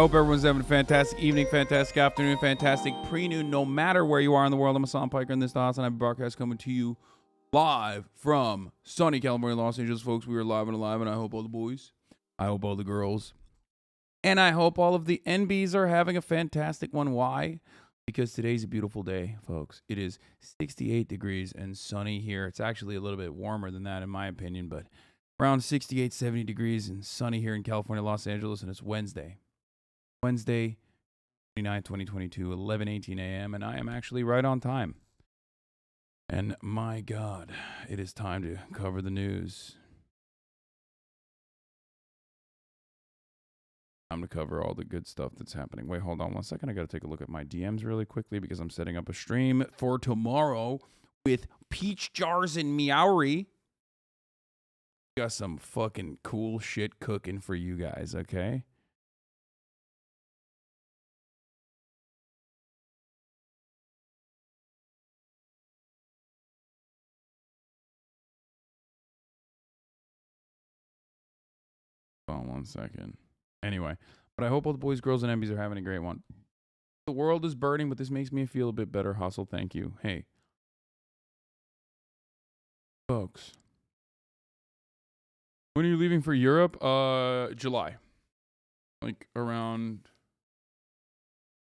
hope everyone's having a fantastic evening, fantastic afternoon, fantastic pre-noon, no matter where you are in the world. I'm Hasan Piker, and this is the HasanAbi broadcast coming to you live from sunny California, Los Angeles, folks. We are live and alive, and I hope all the boys, I hope all the girls, and I hope all of the NBs are having a fantastic one. Why? Because today's a beautiful day, folks. It is 68 degrees and sunny here. It's actually a little bit warmer than that, in my opinion, but around 68, 70 degrees and sunny here in California, Los Angeles, and it's Wednesday, 29, 2022, 11:18 a.m., and I am actually right on time. And my God, it is time to cover the news. Time to cover all the good stuff that's happening. Wait, hold on one second. I got to take a look at my DMs really quickly because I'm setting up a stream for tomorrow with Peach Jars and Meowery. Got some fucking cool shit cooking for you guys, okay? Hold on one second. Anyway, but I hope all the boys, girls, and MBs are having a great one. The world is burning, but this makes me feel a bit better. Hustle, thank you. Hey, folks. When are you leaving for Europe? July. Like around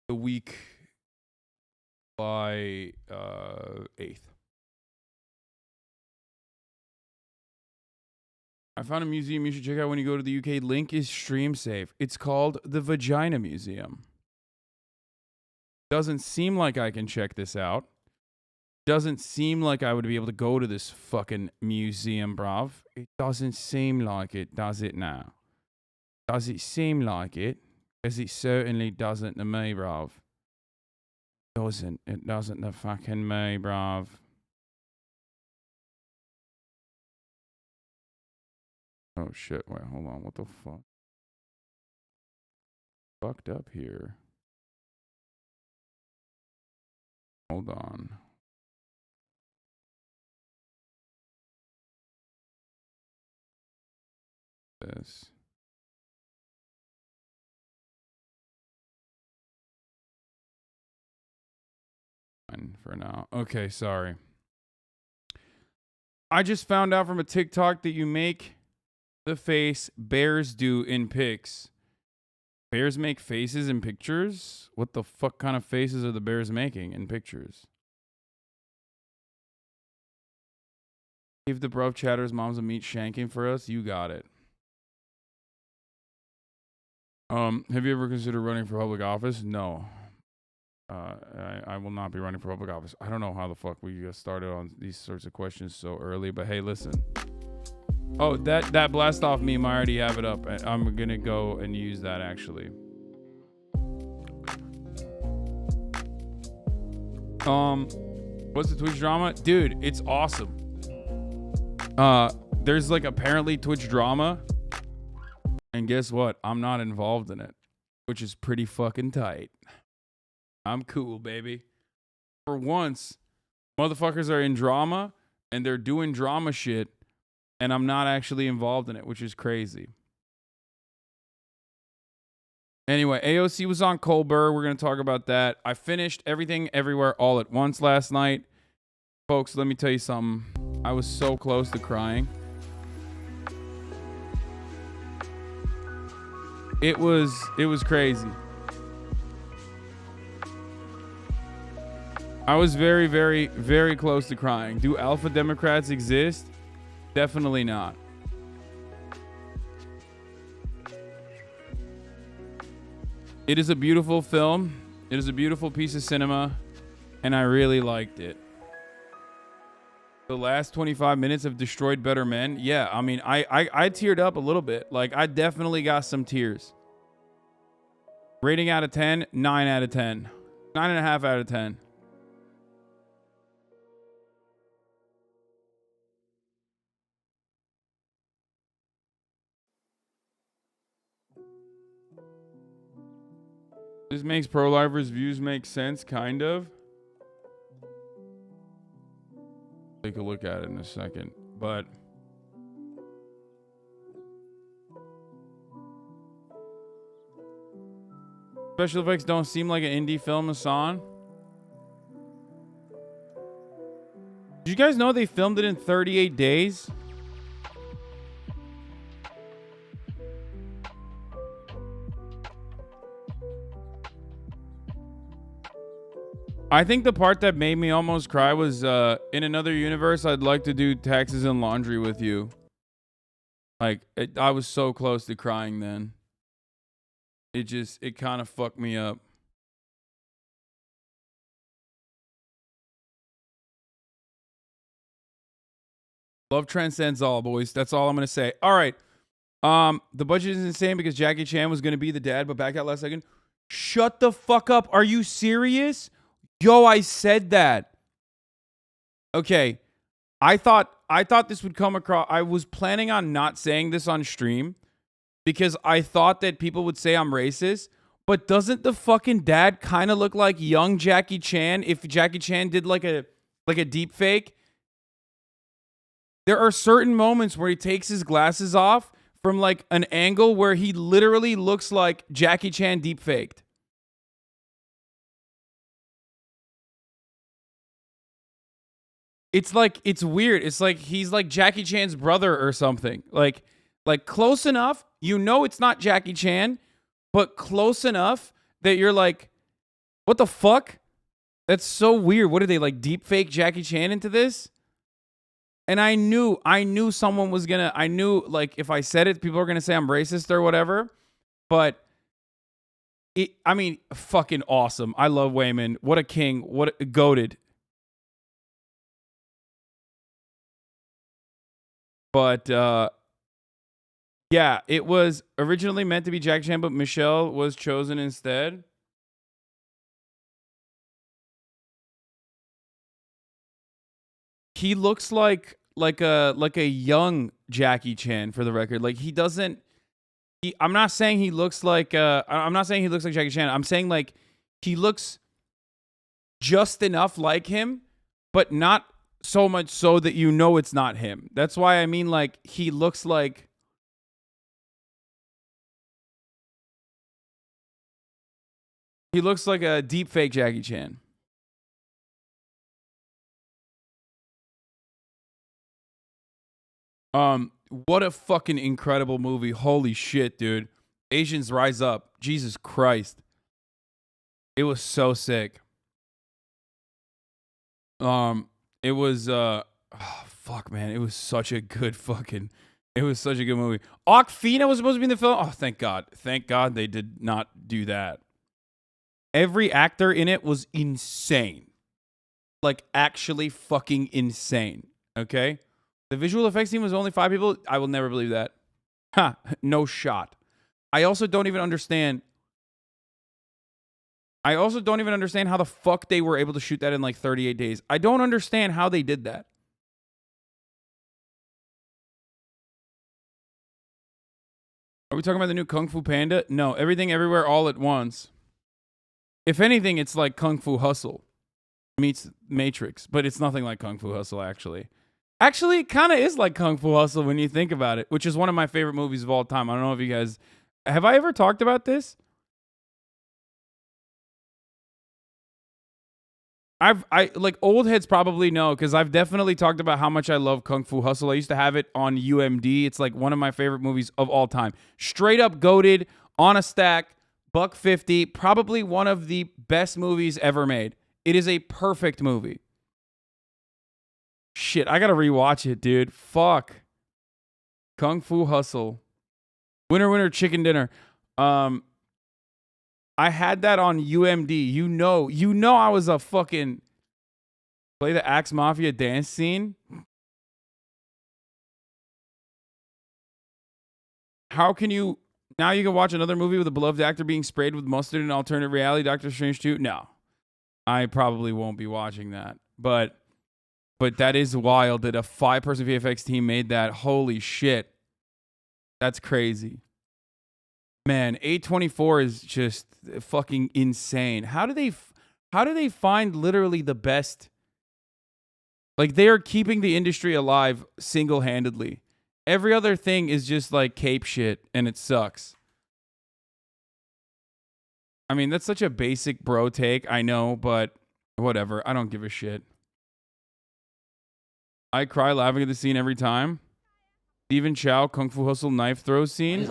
the week by 8th. I found a museum you should check out when you go to the UK. Link is stream safe. It's called the Vagina Museum. Doesn't seem like I can check this out. Doesn't seem like I would be able to go to this fucking museum, bruv. It doesn't seem like it, does it now? Does it seem like it? Because it certainly doesn't to me, bruv. It doesn't to fucking me, bruv. Oh shit, wait, hold on, what the fuck? Fucked up here. Hold on. This. Fine for now. Okay, sorry. I just found out from a TikTok that you make the face bears do in pics. Bears make faces in pictures? What the fuck kind of faces are the bears making in pictures? Give the bruv chatters moms a meat shanking for us. You got it. Have you ever considered running for public office? No. I will not be running for public office. I don't know how the fuck we got started on these sorts of questions so early, but hey, listen. Oh, that blast off meme, I already have it up. I'm gonna go and use that actually. What's the Twitch drama? Dude, it's awesome. There's like apparently Twitch drama. And guess what? I'm not involved in it, which is pretty fucking tight. I'm cool, baby. For once, motherfuckers are in drama and they're doing drama shit, and I'm not actually involved in it, which is crazy. Anyway, AOC was on Colbert. We're going to talk about that. I finished Everything Everywhere All at Once last night. Folks, let me tell you something. I was so close to crying. It was crazy. I was very, very, very close to crying. Do alpha Democrats exist? Definitely not. It is a beautiful film. It is a beautiful piece of cinema, and I really liked it. The last 25 minutes have destroyed better men. Yeah, I mean, I teared up a little bit. Like, I definitely got some tears. Rating out of 10, 9 out of 10. 9.5 out of 10. This makes pro-lifers' views make sense, kind of. Take a look at it in a second, but special effects don't seem like an indie film, Hasan. Did you guys know they filmed it in 38 days? I think the part that made me almost cry was in another universe, I'd like to do taxes and laundry with you. Like, I was so close to crying then. It kind of fucked me up. Love transcends all, boys. That's all I'm going to say. All right. The budget is insane because Jackie Chan was going to be the dad, but back out last second. Shut the fuck up. Are you serious? Yo, I said that. Okay. I thought this would come across. I was planning on not saying this on stream because I thought that people would say I'm racist. But doesn't the fucking dad kind of look like young Jackie Chan if Jackie Chan did like a deep fake? There are certain moments where he takes his glasses off from like an angle where he literally looks like Jackie Chan deep faked. It's like, it's weird. It's like he's like Jackie Chan's brother or something. Like close enough, you know it's not Jackie Chan, but close enough that you're like, what the fuck? That's so weird. What did they like deep fake Jackie Chan into this? And I knew someone was gonna, I knew like if I said it, people are gonna say I'm racist or whatever. But I mean, fucking awesome. I love Wayman. What a king. What a goated. But yeah, it was originally meant to be Jackie Chan, but Michelle was chosen instead. He looks like a young Jackie Chan, for the record. Like he doesn't. I'm not saying he looks like. I'm not saying he looks like Jackie Chan. I'm saying like he looks just enough like him, but not so much so that you know it's not him. That's why I mean like he looks like. He looks like a deep fake Jackie Chan. What a fucking incredible movie. Holy shit, dude. Asians Rise Up. Jesus Christ. It was so sick. It was fuck, man. It was such a good movie. Awkwafina was supposed to be in the film. Oh, thank God. Thank God they did not do that. Every actor in it was insane. Like actually fucking insane. Okay? The visual effects team was only 5 people. I will never believe that. Ha, no shot. I also don't even understand how the fuck they were able to shoot that in like 38 days. I don't understand how they did that. Are we talking about the new Kung Fu Panda? No, Everything Everywhere All at Once. If anything, it's like Kung Fu Hustle meets Matrix, but it's nothing like Kung Fu Hustle, actually. Actually, it kind of is like Kung Fu Hustle when you think about it, which is one of my favorite movies of all time. I don't know if you guys... Have I ever talked about this? I like old heads probably know because I've definitely talked about how much I love Kung Fu Hustle. I used to have it on UMD. It's like one of my favorite movies of all time. Straight up goated, on a stack, $150, probably one of the best movies ever made. It is a perfect movie. Shit, I gotta rewatch it, dude. Fuck. Kung Fu Hustle. Winner, winner, chicken dinner. I had that on UMD. You know I was a fucking play the Axe Mafia dance scene. How can you now you can watch another movie with a beloved actor being sprayed with mustard in alternate reality, Doctor Strange 2? No. I probably won't be watching that. But that is wild that a 5-person VFX team made that. Holy shit. That's crazy. Man, A24 is just fucking insane. How do they find literally the best? Like they are keeping the industry alive single-handedly. Every other thing is just like cape shit and it sucks. I mean, that's such a basic bro take, I know, but whatever. I don't give a shit. I cry laughing at the scene every time. Stephen Chow Kung Fu Hustle knife throw scene.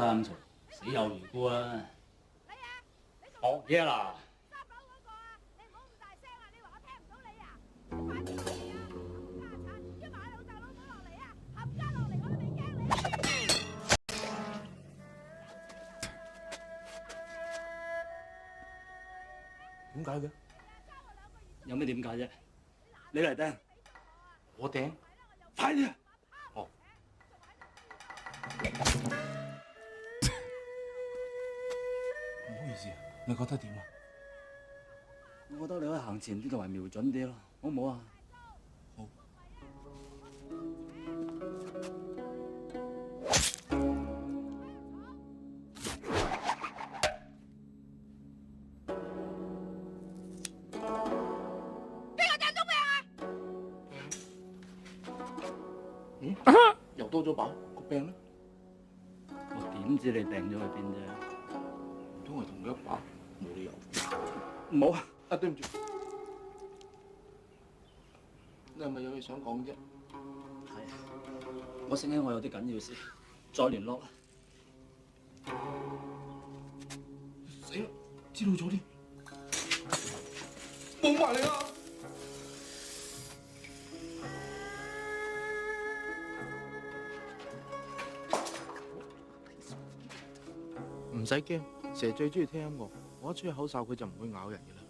唔使驚，蛇最中意聽音樂。我一吹口哨，佢就唔會咬人嘅啦。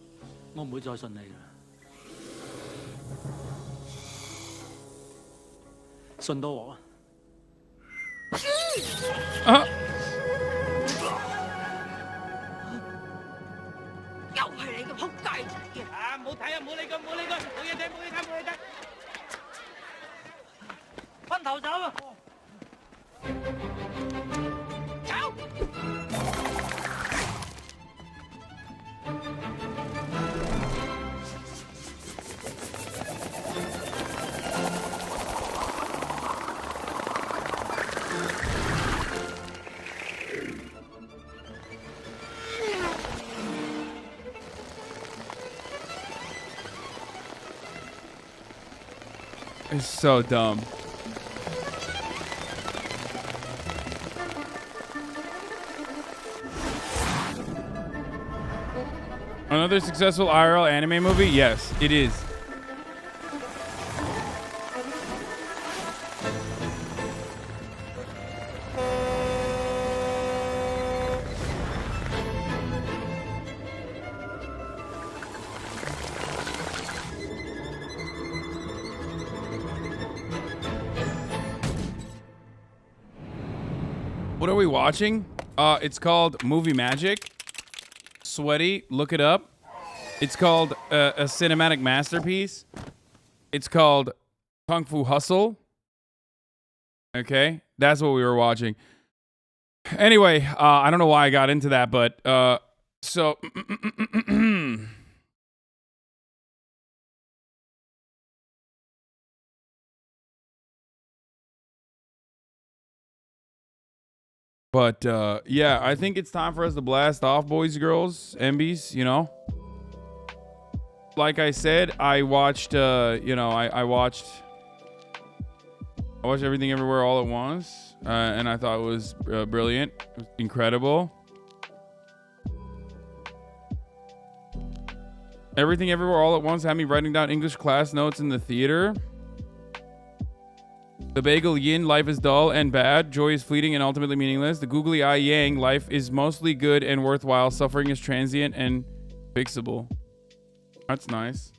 我唔會再信你啦。信到我啊！又係你個仆街仔嘅！啊，唔好睇啊，唔好理佢，唔好理佢，冇嘢睇，冇嘢睇，冇嘢睇。分頭走啊！走！ It's so dumb. Another successful IRL anime movie? Yes, it is. What are we watching? It's called Movie Magic. Sweaty, look it up. It's called a cinematic masterpiece. It's called Kung Fu Hustle. Okay, that's what we were watching. Anyway, I don't know why I got into that, but so but yeah, I think it's time for us to blast off, boys, girls, MBs, you know. Like I said, I watched you know, I watched Everything Everywhere All at Once, and I thought it was brilliant. It was incredible. Everything Everywhere All at Once had me writing down English class notes in the theater. The bagel yin, life is dull and bad. Joy is fleeting and ultimately meaningless. The googly eye yang, life is mostly good and worthwhile. Suffering is transient and fixable. That's nice.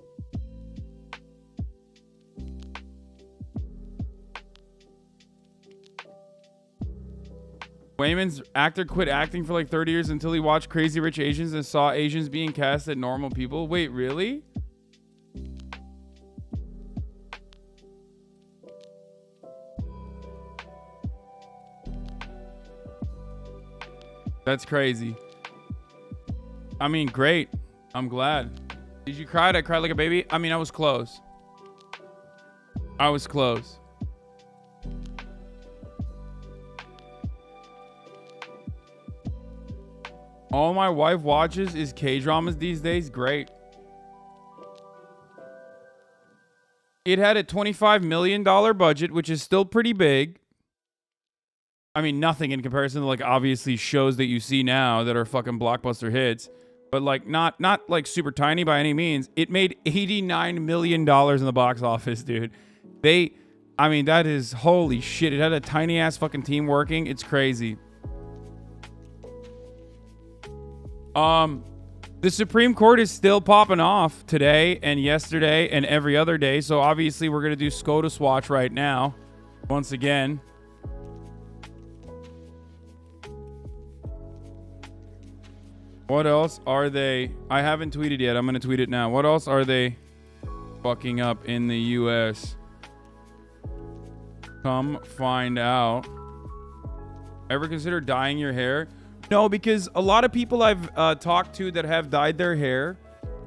Wayman's actor quit acting for like 30 years until he watched Crazy Rich Asians and saw Asians being cast as normal people. Wait, really? That's crazy. I mean, great. I'm glad. Did you cry? Did I cry like a baby? I mean, I was close. I was close. All my wife watches is K-dramas these days. Great. It had a $25 million budget, which is still pretty big. I mean, nothing in comparison to, like, obviously shows that you see now that are fucking blockbuster hits. But, like, not like, super tiny by any means. It made $89 million in the box office, dude. I mean, that is, holy shit. It had a tiny-ass fucking team working. It's crazy. The Supreme Court is still popping off today and yesterday and every other day. So, obviously, we're going to do SCOTUS watch right now. Once again. What else are they? I haven't tweeted yet. I'm going to tweet it now. What else are they fucking up in the U.S.? Come find out. Ever consider dyeing your hair? No, because a lot of people I've talked to that have dyed their hair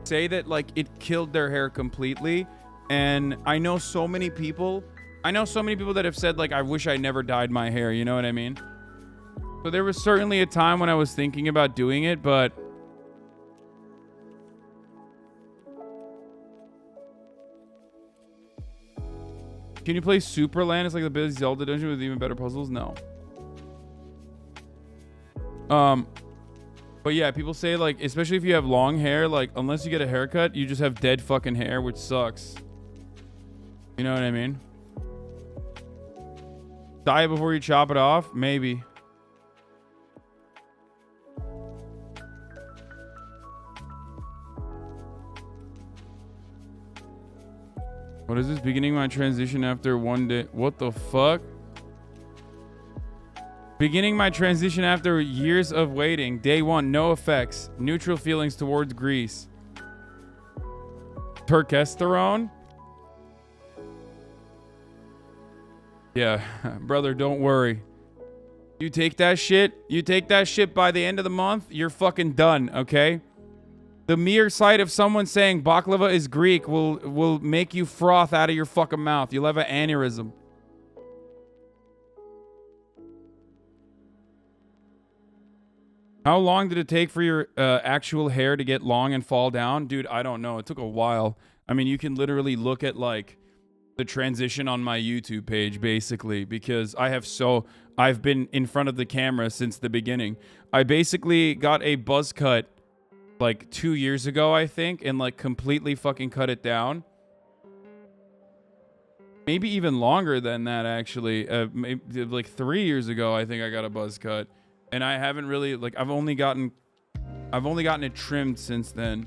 say that, like, it killed their hair completely. And I know so many people that have said, like, I wish I never dyed my hair. You know what I mean? So there was certainly a time when I was thinking about doing it, but can you play Superland? It's like the Busy Zelda dungeon with even better puzzles? No. But yeah, people say, like, especially if you have long hair, like, unless you get a haircut, you just have dead fucking hair, which sucks. You know what I mean? Dye it before you chop it off? Maybe. What is this? Beginning my transition after one day. What the fuck? Beginning my transition after years of waiting. Day one, no effects. Neutral feelings towards Greece. Turkesterone? Yeah, brother, don't worry. You take that shit by the end of the month, you're fucking done, okay? The mere sight of someone saying baklava is Greek will make you froth out of your fucking mouth. You'll have an aneurysm. How long did it take for your actual hair to get long and fall down? Dude, I don't know. It took a while. I mean, you can literally look at, like, the transition on my YouTube page, basically, because I've been in front of the camera since the beginning. I basically got a buzz cut like 2 years ago, I think, and like completely fucking cut it down. Maybe even longer than that, actually. Maybe like 3 years ago, I think I got a buzz cut, and I haven't really, like, I've only gotten it trimmed since then.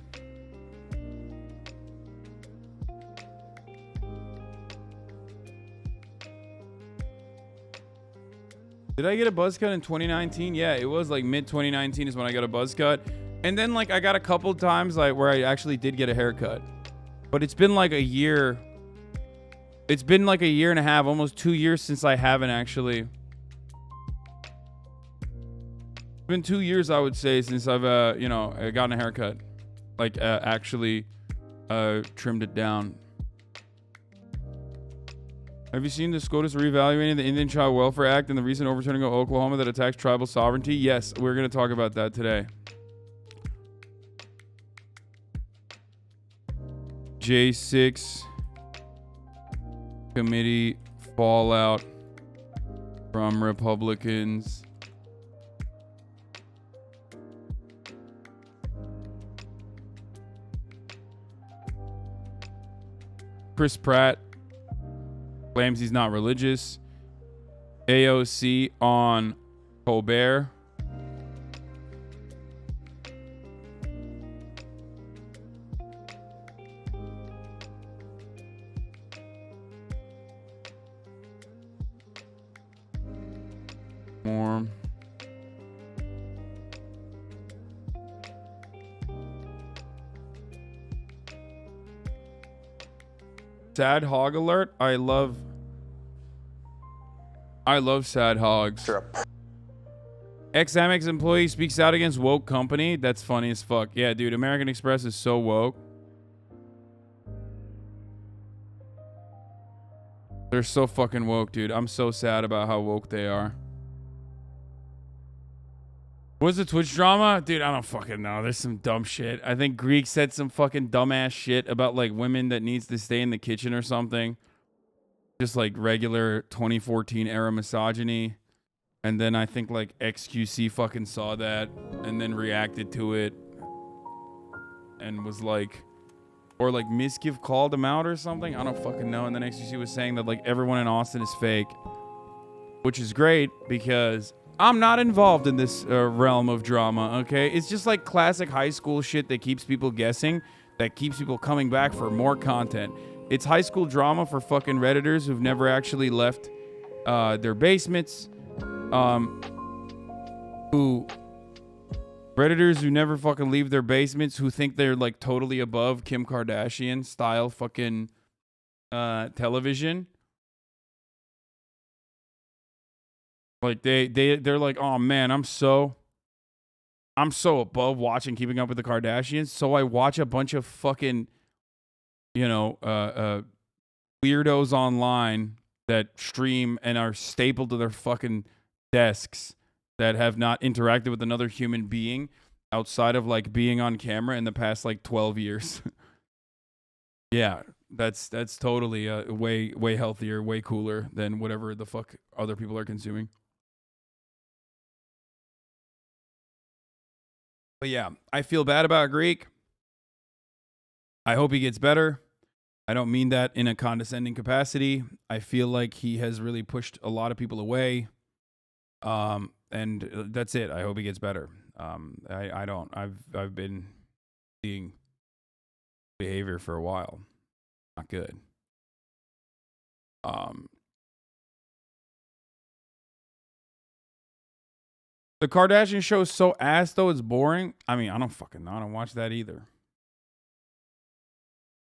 Did I get a buzz cut in 2019? Yeah, it was like mid 2019 is when I got a buzz cut. And then, like, I got a couple times, like, where I actually did get a haircut. But it's been like a year. It's been like a year and a half, almost 2 years since I haven't actually. It's been 2 years, I would say, since I've, gotten a haircut. Like, actually trimmed it down. Have you seen the SCOTUS reevaluating the Indian Child Welfare Act and the recent overturning of Oklahoma that attacks tribal sovereignty? Yes, we're going to talk about that today. J6 committee fallout from Republicans. Chris Pratt claims he's not religious. AOC on Colbert. More. Sad hog alert. I love sad hogs. Sure. Ex-Amex employee speaks out against woke company. That's funny as fuck. Yeah, dude, American Express is so woke. They're so fucking woke, dude. I'm so sad about how woke they are. What's the Twitch drama? Dude, I don't fucking know. There's some dumb shit. I think Greek said some fucking dumbass shit about like women that needs to stay in the kitchen or something. Just like regular 2014 era misogyny. And then I think like XQC fucking saw that and then reacted to it and was like, or like MIzkif called him out or something. I don't fucking know. And then XQC was saying that like everyone in Austin is fake, which is great because I'm not involved in this realm of drama, okay? It's just like classic high school shit that keeps people guessing, that keeps people coming back for more content. It's high school drama for fucking Redditors who've never actually left their basements. Redditors who never fucking leave their basements, who think they're like totally above Kim Kardashian style fucking television. Like they're like, oh man, I'm so above watching Keeping Up with the Kardashians, so I watch a bunch of fucking, you know, weirdos online that stream and are stapled to their fucking desks that have not interacted with another human being outside of like being on camera in the past like 12 years. Yeah, that's totally way healthier, way cooler than whatever the fuck other people are consuming. But yeah, I feel bad about Greek. I hope he gets better. I don't mean that in a condescending capacity. I feel like he has really pushed a lot of people away. And that's it. I hope he gets better. I've been seeing behavior for a while. Not good. The Kardashian show is so ass though, it's boring. I mean, I don't fucking know. I don't watch that either.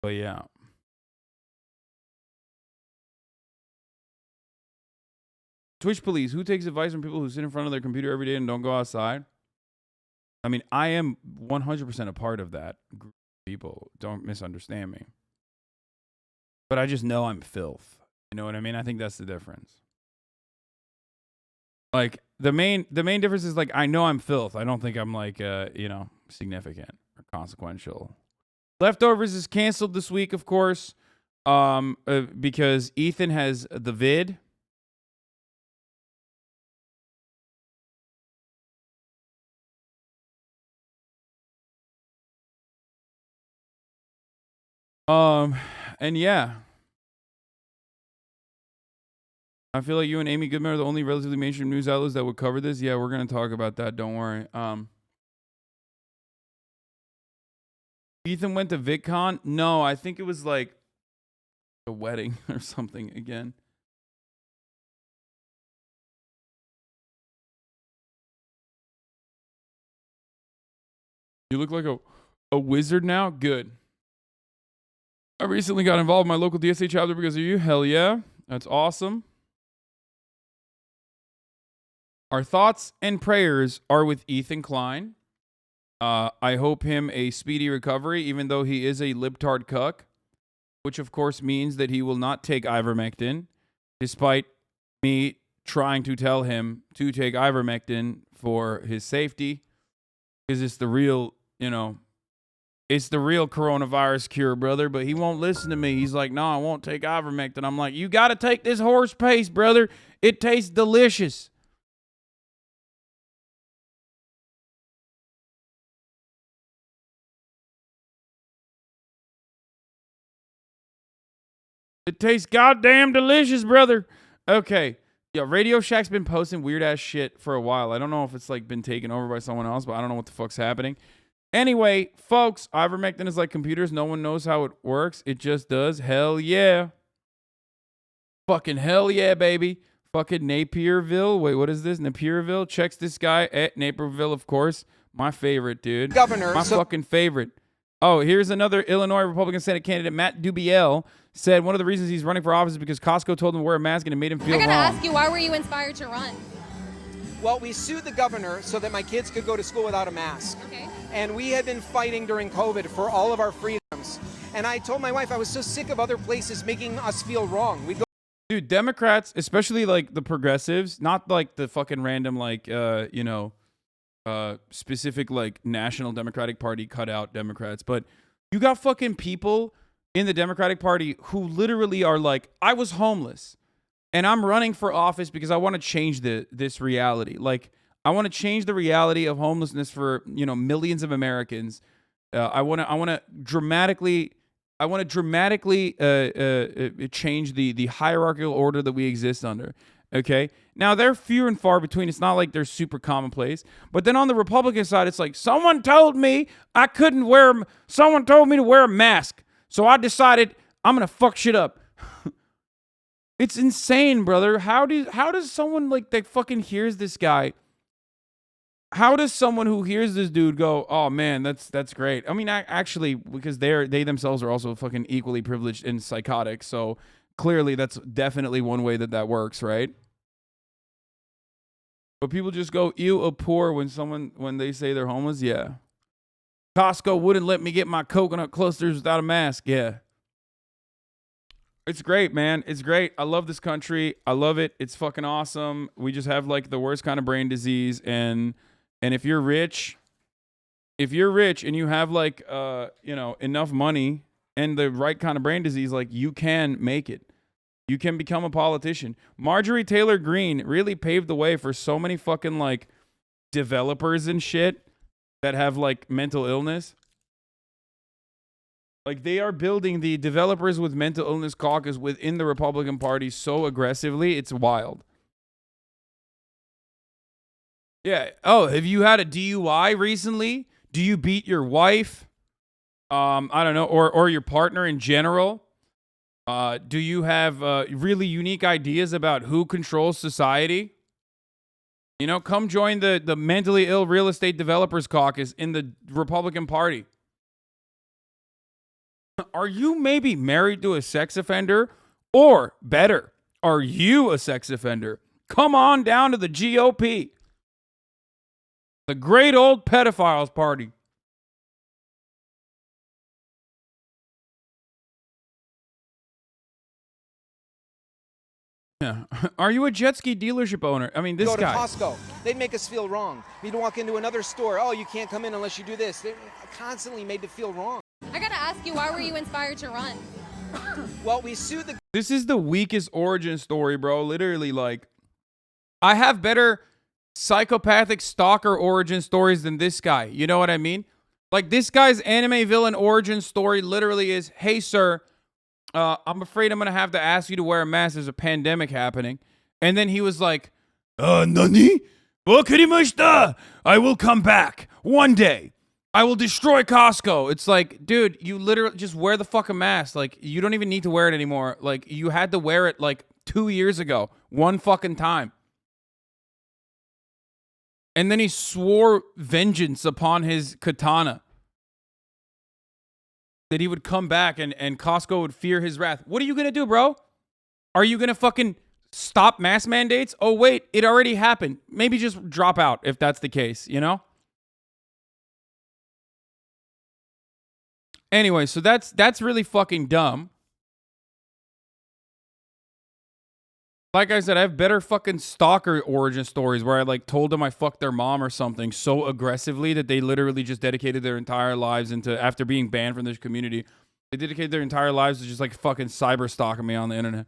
But yeah. Twitch police, who takes advice from people who sit in front of their computer every day and don't go outside? I mean, I am 100% a part of that group of people. Don't misunderstand me. But I just know I'm filth. You know what I mean? I think that's the difference. Like, the main difference is, like, I know I'm filth. I don't think I'm, like, you know, significant or consequential. Leftovers is canceled this week, of course, because Ethan has the vid. And yeah. I feel like you and Amy Goodman are the only relatively mainstream news outlets that would cover this. Yeah, we're going to talk about that. Don't worry. Ethan went to VidCon? No, I think it was like a wedding or something again. You look like a wizard now? Good. I recently got involved in my local DSA chapter because of you. Hell yeah. That's awesome. Our thoughts and prayers are with Ethan Klein. I hope him a speedy recovery, even though he is a libtard cuck, which of course means that he will not take ivermectin, despite me trying to tell him to take ivermectin for his safety, because it's the real, you know, it's the real coronavirus cure, brother. But he won't listen to me. He's like, no, I won't take ivermectin. I'm like, you got to take this horse paste, brother. It tastes delicious. It tastes goddamn delicious, brother. Okay. Yeah, Radio Shack's been posting weird-ass shit for a while. I don't know if it's, like, been taken over by someone else, but I don't know what the fuck's happening. Anyway, folks, ivermectin is like computers. No one knows how it works. It just does. Hell yeah. Fucking hell yeah, baby. Fucking Napierville. Wait, what is this? Napierville? Checks this guy at Naperville, of course. My favorite, dude. Governor. My fucking favorite. Oh, here's another Illinois Republican Senate candidate, Matt Dubiel, said one of the reasons he's running for office is because Costco told him to wear a mask and it made him feel I gotta wrong. ask you, why were you inspired to run? Well, we sued the governor so that my kids could go to school without a mask. Okay. And we had been fighting during COVID for all of our freedoms. And I told my wife I was so sick of other places making us feel wrong. We'd go. Dude, Democrats, especially like the progressives, not like the fucking random like you know, specific like National Democratic Party cutout Democrats, but you got fucking people in the Democratic Party who literally are like, I was homeless and I'm running for office because I want to change this reality. Like, I want to change the reality of homelessness for, you know, millions of Americans. I want to dramatically change the hierarchical order that we exist under. Okay. Now they're few and far between. It's not like they're super commonplace. But then on the Republican side, it's like someone told me someone told me to wear a mask. So I decided I'm going to fuck shit up. It's insane, brother. How does someone like that fucking hears this guy? How does someone who hears this dude go, oh man, that's great? I mean, actually, because they themselves are also fucking equally privileged and psychotic. So clearly that's definitely one way that works, right? But people just go, ew, a poor when they say they're homeless. Yeah. Costco wouldn't let me get my coconut clusters without a mask. Yeah. It's great, man. It's great. I love this country. I love it. It's fucking awesome. We just have like the worst kind of brain disease. And if you're rich and you have like, you know, enough money and the right kind of brain disease, like you can make it. You can become a politician. Marjorie Taylor Greene really paved the way for so many fucking like developers and shit that have like mental illness. Like they are building the developers with mental illness caucus within the Republican Party so aggressively. It's wild. Yeah. Oh, have you had a DUI recently? Do you beat your wife? I don't know, or your partner in general? Do you have really unique ideas about who controls society? You know, come join the mentally ill real estate developers caucus in the Republican Party. Are you maybe married to a sex offender? Or better, are you a sex offender? Come on down to the GOP. The great old pedophiles party. Yeah. Are you a jet ski dealership owner? I mean, this Go to guy. Costco. They make us feel wrong. We'd walk into another store. Oh, you can't come in unless you do this. They're constantly made to feel wrong. I gotta ask you, why were you inspired to run? Well, we sued the... This is the weakest origin story, bro. Literally, like, I have better psychopathic stalker origin stories than this guy. You know what I mean? Like, this guy's anime villain origin story literally is, hey, sir, I'm afraid I'm going to have to ask you to wear a mask. There's a pandemic happening. And then he was like, nani? Wakurimashita. I will come back one day. I will destroy Costco. It's like, dude, you literally just wear the fucking mask. Like, you don't even need to wear it anymore. Like, you had to wear it like 2 years ago. One fucking time. And then he swore vengeance upon his katana. That he would come back and Costco would fear his wrath. What are you going to do, bro? Are you going to fucking stop mask mandates? Oh, wait, it already happened. Maybe just drop out if that's the case, you know? Anyway, so that's really fucking dumb. Like I said, I have better fucking stalker origin stories where I like told them I fucked their mom or something so aggressively that they literally just dedicated their entire lives into, after being banned from this community, they dedicated their entire lives to just like fucking cyber stalking me on the internet.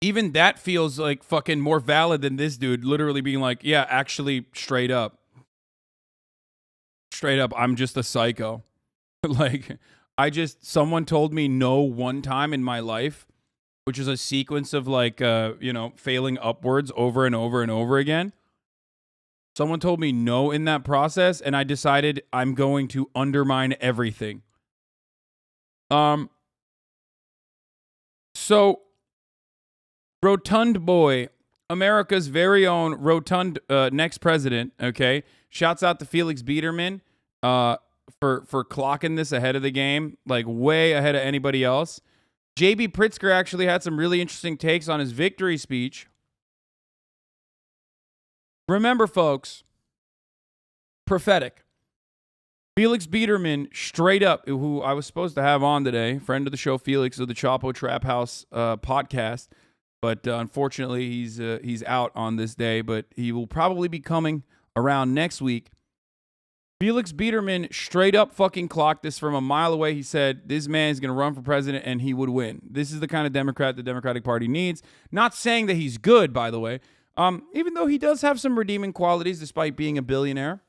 Even that feels like fucking more valid than this dude literally being like, yeah, actually straight up, I'm just a psycho. Like, someone told me no one time in my life, which is a sequence of like, you know, failing upwards over and over and over again. Someone told me no in that process, and I decided I'm going to undermine everything. So, Rotund Boy, America's very own rotund next president, okay? Shouts out to Felix Biederman for clocking this ahead of the game, like way ahead of anybody else. JB Pritzker actually had some really interesting takes on his victory speech. Remember, folks, prophetic. Felix Biederman, straight up, who I was supposed to have on today, friend of the show, Felix of the Chapo Trap House podcast, But unfortunately, he's out on this day. But he will probably be coming around next week. Felix Biederman straight up fucking clocked this from a mile away. He said this man is going to run for president and he would win. This is the kind of Democrat the Democratic Party needs. Not saying that he's good, by the way. Even though he does have some redeeming qualities despite being a billionaire.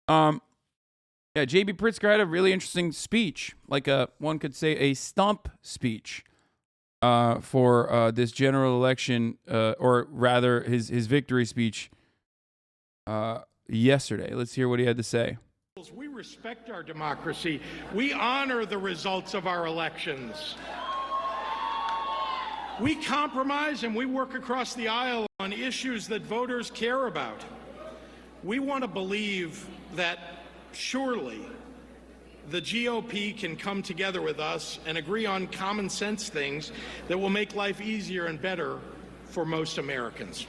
Yeah, J.B. Pritzker had a really interesting speech. Like one could say a stump speech for this general election, or rather his victory speech yesterday. Let's hear what he had to say. We respect our democracy. We honor the results of our elections. We compromise and we work across the aisle on issues that voters care about. We want to believe that surely the GOP can come together with us and agree on common sense things that will make life easier and better for most Americans.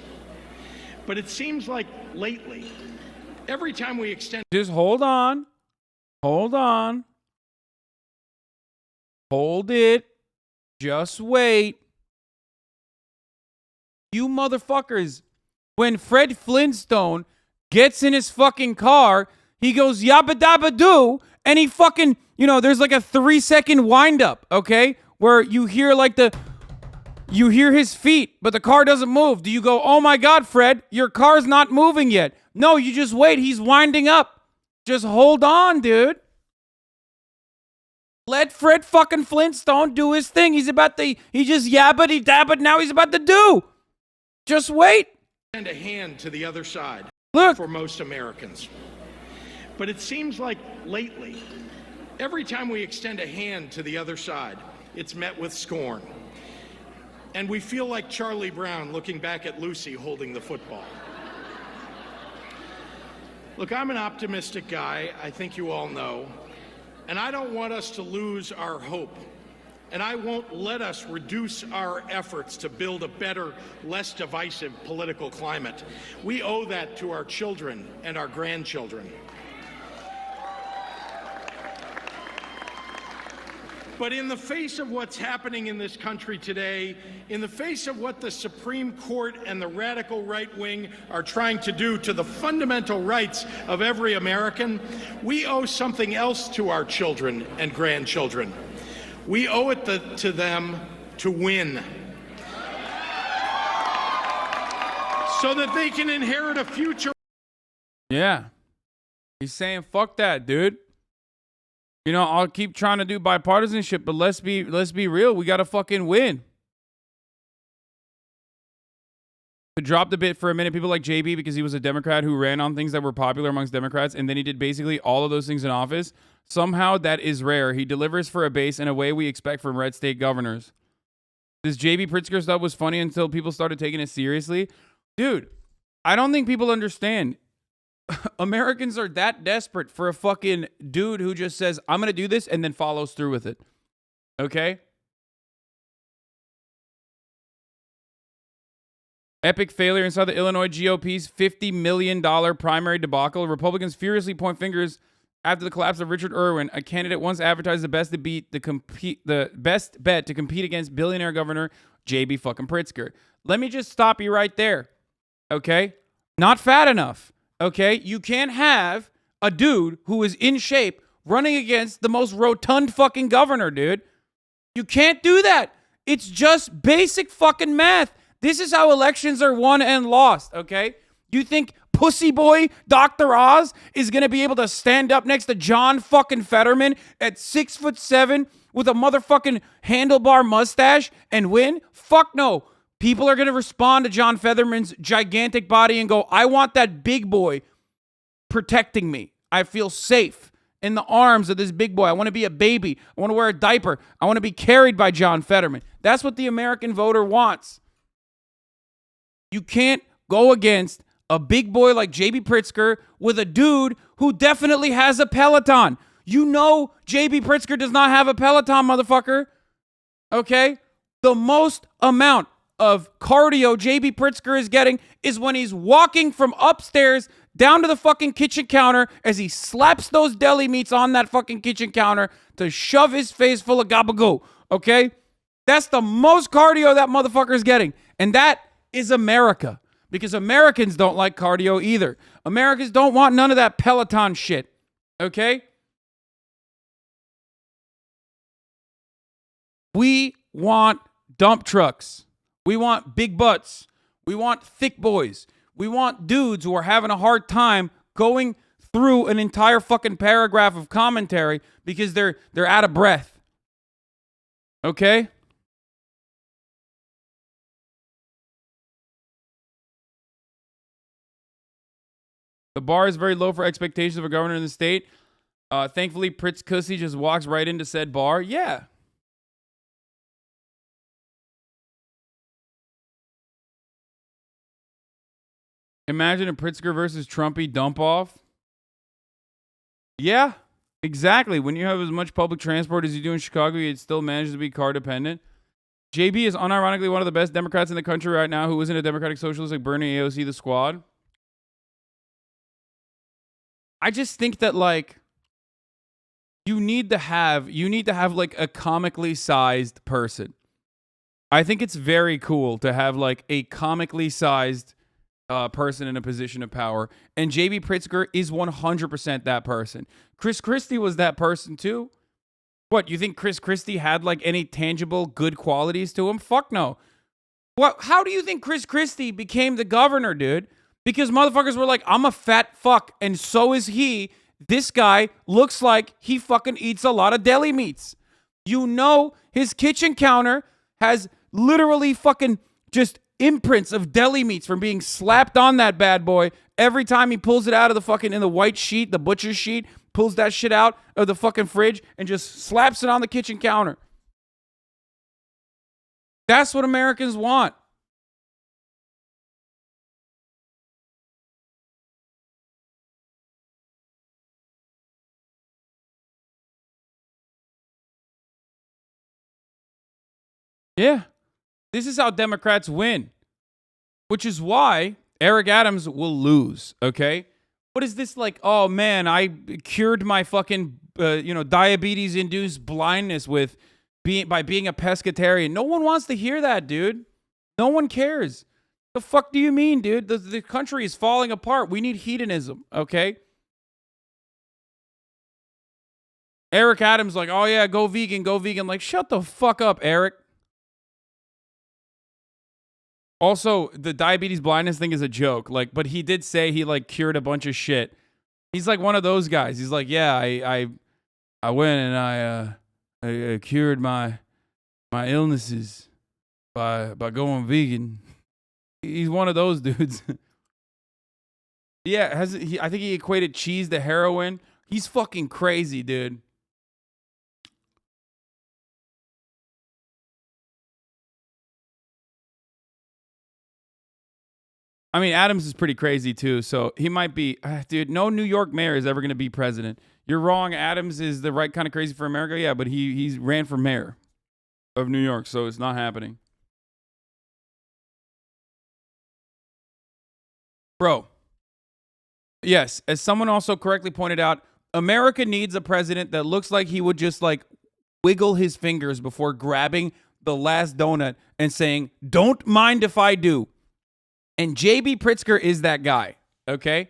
But it seems like lately, every time we extend... Just hold on. Hold on. Hold it. Just wait. You motherfuckers, when Fred Flintstone gets in his fucking car, he goes yabba dabba doo, and he fucking, there's like a 3-second wind up, okay? Where you hear you hear his feet, but the car doesn't move. Do you go, oh my God, Fred, your car's not moving yet? No, you just wait. He's winding up. Just hold on, dude. Let Fred fucking Flintstone do his thing. He just yabbity dabbit. Now he's about to do. Just wait. And a hand to the other side. Look. For most Americans. But it seems like lately, every time we extend a hand to the other side, it's met with scorn. And we feel like Charlie Brown looking back at Lucy holding the football. Look, I'm an optimistic guy, I think you all know, and I don't want us to lose our hope. And I won't let us reduce our efforts to build a better, less divisive political climate. We owe that to our children and our grandchildren. But in the face of what's happening in this country today, in the face of what the Supreme Court and the radical right wing are trying to do to the fundamental rights of every American, we owe something else to our children and grandchildren. We owe it to them to win, so that they can inherit a future. Yeah. He's saying, fuck that, dude. I'll keep trying to do bipartisanship, but let's be real. We got to fucking win. To drop the bit for a minute, people like JB, because he was a Democrat who ran on things that were popular amongst Democrats, and then he did basically all of those things in office. Somehow that is rare. He delivers for a base in a way we expect from red state governors. This JB Pritzker stuff was funny until people started taking it seriously. Dude, I don't think people understand. Americans are that desperate for a fucking dude who just says, I'm going to do this, and then follows through with it. Okay? Epic failure inside the Illinois GOP's $50 million primary debacle. Republicans furiously point fingers after the collapse of Richard Irwin, a candidate once advertised the best bet to compete against billionaire governor J.B. fucking Pritzker. Let me just stop you right there. Okay? Not fat enough. Okay? You can't have a dude who is in shape running against the most rotund fucking governor, dude. You can't do that. It's just basic fucking math. This is how elections are won and lost, okay? You think pussy boy Dr. Oz is going to be able to stand up next to John fucking Fetterman at 6'7" with a motherfucking handlebar mustache and win? Fuck no. People are going to respond to John Fetterman's gigantic body and go, I want that big boy protecting me. I feel safe in the arms of this big boy. I want to be a baby. I want to wear a diaper. I want to be carried by John Fetterman. That's what the American voter wants. You can't go against a big boy like J.B. Pritzker with a dude who definitely has a Peloton. You know J.B. Pritzker does not have a Peloton, motherfucker. Okay? The most amount of cardio J.B. Pritzker is getting is when he's walking from upstairs down to the fucking kitchen counter as he slaps those deli meats on that fucking kitchen counter to shove his face full of gabagoo. Okay? That's the most cardio that motherfucker is getting. And that is America. Because Americans don't like cardio either. Americans don't want none of that Peloton shit. Okay? We want dump trucks. We want big butts. We want thick boys. We want dudes who are having a hard time going through an entire fucking paragraph of commentary because they're out of breath. Okay? The bar is very low for expectations of a governor in the state. Thankfully, Pritzker just walks right into said bar. Yeah. Imagine a Pritzker versus Trumpy dump off. Yeah, exactly. When you have as much public transport as you do in Chicago, it still manages to be car dependent. JB is unironically one of the best Democrats in the country right now who isn't a Democratic socialist like Bernie, AOC, the squad. I just think that, like, you need to have like a comically sized person. I think it's very cool to have like a comically sized person in a position of power. And JB Pritzker is 100% that person. Chris Christie was that person too. What, you think Chris Christie had like any tangible good qualities to him? Fuck no. What? How do you think Chris Christie became the governor, dude? Because motherfuckers were like, I'm a fat fuck, and so is he. This guy looks like he fucking eats a lot of deli meats. You know, his kitchen counter has literally fucking just imprints of deli meats from being slapped on that bad boy every time he pulls it out of the fucking, in the white sheet, the butcher's sheet, pulls that shit out of the fucking fridge and just slaps it on the kitchen counter. That's what Americans want. Yeah. This is how Democrats win. Which is why Eric Adams will lose, okay? What is this like, oh man, I cured my fucking, diabetes-induced blindness by being a pescatarian. No one wants to hear that, dude. No one cares. The fuck do you mean, dude? The country is falling apart. We need hedonism, okay? Eric Adams like, oh yeah, go vegan, go vegan. Like, shut the fuck up, Eric. Also, the diabetes blindness thing is a joke. Like, but he did say he like cured a bunch of shit. He's like one of those guys. He's like, yeah, I went and I cured my illnesses by going vegan. He's one of those dudes. Yeah, I think he equated cheese to heroin. He's fucking crazy, dude. I mean, Adams is pretty crazy too, so he might be, dude, no New York mayor is ever going to be president. You're wrong. Adams is the right kind of crazy for America. Yeah, but he ran for mayor of New York, so it's not happening. Bro. Yes, as someone also correctly pointed out, America needs a president that looks like he would just like wiggle his fingers before grabbing the last donut and saying, "Don't mind if I do." And JB Pritzker is that guy, okay?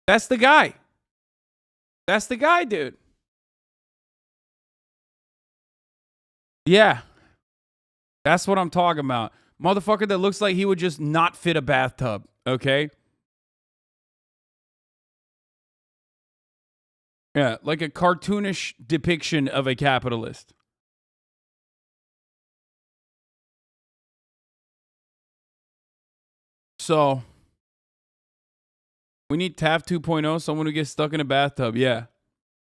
That's the guy. That's the guy, dude. Yeah. That's what I'm talking about. Motherfucker that looks like he would just not fit a bathtub, okay? Yeah, like a cartoonish depiction of a capitalist. So, we need TAF 2.0, someone who gets stuck in a bathtub. Yeah.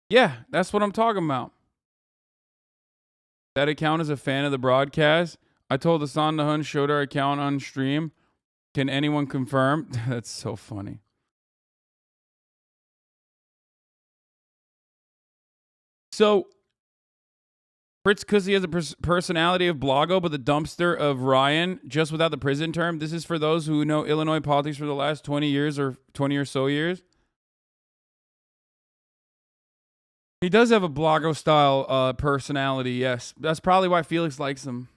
Yeah, that's what I'm talking about. That account is a fan of the broadcast. I told Hasan the Hun showed our account on stream. Can anyone confirm? That's so funny. So, Fritz Cussy has a personality of Blago, but the dumpster of Ryan, just without the prison term. This is for those who know Illinois politics for the last 20 years or 20 or so years. He does have a Blago style personality. Yes, that's probably why Felix likes him.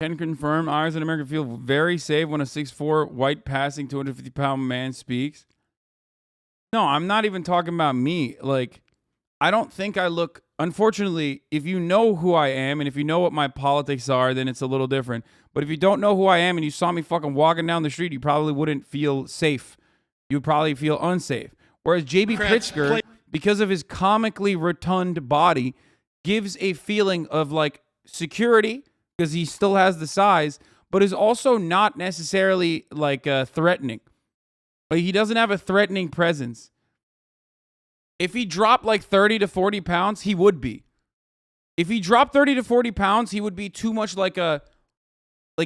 Can confirm eyes in America feel very safe when a 6'4" white passing 250-pound man speaks. No, I'm not even talking about me. Like, I don't think I look, unfortunately, if you know who I am and if you know what my politics are, then it's a little different. But if you don't know who I am and you saw me fucking walking down the street, you probably wouldn't feel safe. You'd probably feel unsafe. Whereas JB Pritzker, because of his comically rotund body, gives a feeling of like security because he still has the size, but is also not necessarily like threatening. Like, he doesn't have a threatening presence. If he dropped like 30 to 40 pounds, he would be. If he dropped 30 to 40 pounds, he would be too much like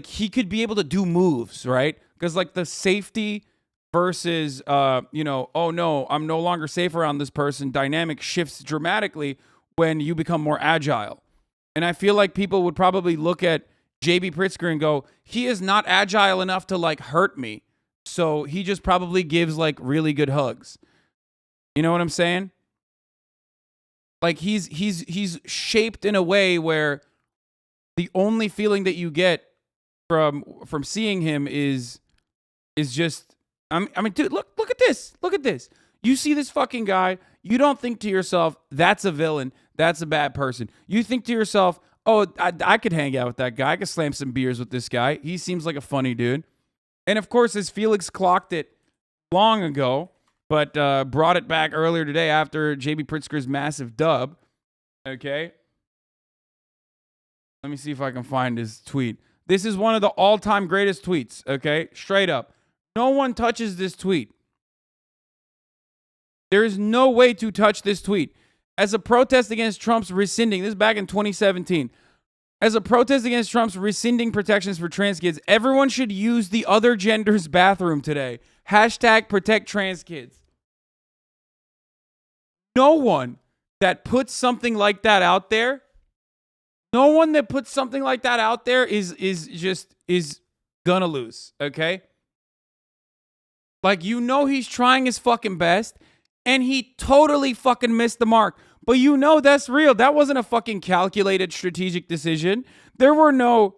he could be able to do moves, right? Because like the safety versus, oh no, I'm no longer safe around this person dynamic shifts dramatically when you become more agile. And I feel like people would probably look at JB Pritzker and go, he is not agile enough to like hurt me. So he just probably gives like really good hugs. You know what I'm saying? Like he's shaped in a way where the only feeling that you get from seeing him is just I mean, dude, look at this. Look at this. You see this fucking guy, you don't think to yourself, that's a villain, that's a bad person. You think to yourself, oh, I could hang out with that guy. I could slam some beers with this guy. He seems like a funny dude. And of course, as Felix clocked it long ago, but brought it back earlier today after JB Pritzker's massive dub. Okay. Let me see if I can find his tweet. This is one of the all-time greatest tweets, okay? Straight up. No one touches this tweet. There is no way to touch this tweet. As a protest against Trump's rescinding, this is back in 2017. As a protest against Trump's rescinding protections for trans kids, everyone should use the other gender's bathroom today. Hashtag protect trans kids. No one that puts something like that out there, is gonna lose, okay? Like, you know he's trying his fucking best, and he totally fucking missed the mark. But you know that's real. That wasn't a fucking calculated strategic decision. There were no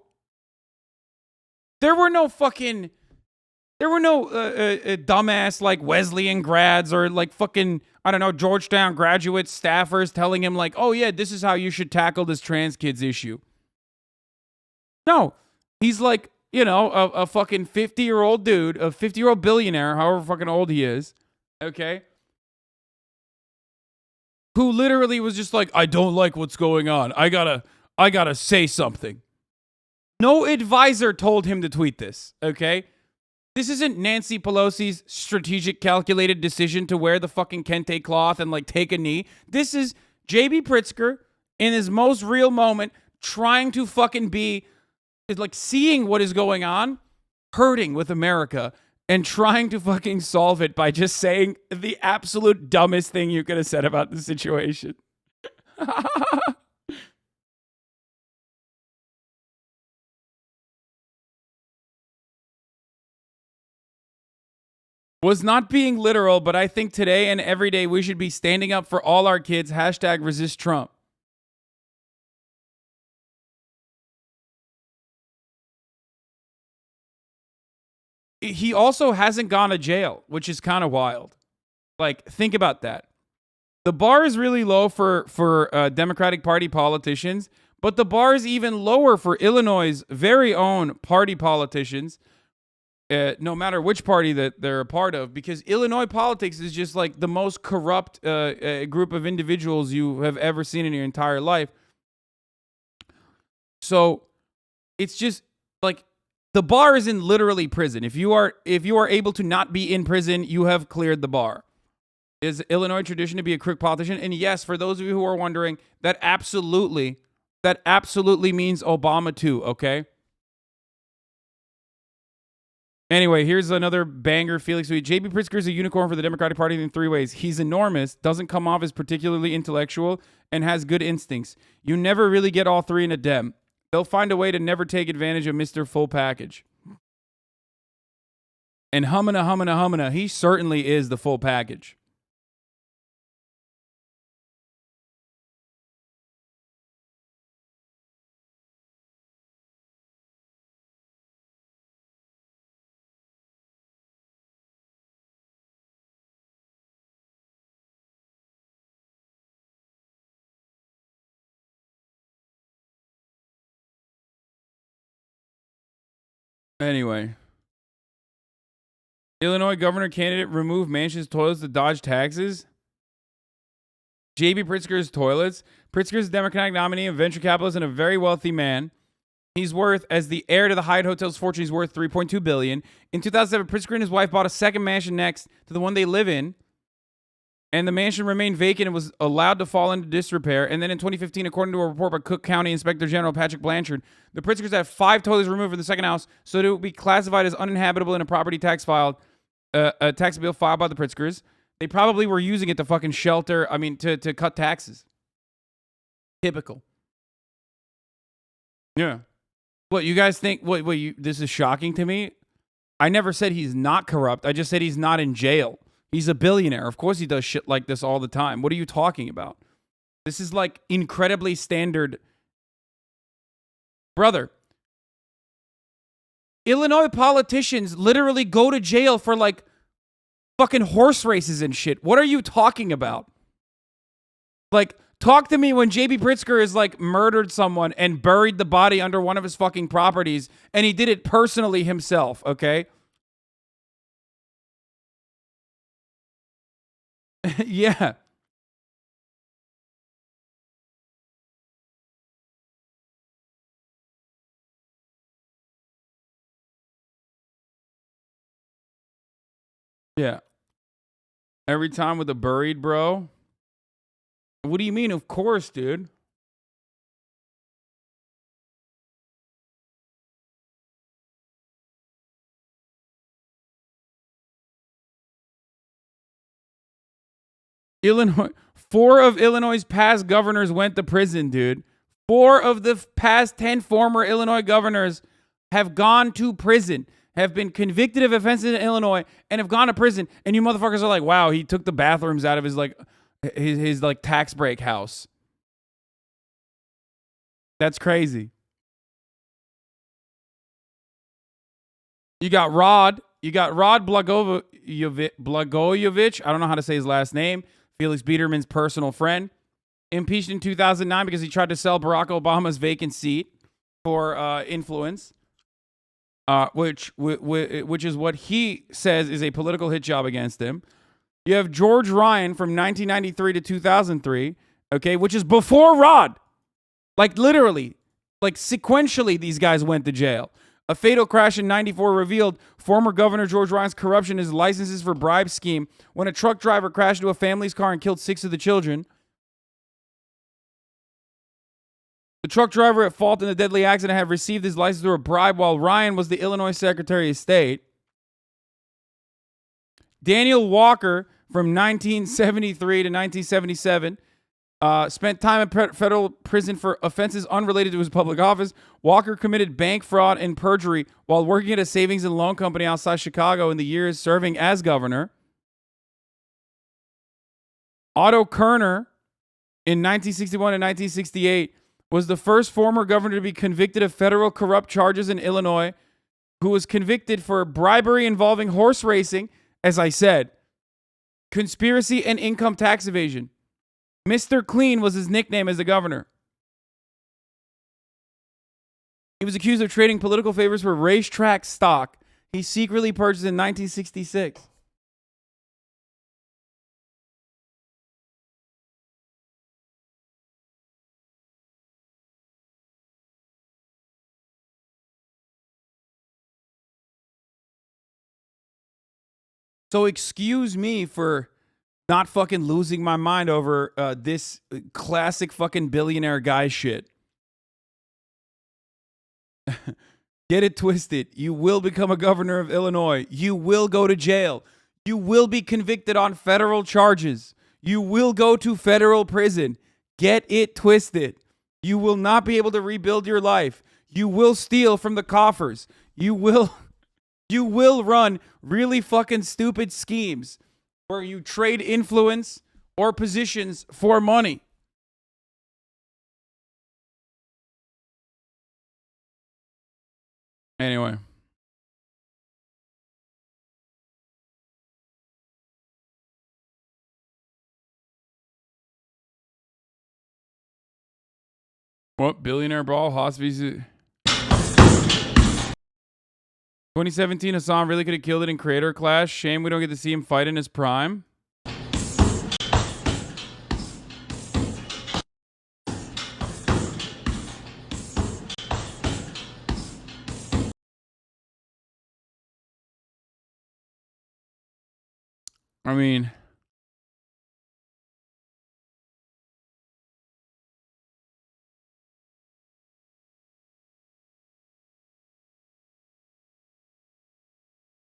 dumbass like Wesleyan grads or like fucking, I don't know, Georgetown graduate staffers telling him like, oh yeah, this is how you should tackle this trans kids issue. No, he's like, you know, a fucking 50-year-old dude, a 50-year-old billionaire, however fucking old he is, okay? Who literally was just like, I don't like what's going on. I gotta say something. No advisor told him to tweet this, okay? This isn't Nancy Pelosi's strategic calculated decision to wear the fucking kente cloth and like take a knee. This is JB Pritzker in his most real moment trying to fucking be, like, seeing what is going on, hurting with America, and trying to fucking solve it by just saying the absolute dumbest thing you could have said about the situation. Was not being literal, but I think today and every day we should be standing up for all our kids. Hashtag resist Trump. He also hasn't gone to jail, which is kind of wild. Like, think about that. The bar is really low for Democratic Party politicians, but the bar is even lower for Illinois' very own party politicians, no matter which party that they're a part of, because Illinois politics is just like the most corrupt group of individuals you have ever seen in your entire life. So it's just like, the bar is in literally prison. If you are able to not be in prison, you have cleared the bar. Is Illinois tradition to be a crook politician? And yes, for those of you who are wondering, that absolutely means Obama too, okay? Anyway, here's another banger Felix tweet. JB Pritzker is a unicorn for the Democratic Party in 3 ways. He's enormous, doesn't come off as particularly intellectual, and has good instincts. You never really get all three in a Dem. They'll find a way to never take advantage of Mr. Full Package. And humana, he certainly is the full package. Anyway. Illinois governor candidate remove Manchin's toilets to dodge taxes. J.B. Pritzker's toilets. Pritzker's Democratic nominee, a venture capitalist, and a very wealthy man. He's worth, as the heir to the Hyatt Hotel's fortune, he's worth $3.2 billion. In 2007, Pritzker and his wife bought a second mansion next to the one they live in. And the mansion remained vacant and was allowed to fall into disrepair. And then in 2015, according to a report by Cook County Inspector General Patrick Blanchard, the Pritzkers had 5 toilets removed from the second house so that it would be classified as uninhabitable in a property tax filed, a tax bill filed by the Pritzkers. They probably were using it to fucking shelter, to cut taxes. Typical. Yeah. What, you guys think, this is shocking to me? I never said he's not corrupt. I just said he's not in jail. He's a billionaire. Of course he does shit like this all the time. What are you talking about? This is like incredibly standard. Brother, Illinois politicians literally go to jail for like fucking horse races and shit. What are you talking about? Like, talk to me when J.B. Pritzker is like murdered someone and buried the body under one of his fucking properties, and he did it personally himself, okay? Yeah. Yeah. Every time with a buried bro. What do you mean? Of course, dude. Illinois. 4 of Illinois' past governors went to prison, dude. 4 of the past 10 former Illinois governors have gone to prison, have been convicted of offenses in Illinois, and have gone to prison. And you motherfuckers are like, wow, he took the bathrooms out of his his tax break house. That's crazy. You got Rod Blagojevich. I don't know how to say his last name. Felix Biederman's personal friend. Impeached in 2009 because he tried to sell Barack Obama's vacant seat for influence. Which is what he says is a political hit job against him. You have George Ryan from 1993 to 2003, okay, which is before Rod. Like literally, like sequentially, these guys went to jail. A fatal crash in 94 revealed former Governor George Ryan's corruption in his licenses for bribe scheme when a truck driver crashed into a family's car and killed 6 of the children. The truck driver at fault in the deadly accident had received his license through a bribe while Ryan was the Illinois Secretary of State. Daniel Walker from 1973 to 1977 spent time in federal prison for offenses unrelated to his public office. Walker committed bank fraud and perjury while working at a savings and loan company outside Chicago in the years serving as governor. Otto Kerner in 1961 and 1968 was the first former governor to be convicted of federal corrupt charges in Illinois, who was convicted for bribery involving horse racing, as I said, conspiracy, and income tax evasion. Mr. Clean was his nickname as the governor. He was accused of trading political favors for racetrack stock he secretly purchased in 1966. So excuse me for not fucking losing my mind over this classic fucking billionaire guy shit. Get it twisted. You will become a governor of Illinois. You will go to jail. You will be convicted on federal charges. You will go to federal prison. Get it twisted. You will not be able to rebuild your life. You will steal from the coffers. You will run really fucking stupid schemes where you trade influence or positions for money. Anyway. What? Billionaire brawl? Hospice? 2017, Hasan really could have killed it in Creator Clash. Shame we don't get to see him fight in his prime. I mean,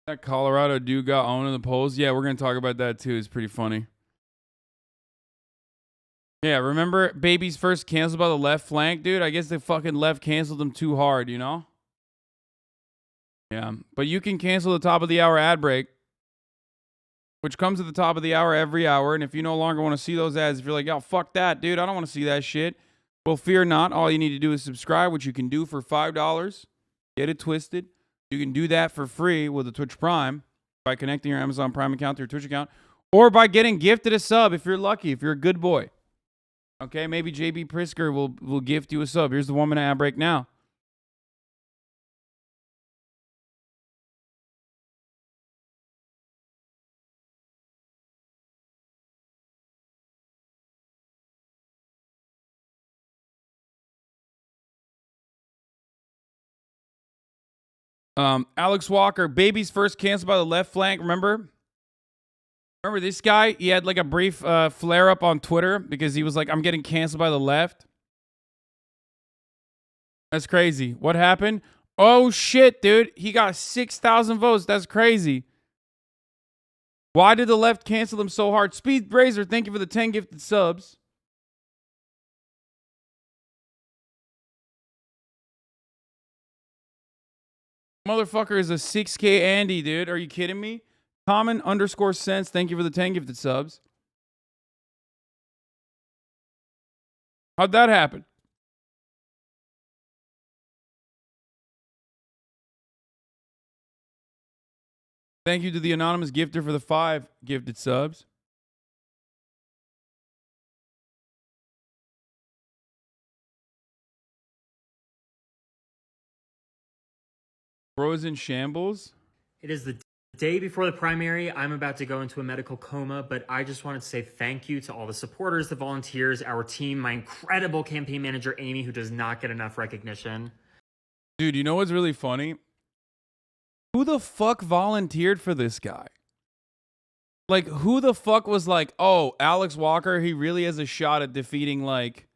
that Colorado dude got owned in the polls. Yeah, we're going to talk about that too. It's pretty funny. Yeah, remember Baby's first canceled by the left flank, dude? I guess the fucking left canceled him too hard, you know? Yeah, but you can cancel the top of the hour ad break, which comes at the top of the hour every hour. And if you no longer want to see those ads, if you're like, oh, fuck that, dude, I don't want to see that shit. Well, fear not. All you need to do is subscribe, which you can do for $5. Get it twisted. You can do that for free with a Twitch Prime by connecting your Amazon Prime account to your Twitch account, or by getting gifted a sub if you're lucky, if you're a good boy. Okay, maybe JB Pritzker will gift you a sub. Here's the 1 minute ad break now. Alex Walker, Baby's first canceled by the left flank. Remember this guy? He had like a brief flare up on Twitter because he was like, I'm getting canceled by the left. That's crazy. What happened? Oh shit, dude. He got 6,000 votes. That's crazy. Why did the left cancel him so hard? Speed Brazer, thank you for the 10 gifted subs. Motherfucker is a 6K Andy, dude. Are you kidding me? Common_sense. Thank you for the 10 gifted subs. How'd that happen? Thank you to the anonymous gifter for the 5 gifted subs. Bros in shambles. It is the day before the primary. I'm about to go into a medical coma, but I just wanted to say thank you to all the supporters, the volunteers, our team, my incredible campaign manager, Amie, who does not get enough recognition. Dude, you know what's really funny? Who the fuck volunteered for this guy? Like, who the fuck was like, oh, Alex Walker, he really has a shot at defeating, like...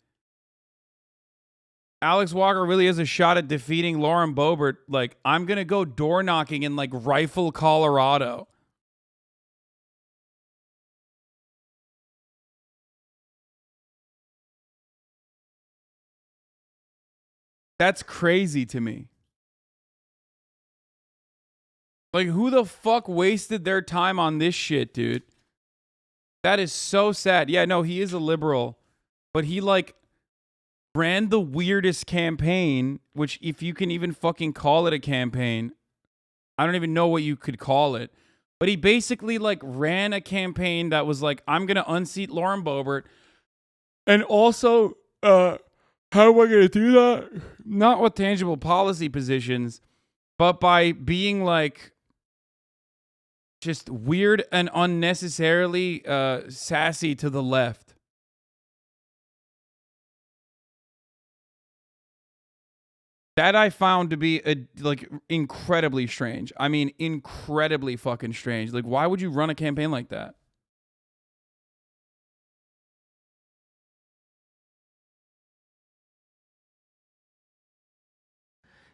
Alex Walker really has a shot at defeating Lauren Boebert. Like, I'm going to go door knocking in, like, Rifle, Colorado. That's crazy to me. Like, who the fuck wasted their time on this shit, dude? That is so sad. Yeah, no, he is a liberal. But he, like... ran the weirdest campaign, which if you can even fucking call it a campaign, I don't even know what you could call it. But he basically like ran a campaign that was like, I'm going to unseat Lauren Boebert. And also, how am I going to do that? Not with tangible policy positions, but by being like just weird and unnecessarily sassy to the left. That I found to be like incredibly strange. I mean, incredibly fucking strange. Like, why would you run a campaign like that?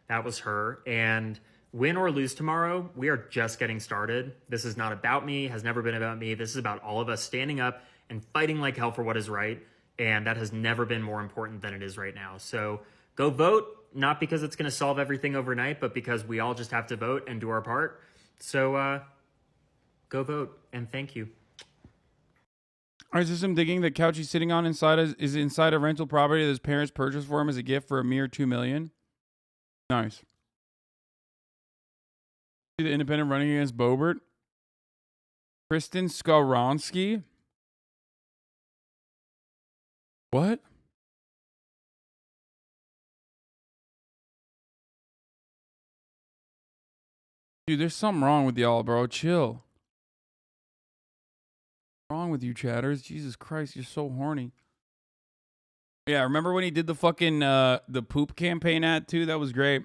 That was her. And win or lose tomorrow, we are just getting started. This is not about me, has never been about me. This is about all of us standing up and fighting like hell for what is right. And that has never been more important than it is right now. So go vote, not because it's going to solve everything overnight, but because we all just have to vote and do our part. So go vote, and thank you. All right, so some digging. The couch he's sitting on is inside a rental property that his parents purchased for him as a gift for a mere $2 million. Nice. See the independent running against Bobert. Kristen Skaronsky. What? Dude, there's something wrong with y'all, bro. Chill. What's wrong with you, chatters? Jesus Christ, you're so horny. Yeah, remember when he did the fucking the poop campaign ad too? That was great.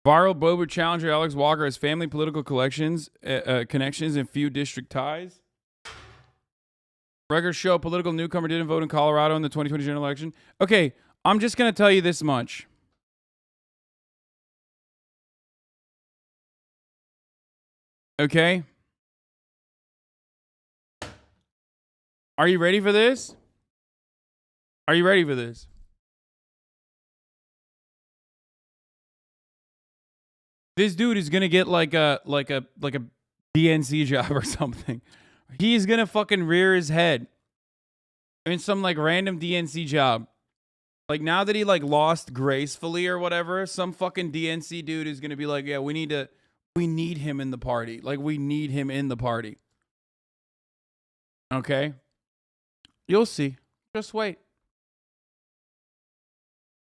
Viral Bobert challenger Alex Walker has family political connections and few district ties. Records show political newcomer didn't vote in Colorado in the 2020 general election. Okay, I'm just going to tell you this much. Okay? Are you ready for this? Are you ready for this? This dude is gonna get like a DNC job or something. He's gonna fucking rear his head in some like random DNC job. Like now that he like lost gracefully or whatever, some fucking DNC dude is gonna be like, yeah, we need him in the party. Like we need him in the party. Okay? You'll see. Just wait.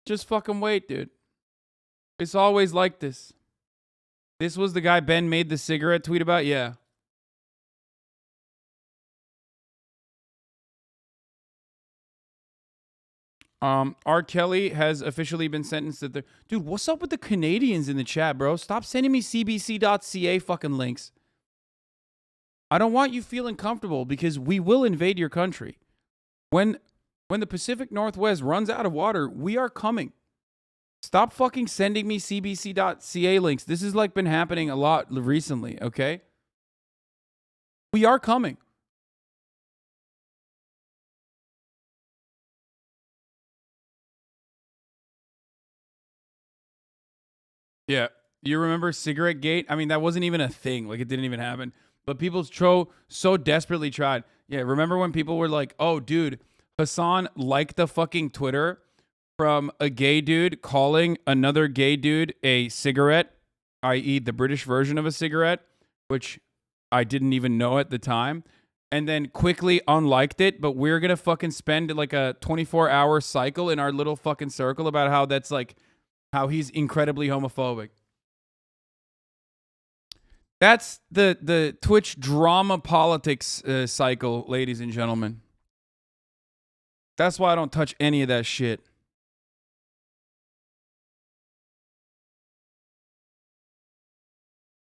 Just fucking wait, dude. It's always like this. This was the guy Ben made the cigarette tweet about? Yeah. R. Kelly has officially been sentenced to Dude, what's up with the Canadians in the chat, bro? Stop sending me cbc.ca fucking links. I don't want you feeling comfortable because we will invade your country. When the Pacific Northwest runs out of water, we are coming. Stop fucking sending me cbc.ca links. This has like been happening a lot recently, okay? We are coming. Yeah. You remember Cigarette Gate? I mean, that wasn't even a thing. Like, it didn't even happen. But people so desperately tried. Yeah, remember when people were like, oh, dude, Hasan liked the fucking Twitter from a gay dude calling another gay dude a cigarette, i.e. the British version of a cigarette, which I didn't even know at the time, and then quickly unliked it, but we're going to fucking spend like a 24-hour cycle in our little fucking circle about how that's like, how he's incredibly homophobic. That's the Twitch drama politics cycle, ladies and gentlemen. That's why I don't touch any of that shit.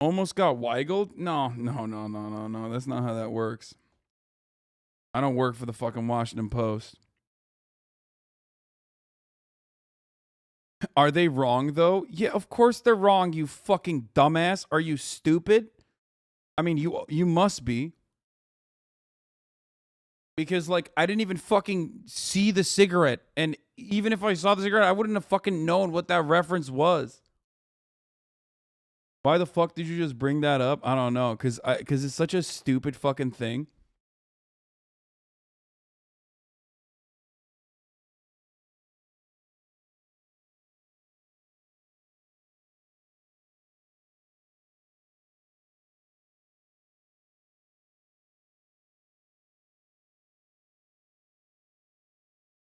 Almost got Weigled? No. That's not how that works. I don't work for the fucking Washington Post. Are they wrong, though? Yeah, of course they're wrong, you fucking dumbass. Are you stupid? I mean, you must be. Because, like, I didn't even fucking see the cigarette. And even if I saw the cigarette, I wouldn't have fucking known what that reference was. Why the fuck did you just bring that up? I don't know. Because it's such a stupid fucking thing.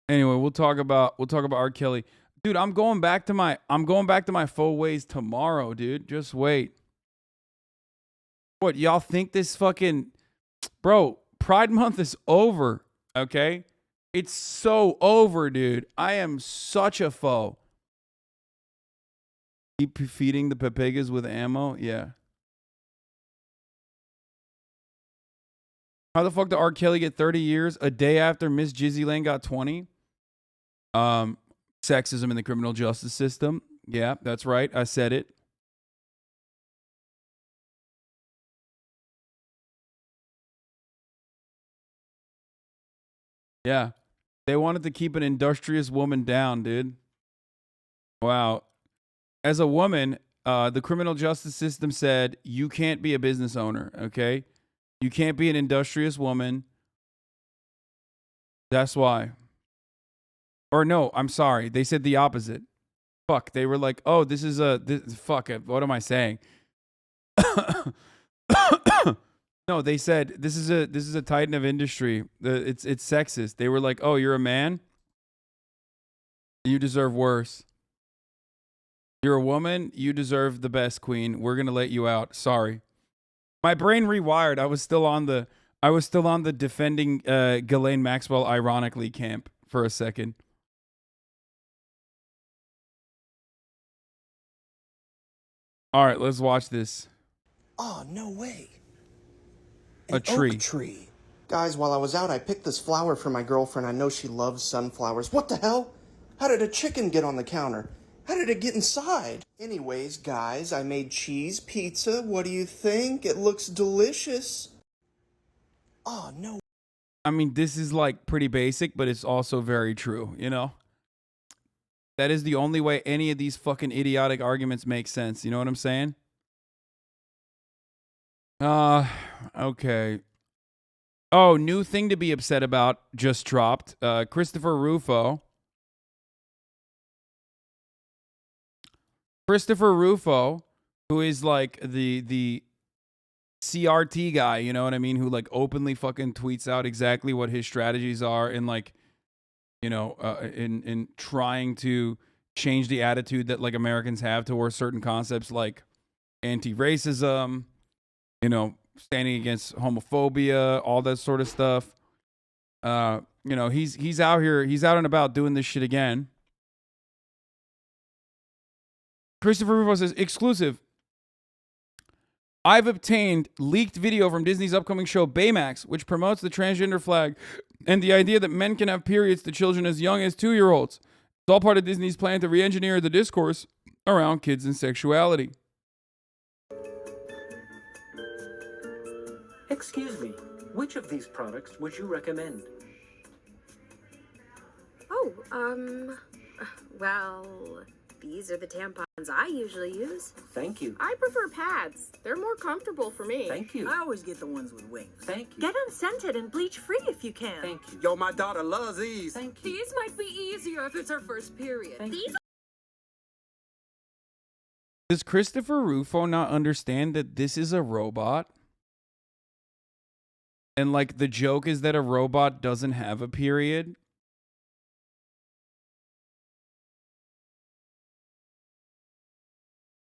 Anyway, we'll talk about R. Kelly. Dude, I'm going back to my faux ways tomorrow, dude. Just wait. What, y'all think this fucking... Bro, Pride Month is over, okay? It's so over, dude. I am such a foe. Keep feeding the Pepegas with ammo? Yeah. How the fuck did R. Kelly get 30 years a day after Miss GHIZLAINE got 20? Sexism in the criminal justice system. Yeah, that's right. I said it. Yeah. They wanted to keep an industrious woman down, dude. Wow. As a woman, the criminal justice system said you can't be a business owner, okay? You can't be an industrious woman. That's why. Or no, I'm sorry. They said the opposite. Fuck. They were like, oh, fuck. What am I saying? No, they said this is a titan of industry. It's sexist. They were like, oh, you're a man? You deserve worse. You're a woman? You deserve the best, queen. We're gonna let you out. Sorry. My brain rewired. I was still on the defending Ghislaine Maxwell ironically camp for a second. All right, let's watch this. Oh, no way. A tree. Oak tree. Guys, while I was out, I picked this flower for my girlfriend. I know she loves sunflowers. What the hell? How did a chicken get on the counter? How did it get inside? Anyways, guys, I made cheese pizza. What do you think? It looks delicious. Oh, no. I mean, this is like pretty basic, but it's also very true, you know? That is the only way any of these fucking idiotic arguments make sense. You know what I'm saying? Okay. Oh, new thing to be upset about just dropped. Christopher Rufo, who is like the CRT guy, you know what I mean? Who like openly fucking tweets out exactly what his strategies are and like, you know, in trying to change the attitude that like Americans have towards certain concepts like anti-racism, you know, standing against homophobia, all that sort of stuff. You know, he's out here, he's out and about doing this shit again. Christopher Rufo says, exclusive. I've obtained leaked video from Disney's upcoming show Baymax, which promotes the transgender flag and the idea that men can have periods to children as young as 2-year-olds. It's all part of Disney's plan to re-engineer the discourse around kids and sexuality. Excuse me, which of these products would you recommend? Oh, well, these are the tampons I usually use. Thank you. I prefer pads. They're more comfortable for me. Thank you. I always get the ones with wings. Thank you. Get unscented and bleach-free if you can. Thank you. Yo, my daughter loves these. Thank you. These might be easier if it's her first period. These. Does Christopher Rufo not understand that this is a robot? And like the joke is that a robot doesn't have a period?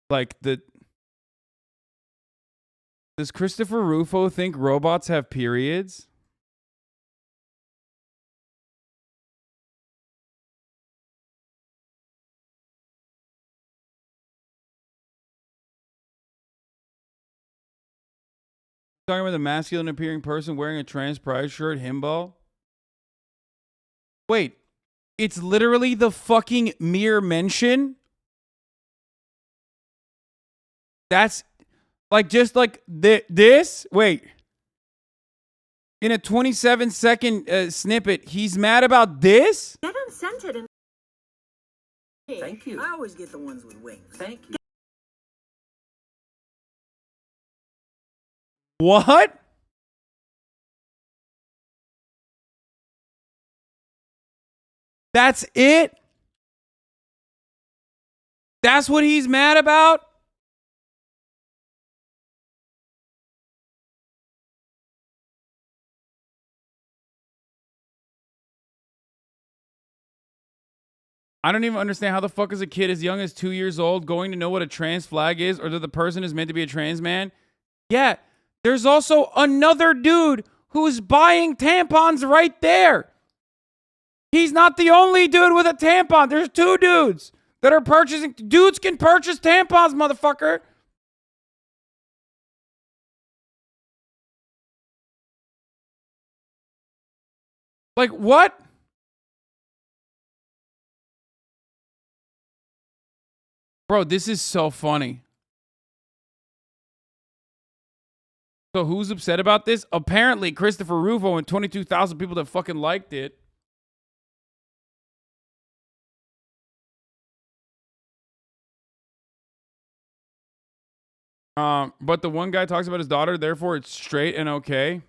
Like does Christopher Rufo think robots have periods? Talking about the masculine appearing person wearing a trans pride shirt, himbo? Wait, it's literally the fucking mere mention? That's like just like this? Wait. In a 27-second snippet, he's mad about this? Get unscented and... Thank you. I always get the ones with wings. Thank you. What? That's it? That's what he's mad about? I don't even understand how the fuck is a kid as young as 2 years old going to know what a trans flag is or that the person is meant to be a trans man? Yeah, there's also another dude who's buying tampons right there. He's not the only dude with a tampon. There's 2 dudes that are purchasing. Dudes can purchase tampons, motherfucker. Like, what? Bro, this is so funny. So who's upset about this? Apparently, Christopher Rufo and 22,000 people that fucking liked it. But the one guy talks about his daughter, therefore it's straight and okay.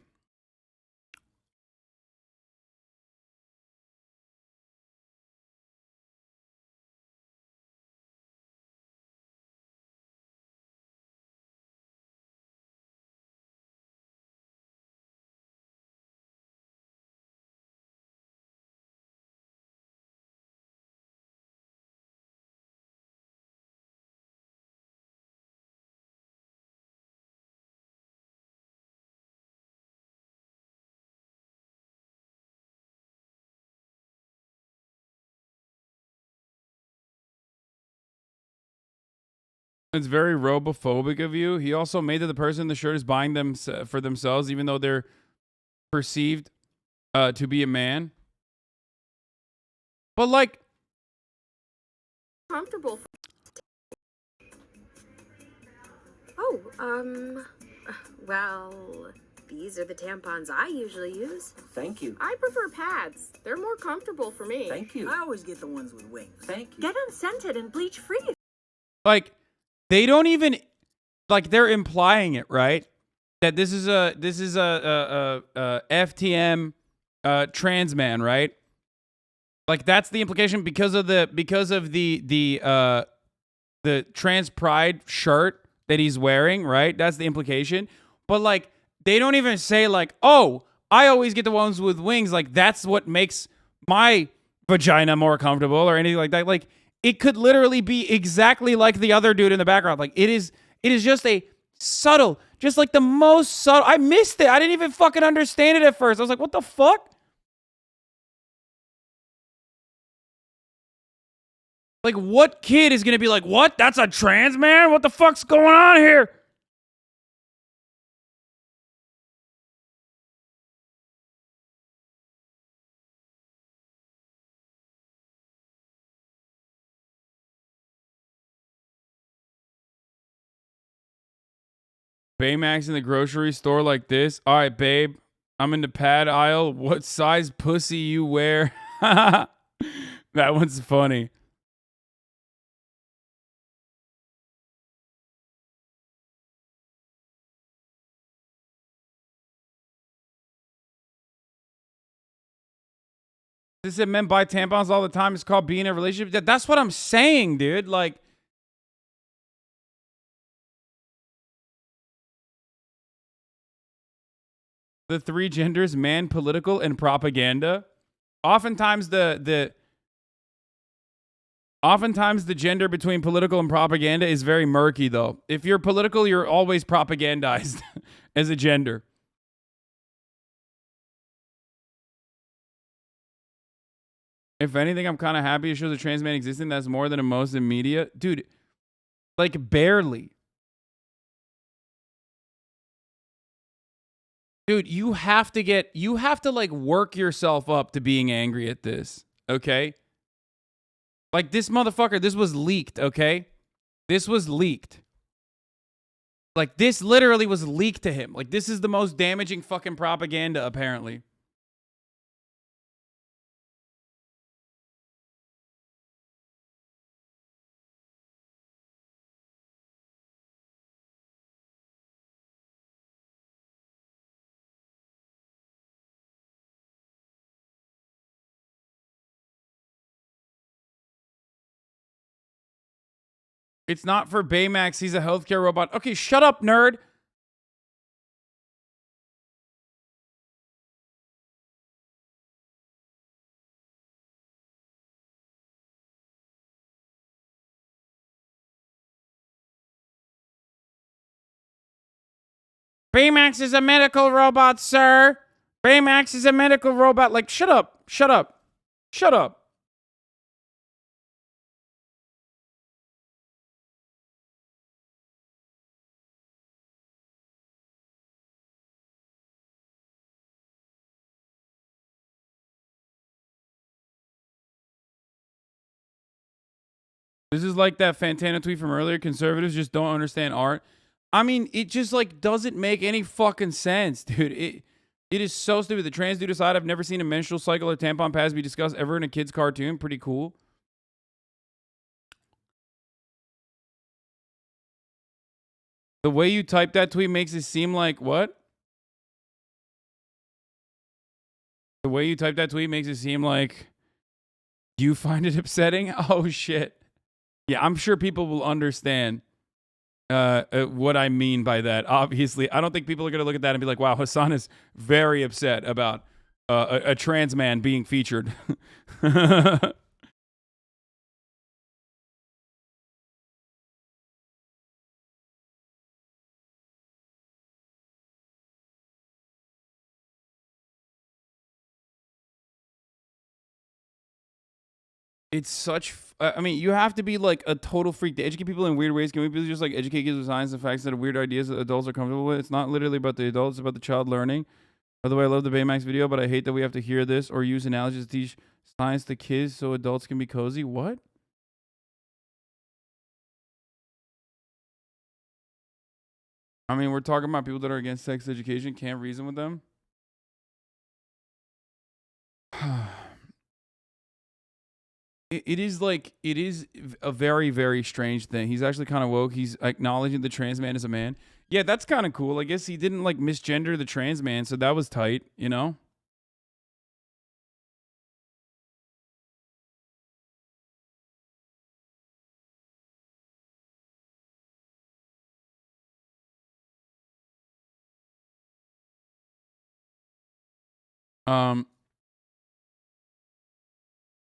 It's very robophobic of you. He also made that the person in the shirt is buying them for themselves, even though they're perceived to be a man. But like, Comfortable. Well, these are the tampons I usually use. Thank you. I prefer pads. They're more comfortable for me. Thank you. I always get the ones with wings. Thank you. Get unscented and bleach free. like they don't even like they're implying it, right? That this is a FTM trans man, right? Like that's the implication because of the trans pride shirt that he's wearing, right? That's the implication. But like they don't even say like, "Oh, I always get the ones with wings." Like that's what makes my vagina more comfortable or anything like that. Like it could literally be exactly like the other dude in the background. Like it is just a subtle, just like the most subtle. I missed it. I didn't even fucking understand it at first. I was like, "What the fuck?" Like, what kid is going to be like, what? That's a trans man? What the fuck's going on here? Baymax in the grocery store like this. All right, babe. I'm in the pad aisle. What size pussy you wear? That one's funny. This is men buy tampons all the time. It's called being in a relationship. That's what I'm saying, dude. Like, the 3 genders, man, political, and propaganda. Oftentimes the gender between political and propaganda is very murky, though. If you're political, you're always propagandized as a gender. If anything, I'm kind of happy it shows a trans man existing. That's more than most in media. Dude, like barely. Dude, you have to like work yourself up to being angry at this, okay? Like this motherfucker, this was leaked, okay? This was leaked. Like this literally was leaked to him. Like this is the most damaging fucking propaganda, apparently. It's not for Baymax. He's a healthcare robot. Okay, shut up, nerd. Baymax is a medical robot, sir. Baymax is a medical robot. Like, shut up. Shut up. Shut up. This is like that Fantana tweet from earlier. Conservatives just don't understand art. I mean, it just like doesn't make any fucking sense, dude. It is so stupid. The trans dude aside, I've never seen a menstrual cycle or tampon pads be discussed ever in a kid's cartoon. Pretty cool. The way you type that tweet makes it seem like what? The way you type that tweet makes it seem like you find it upsetting. Oh shit. Yeah, I'm sure people will understand what I mean by that. Obviously, I don't think people are going to look at that and be like, wow, Hasan is very upset about a trans man being featured. It's such. I mean, you have to be like a total freak to educate people in weird ways. Can we please just like educate kids with science and facts that are weird ideas that adults are comfortable with? It's not literally about the adults; it's about the child learning. By the way, I love the Baymax video, but I hate that we have to hear this or use analogies to teach science to kids so adults can be cozy. What? I mean, we're talking about people that are against sex education. Can't reason with them. It is a very, very strange thing. He's actually kind of woke. He's acknowledging the trans man is a man. Yeah, that's kind of cool. I guess he didn't like misgender the trans man, so that was tight, you know?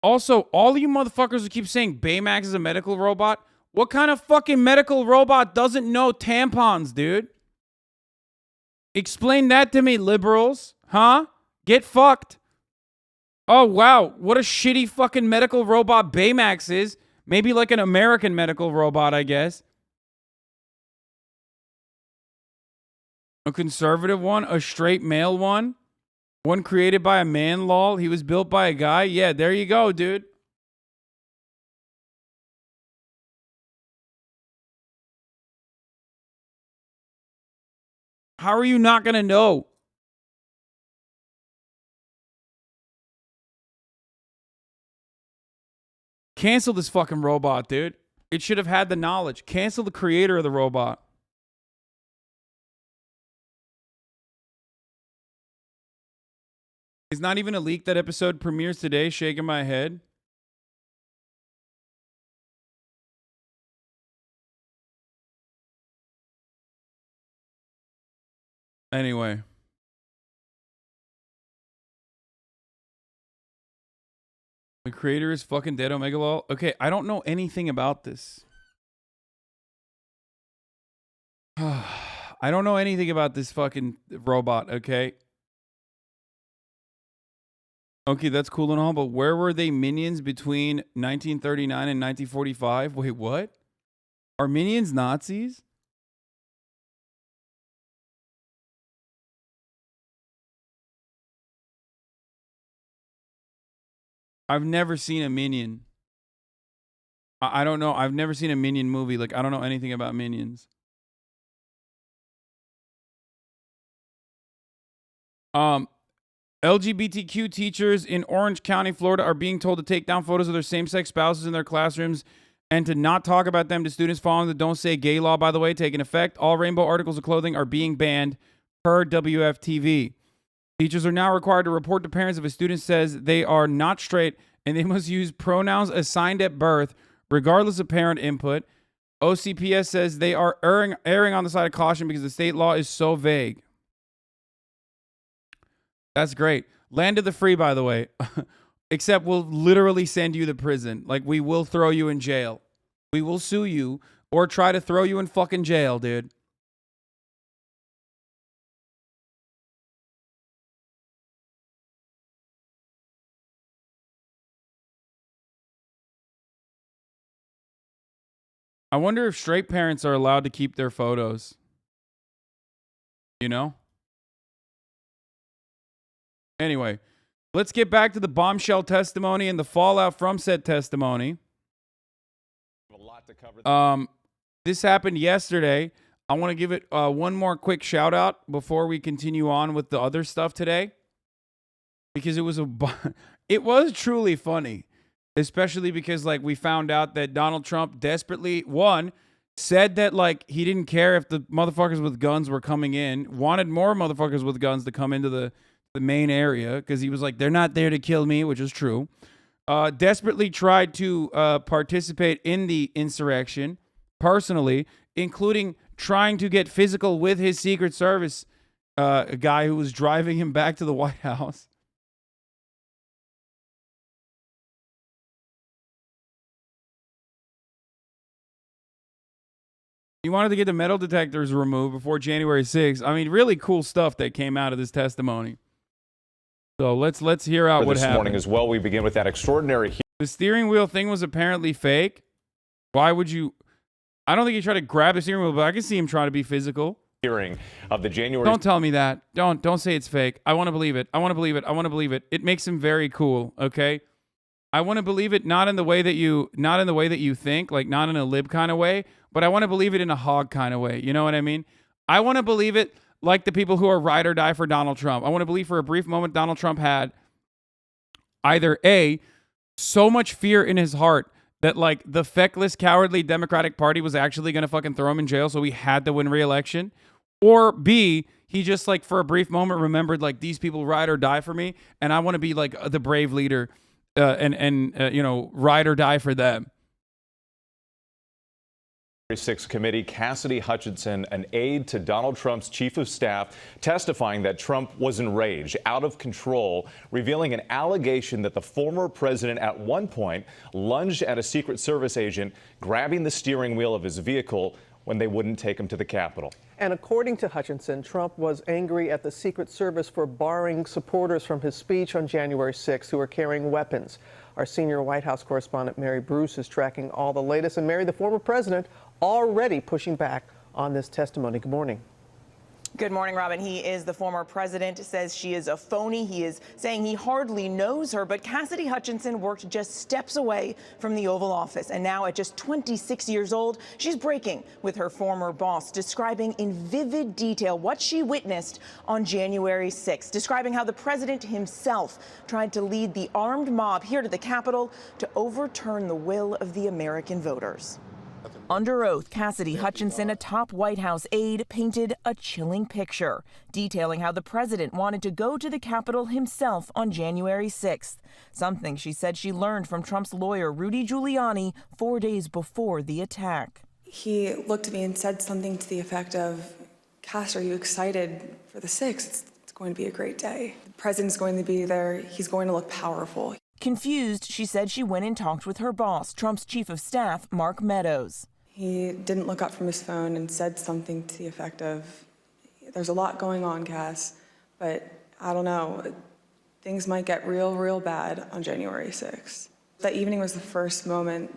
Also, all you motherfuckers who keep saying Baymax is a medical robot, what kind of fucking medical robot doesn't know tampons, dude? Explain that to me, liberals. Huh? Get fucked. Oh, wow. What a shitty fucking medical robot Baymax is. Maybe like an American medical robot, I guess. A conservative one? A straight male one? One created by a man, lol. He was built by a guy. Yeah, there you go, dude. How are you not going to know? Cancel this fucking robot, dude. It should have had the knowledge. Cancel the creator of the robot. It's not even a leak. That episode premieres today. Shaking my head. Anyway. The creator is fucking dead, Omega lol. Okay, I don't know anything about this. I don't know anything about this fucking robot, okay? Okay, that's cool and all, but where were they minions between 1939 and 1945? Wait, what? Are minions Nazis? I've never seen a minion. I don't know. I've never seen a minion movie. Like, I don't know anything about minions. LGBTQ teachers in Orange County, Florida are being told to take down photos of their same-sex spouses in their classrooms and to not talk about them to students following the Don't Say Gay law, by the way, taking effect. All rainbow articles of clothing are being banned per WFTV. Teachers are now required to report to parents if a student says they are not straight, and they must use pronouns assigned at birth, regardless of parent input. OCPS says they are erring on the side of caution because the state law is so vague. That's great. Land of the free, by the way. Except we'll literally send you to prison. Like, we will throw you in jail. We will sue you or try to throw you in fucking jail, dude. I wonder if straight parents are allowed to keep their photos. You know? Anyway, let's get back to the bombshell testimony and the fallout from said testimony. This happened yesterday. I want to give it one more quick shout out before we continue on with the other stuff today, because it was truly funny, especially because like we found out that Donald Trump desperately said that like he didn't care if the motherfuckers with guns were coming in, wanted more motherfuckers with guns to come into the main area because he was like, they're not there to kill me, which is true. Desperately tried to participate in the insurrection personally, including trying to get physical with his Secret Service guy who was driving him back to the White House. He wanted to get the metal detectors removed before January 6th. I mean, really cool stuff that came out of this testimony. So let's hear out what happened. This morning as well, we begin with that extraordinary. The steering wheel thing was apparently fake. Why would you? I don't think he tried to grab the steering wheel, but I can see him trying to be physical. Hearing of the January. Don't tell me that. Don't say it's fake. I want to believe it. I want to believe it. I want to believe it. It makes him very cool. Okay. I want to believe it not in the way that you think, like not in a lib kind of way, but I want to believe it in a hog kind of way. You know what I mean? I want to believe it like the people who are ride or die for Donald Trump. I want to believe for a brief moment Donald Trump had either A, so much fear in his heart that like the feckless, cowardly Democratic Party was actually going to fucking throw him in jail, so he had to win re-election, or B, he just like for a brief moment remembered like these people ride or die for me, and I want to be like the brave leader and you know, ride or die for them. 6 committee, Cassidy Hutchinson, an aide to Donald Trump's chief of staff, testifying that Trump was enraged, out of control, revealing an allegation that the former president at one point lunged at a Secret Service agent, grabbing the steering wheel of his vehicle when they wouldn't take him to the Capitol. And according to Hutchinson, Trump was angry at the Secret Service for barring supporters from his speech on January 6th who were carrying weapons. Our senior White House correspondent Mary Bruce is tracking all the latest. And Mary, the former president, already pushing back on this testimony. Good morning. Good morning, Robin. He is the former president, says she is a phony. He is saying he hardly knows her, but Cassidy Hutchinson worked just steps away from the Oval Office. And now at just 26 years old, she's breaking with her former boss, describing in vivid detail what she witnessed on January 6th, describing how the president himself tried to lead the armed mob here to the Capitol to overturn the will of the American voters. Under oath, Cassidy Hutchinson, a top White House aide, painted a chilling picture, detailing how the president wanted to go to the Capitol himself on January 6th, something she said she learned from Trump's lawyer, Rudy Giuliani, 4 days before the attack. He looked at me and said something to the effect of, Cass, are you excited for the 6th? It's going to be a great day. The president's going to be there. He's going to look powerful. Confused, she said she went and talked with her boss, Trump's chief of staff, Mark Meadows. He didn't look up from his phone and said something to the effect of, there's a lot going on, Cass, but I don't know, things might get real bad on January 6th. That evening was the first moment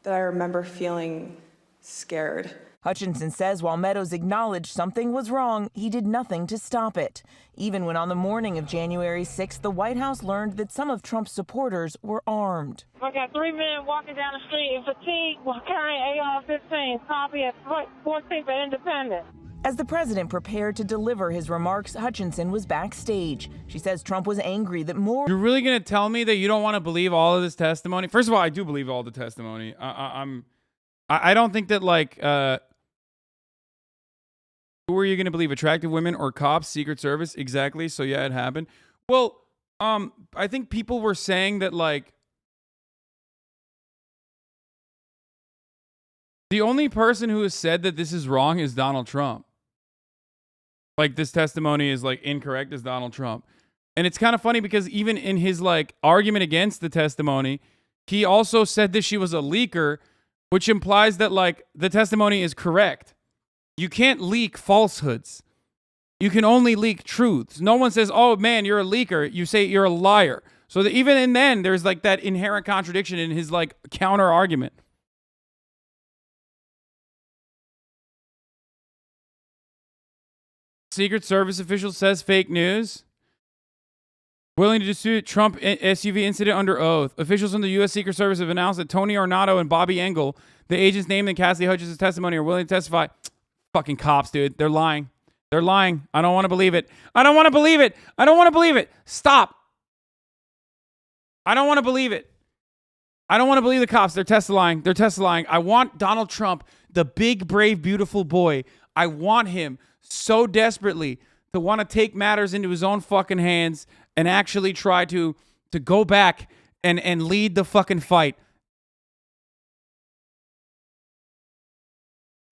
that I remember feeling scared. Hutchinson says while Meadows acknowledged something was wrong, he did nothing to stop it. Even when on the morning of January 6th, the White House learned that some of Trump's supporters were armed. I got 3 men walking down the street in fatigue while carrying AR-15, copy at 14th and Independence. As the president prepared to deliver his remarks, Hutchinson was backstage. She says Trump was angry that more... You're really going to tell me that you don't want to believe all of this testimony? First of all, I do believe all the testimony. I don't think that, like... who are you going to believe? Attractive women or cops? Secret Service? Exactly. So yeah, it happened. Well, I think people were saying that like the only person who has said that this is wrong is Donald Trump. Like this testimony is like incorrect is Donald Trump. And it's kind of funny because even in his like argument against the testimony, he also said that she was a leaker, which implies that like the testimony is correct. You can't leak falsehoods. You can only leak truths. No one says, oh man, you're a leaker. You say you're a liar. So that even in then, there's like that inherent contradiction in his like counter argument. Secret Service official says fake news. Willing to dispute Trump SUV incident under oath. Officials from the U.S. Secret Service have announced that Tony Ornato and Bobby Engel, the agents named in Cassidy Hutchinson's testimony, are willing to testify. Fucking cops, dude. They're lying. They're lying. I don't want to believe it. I don't want to believe it. I don't want to believe it. Stop. I don't want to believe it. I don't want to believe the cops. They're testifying. They're testifying. I want Donald Trump, the big, brave, beautiful boy. I want him so desperately to want to take matters into his own fucking hands and actually try to go back and lead the fucking fight.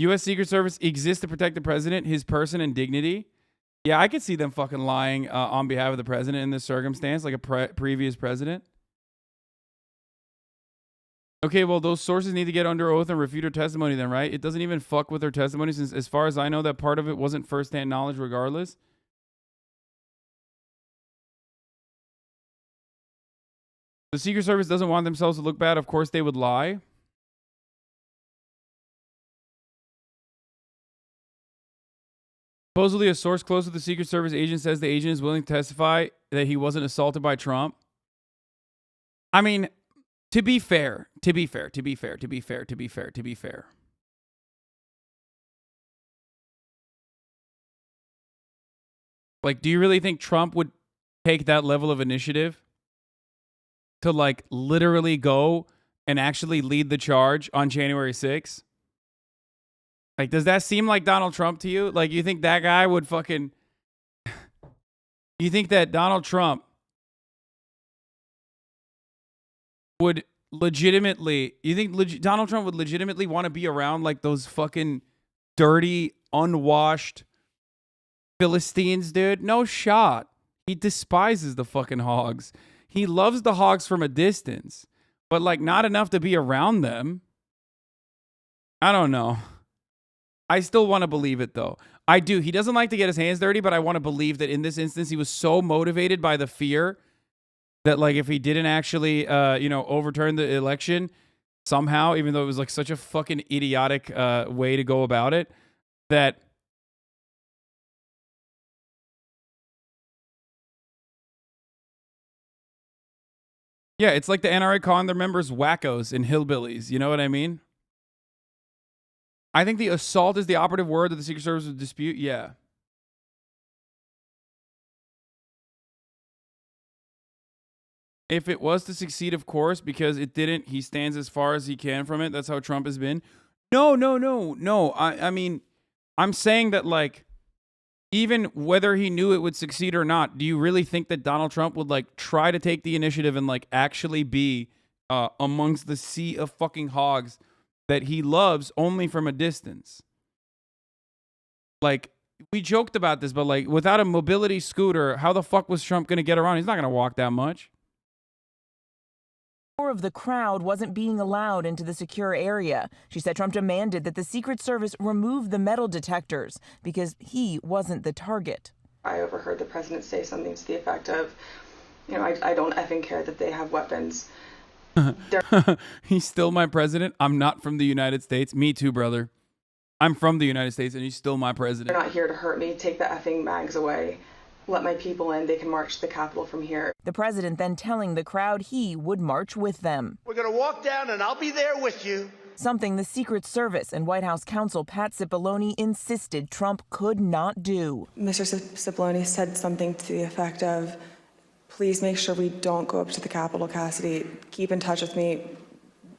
U.S. Secret Service exists to protect the president, his person, and dignity. Yeah, I could see them fucking lying on behalf of the president in this circumstance, like a previous president. Okay, well, those sources need to get under oath and refute her testimony then, right? It doesn't even fuck with her testimony since, as far as I know, that part of it wasn't firsthand knowledge regardless. The Secret Service doesn't want themselves to look bad. Of course, they would lie. Supposedly, a source close to the Secret Service agent says the agent is willing to testify that he wasn't assaulted by Trump. I mean, to be fair. Like, do you really think Trump would take that level of initiative to, like, literally go and actually lead the charge on January 6th? Like, does that seem like Donald Trump to you? Like, you think that guy would fucking... You think that Donald Trump would legitimately... You think Donald Trump would legitimately want to be around, like, those fucking dirty, unwashed Philistines, dude? No shot. He despises the fucking hogs. He loves the hogs from a distance, but, like, not enough to be around them. I don't know. I still want to believe it, though. I do. He doesn't like to get his hands dirty, but I want to believe that in this instance, he was so motivated by the fear that, like, if he didn't actually, overturn the election somehow, even though it was, like, such a fucking idiotic way to go about it, that... Yeah, it's like the NRA calling their members wackos and hillbillies. You know what I mean? I think the assault is the operative word that the Secret Service would dispute. Yeah. If it was to succeed, of course, because it didn't, he stands as far as he can from it. That's how Trump has been. No. I mean, I'm saying that, like, even whether he knew it would succeed or not, do you really think that Donald Trump would, like, try to take the initiative and, like, actually be amongst the sea of fucking hogs that he loves only from a distance? Like, we joked about this, but, like, without a mobility scooter, how the fuck was Trump going to get around? He's not going to walk that much. More of the crowd wasn't being allowed into the secure area. She said Trump demanded that the Secret Service remove the metal detectors because he wasn't the target. I overheard the president say something to the effect of, I don't effing care that they have weapons. He's still my president. I'm not from the United States. Me too, brother. I'm from the United States and he's still my president. They're not here to hurt me. Take the effing mags away. Let my people in. They can march to the Capitol from here. The president then telling the crowd he would march with them. We're going to walk down and I'll be there with you. Something the Secret Service and White House counsel Pat Cipollone insisted Trump could not do. Mr. Cipollone said something to the effect of, please make sure we don't go up to the Capitol, Cassidy. Keep in touch with me.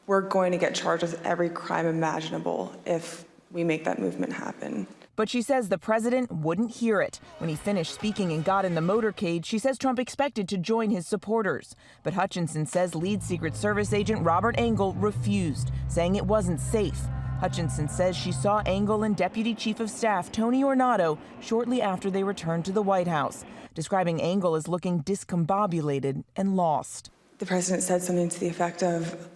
We're going to get charged with every crime imaginable if we make that movement happen. But she says the president wouldn't hear it. When he finished speaking and got in the motorcade, she says Trump expected to join his supporters. But Hutchinson says lead Secret Service agent Robert Engel refused, saying it wasn't safe. Hutchinson says she saw Engel and Deputy Chief of Staff Tony Ornato shortly after they returned to the White House, describing Engel as looking discombobulated and lost. The president said something to the effect of,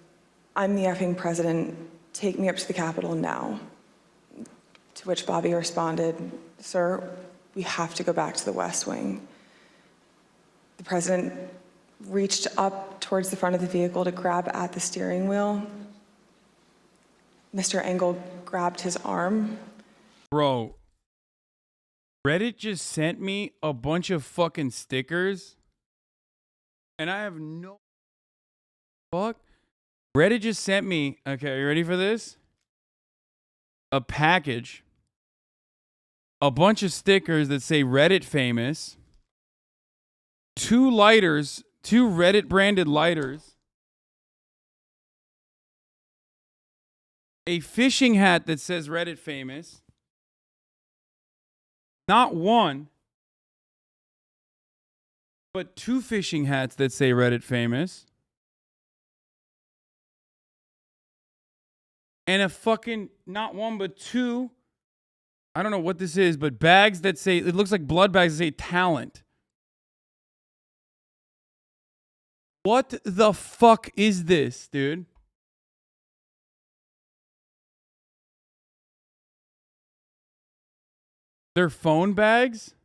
I'm the effing president, take me up to the Capitol now. To which Bobby responded, sir, we have to go back to the West Wing. The president reached up towards the front of the vehicle to grab at the steering wheel. Mr. Engel grabbed his arm. Bro, Reddit just sent me a bunch of fucking stickers. And I have no fuck. Reddit just sent me, okay, are you ready for this? A package. A bunch of stickers that say Reddit famous. 2 lighters, 2 Reddit branded lighters. A fishing hat that says Reddit famous. Not one, but 2 fishing hats that say Reddit famous. And a fucking, not one, but 2, I don't know what this is, but bags that say, it looks like blood bags that say talent. What the fuck is this, dude? They're phone bags?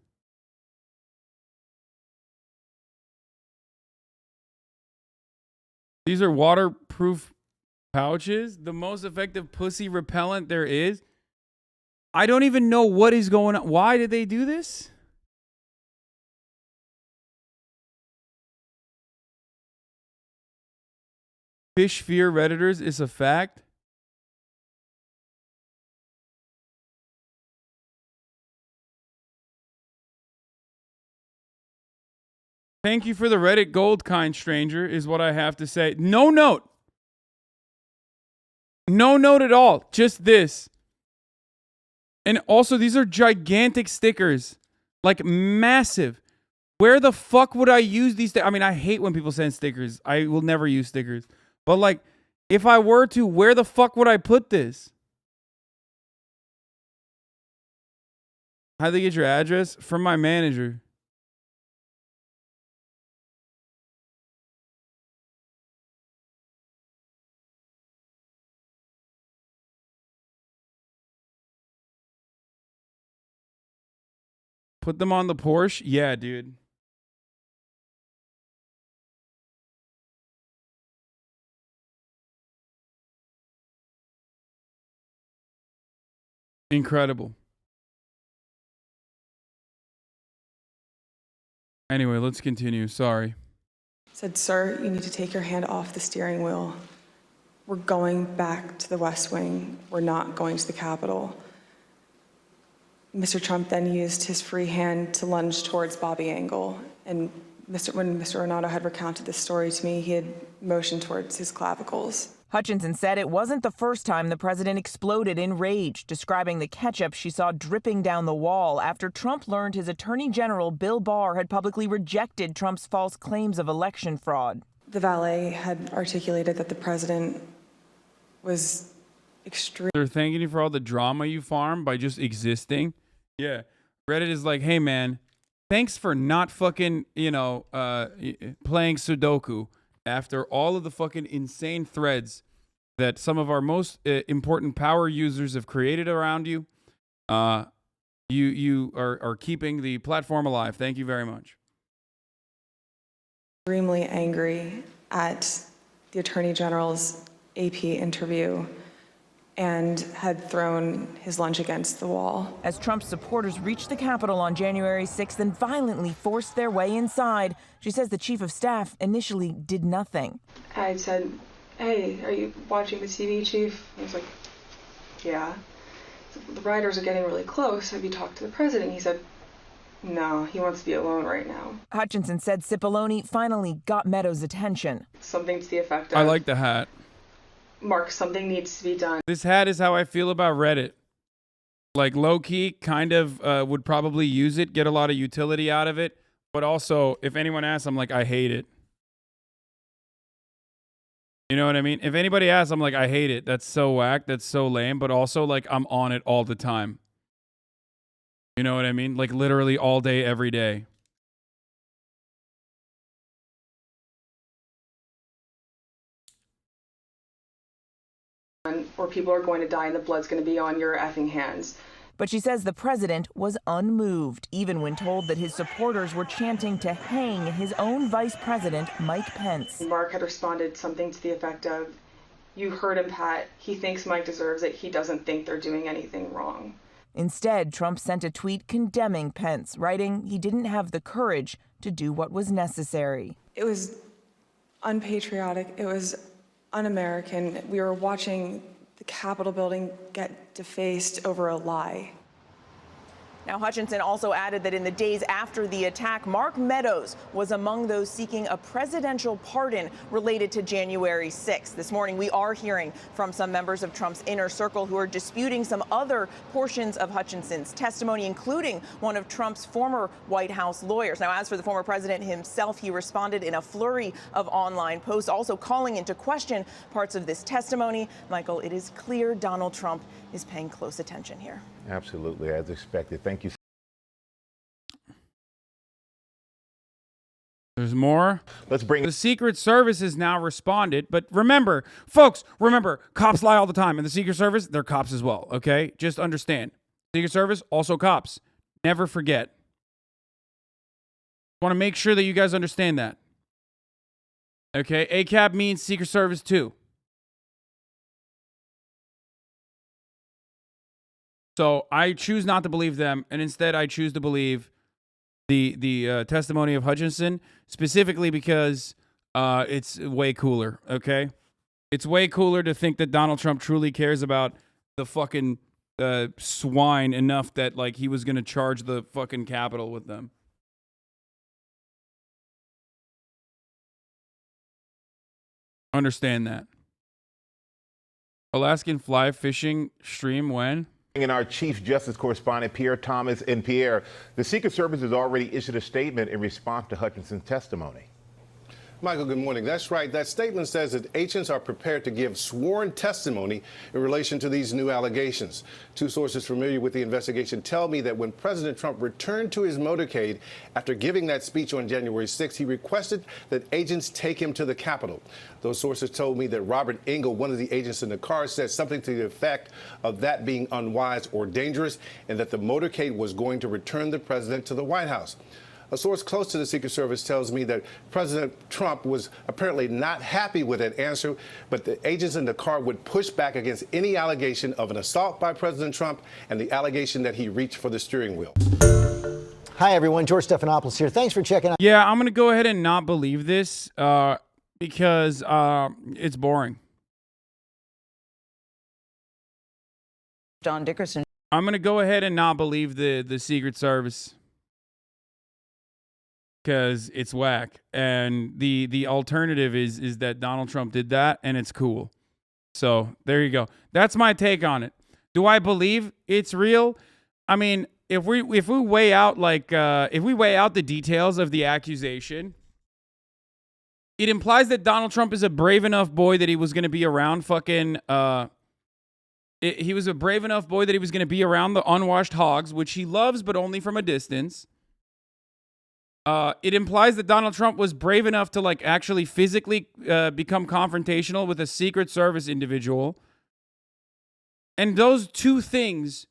These are waterproof pouches? The most effective pussy repellent there is? I don't even know what is going on. Why did they do this? Fish fear Redditors is a fact. Thank you for the Reddit gold, kind stranger, is what I have to say. No note. No note at all. Just this. And also, these are gigantic stickers. Like, massive. Where the fuck would I use these? I mean, I hate when people send stickers. I will never use stickers. But, like, if I were to, where the fuck would I put this? How'd they get your address? From my manager. Put them on the Porsche? Yeah, dude. Incredible. Anyway, let's continue. Sorry. Said, sir, you need to take your hand off the steering wheel. We're going back to the West Wing. We're not going to the Capitol. Mr. Trump then used his free hand to lunge towards Bobby Engel. And when Mr. Renato had recounted this story to me, he had motioned towards his clavicles. Hutchinson said it wasn't the first time the president exploded in rage, describing the ketchup she saw dripping down the wall after Trump learned his Attorney General Bill Barr had publicly rejected Trump's false claims of election fraud. The valet had articulated that the president was extreme. They're thanking you for all the drama you farm by just existing. Yeah. Reddit is like, hey, man, thanks for not fucking, playing Sudoku after all of the fucking insane threads that some of our most important power users have created around you. You are keeping the platform alive. Thank you very much. Extremely angry at the Attorney General's AP interview and had thrown his lunch against the wall. As Trump's supporters reached the Capitol on January 6th and violently forced their way inside, she says the chief of staff initially did nothing. I said, hey, are you watching the TV, chief? He was like, yeah. The rioters are getting really close. Have you talked to the president? He said, no, he wants to be alone right now. Hutchinson said Cipollone finally got Meadows' attention. Something to the effect of, I like the hat. Mark, something needs to be done. This hat is how I feel about Reddit. Like, low-key, kind of would probably use it, get a lot of utility out of it. But also, if anyone asks, I'm like, I hate it. You know what I mean? If anybody asks, I'm like, I hate it. That's so whack. That's so lame. But also, like, I'm on it all the time. You know what I mean? Like, literally all day, every day. Or people are going to die and the blood's going to be on your effing hands. But she says the president was unmoved, even when told that his supporters were chanting to hang his own vice president, Mike Pence. Mark had responded something to the effect of, you heard him, Pat. He thinks Mike deserves it. He doesn't think they're doing anything wrong. Instead, Trump sent a tweet condemning Pence, writing he didn't have the courage to do what was necessary. It was unpatriotic. It was un-American. We were watching the Capitol building get defaced over a lie. Now, Hutchinson also added that in the days after the attack, Mark Meadows was among those seeking a presidential pardon related to January 6th. This morning, we are hearing from some members of Trump's inner circle who are disputing some other portions of Hutchinson's testimony, including one of Trump's former White House lawyers. Now, as for the former president himself, he responded in a flurry of online posts, also calling into question parts of this testimony. Michael, it is clear Donald Trump is paying close attention here. Absolutely, as expected. Thank you. There's more. Let's bring the Secret Service has now responded. But remember, folks, cops lie all the time. And the Secret Service, they're cops as well, okay? Just understand. Secret Service, also cops. Never forget. Want to make sure that you guys understand that. Okay? ACAB means Secret Service too. So I choose not to believe them, and instead I choose to believe the testimony of Hutchinson, specifically because it's way cooler, okay? It's way cooler to think that Donald Trump truly cares about the fucking swine enough that, like, he was going to charge the fucking Capitol with them. Understand that. Alaskan fly fishing stream when? In our Chief Justice correspondent, Pierre Thomas. And Pierre, the Secret Service has already issued a statement in response to Hutchinson's testimony. Michael, good morning. That's right. That statement says that agents are prepared to give sworn testimony in relation to these new allegations. Two sources familiar with the investigation tell me that when President Trump returned to his motorcade after giving that speech on January 6th, he requested that agents take him to the Capitol. Those sources told me that Robert Engel, one of the agents in the car, said something to the effect of that being unwise or dangerous, and that the motorcade was going to return the president to the White House. A source close to the Secret Service tells me that President Trump was apparently not happy with that answer, but the agents in the car would push back against any allegation of an assault by President Trump and the allegation that he reached for the steering wheel. Hi, everyone. George Stephanopoulos here. Thanks for checking out. Yeah, I'm going to go ahead and not believe this because it's boring. John Dickerson. I'm going to go ahead and not believe the Secret Service. Because it's whack. And the alternative is that Donald Trump did that, and it's cool. So there you go. That's my take on it. Do I believe it's real? I mean, if we weigh out the details of the accusation, it implies that Donald Trump is a brave enough boy that he was going to be around fucking he was a brave enough boy that he was going to be around the unwashed hogs, which he loves but only from a distance. It implies that Donald Trump was brave enough to, like, actually physically become confrontational with a Secret Service individual. And those two things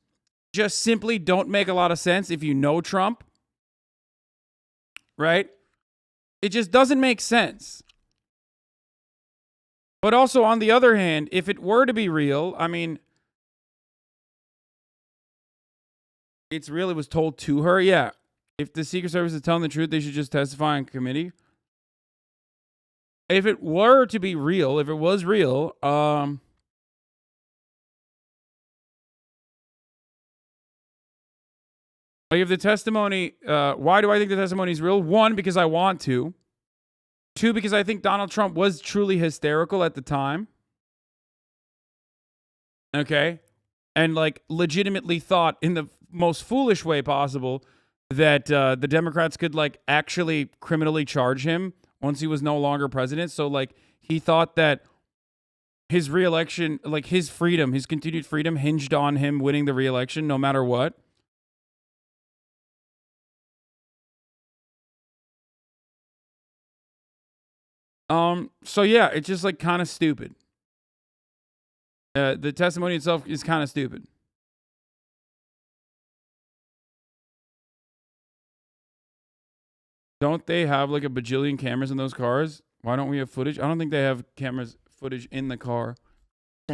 just simply don't make a lot of sense if you know Trump. Right? It just doesn't make sense. But also, on the other hand, if it were to be real, I mean, it's real. It was told to her. Yeah. If the Secret Service is telling the truth, they should just testify in committee. If it were to be real, if it was real, like, if the testimony, why do I think the testimony is real? One, because I want to. Two, because I think Donald Trump was truly hysterical at the time. Okay? And, like, legitimately thought in the most foolish way possible that the Democrats could, like, actually criminally charge him once he was no longer president. So, like, he thought that his reelection, like, his freedom, his continued freedom hinged on him winning the reelection no matter what. So yeah, it's just, like, kind of stupid. The testimony itself is kind of stupid. Don't they have, like, a bajillion cameras in those cars? Why don't we have footage? I don't think they have footage in the car.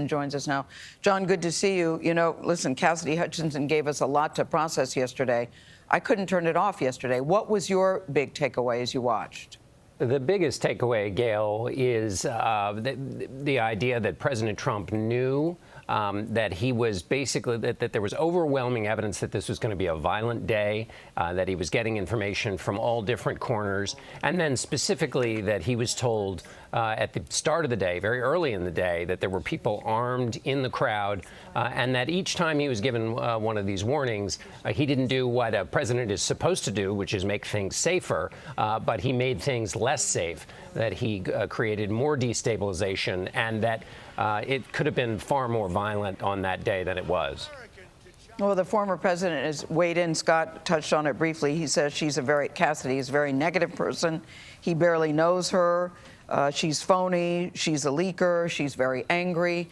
joins us now. John, good to see you. You know, listen, Cassidy Hutchinson gave us a lot to process yesterday. I couldn't turn it off yesterday. What was your big takeaway as you watched? The biggest takeaway, Gail, is the idea that President Trump knew that he was basically, that there was overwhelming evidence that this was going to be a violent day, that he was getting information from all different corners, and then specifically that he was told at the start of the day, very early in the day, that there were people armed in the crowd, and that each time he was given one of these warnings, he didn't do what a president is supposed to do, which is make things safer, but he made things less safe, that he created more destabilization, and that it could have been far more violent on that day than it was. Well, the former president has weighed in. Scott touched on it briefly. He says Cassidy is a very negative person. He barely knows her. She's phony. She's a leaker. She's very angry.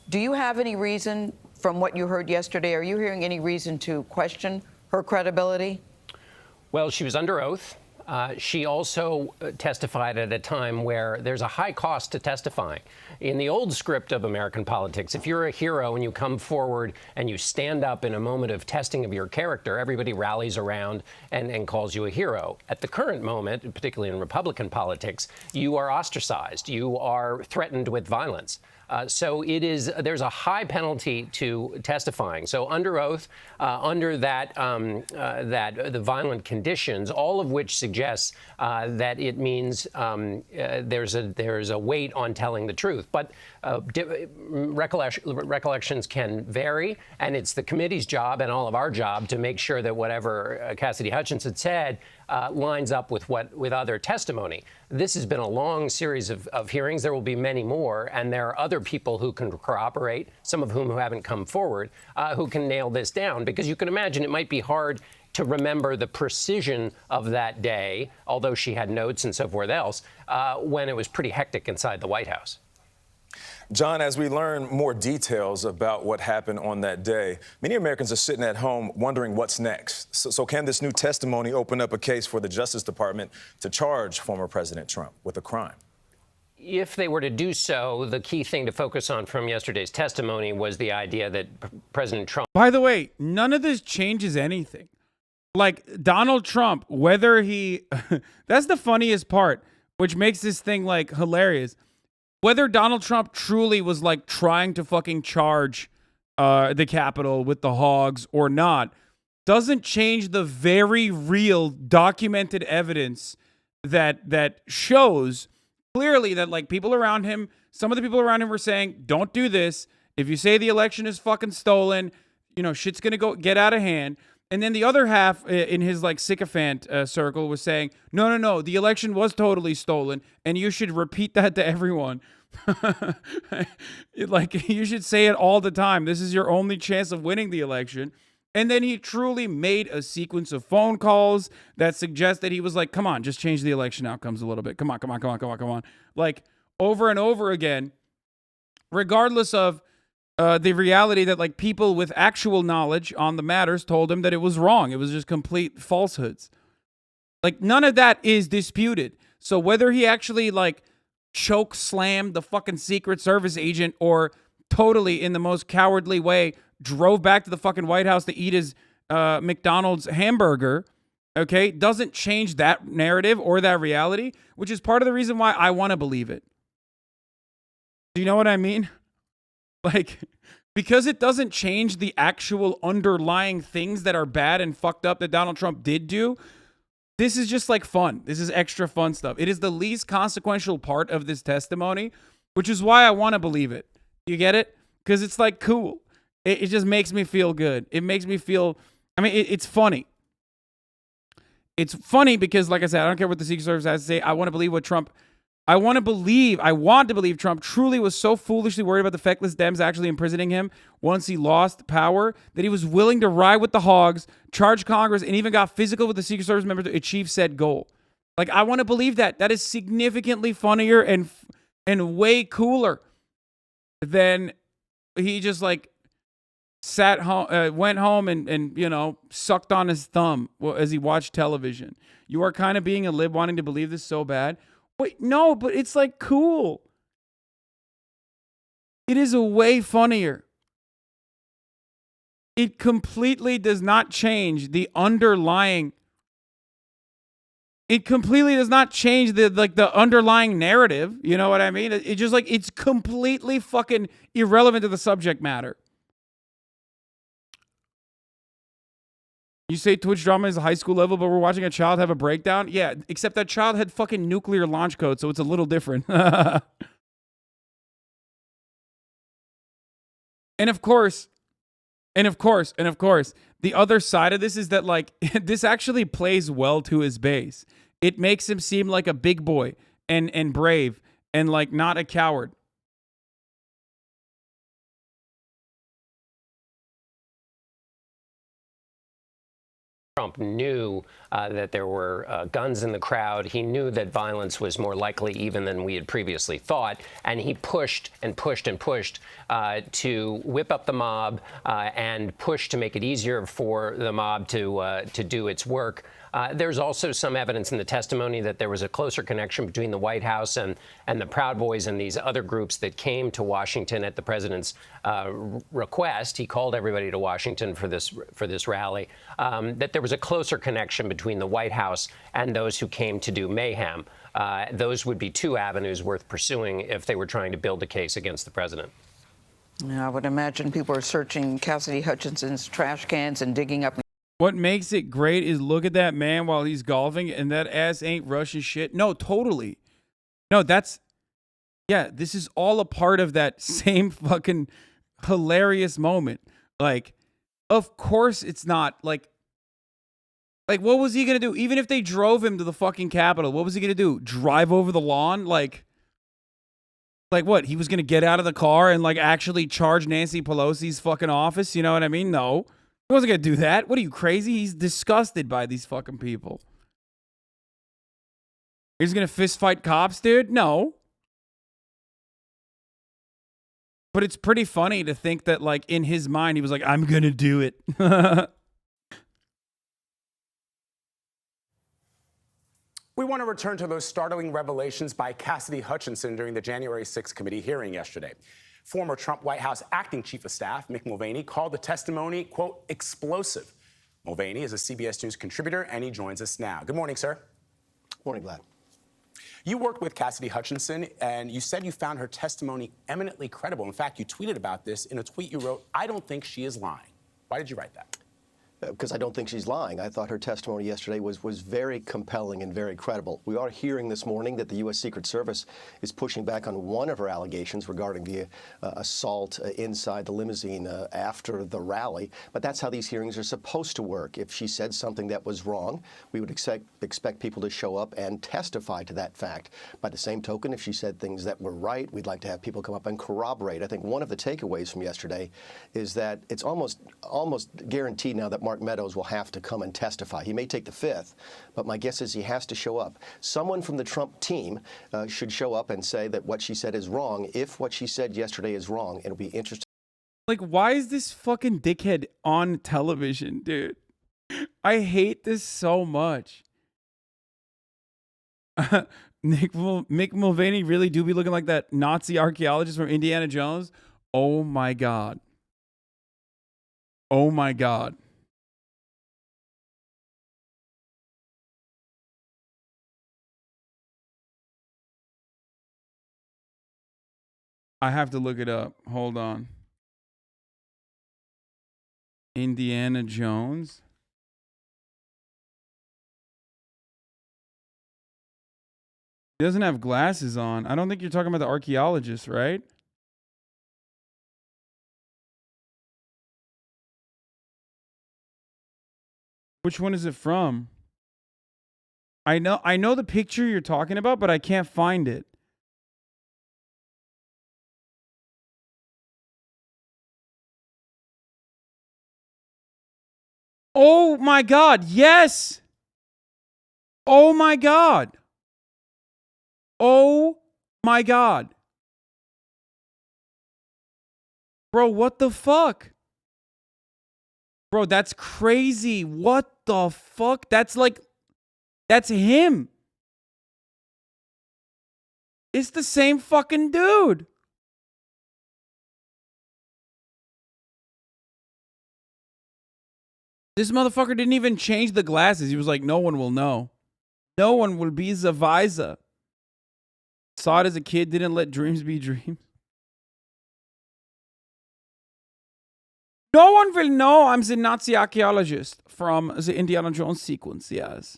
Do you have any reason, from what you heard yesterday, are you hearing any reason to question her credibility? Well, she was under oath. She also testified at a time where there's a high cost to testifying. In the old script of American politics, if you're a hero and you come forward and you stand up in a moment of testing of your character, everybody rallies around and calls you a hero. At the current moment, particularly in Republican politics, you are ostracized. You are threatened with violence. So there's a high penalty to testifying. So under oath, under the violent conditions, all of which suggests that it means there's a weight on telling the truth. But recollections can vary, and it's the committee's job and all of our job to make sure that whatever Cassidy Hutchinson said lines up with other testimony. This has been a long series of hearings. There will be many more, and there are other people who can corroborate, some of whom who haven't come forward, who can nail this down. Because you can imagine it might be hard to remember the precision of that day, although she had notes and so forth else, when it was pretty hectic inside the White House. John, as we learn more details about what happened on that day, many Americans are sitting at home wondering what's next. So can this new testimony open up a case for the Justice Department to charge former President Trump with a crime? If they were to do so, the key thing to focus on from yesterday's testimony was the idea that President Trump... By the way, none of this changes anything. Like, Donald Trump, whether he... that's the funniest part, which makes this thing, like, hilarious. Whether Donald Trump truly was, like, trying to fucking charge the Capitol with the hogs or not doesn't change the very real documented evidence that shows clearly that, like, people around him, some of the people around him were saying, don't do this. If you say the election is fucking stolen, you know, shit's going to get out of hand. And then the other half in his, like, sycophant circle was saying, no, the election was totally stolen, and you should repeat that to everyone. Like, you should say it all the time. This is your only chance of winning the election. And then he truly made a sequence of phone calls that suggest that he was like, come on, just change the election outcomes a little bit. Come on. Like, over and over again, regardless of the reality that, like, people with actual knowledge on the matters told him that it was wrong. It was just complete falsehoods. Like, none of that is disputed. So whether he actually, like, choke slammed the fucking Secret Service agent or totally in the most cowardly way drove back to the fucking White House to eat his McDonald's hamburger, okay, doesn't change that narrative or that reality, which is part of the reason why I want to believe it. Do you know what I mean? Like, because it doesn't change the actual underlying things that are bad and fucked up that Donald Trump did do. This is just, like, fun. This is extra fun stuff. It is the least consequential part of this testimony, which is why I want to believe it. You get it? Because it's, like, cool. It just makes me feel good. It makes me feel, I mean, it's funny. It's funny because, like I said, I don't care what the Secret Service has to say. I want to believe I want to believe Trump truly was so foolishly worried about the feckless Dems actually imprisoning him once he lost power that he was willing to ride with the hogs, charge Congress, and even got physical with the Secret Service member to achieve said goal. Like, I want to believe that. That is significantly funnier and way cooler than he just, like, sat home, went home and you know, sucked on his thumb as he watched television. You are kind of being a lib wanting to believe this so bad. Wait, no, but it's, like, cool. It is a way funnier. It completely does not change the underlying. It completely does not change the underlying narrative. You know what I mean? It just like, it's completely fucking irrelevant to the subject matter. You say Twitch drama is a high school level, but we're watching a child have a breakdown? Yeah, except that child had fucking nuclear launch code, so it's a little different. And of course, the other side of this is that, like, this actually plays well to his base. It makes him seem like a big boy and brave and, like, not a coward. Trump knew that there were guns in the crowd. He knew that violence was more likely even than we had previously thought. And he pushed and pushed and pushed to whip up the mob and push to make it easier for the mob to do its work. There's also some evidence in the testimony that there was a closer connection between the White House and the Proud Boys and these other groups that came to Washington at the president's request. He called everybody to Washington for this rally. That there was a closer connection between the White House and those who came to do mayhem. Those would be two avenues worth pursuing if they were trying to build a case against the president. Yeah, I would imagine people are searching Cassidy Hutchinson's trash cans and digging up. What makes it great is look at that man while he's golfing and that ass ain't Russian shit. No, totally. No, yeah, this is all a part of that same fucking hilarious moment. Like, of course it's not like what was he going to do? Even if they drove him to the fucking Capitol, what was he going to do? Drive over the lawn? Like what? He was going to get out of the car and like actually charge Nancy Pelosi's fucking office? You know what I mean? No. He wasn't going to do that. What are you, crazy? He's disgusted by these fucking people. He's going to fist fight cops, dude? No. But it's pretty funny to think that, like, in his mind, he was like, I'm going to do it. We want to return to those startling revelations by Cassidy Hutchinson during the January 6th committee hearing yesterday. Former Trump White House acting chief of staff, Mick Mulvaney, called the testimony, quote, explosive. Mulvaney is a CBS News contributor, and he joins us now. Good morning, sir. Morning, Glad. You worked with Cassidy Hutchinson, and you said you found her testimony eminently credible. In fact, you tweeted about this in a tweet you wrote, I don't think she is lying. Why did you write that? Because I don't think she's lying. I thought her testimony yesterday was very compelling and very credible. We are hearing this morning that the U.S. Secret Service is pushing back on one of her allegations regarding the assault inside the limousine after the rally. But that's how these hearings are supposed to work. If she said something that was wrong, we would expect people to show up and testify to that fact. By the same token, if she said things that were right, we'd like to have people come up and corroborate. I think one of the takeaways from yesterday is that it's almost guaranteed now that Mark Meadows will have to come and testify. He may take the fifth, but my guess is he has to show up. Someone from the Trump team should show up and say that what she said is wrong if what she said yesterday is wrong. It'll be interesting. Like, why is this fucking dickhead on television, dude? I hate this so much. Mick Mulvaney really do be looking like that Nazi archaeologist from Indiana Jones? Oh my God. Oh my God. I have to look it up. Hold on. Indiana Jones. He doesn't have glasses on. I don't think you're talking about the archaeologist, right? Which one is it from? I know the picture you're talking about, but I can't find it. Oh my God, yes. Oh my God. Oh my God. Bro, what the fuck? Bro, that's crazy. What the fuck? That's him. It's the same fucking dude. This motherfucker didn't even change the glasses. He was like, no one will know. No one will be the visor. Saw it as a kid, didn't let dreams be dreams. No one will know I'm the Nazi archaeologist from the Indiana Jones sequence, yes.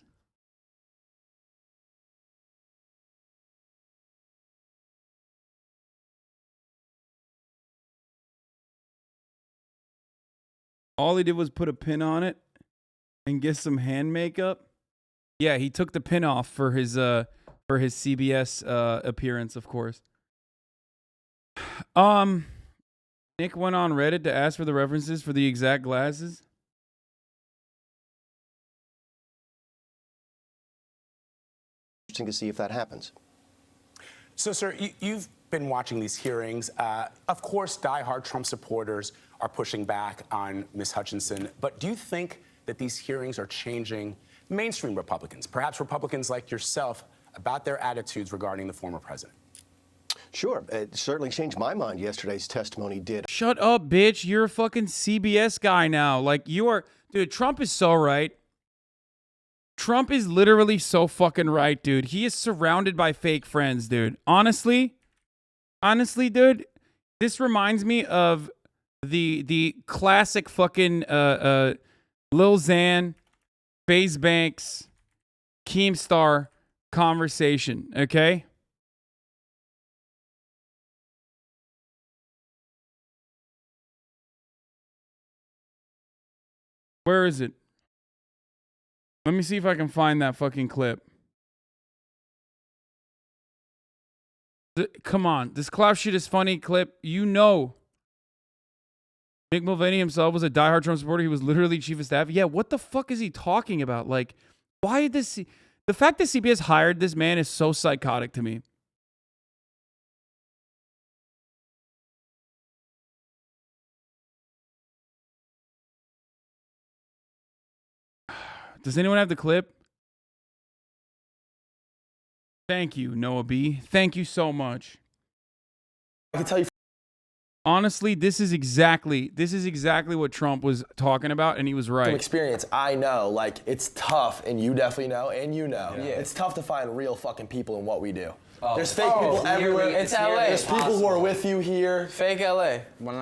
All he did was put a pin on it and get some hand makeup. Yeah, he took the pin off for his CBS appearance, of course. Nick went on Reddit to ask for the references for the exact glasses. Interesting to see if that happens. So, sir, you've been watching these hearings. Of course, diehard Trump supporters are pushing back on Ms. Hutchinson. But do you think that these hearings are changing mainstream Republicans, perhaps Republicans like yourself, about their attitudes regarding the former president? Sure. It certainly changed my mind. Yesterday's testimony did. Shut up, bitch. You're a fucking CBS guy now. Like, you are... Dude, Trump is so right. Trump is literally so fucking right, dude. He is surrounded by fake friends, dude. Honestly, dude, this reminds me of the classic fucking Lil Xan, Baymax, Keemstar conversation, okay? Where is it? Let me see if I can find that fucking clip. Come on. This Klaus shit is funny clip. You know. Mick Mulvaney himself was a diehard Trump supporter. He was literally chief of staff. Yeah, what the fuck is he talking about? Like, why did this... The fact that CBS hired this man is so psychotic to me. Does anyone have the clip? Thank you, Noah B. Thank you so much. I can tell you. Honestly, this is exactly what Trump was talking about, and he was right. From experience, I know, like, it's tough, and you definitely know, and you know. Yeah. It's tough to find real fucking people in what we do. There's fake people everywhere. It's LA. There's people who are with you here. Fake LA. When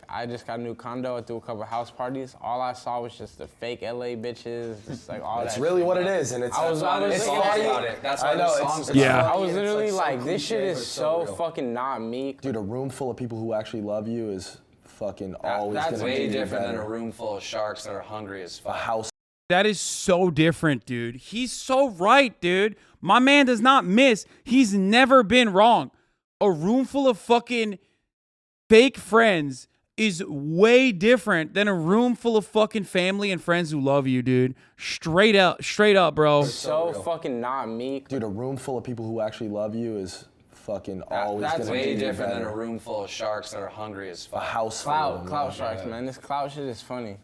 I just got a new condo, I threw a couple house parties. All I saw was just the fake LA bitches, just like all that. That's really what it is, and it's. I was about it. That's why I know. Yeah. I was literally like, this shit is so fucking not me. Dude, a room full of people who actually love you is fucking always. That's way different than a room full of sharks that are hungry as fuck. A house. That is so different, dude. He's so right, dude. My man does not miss. He's never been wrong. A room full of fucking fake friends is way different than a room full of fucking family and friends who love you, dude. Straight up, bro. So fucking not me. Dude, a room full of people who actually love you is fucking always gonna be That's way different than a room full of sharks that are hungry as fuck. A house full of them. Clout sharks, man. This clout shit is funny.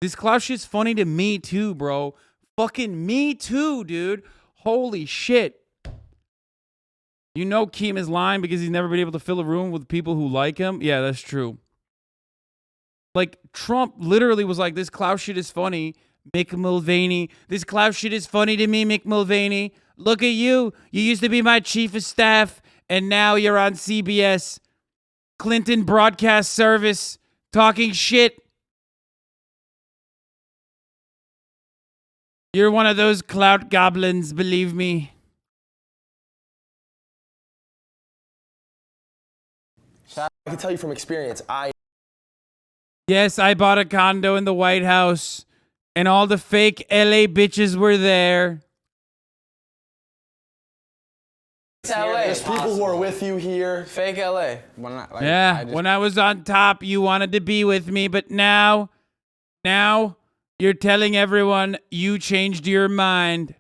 This clout shit's funny to me too, bro. Fucking me too, dude. Holy shit. You know Keem is lying because he's never been able to fill a room with people who like him? Yeah, that's true. Like, Trump literally was like, this clout shit is funny, Mick Mulvaney. This clout shit is funny to me, Mick Mulvaney. Look at you. You used to be my chief of staff, and now you're on CBS. Clinton Broadcast Service talking shit. You're one of those clout goblins, believe me. I can tell you from experience, Yes, I bought a condo in the White House, and all the fake LA bitches were there. It's LA. There's people who are with you here. Fake LA. When I was on top, you wanted to be with me, but now you're telling everyone you changed your mind.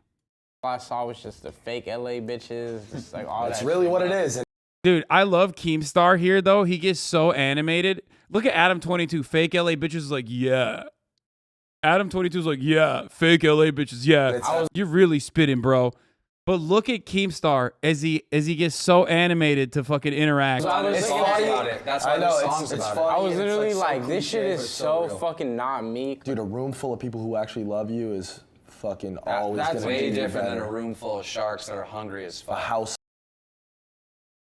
All I saw was just the fake LA bitches, just like all that. That's really what it is. Dude, I love Keemstar here, though. He gets so animated. Look at Adam 22. Fake LA bitches is like, yeah. Adam 22 is like, yeah. Fake LA bitches, yeah. You're really spitting, bro. But look at Keemstar as he gets so animated to fucking interact. That's why it's funny. I was literally so like, this shit cliche, is but so real. fucking not me. Dude, a room full of people who actually love you is fucking always That's gonna way be different than better. a room full of sharks that are hungry as A fuck. house.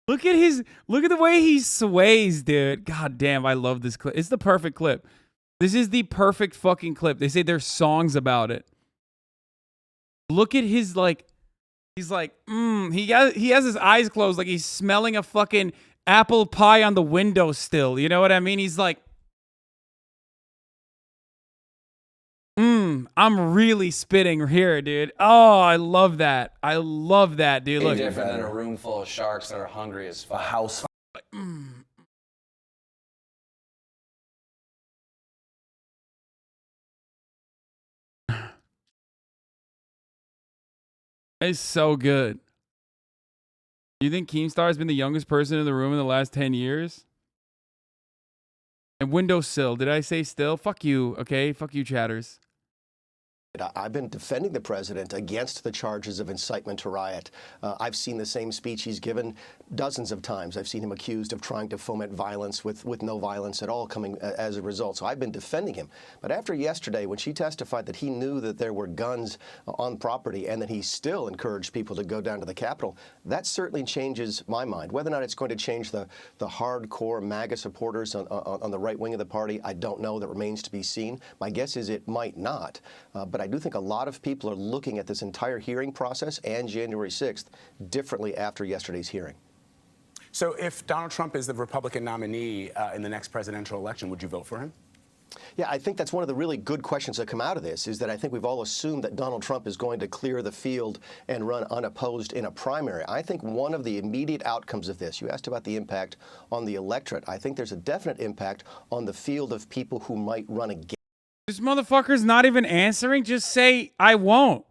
Look at the way he sways, dude. God damn, I love this clip. It's the perfect clip. This is the perfect fucking clip. They say there's songs about it. Look at his he's like, he has his eyes closed like he's smelling a fucking apple pie on the window still. You know what I mean? He's like, I'm really spitting here, dude. Oh, I love that. I love that, dude. Way Look. different than a room full of sharks that are hungry as fuck. A house. It's so good. You think Keemstar has been the youngest person in the room in the last 10 years? And windowsill. Did I say still? Fuck you, okay? Fuck you, chatters. I've been defending the president against the charges of incitement to riot. I've seen the same speech he's given dozens of times. I've seen him accused of trying to foment violence with no violence at all coming as a result. So I've been defending him. But after yesterday, when she testified that he knew that there were guns on property and that he still encouraged people to go down to the Capitol, that certainly changes my mind. Whether or not it's going to change the hardcore MAGA supporters on the right wing of the party, I don't know. That remains to be seen. My guess is it might not. But I do think a lot of people are looking at this entire hearing process and January 6th differently after yesterday's hearing. So if Donald Trump is the Republican nominee in the next presidential election, would you vote for him? Yeah, I think that's one of the really good questions that come out of this, is that I think we've all assumed that Donald Trump is going to clear the field and run unopposed in a primary. I think one of the immediate outcomes of this, you asked about the impact on the electorate, I think there's a definite impact on the field of people who might run against. This motherfucker's not even answering. Just say, I won't.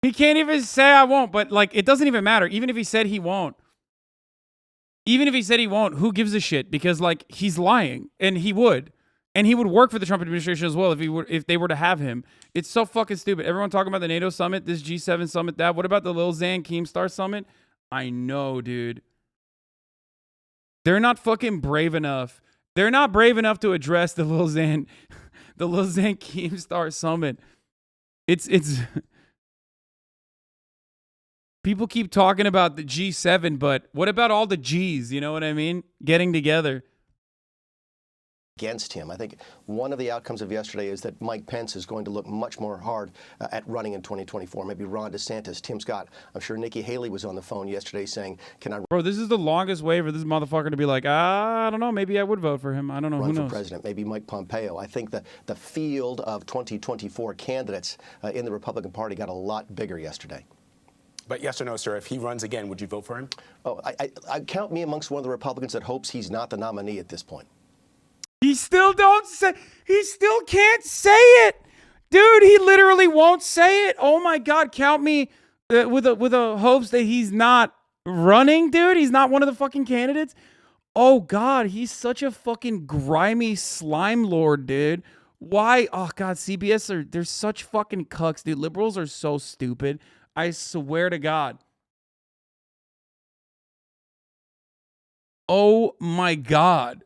He can't even say I won't, but like, it doesn't even matter. Even if he said he won't. Even if he said he won't, who gives a shit? Because like, he's lying, and he would. And he would work for the Trump administration as well if they were to have him. It's so fucking stupid. Everyone talking about the NATO summit, this G7 summit, that. What about the Lil Xan Keemstar summit? I know, dude. They're not fucking brave enough. They're not brave enough to address the Lil Xan Keemstar summit. It's people keep talking about the G7, but what about all the G's? You know what I mean? Getting together. Against him. I think one of the outcomes of yesterday is that Mike Pence is going to look much more hard at running in 2024. Maybe Ron DeSantis, Tim Scott. I'm sure Nikki Haley was on the phone yesterday saying, can I Bro, this is the longest way for this motherfucker to be like, I don't know, maybe I would vote for him. I don't know, run who for knows? president? Maybe Mike Pompeo. I think the field of 2024 candidates in the Republican Party got a lot bigger yesterday. But yes or no, sir, if he runs again, would you vote for him? Oh, I count me amongst one of the Republicans that hopes he's not the nominee at this point. He still can't say it. Dude, he literally won't say it. Oh my God, count me with a hopes that he's not running, dude. He's not one of the fucking candidates. Oh God, he's such a fucking grimy slime lord, dude. Why? Oh God, CBS they're such fucking cucks, dude. Liberals are so stupid. I swear to God. Oh my God.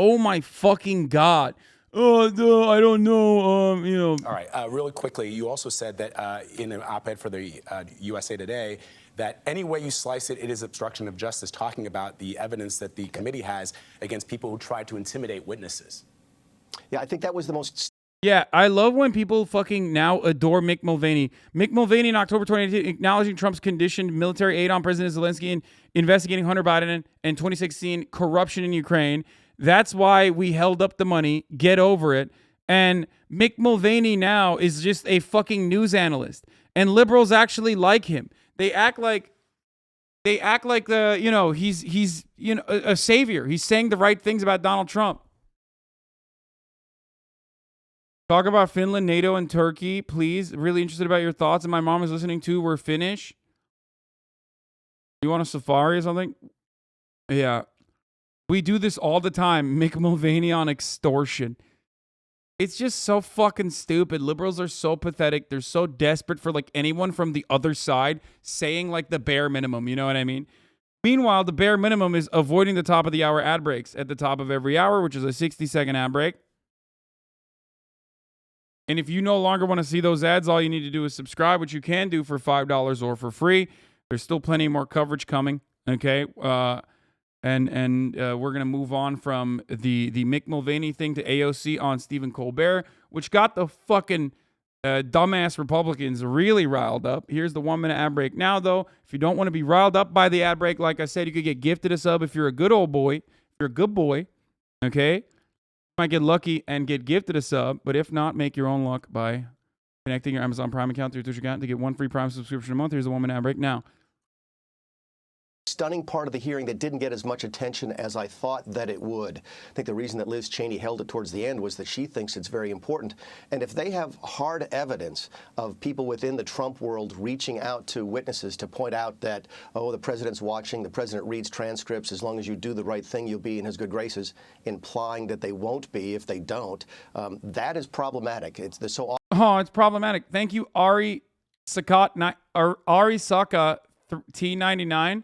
Oh my fucking God. Oh, no, I don't know. All right, really quickly, you also said that in an op-ed for the USA Today that any way you slice it, it is obstruction of justice, talking about the evidence that the committee has against people who tried to intimidate witnesses. Yeah, I think that was the most... Yeah, I love when people fucking now adore Mick Mulvaney. Mick Mulvaney in October 2018 acknowledging Trump's conditioned military aid on President Zelensky and investigating Hunter Biden and 2016 corruption in Ukraine. That's why we held up the money. Get over it. And Mick Mulvaney now is just a fucking news analyst. And liberals actually like him. They act like he's a savior. He's saying the right things about Donald Trump. Talk about Finland, NATO, and Turkey, please. Really interested about your thoughts. And my mom is listening too. We're Finnish. You want a safari or something? Yeah. We do this all the time. Mick Mulvaney on extortion. It's just so fucking stupid. Liberals are so pathetic. They're so desperate for like anyone from the other side saying like the bare minimum. You know what I mean? Meanwhile, the bare minimum is avoiding the top of the hour ad breaks at the top of every hour, which is a 60-second ad break. And if you no longer want to see those ads, all you need to do is subscribe, which you can do for $5 or for free. There's still plenty more coverage coming. Okay. And we're going to move on from the Mick Mulvaney thing to AOC on Stephen Colbert, which got the fucking dumbass Republicans really riled up. Here's the 1 minute ad break. Now, though, if you don't want to be riled up by the ad break, like I said, you could get gifted a sub if you're a good old boy. If you're a good boy, okay? You might get lucky and get gifted a sub, but if not, make your own luck by connecting your Amazon Prime account to your Twitch account to get 1 free Prime subscription a month. Here's the 1 minute ad break now. Stunning part of the hearing that didn't get as much attention as I thought that it would. I think the reason that Liz Cheney held it towards the end was that she thinks it's very important. And if they have hard evidence of people within the Trump world reaching out to witnesses to point out that, oh, the president's watching, the president reads transcripts, as long as you do the right thing, you'll be in his good graces, implying that they won't be if they don't, that is problematic. It's problematic. Thank you, Ari Sakat, Ari Saka T99.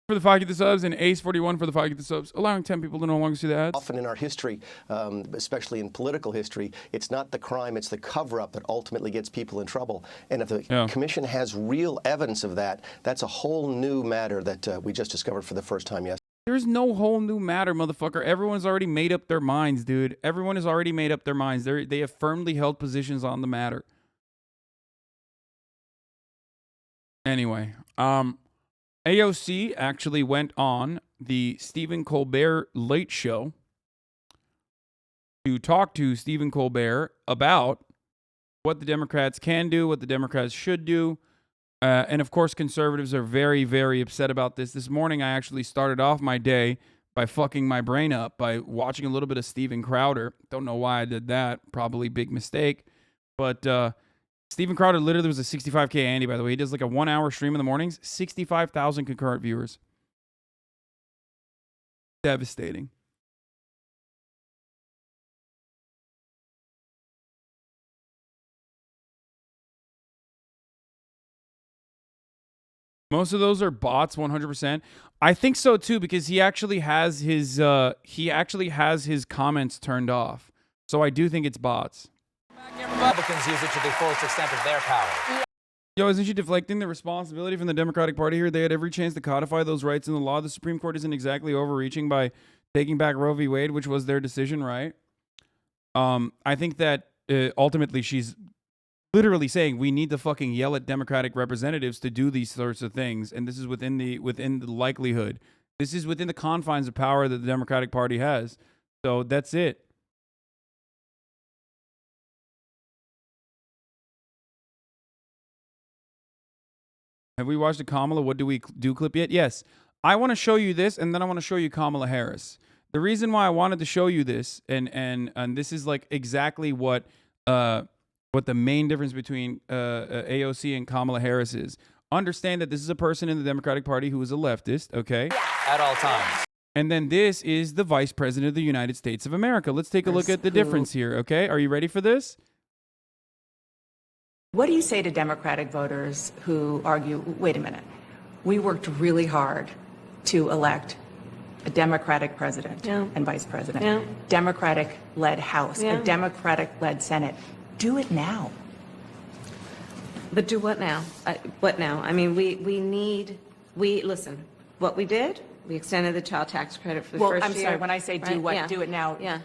For the 5 get the subs, and Ace41 for the 5 get the subs, allowing 10 people to no longer see the ads. Often in our history, especially in political history, it's not the crime, it's the cover-up that ultimately gets people in trouble. And if the commission has real evidence of that, that's a whole new matter that we just discovered for the first time yesterday. There's no whole new matter, motherfucker. Everyone's already made up their minds, dude. Everyone has already made up their minds. They have firmly held positions on the matter. Anyway, AOC actually went on the Stephen Colbert Late Show to talk to Stephen Colbert about what the Democrats can do, what the Democrats should do. And of course, conservatives are very, very upset about this. This morning, I actually started off my day by fucking my brain up by watching a little bit of Steven Crowder. Don't know why I did that. Probably big mistake. But Steven Crowder literally was a 65K Andy, by the way. He does like a 1 hour stream in the mornings. 65,000 concurrent viewers. Devastating. Most of those are bots, 100%. I think so too, because he actually has his comments turned off. So I do think it's bots. Republicans use it to the fullest extent of their power. Yo, isn't she deflecting the responsibility from the Democratic Party here? They had every chance to codify those rights in the law. The Supreme Court isn't exactly overreaching by taking back Roe v. Wade, which was their decision, right? I think that ultimately she's literally saying we need to fucking yell at Democratic representatives to do these sorts of things, and this is within the likelihood. This is within the confines of power that the Democratic Party has. So that's it. Have we watched the Kamala What Do We Do clip yet? Yes. I want to show you this, and then I want to show you Kamala Harris. The reason why I wanted to show you this, and this is like exactly what the main difference between AOC and Kamala Harris is. Understand that this is a person in the Democratic Party who is a leftist, okay? At all times. And then this is the Vice President of the United States of America. Let's take a look at the difference here, okay? Are you ready for this? What do you say to Democratic voters who argue, wait a minute, we worked really hard to elect a Democratic president and vice president, Democratic-led House, a Democratic-led Senate. Do it now. But do what now? What now? I mean, listen, what we did, we extended the child tax credit for the first year. Well, I'm sorry, when I say do what, do it now. Yeah.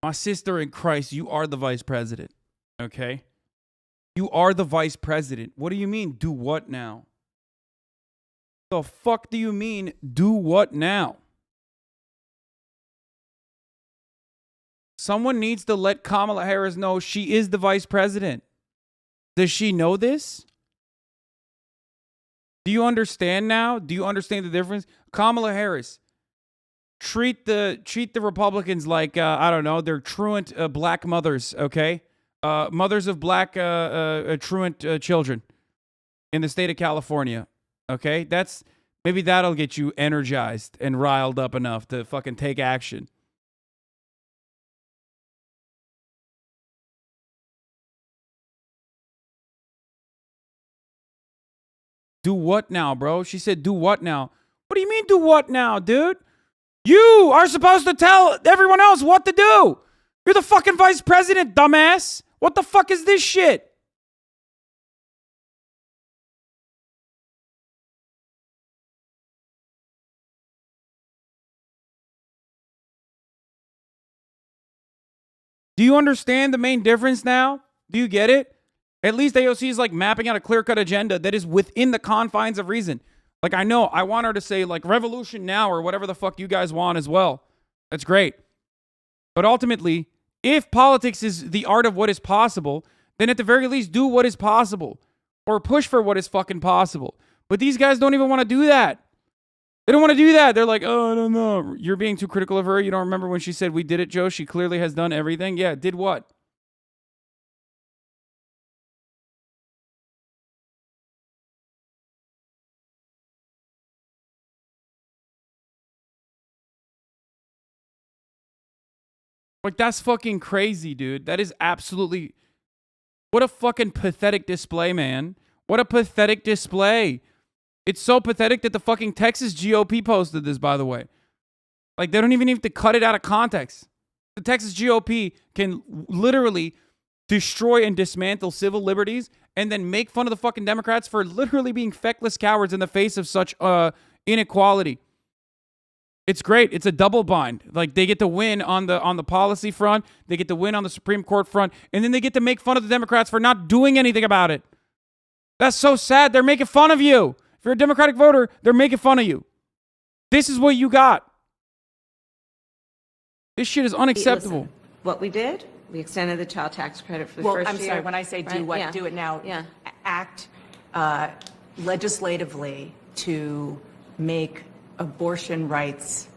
My sister in Christ, you are the vice president, okay? You are the vice president. What do you mean, do what now? The fuck do you mean, do what now? Someone needs to let Kamala Harris know she is the vice president. Does she know this? Do you understand now? Do you understand the difference? Kamala Harris. Treat the Republicans like, I don't know, they're truant black mothers, okay? Mothers of black truant children in the state of California. Okay? Maybe that'll get you energized and riled up enough to fucking take action. Do what now, bro? She said, do what now? What do you mean, do what now, dude? You are supposed to tell everyone else what to do. You're the fucking vice president, dumbass. What the fuck is this shit? Do you understand the main difference now? Do you get it? At least AOC is like mapping out a clear-cut agenda that is within the confines of reason. Like, I know, I want her to say, like, revolution now or whatever the fuck you guys want as well. That's great. But ultimately, if politics is the art of what is possible, then at the very least do what is possible. Or push for what is fucking possible. But these guys don't even want to do that. They don't want to do that. They're like, oh, I don't know. You're being too critical of her. You don't remember when she said, we did it, Joe? She clearly has done everything. Yeah, did what? Like, that's fucking crazy, dude. That is absolutely... What a fucking pathetic display, man. What a pathetic display. It's so pathetic that the fucking Texas GOP posted this, by the way. Like, they don't even have to cut it out of context. The Texas GOP can literally destroy and dismantle civil liberties and then make fun of the fucking Democrats for literally being feckless cowards in the face of such inequality. It's great. It's a double bind. Like, they get to win on the policy front, they get to win on the Supreme Court front, and then they get to make fun of the Democrats for not doing anything about it. That's so sad. They're making fun of you. If you're a Democratic voter, they're making fun of you. This is what you got. This shit is unacceptable. Listen, what we did, we extended the child tax credit for the first year. I'm sorry, when I say do what, do it now. Yeah. Act legislatively to make abortion rights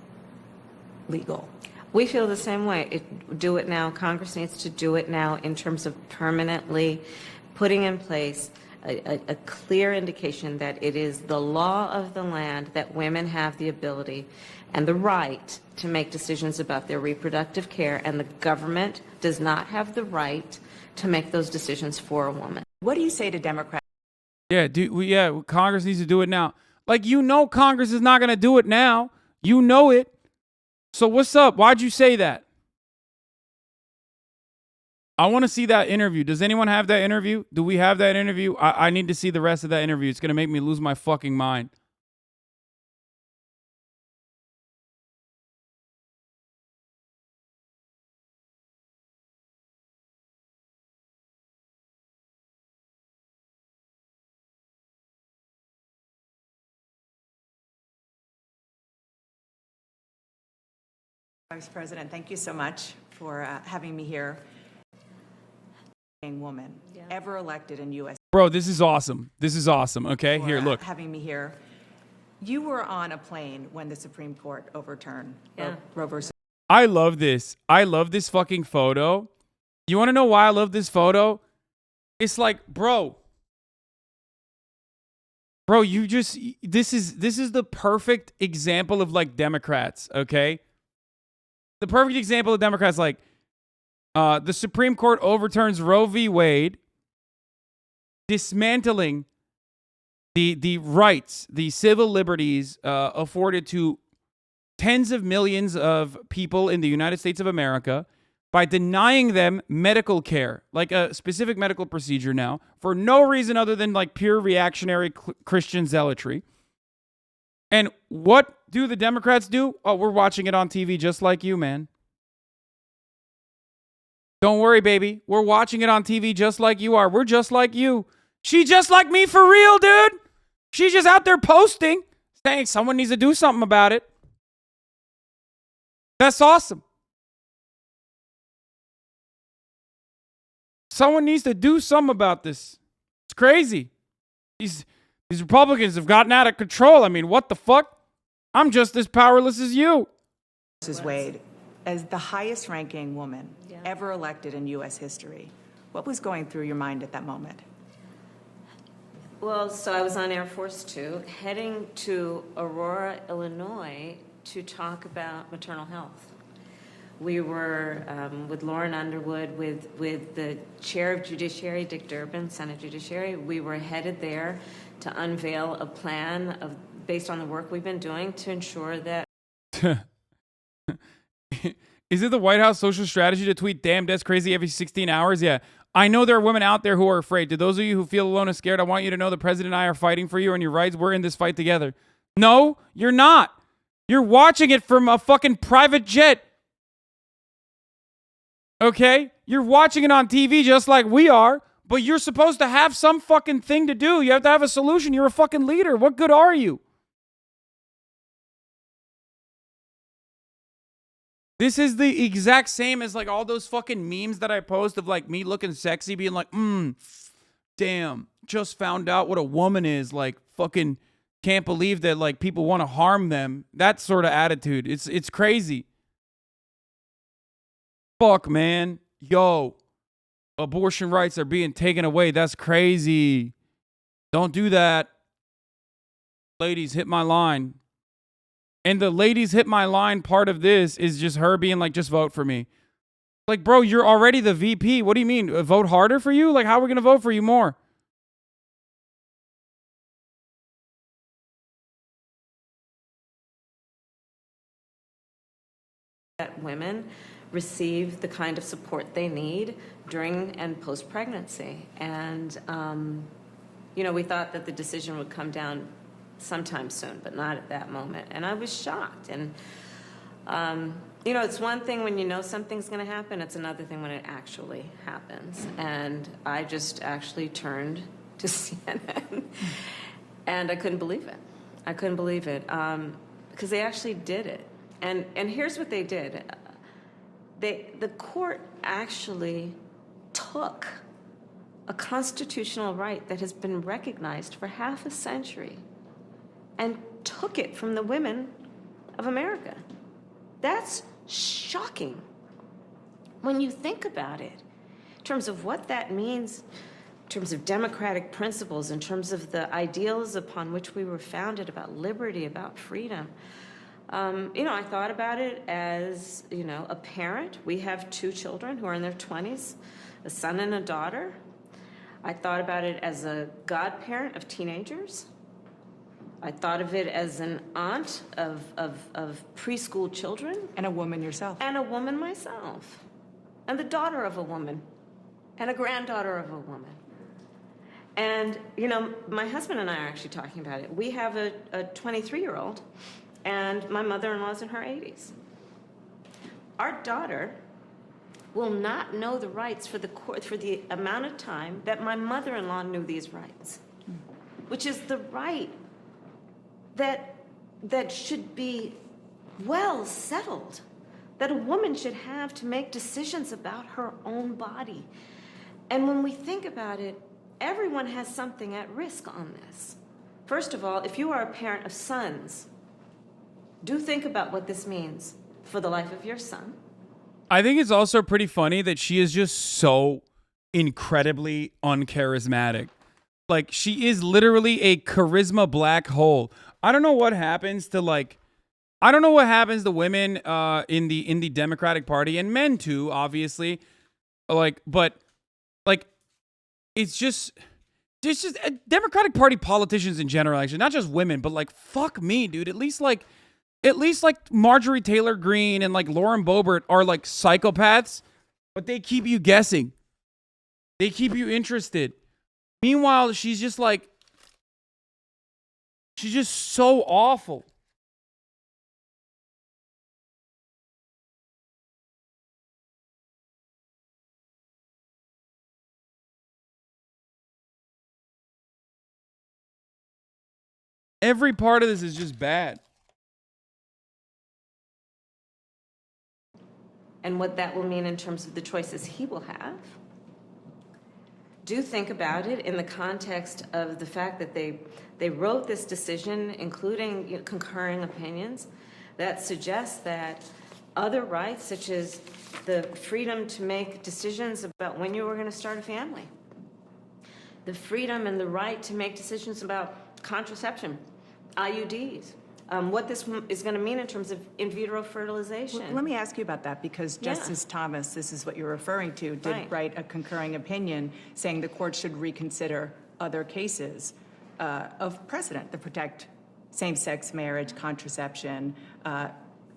legal. We feel the same way. Do it now. Congress needs to do it now in terms of permanently putting in place a clear indication that it is the law of the land that women have the ability and the right to make decisions about their reproductive care, and the government does not have the right to make those decisions for a woman. What do you say to Democrats? Yeah, Congress needs to do it now. Like, you know Congress is not going to do it now. You know it. So what's up? Why'd you say that? I want to see that interview. Does anyone have that interview? Do we have that interview? I need to see the rest of that interview. It's going to make me lose my fucking mind. Vice President, thank you so much for having me here. Woman ever elected in U.S. Bro, this is awesome. This is awesome. Okay, here, look. Having me here. You were on a plane when the Supreme Court overturned Roe versus. I love this. I love this fucking photo. You want to know why I love this photo? It's like, bro, you just, this is the perfect example of, like, Democrats, okay? The perfect example of Democrats, like, the Supreme Court overturns Roe v. Wade, dismantling the rights, the civil liberties afforded to tens of millions of people in the United States of America by denying them medical care, like a specific medical procedure now, for no reason other than, like, pure reactionary Christian zealotry. And what do the Democrats do? Oh, we're watching it on TV just like you, man. Don't worry, baby. We're watching it on TV just like you are. We're just like you. She just like me for real, dude. She's just out there posting, saying someone needs to do something about it. That's awesome. Someone needs to do something about this. It's crazy. These Republicans have gotten out of control. I mean, what the fuck? I'm just as powerless as you. Mrs. Wade, as the highest ranking woman ever elected in U.S. history, what was going through your mind at that moment? Well, so I was on Air Force Two, heading to Aurora, Illinois, to talk about maternal health. We were with Lauren Underwood, with the chair of Judiciary, Dick Durbin, Senate Judiciary. We were headed there to unveil a plan based on the work we've been doing to ensure that. Is it the White House social strategy to tweet, damn, that's crazy every 16 hours? Yeah. I know there are women out there who are afraid. To those of you who feel alone and scared, I want you to know the president and I are fighting for you and your rights. We're in this fight together. No, you're not. You're watching it from a fucking private jet. Okay? You're watching it on TV just like we are, but you're supposed to have some fucking thing to do. You have to have a solution. You're a fucking leader. What good are you? This is the exact same as like all those fucking memes that I post of like me looking sexy being like, damn, just found out what a woman is. Like fucking can't believe that like people want to harm them. That sort of attitude. It's crazy. Fuck, man. Yo, abortion rights are being taken away. That's crazy. Don't do that. Ladies, hit my line. And the ladies hit my line part of this is just her being like, just vote for me. Like, bro, you're already the VP. What do you mean? Vote harder for you? Like, how are we going to vote for you more? That women receive the kind of support they need during and post-pregnancy. And, you know, we thought that the decision would come down sometime soon, but not at that moment. And I was shocked. And, you know, it's one thing when you know something's going to happen. It's another thing when it actually happens. And I just actually turned to CNN, and I couldn't believe it. I couldn't believe it because they actually did it. And here's what they did. The court actually took a constitutional right that has been recognized for half a century and took it from the women of America. That's shocking when you think about it, in terms of what that means, in terms of democratic principles, in terms of the ideals upon which we were founded about liberty, about freedom. You know, I thought about it as, you know, a parent. We have 2 children who are in their 20s, a son and a daughter. I thought about it as a godparent of teenagers. I thought of it as an aunt of preschool children. And a woman yourself. And a woman myself. And the daughter of a woman. And a granddaughter of a woman. And, you know, my husband and I are actually talking about it. We have a 23-year-old, and my mother-in-law's in her 80s. Our daughter will not know the rights for the amount of time that my mother-in-law knew these rights, which is the right that should be well settled, that a woman should have to make decisions about her own body. And when we think about it, everyone has something at risk on this. First of all, if you are a parent of sons, do think about what this means for the life of your son. I think it's also pretty funny that she is just so incredibly uncharismatic. Like, she is literally a charisma black hole. I don't know what happens to women in the Democratic Party, and men too, obviously. But it's just Democratic Party politicians in general, actually, not just women, but like, fuck me, dude. At least Marjorie Taylor Greene and like Lauren Boebert are like psychopaths, but they keep you guessing. They keep you interested. Meanwhile, she's just so awful. Every part of this is just bad. And what that will mean in terms of the choices he will have. Do think about it in the context of the fact that they wrote this decision, including concurring opinions, that suggest that other rights, such as the freedom to make decisions about when you were going to start a family, the freedom and the right to make decisions about contraception, IUDs, what this is going to mean in terms of in vitro fertilization. Well, let me ask you about that, because Justice Thomas, this is what you're referring to, did write a concurring opinion saying the court should reconsider other cases of precedent that protect same-sex marriage, contraception,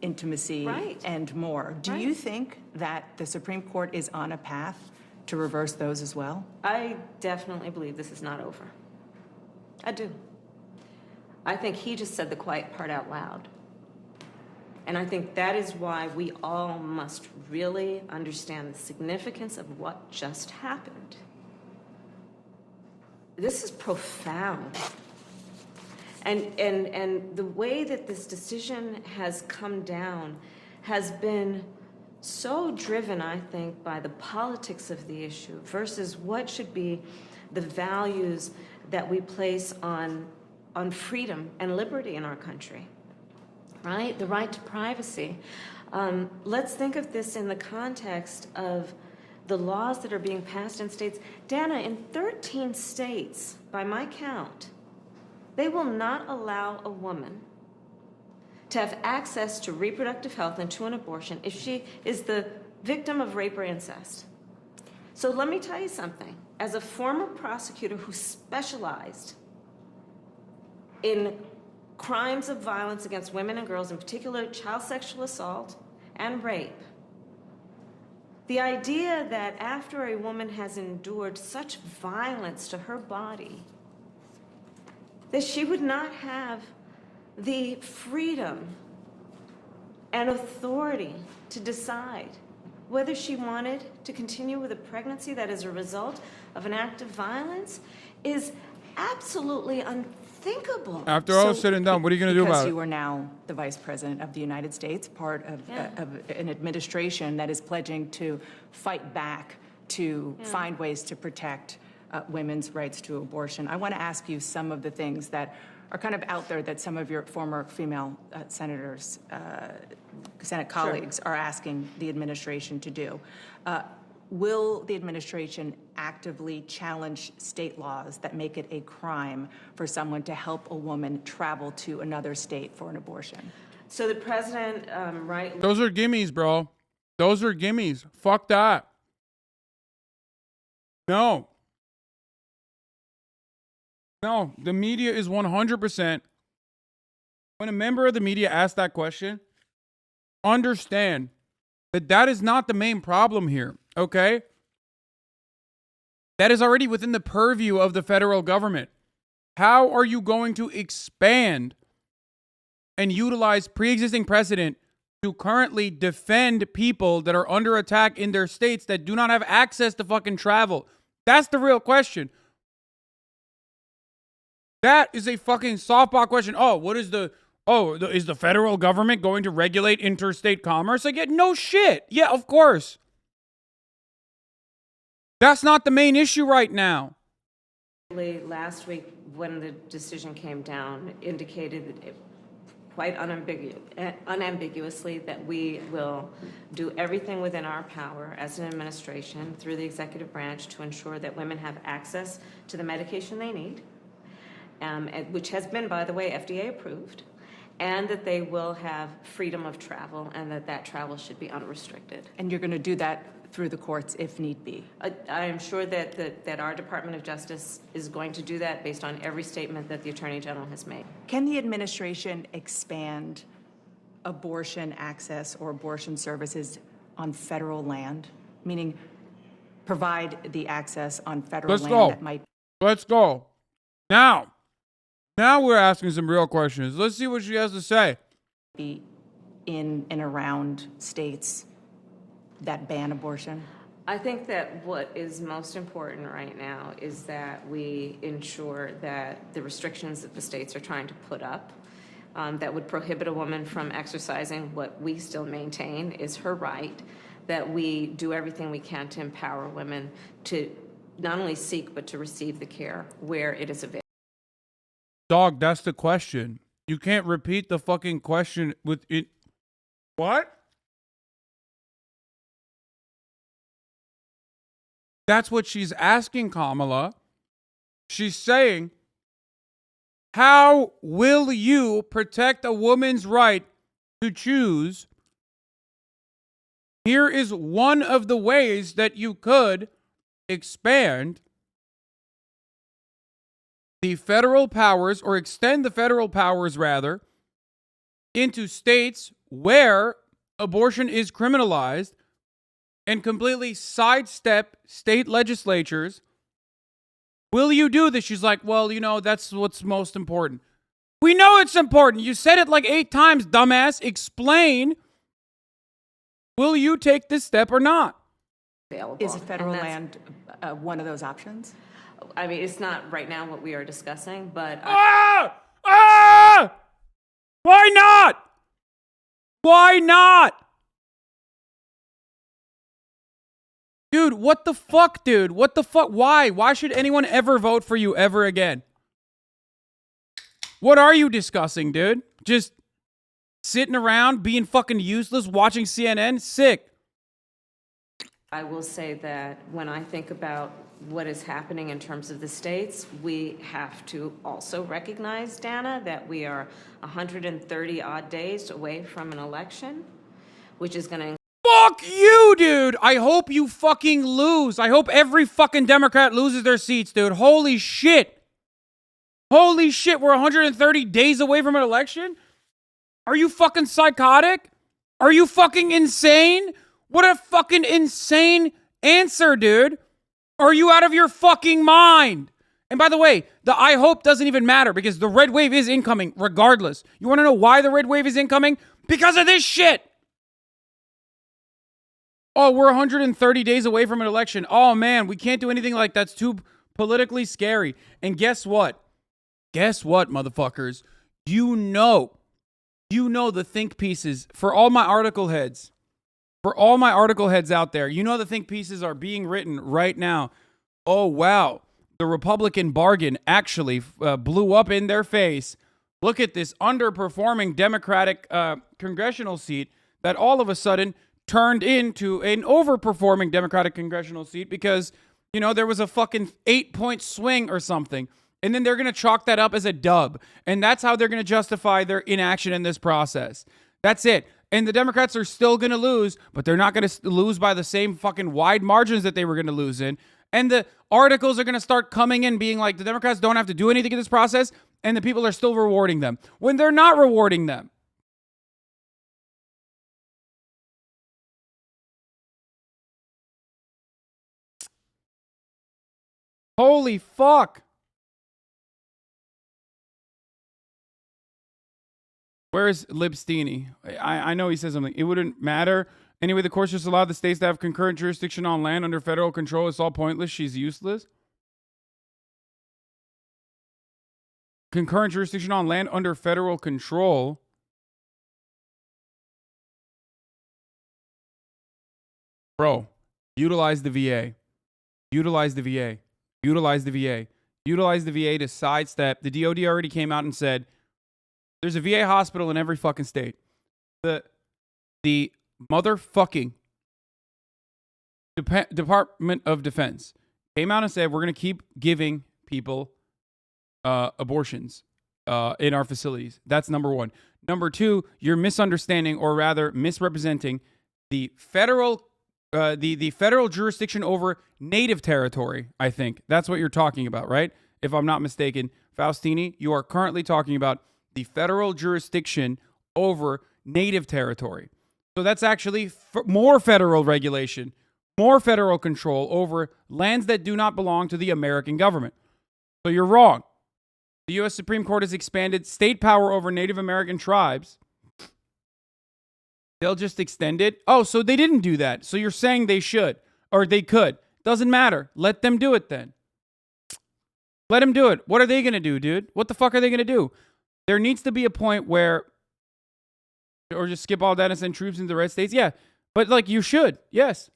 intimacy, and more. Do you think that the Supreme Court is on a path to reverse those as well? I definitely believe this is not over. I do. I think he just said the quiet part out loud. And I think that is why we all must really understand the significance of what just happened. This is profound. And the way that this decision has come down has been so driven, I think, by the politics of the issue versus what should be the values that we place on freedom and liberty in our country, right? The right to privacy. Let's think of this in the context of the laws that are being passed in states. Dana, in 13 states, by my count, they will not allow a woman to have access to reproductive health and to an abortion if she is the victim of rape or incest. So let me tell you something. As a former prosecutor who specialized in crimes of violence against women and girls, in particular child sexual assault and rape, the idea that after a woman has endured such violence to her body, that she would not have the freedom and authority to decide whether she wanted to continue with a pregnancy that is a result of an act of violence is absolutely unthinkable. After all said and done, what are you going to do about Because it? you are now the Vice President of the United States, part of an administration that is pledging to fight back to find ways to protect women's rights to abortion. I want to ask you some of the things that are kind of out there that some of your former female senators, Senate colleagues, are asking the administration to do. Will the administration actively challenge state laws that make it a crime for someone to help a woman travel to another state for an abortion? So the president, Those are gimmies, bro. Those are gimmies. Fuck that. No. No, the media is 100%. When a member of the media asks that question, understand that that is not the main problem here, okay? That is already within the purview of the federal government. How are you going to expand and utilize pre-existing precedent to currently defend people that are under attack in their states that do not have access to fucking travel? That's the real question. That is a fucking softball question. Is the federal government going to regulate interstate commerce? Like, no shit. Yeah, of course. That's not the main issue right now. last week, when the decision came down, indicated quite unambiguously that we will do everything within our power as an administration through the executive branch to ensure that women have access to the medication they need, which has been, by the way, FDA approved, and that they will have freedom of travel and that travel should be unrestricted. And you're going to do that through the courts if need be? I am sure that our Department of Justice is going to do that based on every statement that the Attorney General has made. Can the administration expand abortion access or abortion services on federal land? Meaning provide the access on federal land that might... Let's go. Now we're asking some real questions. Let's see what she has to say. Be in and around states that ban abortion? I think that what is most important right now is that we ensure that the restrictions that the states are trying to put up that would prohibit a woman from exercising what we still maintain is her right, that we do everything we can to empower women to not only seek but to receive the care where it is available. Dog, that's the question. You can't repeat the fucking question with it. What? That's what she's asking, Kamala. She's saying, how will you protect a woman's right to choose? Here is one of the ways that you could expand the federal powers, or extend the federal powers, rather, into states where abortion is criminalized and completely sidestep state legislatures. Will you do this? She's like, well, you know, that's what's most important. We know it's important. You said it like 8 times, dumbass. Explain. Will you take this step or not? Is federal land one of those options? I mean, it's not right now what we are discussing, but... Why not? Why not? Dude, what the fuck, dude? What the fuck? Why? Why should anyone ever vote for you ever again? What are you discussing, dude? Just sitting around being fucking useless, watching CNN? Sick. I will say that when I think about what is happening in terms of the states, we have to also recognize, Dana, that we are 130 odd days away from an election, which is going to... Fuck you, dude. I hope you fucking lose. I hope every fucking Democrat loses their seats, dude. Holy shit. Holy shit, we're 130 days away from an election? Are you fucking psychotic? Are you fucking insane? What a fucking insane answer, dude. Are you out of your fucking mind? And by the way, the I hope doesn't even matter because the red wave is incoming regardless. You want to know why the red wave is incoming? Because of this shit. Oh, we're 130 days away from an election. Oh, man, we can't do anything like that's too politically scary. And guess what? Guess what, motherfuckers? You know the think pieces for all my article heads. For all my article heads out there, you know the think pieces are being written right now. Oh, wow. The Republican bargain actually blew up in their face. Look at this underperforming Democratic congressional seat that all of a sudden turned into an overperforming Democratic congressional seat because, you know, there was a fucking 8-point swing or something. And then they're going to chalk that up as a dub. And that's how they're going to justify their inaction in this process. That's it. And the Democrats are still going to lose, but they're not going to lose by the same fucking wide margins that they were going to lose in. And the articles are going to start coming in being like, the Democrats don't have to do anything in this process, and the people are still rewarding them when they're not rewarding them. Holy fuck. Where's Libstini? I know he says something. It wouldn't matter. Anyway, the courts just allowed the states to have concurrent jurisdiction on land under federal control. It's all pointless. She's useless. Concurrent jurisdiction on land under federal control. Bro, utilize the VA. Utilize the VA. Utilize the VA. Utilize the VA to sidestep. The DOD already came out and said, there's a VA hospital in every fucking state. The motherfucking Department of Defense came out and said, we're going to keep giving people abortions in our facilities. That's number one. Number two, you're misunderstanding, or rather misrepresenting the federal jurisdiction over native territory, I think. That's what you're talking about, right? If I'm not mistaken. Faustini, you are currently talking about the federal jurisdiction over native territory. So that's actually more federal regulation, more federal control over lands that do not belong to the American government. So you're wrong. The U.S. Supreme Court has expanded state power over Native American tribes. They'll just extend it. Oh, so they didn't do that. So you're saying they should, or they could. Doesn't matter. Let them do it then. Let them do it. What are they going to do, dude? What the fuck are they going to do? There needs to be a point where, or just skip all that and send troops into the red states. Yeah, but like you should. Yes.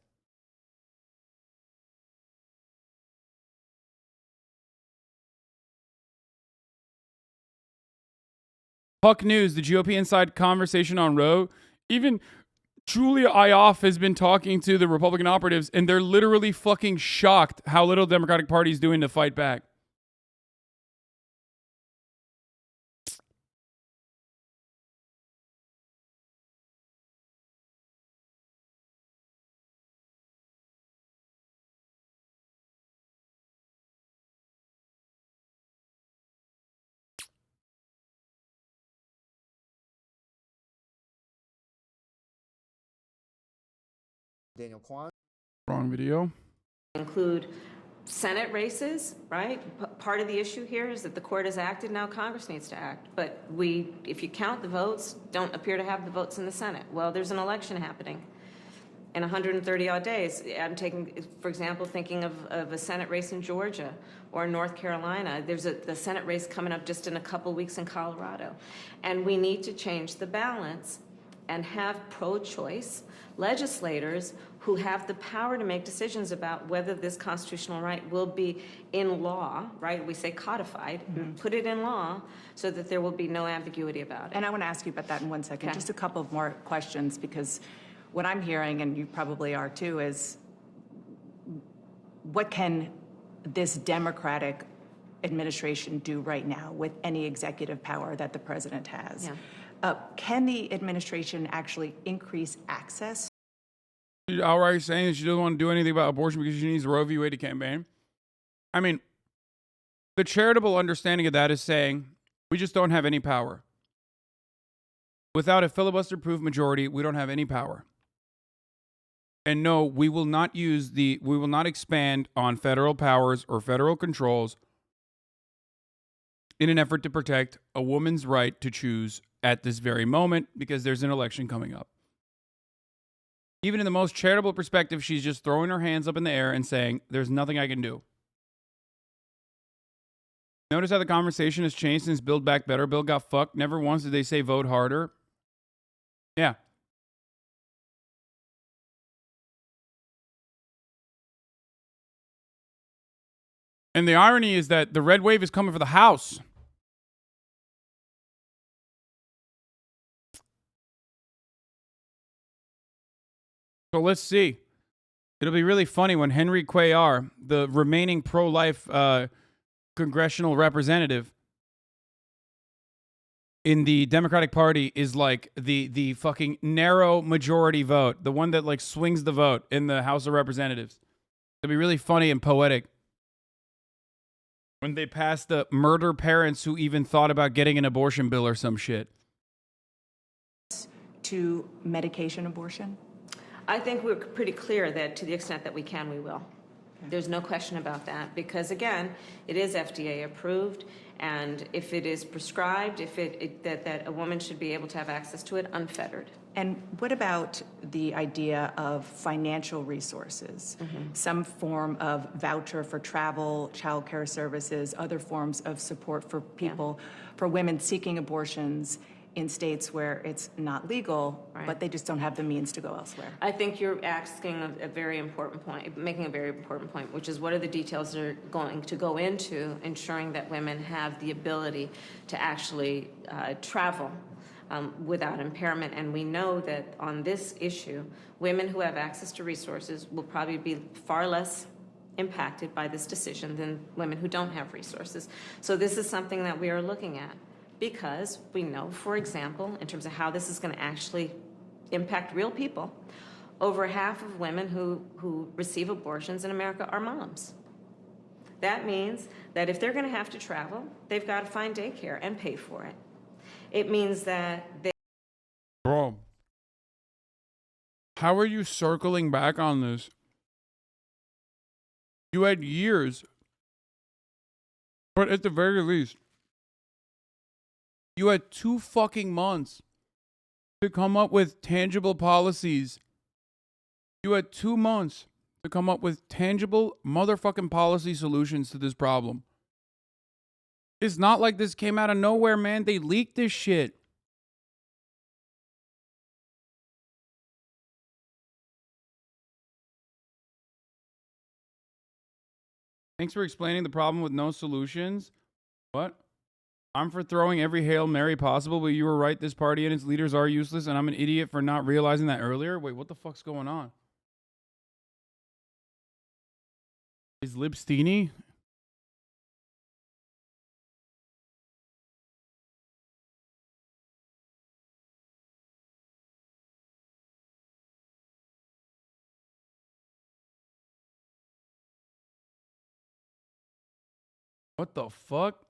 Puck News, the GOP inside conversation on Roe. Even Julia Ioff has been talking to the Republican operatives, and they're literally fucking shocked how little Democratic Party is doing to fight back. Wrong video. Include Senate races, right? Part of the issue here is that the court has acted, now Congress needs to act. But if you count the votes, don't appear to have the votes in the Senate. Well, there's an election happening in 130 odd days. I'm taking, for example, thinking of a Senate race in Georgia or North Carolina. There's the Senate race coming up just in a couple weeks in Colorado. And we need to change the balance and have pro-choice legislators who have the power to make decisions about whether this constitutional right will be in law, right? We say codified, put it in law so that there will be no ambiguity about it. And I want to ask you about that in 1 second. Okay. Just a couple of more questions, because what I'm hearing, and you probably are too, is what can this Democratic administration do right now with any executive power that the president has? Can the administration actually increase access? She's outright saying that she doesn't want to do anything about abortion because she needs the Roe v. Wade to campaign. I mean, the charitable understanding of that is saying we just don't have any power. Without a filibuster-proof majority, we don't have any power. And no, we will not expand on federal powers or federal controls in an effort to protect a woman's right to choose at this very moment, because there's an election coming up. Even in the most charitable perspective, she's just throwing her hands up in the air and saying, there's nothing I can do. Notice how the conversation has changed since Build Back Better. Bill got fucked. Never once did they say vote harder. Yeah. And the irony is that the red wave is coming for the House. So let's see. It'll be really funny when Henry Cuellar, the remaining pro-life congressional representative in the Democratic Party, is like the fucking narrow majority vote, the one that like swings the vote in the House of Representatives. It'll be really funny and poetic when they pass the murder parents who even thought about getting an abortion bill or some shit. To medication abortion? I think we're pretty clear that to the extent that we can, we will. There's no question about that, because again, it is FDA approved, and if it is prescribed, that a woman should be able to have access to it unfettered. And what about the idea of financial resources? Some form of voucher for travel, child care services, other forms of support for people, for women seeking abortions in states where it's not legal, but they just don't have the means to go elsewhere. I think you're asking a very important point, making a very important point, which is what are the details that are going to go into ensuring that women have the ability to actually travel without impairment. And we know that on this issue, women who have access to resources will probably be far less impacted by this decision than women who don't have resources. So this is something that we are looking at, because we know, for example, in terms of how this is going to actually impact real people, over half of women who receive abortions in America are moms. That means that if they're going to have to travel, they've got to find daycare and pay for it. It means that they... Bro, how are you circling back on this? You had years, but at the very least, you had 2 fucking months to come up with tangible policies. You had 2 months to come up with tangible motherfucking policy solutions to this problem. It's not like this came out of nowhere, man. They leaked this shit. Thanks for explaining the problem with no solutions. What? I'm for throwing every Hail Mary possible, but you were right. This party and its leaders are useless, and I'm an idiot for not realizing that earlier. Wait, what the fuck's going on? Is Lipsteiny? What the fuck?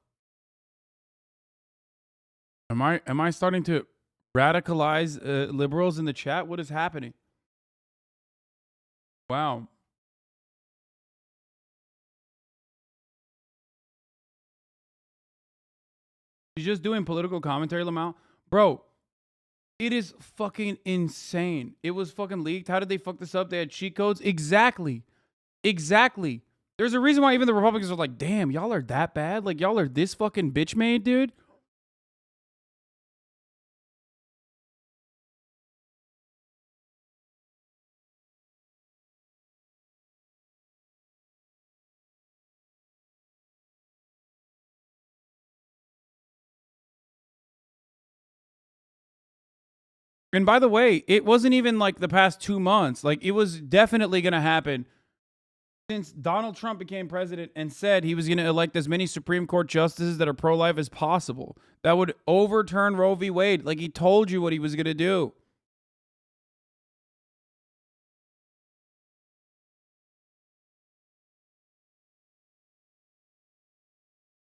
Am I starting to radicalize liberals in the chat? What is happening? Wow. She's just doing political commentary, Lamau. Bro, it is fucking insane. It was fucking leaked. How did they fuck this up? They had cheat codes. Exactly. Exactly. There's a reason why even the Republicans are like, damn, y'all are that bad? Like, y'all are this fucking bitch made, dude? And by the way, it wasn't even like the past 2 months. Like, it was definitely going to happen since Donald Trump became president and said he was going to elect as many Supreme Court justices that are pro-life as possible. That would overturn Roe v. Wade. Like, he told you what he was going to do.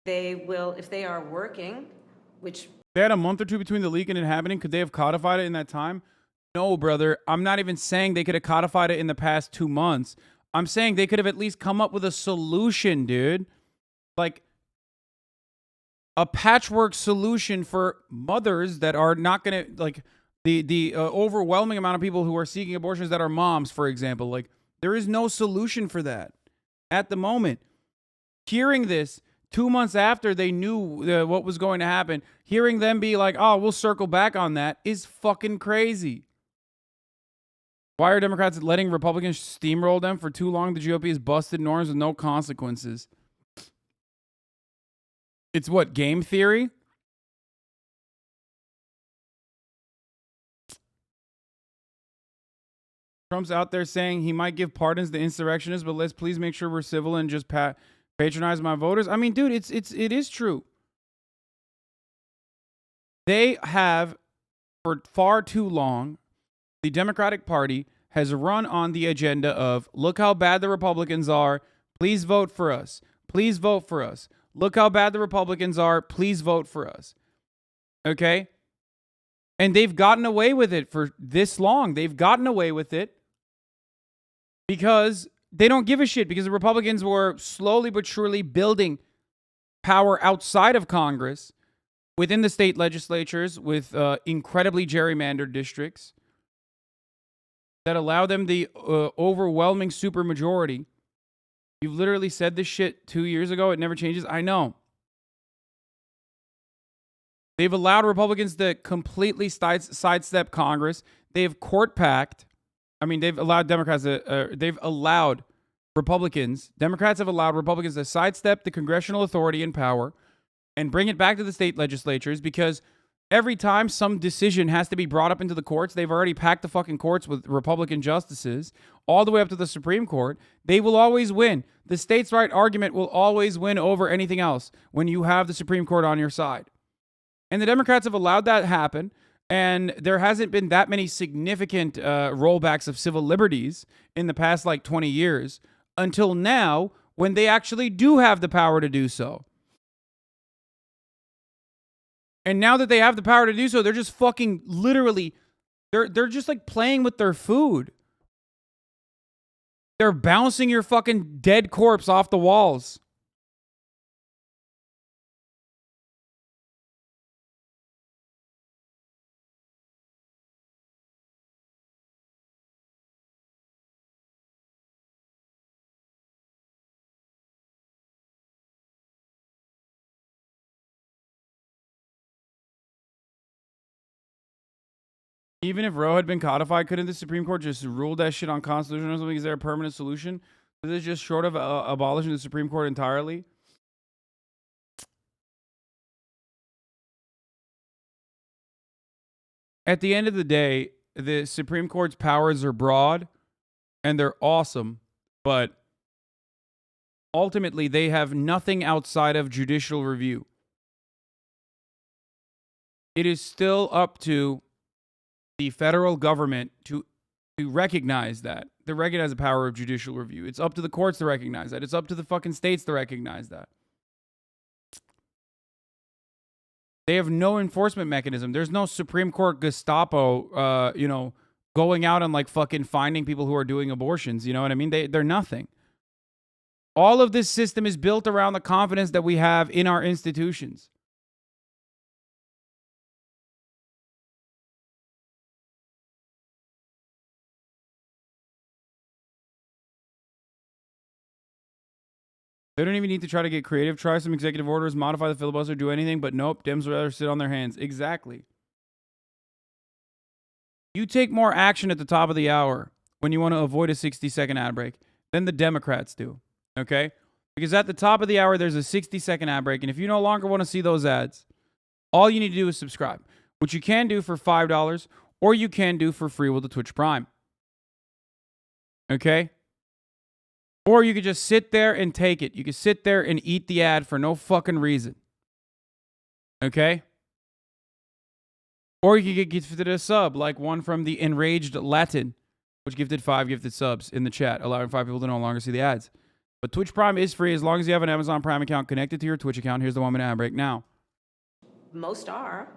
They will, if they are working, which... They had a month or two between the leak and it happening. Could they have codified it in that time? No, brother. I'm not even saying they could have codified it in the past 2 months. I'm saying they could have at least come up with a solution, dude. Like a patchwork solution for mothers that are not going to, like the overwhelming amount of people who are seeking abortions that are moms, for example. Like, there is no solution for that at the moment. Hearing this 2 months after they knew what was going to happen, hearing them be like, oh, we'll circle back on that is fucking crazy. Why are Democrats letting Republicans steamroll them for too long? The GOP has busted norms with no consequences. It's what, game theory? Trump's out there saying he might give pardons to insurrectionists, but let's please make sure we're civil and just patronize my voters. I mean, dude, it is true. They have, for far too long, the Democratic Party has run on the agenda of, look how bad the Republicans are, please vote for us. Please vote for us. Look how bad the Republicans are, please vote for us. Okay? And they've gotten away with it for this long. They've gotten away with it because they don't give a shit, because the Republicans were slowly but surely building power outside of Congress, within the state legislatures, with incredibly gerrymandered districts that allow them the overwhelming supermajority. You've literally said this shit 2 years ago. It never changes. I know. They've allowed Republicans to completely sidestep Congress. They've court-packed. I mean, they've allowed Democrats to, Democrats have allowed Republicans to sidestep the congressional authority and power and bring it back to the state legislatures, because every time some decision has to be brought up into the courts, they've already packed the fucking courts with Republican justices all the way up to the Supreme Court. They will always win. The states' right argument will always win over anything else when you have the Supreme Court on your side. And the Democrats have allowed that to happen. And there hasn't been that many significant rollbacks of civil liberties in the past, 20 years until now, when they actually do have the power to do so. And now that they have the power to do so, they're just fucking literally, they're just playing with their food. They're bouncing your fucking dead corpse off the walls. Even if Roe had been codified, couldn't the Supreme Court just rule that shit unconstitutional or something? Is there a permanent solution? Is it just short of abolishing the Supreme Court entirely? At the end of the day, the Supreme Court's powers are broad and they're awesome, but ultimately they have nothing outside of judicial review. It is still up to the federal government to recognize that. To recognize the power of judicial review. It's up to the courts to recognize that. It's up to the fucking states to recognize that. They have no enforcement mechanism. There's no Supreme Court Gestapo, going out and like fucking finding people who are doing abortions. You know what I mean? They're nothing. All of this system is built around the confidence that we have in our institutions. They don't even need to try to get creative, try some executive orders, modify the filibuster, do anything, but nope, Dems would rather sit on their hands. Exactly. You take more action at the top of the hour when you want to avoid a 60-second ad break than the Democrats do, okay? Because at the top of the hour, there's a 60-second ad break, and if you no longer want to see those ads, all you need to do is subscribe, which you can do for $5, or you can do for free with the Twitch Prime, okay? Or you could just sit there and take it. You could sit there and eat the ad for no fucking reason. Okay? Or you could get gifted a sub, like one from the Enraged Latin, which gifted 5 gifted subs in the chat, allowing 5 people to no longer see the ads. But Twitch Prime is free as long as you have an Amazon Prime account connected to your Twitch account. Here's the 1 minute ad break now. Most are.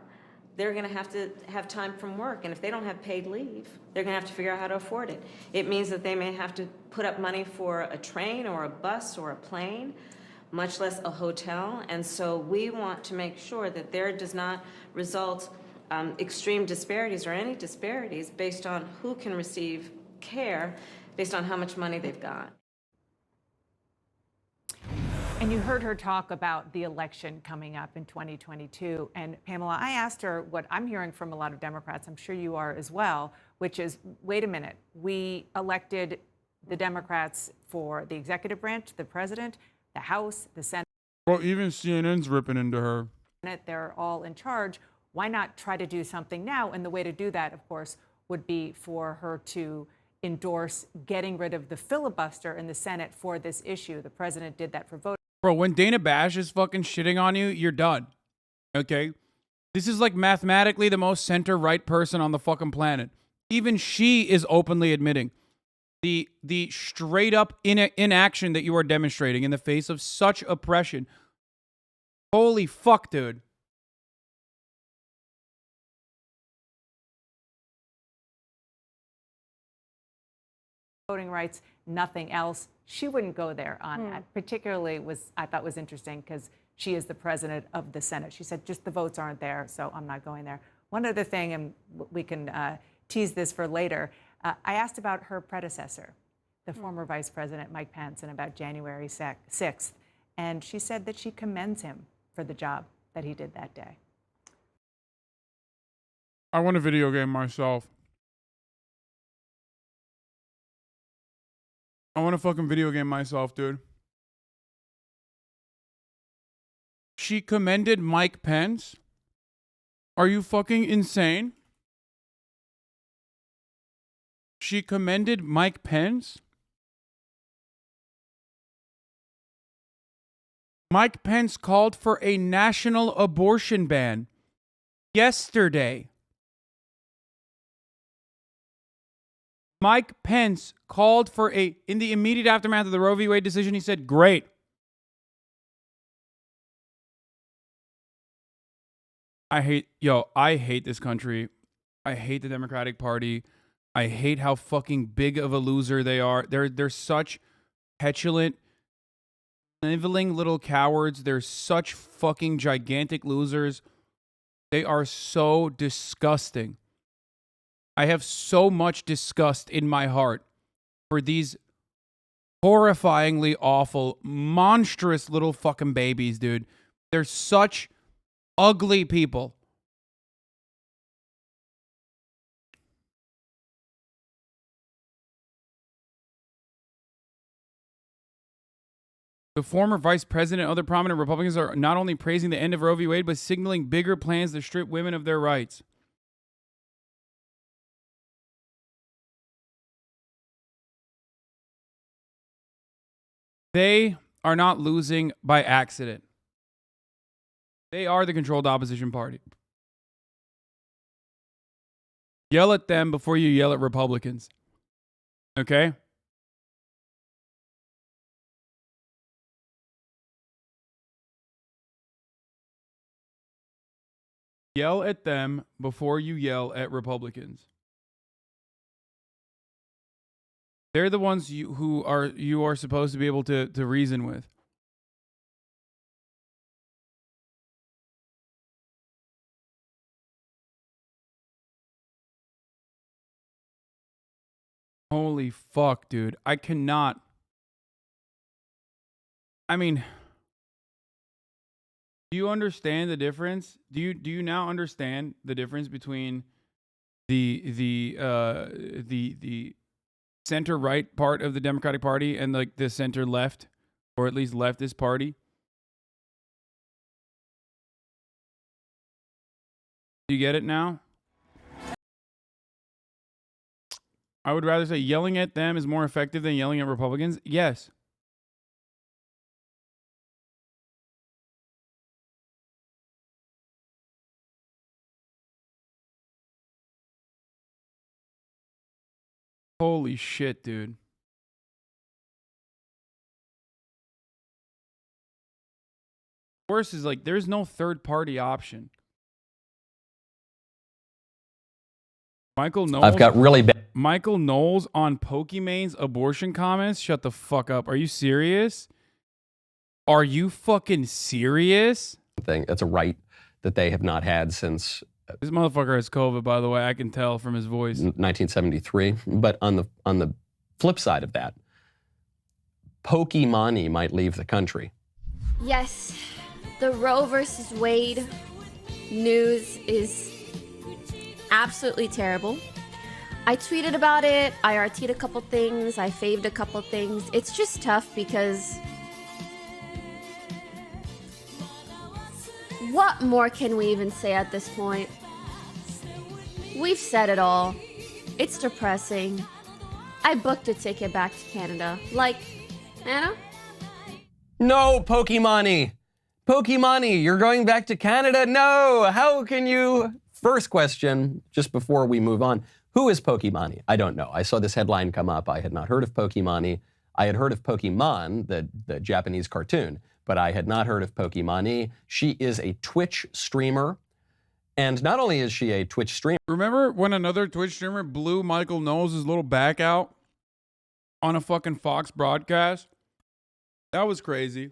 They're going to have time from work, and if they don't have paid leave, they're going to have to figure out how to afford it. It means that they may have to put up money for a train or a bus or a plane, much less a hotel, and so we want to make sure that there does not result extreme disparities or any disparities based on who can receive care based on how much money they've got. And you heard her talk about the election coming up in 2022. And Pamela, I asked her what I'm hearing from a lot of Democrats, I'm sure you are as well, which is, wait a minute, we elected the Democrats for the executive branch, the president, the House, the Senate. Well, even CNN's ripping into her. They're all in charge. Why not try to do something now? And the way to do that, of course, would be for her to endorse getting rid of the filibuster in the Senate for this issue. The president did that for voting. Bro, when Dana Bash is fucking shitting on you, you're done. Okay? This is like mathematically the most center-right person on the fucking planet. Even she is openly admitting the straight-up inaction that you are demonstrating in the face of such oppression. Holy fuck, dude. Voting rights, nothing else. She wouldn't go there on that. Particularly I thought was interesting because she is the president of the Senate. She said just the votes aren't there, so I'm not going there. One other thing, and we can tease this for later. I asked about her predecessor, the former Vice President Mike Pence, and about January 6th, and she said that she commends him for the job that he did that day. I want a video game myself. I want a fucking video game myself, dude. She commended Mike Pence? Are you fucking insane? She commended Mike Pence? Mike Pence called for a national abortion ban yesterday. Mike Pence called for in the immediate aftermath of the Roe v. Wade decision, he said, great. I hate this country. I hate the Democratic Party. I hate how fucking big of a loser they are. They're such petulant, sniveling little cowards. They're such fucking gigantic losers. They are so disgusting. I have so much disgust in my heart for these horrifyingly awful, monstrous little fucking babies, dude. They're such ugly people. The former vice president and other prominent Republicans are not only praising the end of Roe v. Wade, but signaling bigger plans to strip women of their rights. They are not losing by accident. They are the controlled opposition party. Yell at them before you yell at Republicans. Okay? Yell at them before you yell at Republicans. They're the ones you are supposed to be able to reason with. Holy fuck, dude. I cannot. I mean, do you understand the difference? Do you now understand the difference between the center right part of the Democratic Party and like the center left, or at least leftist party? Do you get it now? I would rather say yelling at them is more effective than yelling at Republicans. Yes. Holy shit, dude. Worse is like there's no third party option. Michael Knowles. I've got really bad. Michael Knowles on Pokimane's abortion comments. Shut the fuck up. Are you serious? Are you fucking serious? That's a right that they have not had since. This motherfucker has COVID, by the way. I can tell from his voice. 1973. But on the flip side of that, Pokimane might leave the country. Yes, the Roe versus Wade news is absolutely terrible. I tweeted about it, I RT'd a couple things, I faved a couple things. It's just tough because what more can we even say at this point? We've said it all. It's depressing. I booked a ticket back to Canada. Like, Anna? No, Pokimane. Pokimane, you're going back to Canada? No, how can you? First question, just before we move on. Who is Pokimane? I don't know. I saw this headline come up. I had not heard of Pokimane. I had heard of Pokemon, the Japanese cartoon, but I had not heard of Pokimane. She is a Twitch streamer. And not only is she a Twitch streamer. Remember when another Twitch streamer blew Michael Knowles' little back out on a fucking Fox broadcast? That was crazy.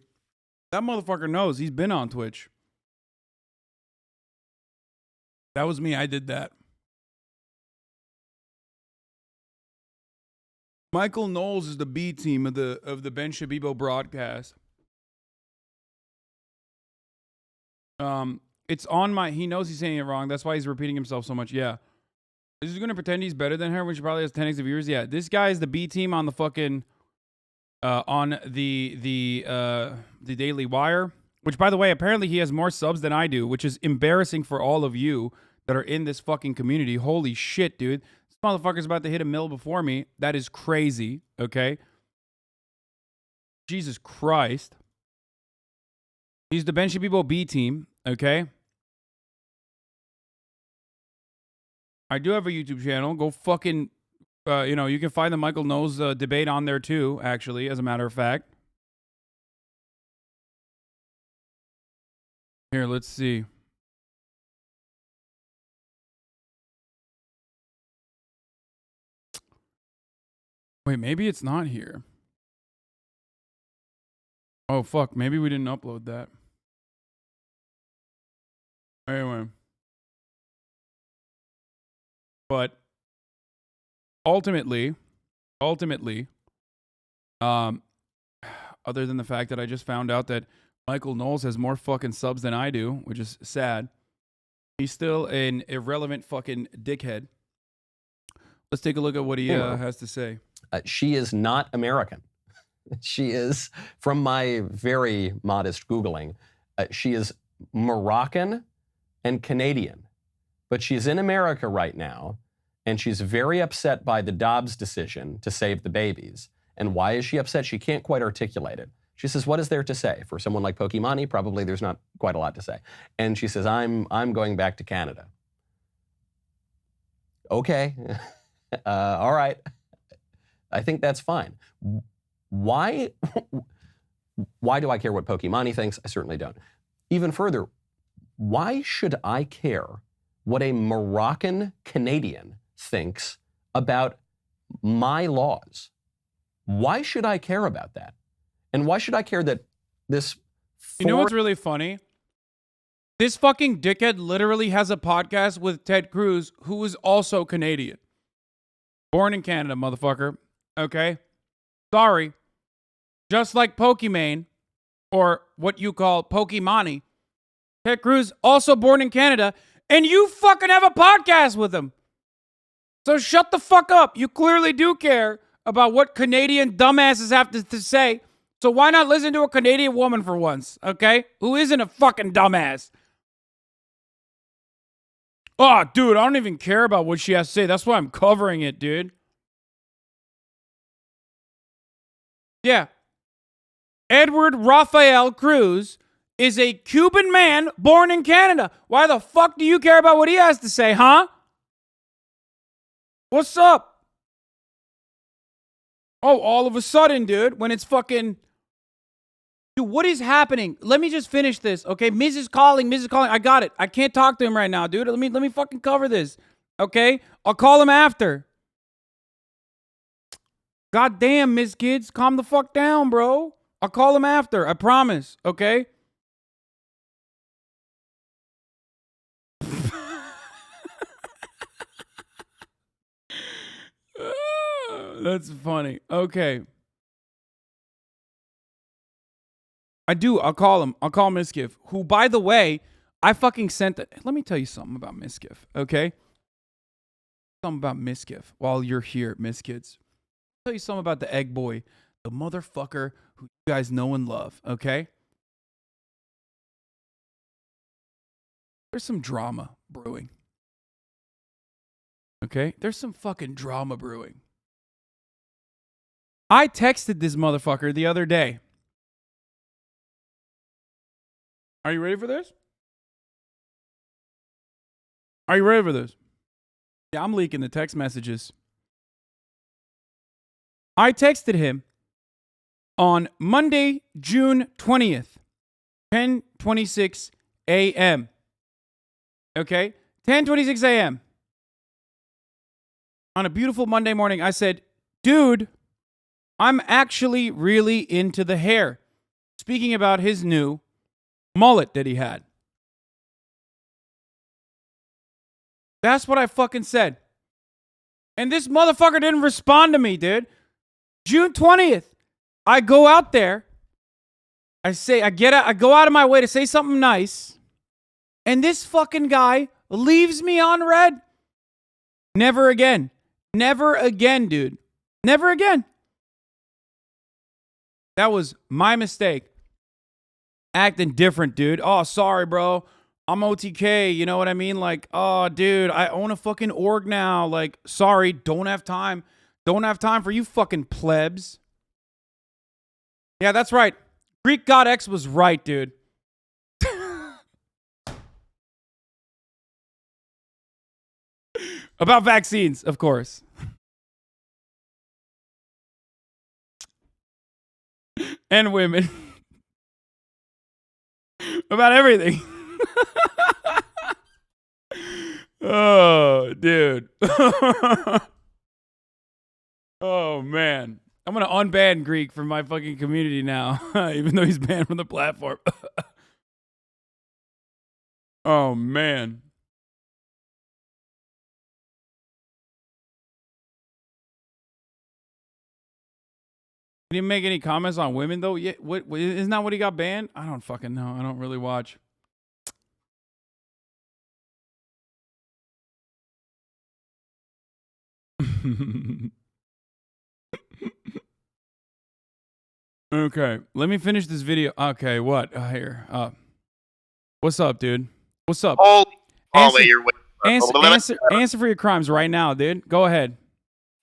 That motherfucker knows. He's been on Twitch. That was me. I did that. Michael Knowles is the B team of the Ben Shabibo broadcast. It's on my. He knows he's saying it wrong. That's why he's repeating himself so much. Yeah. Is he gonna pretend he's better than her when she probably has 10x of viewers? Yeah. This guy is the B team on the fucking on the Daily Wire. Which, by the way, apparently he has more subs than I do, which is embarrassing for all of you that are in this fucking community. Holy shit, dude. This motherfucker's about to hit a mill before me. That is crazy, okay? Jesus Christ. He's the Ben Shabibo B team, okay? I do have a YouTube channel. Go fucking, you can find the Michael Knowles debate on there too, actually, as a matter of fact. Here, let's see. Wait, maybe it's not here. Oh, fuck. Maybe we didn't upload that. Anyway. But ultimately, other than the fact that I just found out that Michael Knowles has more fucking subs than I do, which is sad. He's still an irrelevant fucking dickhead. Let's take a look at what he has to say. She is not American. She is, from my very modest Googling, she is Moroccan and Canadian. But she's in America right now, and she's very upset by the Dobbs decision to save the babies. And why is she upset? She can't quite articulate it. She says, what is there to say? For someone like Pokimane, probably there's not quite a lot to say. And she says, I'm going back to Canada. Okay. All right. I think that's fine. Why do I care what Pokimane thinks? I certainly don't. Even further, why should I care what a Moroccan Canadian thinks about my laws? Why should I care about that? And why should I care that this... You know what's really funny? This fucking dickhead literally has a podcast with Ted Cruz, who is also Canadian. Born in Canada, motherfucker. Okay? Sorry. Just like Pokimane, or what you call Pokimane, Ted Cruz, also born in Canada, and you fucking have a podcast with him. So shut the fuck up. You clearly do care about what Canadian dumbasses have to say. So why not listen to a Canadian woman for once, okay? Who isn't a fucking dumbass. Oh, dude, I don't even care about what she has to say. That's why I'm covering it, dude. Yeah. Edward Rafael Cruz is a Cuban man born in Canada. Why the fuck do you care about what he has to say, huh? What's up? Oh, all of a sudden, dude, when it's fucking... Dude, what is happening? Let me just finish this, okay? Miz is calling. I got it. I can't talk to him right now, dude. Let me fucking cover this, okay? I'll call him after. God damn, Miss Kids. Calm the fuck down, bro. I'll call him after. I promise, okay? That's funny. Okay. I do. I'll call him. I'll call MIzkif, who, by the way, I fucking sent it. Let me tell you something about MIzkif, okay? Something about MIzkif while you're here, Miss Kids. I'll tell you something about the egg boy, the motherfucker who you guys know and love, okay? There's some drama brewing. Okay? There's some fucking drama brewing. I texted this motherfucker the other day. Are you ready for this? Are you ready for this? Yeah, I'm leaking the text messages. I texted him on Monday, June 20th, 10:26 a.m. Okay? 10:26 a.m. On a beautiful Monday morning, I said, dude, I'm actually really into the hair. Speaking about his new mullet that he had. That's what I fucking said. And this motherfucker didn't respond to me, dude. June 20th, I go out there. I go out of my way to say something nice. And this fucking guy leaves me on red. Never again. Never again, dude. Never again. That was my mistake. Acting different, dude. Oh, sorry, bro. I'm OTK. You know what I mean? Like, oh, dude, I own a fucking org now. Like, sorry, don't have time. Don't have time for you fucking plebs. Yeah, that's right. Greek God X was right, dude. About vaccines, of course. And women. About everything. Oh, dude. Oh, man. I'm going to unban Greek from my fucking community now, even though he's banned from the platform. Oh, man. Did he make any comments on women, though? Yeah, what isn't that what he got banned? I don't fucking know. I don't really watch. Okay, let me finish this video. Okay, what? Here. What's up, dude? What's up? Answer for your crimes right now, dude. Go ahead.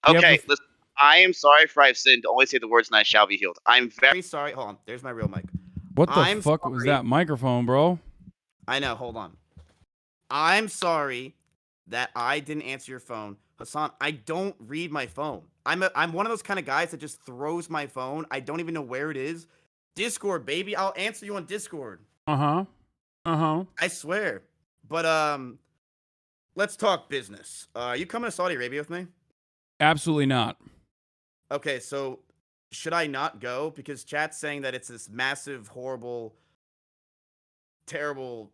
Okay, listen. I am sorry for I've sinned. Only say the words and I shall be healed. I'm very sorry. Hold on. There's my real mic. What the fuck was that microphone, bro? I know. Hold on. I'm sorry that I didn't answer your phone. Hasan, I don't read my phone. I'm one of those kind of guys that just throws my phone. I don't even know where it is. Discord, baby. I'll answer you on Discord. Uh-huh. Uh-huh. I swear. But let's talk business. Are you coming to Saudi Arabia with me? Absolutely not. Okay, so should I not go? Because chat's saying that it's this massive, horrible, terrible.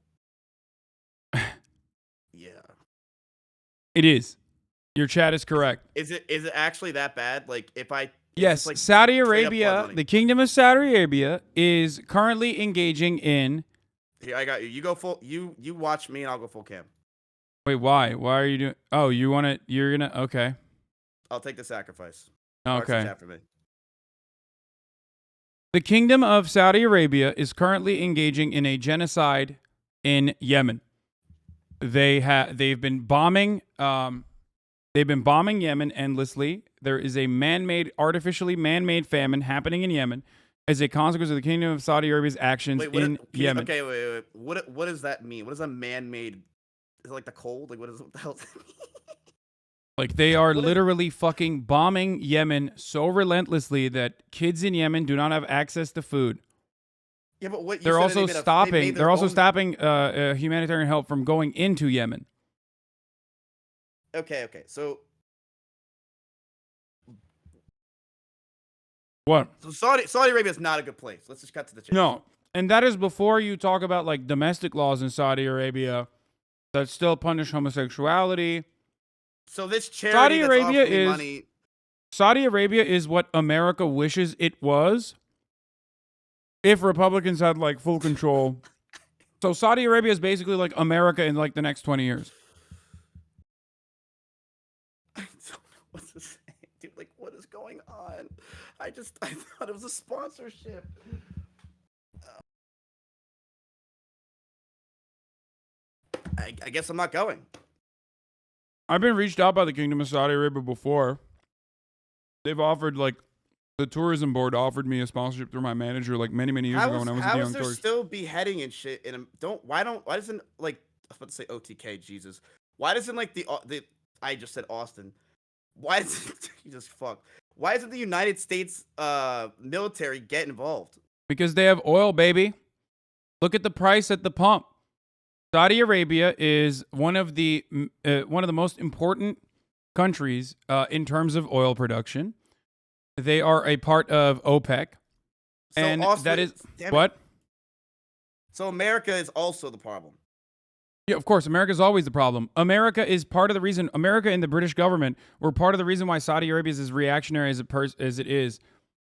Yeah. It is. Your chat is correct. Is it actually that bad? Like, if I Yes, like Saudi straight up blood Arabia, money? the Kingdom of Saudi Arabia, is currently engaging in. Here, I got you. You go full. You watch me, and I'll go full cam. Wait, why? Why are you doing? Oh, you want to? You're gonna? Okay. I'll take the sacrifice. Okay. Watch the chat for me. The Kingdom of Saudi Arabia is currently engaging in a genocide in Yemen. They've been bombing Yemen endlessly. There is a artificially man-made famine happening in Yemen as a consequence of the Kingdom of Saudi Arabia's actions in Yemen. Wait. What does that mean? What is a man-made? Is it like the cold? Like, what the hell does that mean? Like, they are literally fucking bombing Yemen so relentlessly that kids in Yemen do not have access to food. Yeah, but what you They're said also they made stopping. their They're also own- stopping humanitarian help from going into Yemen. Okay. So What? So Saudi Arabia is not a good place. Let's just cut to the chase. No, and that is before you talk about like domestic laws in Saudi Arabia that still punish homosexuality. So this charity that's offering money. Saudi Arabia is what America wishes it was if Republicans had like full control. So Saudi Arabia is basically like America in like the next 20 years. I don't know what to say, dude. Like, what is going on? I thought it was a sponsorship. I guess I'm not going. I've been reached out by the Kingdom of Saudi Arabia before. They've offered like the tourism board offered me a sponsorship through my manager like many years ago when I was a How young is there tourist. still beheading and shit? And why doesn't like I was about to say OTK? Jesus, why doesn't like the I just said Austin? Why does Jesus fuck? Why doesn't the United States military get involved? Because they have oil, baby. Look at the price at the pump. Saudi Arabia is one of the most important countries in terms of oil production. They are a part of OPEC, and also, that is damn it. what. So America is also the problem. Yeah, of course, America is always the problem. America is part of the reason. America and the British government were part of the reason why Saudi Arabia is as reactionary as it is.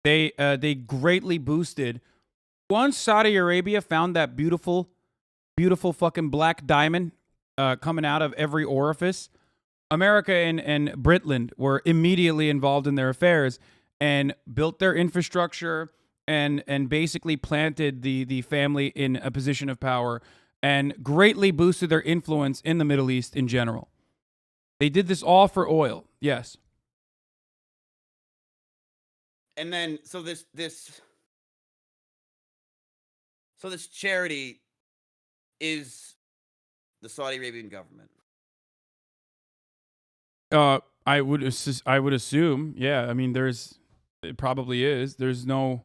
They greatly boosted. Once Saudi Arabia found that beautiful fucking black diamond coming out of every orifice, America and Britland were immediately involved in their affairs and built their infrastructure and basically planted the family in a position of power and greatly boosted their influence in the Middle East in general. They did this all for oil, yes. And then so this charity is the Saudi Arabian government. I would assume, yeah. I mean, it probably is. There's no,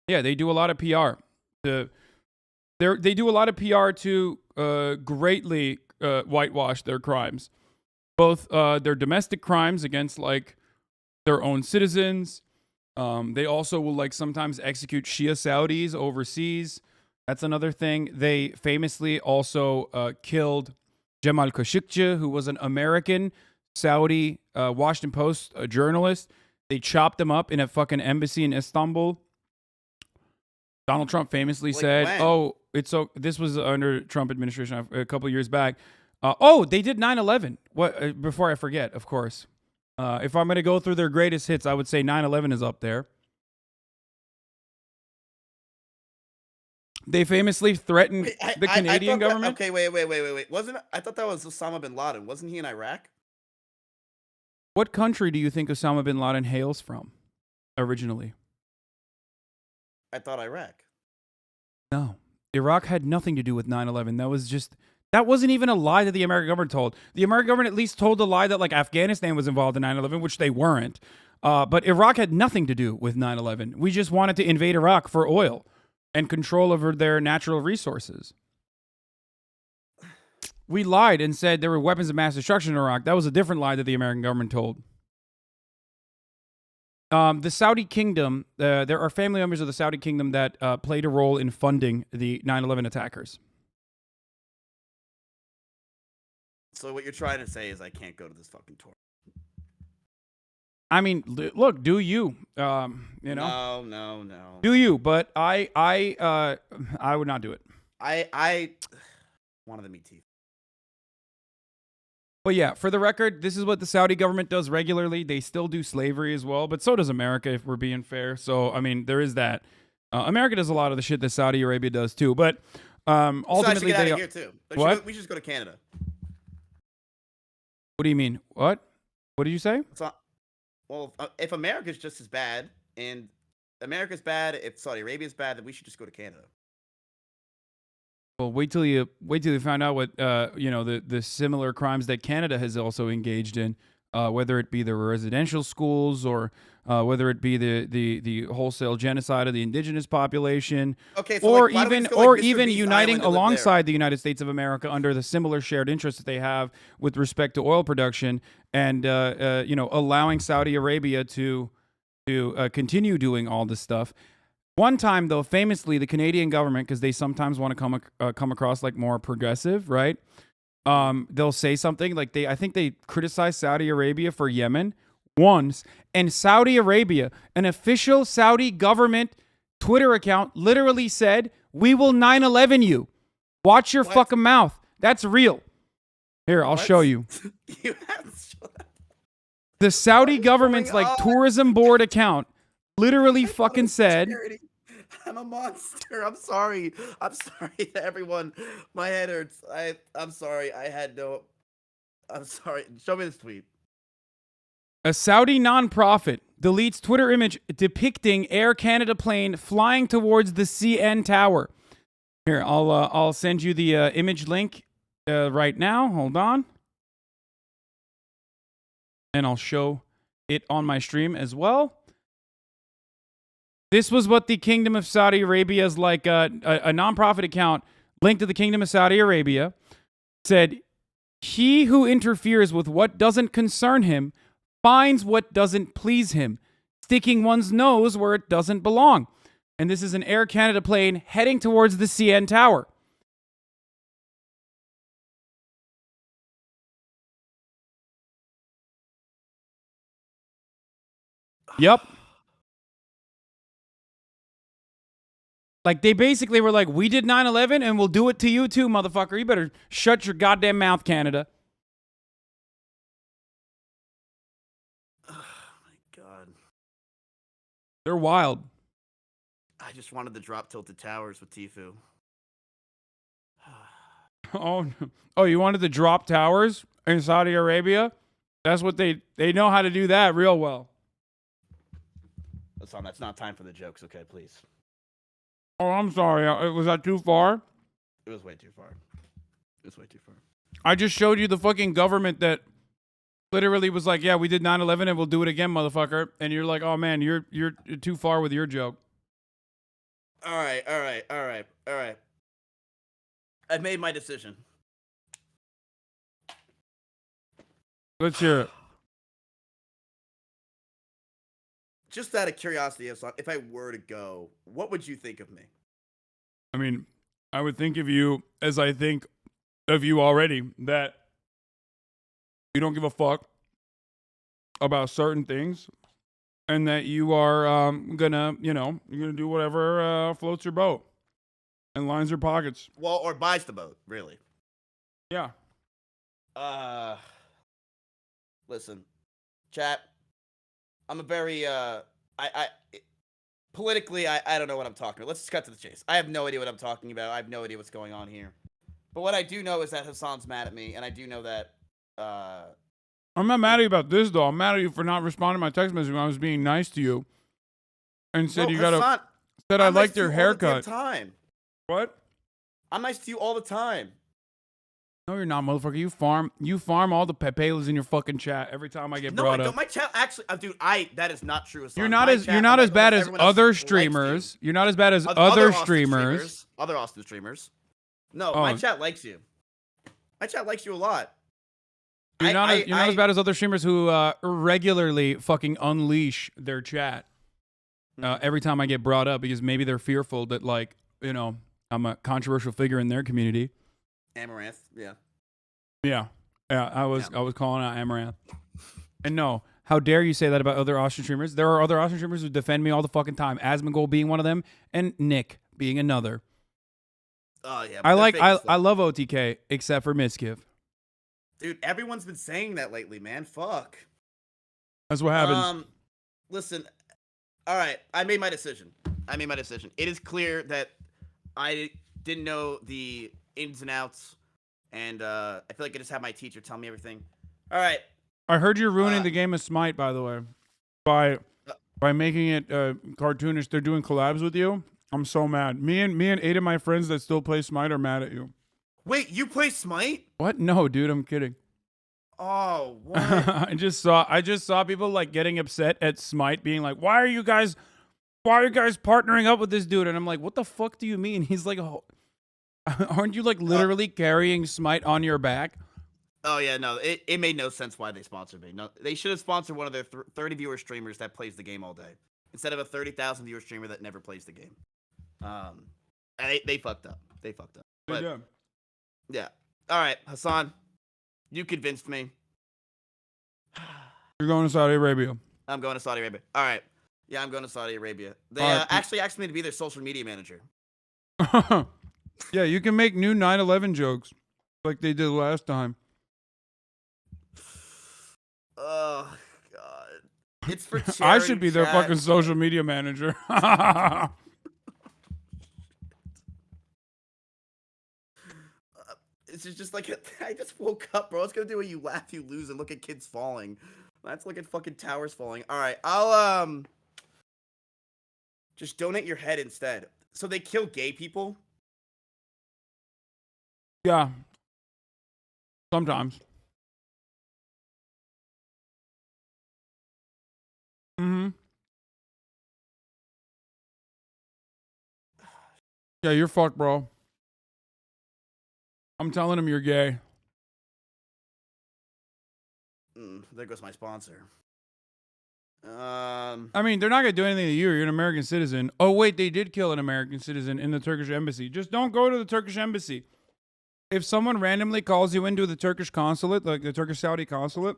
yeah. They do a lot of PR. They do a lot of PR to greatly whitewash their crimes, both their domestic crimes against like their own citizens. They also will like sometimes execute Shia Saudis overseas. That's another thing. They famously also killed Jamal Khashoggi, who was an American Saudi Washington Post journalist. They chopped him up in a fucking embassy in Istanbul. Donald Trump famously said, when? "Oh, it's so." This was under Trump administration a couple years back. Oh, they did 9/11. What? Before I forget, of course. If I'm going to go through their greatest hits, I would say 9/11 is up there. They famously threatened the Canadian government. Okay, wait. I thought that was Osama bin Laden. Wasn't he in Iraq? What country do you think Osama bin Laden hails from originally? I thought Iraq. No. Iraq had nothing to do with 9/11. That wasn't even a lie that the American government told. The American government at least told a lie that like Afghanistan was involved in 9/11, which they weren't. But Iraq had nothing to do with 9/11. We just wanted to invade Iraq for oil and control over their natural resources. We lied and said there were weapons of mass destruction in Iraq. That was a different lie that the American government told. The Saudi kingdom, there are family members of the Saudi kingdom that played a role in funding the 9/11 attackers. So what you're trying to say is I can't go to this fucking tour. I mean, look, do you? You know? No. Do you? But I would not do it. I wanted to meet Tifa. But yeah, for the record, this is what the Saudi government does regularly. They still do slavery as well, but so does America, if we're being fair. So, I mean, there is that. America does a lot of the shit that Saudi Arabia does too. But ultimately, get out of here too. What? We should just go to Canada. What do you mean? What? What did you say? Well, if America's just as bad, and America's bad, if Saudi Arabia's bad, then we should just go to Canada. Well, wait till you find out what the similar crimes that Canada has also engaged in, whether it be the residential schools or whether it be the wholesale genocide of the indigenous population, okay, so or why don't we even just go, like, Mr. even Beast uniting Island and live alongside the United States of America under the similar shared interests that they have with respect to oil production, and allowing Saudi Arabia to continue doing all this stuff. One time, though, famously, the Canadian government, because they sometimes want to come across like more progressive, right? They'll say something like I think they criticized Saudi Arabia for Yemen once, and Saudi Arabia, an official Saudi government Twitter account, literally said, "We will 9/11 you. Watch your fucking mouth. That's real." Here, I'll show you. You have to show that. The Saudi government's like tourism board account literally fucking said. I'm a monster. I'm sorry. I'm sorry to everyone. My head hurts. I'm sorry. I'm sorry. Show me this tweet. A Saudi nonprofit deletes Twitter image depicting Air Canada plane flying towards the CN Tower. Here, I'll send you the image link right now. Hold on. And I'll show it on my stream as well. This was what the Kingdom of Saudi Arabia's like a nonprofit account linked to the Kingdom of Saudi Arabia said, "He who interferes with what doesn't concern him finds what doesn't please him, sticking one's nose where it doesn't belong." And this is an Air Canada plane heading towards the CN Tower. Yep. Like, they basically were like, "We did 9/11 and we'll do it to you too, motherfucker. You better shut your goddamn mouth, Canada." Oh my God. They're wild. I just wanted to drop Tilted Towers with Tifu. Oh, you wanted to drop towers in Saudi Arabia? That's what they know how to do that real well. That's not time for the jokes, okay, please. Oh, I'm sorry. Was that too far? It was way too far. It was way too far. I just showed you the fucking government that literally was like, "Yeah, we did 9/11 and we'll do it again, motherfucker." And you're like, "Oh man, you're too far with your joke." All right. I've made my decision. Let's hear it. Just out of curiosity, if I were to go, what would you think of me? I mean, I would think of you as I think of you already, that you don't give a fuck about certain things, and that you are you're gonna do whatever floats your boat and lines your pockets. Well, or buys the boat, really. Yeah. Listen, chat. I'm a very politically, I don't know what I'm talking about. Let's just cut to the chase. I have no idea what I'm talking about. I have no idea what's going on here. But what I do know is that Hasan's mad at me, and I do know that I'm not mad at you about this, though. I'm mad at you for not responding to my text message when I was being nice to you and said I liked your haircut. Time. What? I'm nice to you all the time. No, you're not, motherfucker. You farm all the pepelas in your fucking chat every time I get brought up. No, my chat actually, dude. That is not true. You're not as bad as other streamers. You're not as bad as other streamers. Other Austin streamers. No, my chat likes you. My chat likes you a lot. You're not as bad as other streamers who regularly fucking unleash their chat every time I get brought up because maybe they're fearful that, like, you know, I'm a controversial figure in their community. Amaranth, yeah. Yeah. I was calling out Amaranth. And no, how dare you say that about other Austin streamers? There are other Austin streamers who defend me all the fucking time. Asmongold being one of them, and Nick being another. Oh yeah. I love OTK except for MIzkif. Dude, everyone's been saying that lately, man. Fuck. That's what happens. Listen. All right, I made my decision. It is clear that I didn't know the ins and outs, and I feel like I just had my teacher tell me everything. All right. I heard you're ruining the game of Smite, by the way, by making it cartoonish. They're doing collabs with you. I'm so mad. Me and 8 of my friends that still play Smite are mad at you. Wait, you play Smite? What? No, dude, I'm kidding. Oh, what? I just saw people like getting upset at Smite, being like, "Why are you guys partnering up with this dude?" And I'm like, "What the fuck do you mean?" He's like, "Oh, aren't you like literally carrying Smite on your back?" Oh yeah, no, it made no sense why they sponsored me. No, they should have sponsored one of their 30 viewer streamers that plays the game all day instead of a 30,000 viewer streamer that never plays the game. And they fucked up. But, yeah. All right, Hasan, you convinced me. You're going to Saudi Arabia. I'm going to Saudi Arabia. All right. Yeah, I'm going to Saudi Arabia. They actually asked me to be their social media manager. Yeah, you can make new 9/11 jokes like they did last time. Oh God, it's for charity. I should be their fucking social media manager. It's just like I just woke up, bro. It's gonna do what you laugh, you lose, and look at kids falling. Let's look at fucking towers falling. All right, I'll just donate your head instead. So they kill gay people? Yeah. Sometimes. Mm-hmm. Yeah, you're fucked, bro. I'm telling him you're gay. There goes my sponsor. I mean, they're not gonna do anything to you. You're an American citizen. Oh wait, they did kill an American citizen in the Turkish embassy. Just don't go to the Turkish embassy. If someone randomly calls you into the Turkish consulate, like the Turkish Saudi consulate,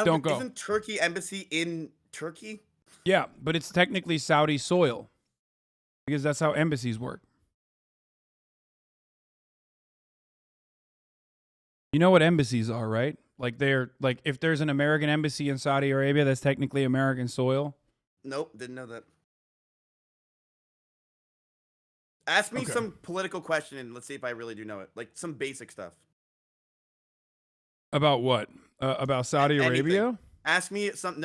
don't go. Isn't Turkey embassy in Turkey? Yeah, but it's technically Saudi soil because that's how embassies work. You know what embassies are, right? Like they're like if there's an American embassy in Saudi Arabia, that's technically American soil. Nope, didn't know that. Ask me some political question and let's see if I really do know it. Like some basic stuff. About what? About Saudi Arabia? Ask me some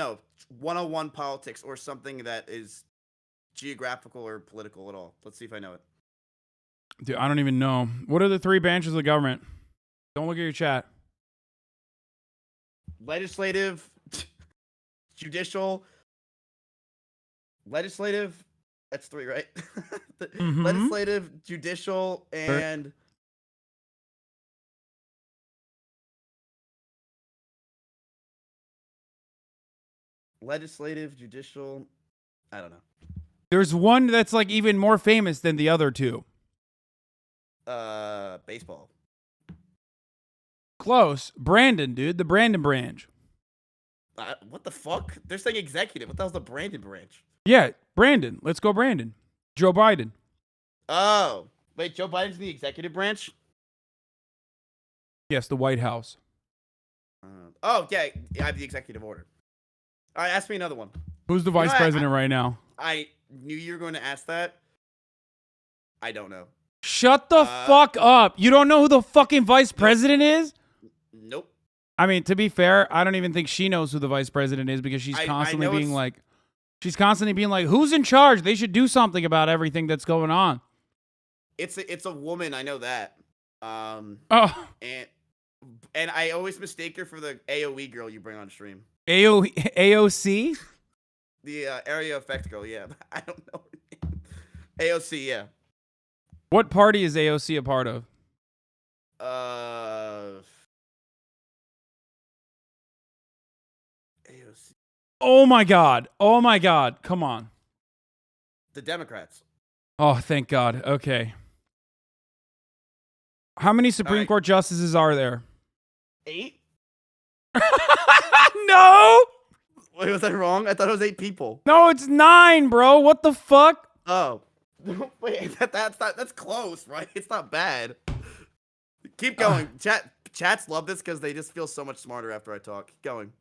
101 politics or something that is geographical or political at all. Let's see if I know it. Dude, I don't even know. What are the 3 branches of the government? Don't look at your chat. Legislative, judicial, legislative. That's 3, right? Legislative, judicial, and legislative, judicial. I don't know. There's one that's like even more famous than the other 2. Baseball. Close. Brandon, dude. The Brandon branch. What the fuck? They're saying executive. What the hell's the Brandon branch? Yeah, Brandon. Let's go Brandon. Joe Biden. Oh. Wait, Joe Biden's the executive branch? Yes, the White House. Oh, yeah. I have the executive order. All right, ask me another one. Who's the vice president right now? I knew you were going to ask that. I don't know. Shut the fuck up. You don't know who the fucking vice president is? Nope. I mean, to be fair, I don't even think she knows who the vice president is because she's constantly being like, who's in charge? They should do something about everything that's going on. It's a woman. I know that. And I always mistake her for the AOE girl you bring on stream. AOC? The area effect girl. Yeah, I don't know her name. AOC. Yeah. What party is AOC a part of? Oh my God. Oh my God. Come on. The Democrats. Oh, thank God. Okay. How many Supreme Court justices are there? 8? No! Wait, was I wrong? I thought it was 8 people. No, it's 9, bro. What the fuck? Oh. Wait, that's close, right? It's not bad. Keep going. Chats love this because they just feel so much smarter after I talk. Keep going.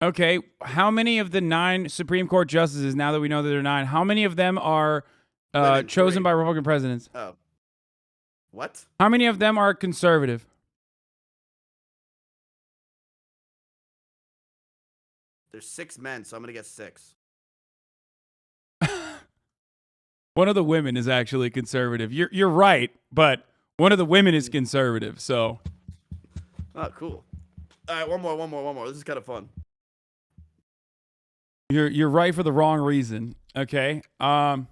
Okay, how many of the 9 Supreme Court justices, now that we know that there are 9, how many of them are chosen by Republican presidents? Oh. What? How many of them are conservative? There's 6 men, so I'm gonna get 6. One of the women is actually conservative. You're right, but one of the women is conservative, so. Oh, cool. All right, one more. This is kind of fun. You're right for the wrong reason. Okay. Also,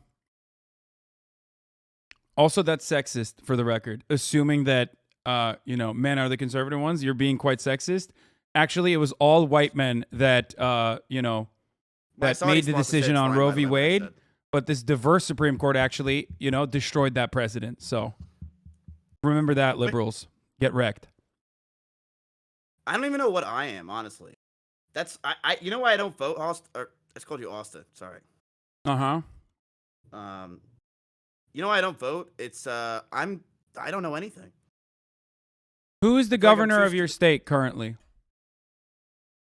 that's sexist for the record. Assuming that men are the conservative ones, you're being quite sexist. Actually, it was all white men that that made the decision on Roe v. Wade. But this diverse Supreme Court actually, destroyed that precedent. So remember that, liberals. Get wrecked. I don't even know what I am, honestly. That's you know why I don't vote, Austin? Or I just called you Austin. Sorry. Uh-huh. You know why I don't vote? It's I don't know anything. Who is the governor of your state currently?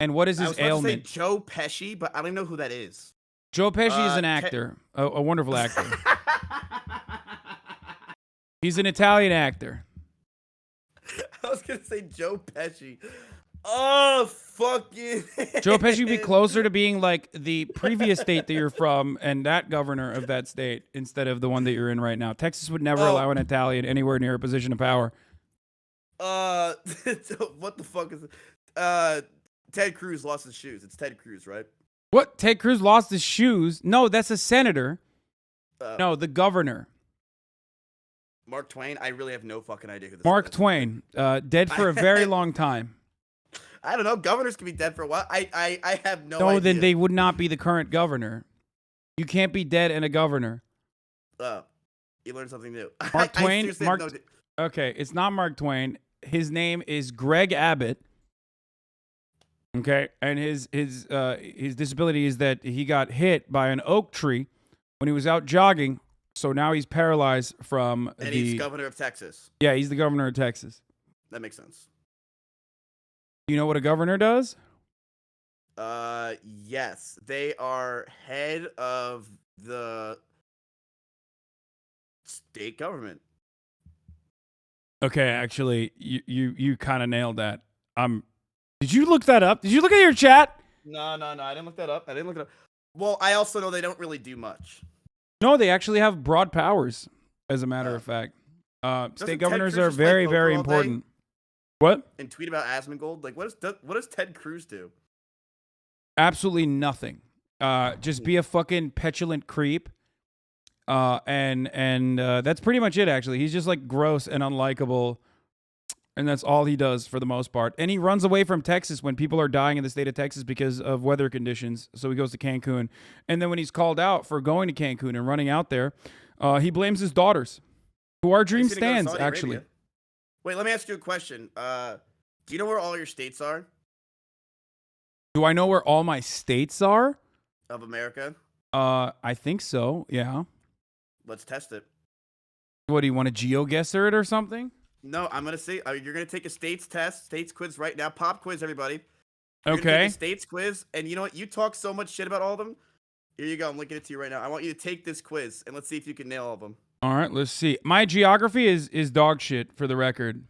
And what is his ailment? I was about to say Joe Pesci, but I don't even know who that is. Joe Pesci is an actor, a wonderful actor. He's an Italian actor. I was gonna say Joe Pesci. Oh, fucking. Joe Pesci would be closer to being like the previous state that you're from and that governor of that state instead of the one that you're in right now. Texas would never allow an Italian anywhere near a position of power. What the fuck is it? Ted Cruz lost his shoes. It's Ted Cruz, right? What? Ted Cruz lost his shoes? No, that's a senator. No, the governor. Mark Twain? I really have no fucking idea who this Mark is. Twain, dead for a very long time. I don't know. Governors can be dead for a while. I have no idea. No, then they would not be the current governor. You can't be dead and a governor. You learned something new. Mark Twain? No, okay, it's not Mark Twain. His name is Greg Abbott. Okay, and his disability is that he got hit by an oak tree when he was out jogging. So now he's paralyzed from and he's governor of Texas. Yeah, he's the governor of Texas. That makes sense. You know what a governor does? Yes. They are head of the state government. Okay, actually, you kind of nailed that. Did you look that up? Did you look at your chat? No. I didn't look that up. Well, I also know they don't really do much. No, they actually have broad powers, as a matter of fact. State governors are very, very important. What? And tweet about Asmongold? Like, what does Ted Cruz do? Absolutely nothing. Just be a fucking petulant creep. And that's pretty much it, actually. He's just like gross and unlikable. And that's all he does for the most part. And he runs away from Texas when people are dying in the state of Texas because of weather conditions. So he goes to Cancun. And then when he's called out for going to Cancun and running out there, he blames his daughters, who are dream stands, actually. Arabia. Wait, let me ask you a question. Do you know where all your states are? Do I know where all my states are? Of America? I think so, yeah. Let's test it. What, do you want to GeoGuessr it or something? No, I'm going to say, you're going to take a states test, states quiz right now. Pop quiz, everybody. You're Okay. Gonna take a states quiz, and you know what? You talk so much shit about all of them. Here you go. I'm looking at you right now. I want you to take this quiz, and let's see if you can nail all of them. All right, let's see. My geography is dog shit, for the record.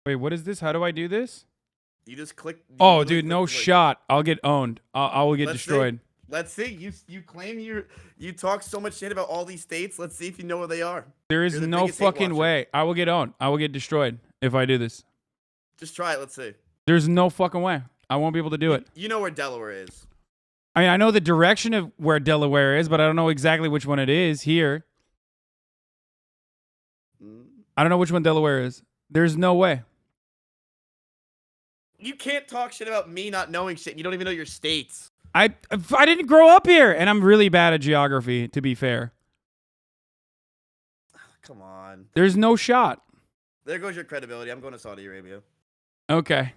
Wait, what is this? How do I do this? You just click. Oh, dude, no shot. I'll get owned. I will get destroyed. Let's see. You claim you talk so much shit about all these states. Let's see if you know where they are. There is no fucking way. I will get owned. I will get destroyed if I do this. Just try it. Let's see. There's no fucking way. I won't be able to do it. You know where Delaware is. I mean, I know the direction of where Delaware is, but I don't know exactly which one it is here. I don't know which one Delaware is. There's no way. You can't talk shit about me not knowing shit. You don't even know your states. I didn't grow up here, and I'm really bad at geography, to be fair. Come on. There's no shot. There goes your credibility. I'm going to Saudi Arabia. Okay.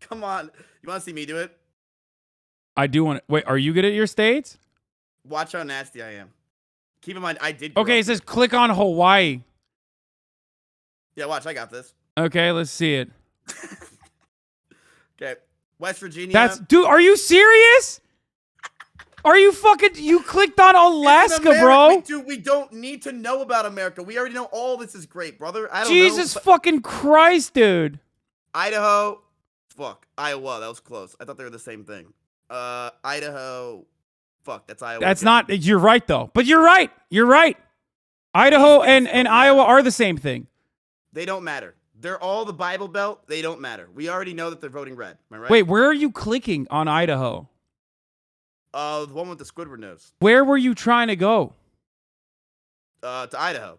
Come on. You want to see me do it? I do want to. Wait, are you good at your states? Watch how nasty I am. Keep in mind, I did. Okay, it says click on Hawaii. Yeah, watch. I got this. Okay, let's see it. Okay. West Virginia. Dude, are you serious? Are you fucking, you clicked on Alaska, bro? Dude, we don't need to know about America. We already know all this is great, brother. I don't Jesus know, fucking Christ, dude. Idaho. Fuck. Iowa. That was close. I thought they were the same thing. Idaho. Fuck, that's Iowa. That's not, you're right, though. But you're right. You're right. Idaho and Iowa are the same thing. They don't matter. They're all the Bible Belt. They don't matter. We already know that they're voting red. Am I right? Wait, where are you clicking on Idaho? The one with the Squidward nose. Where were you trying to go? To Idaho.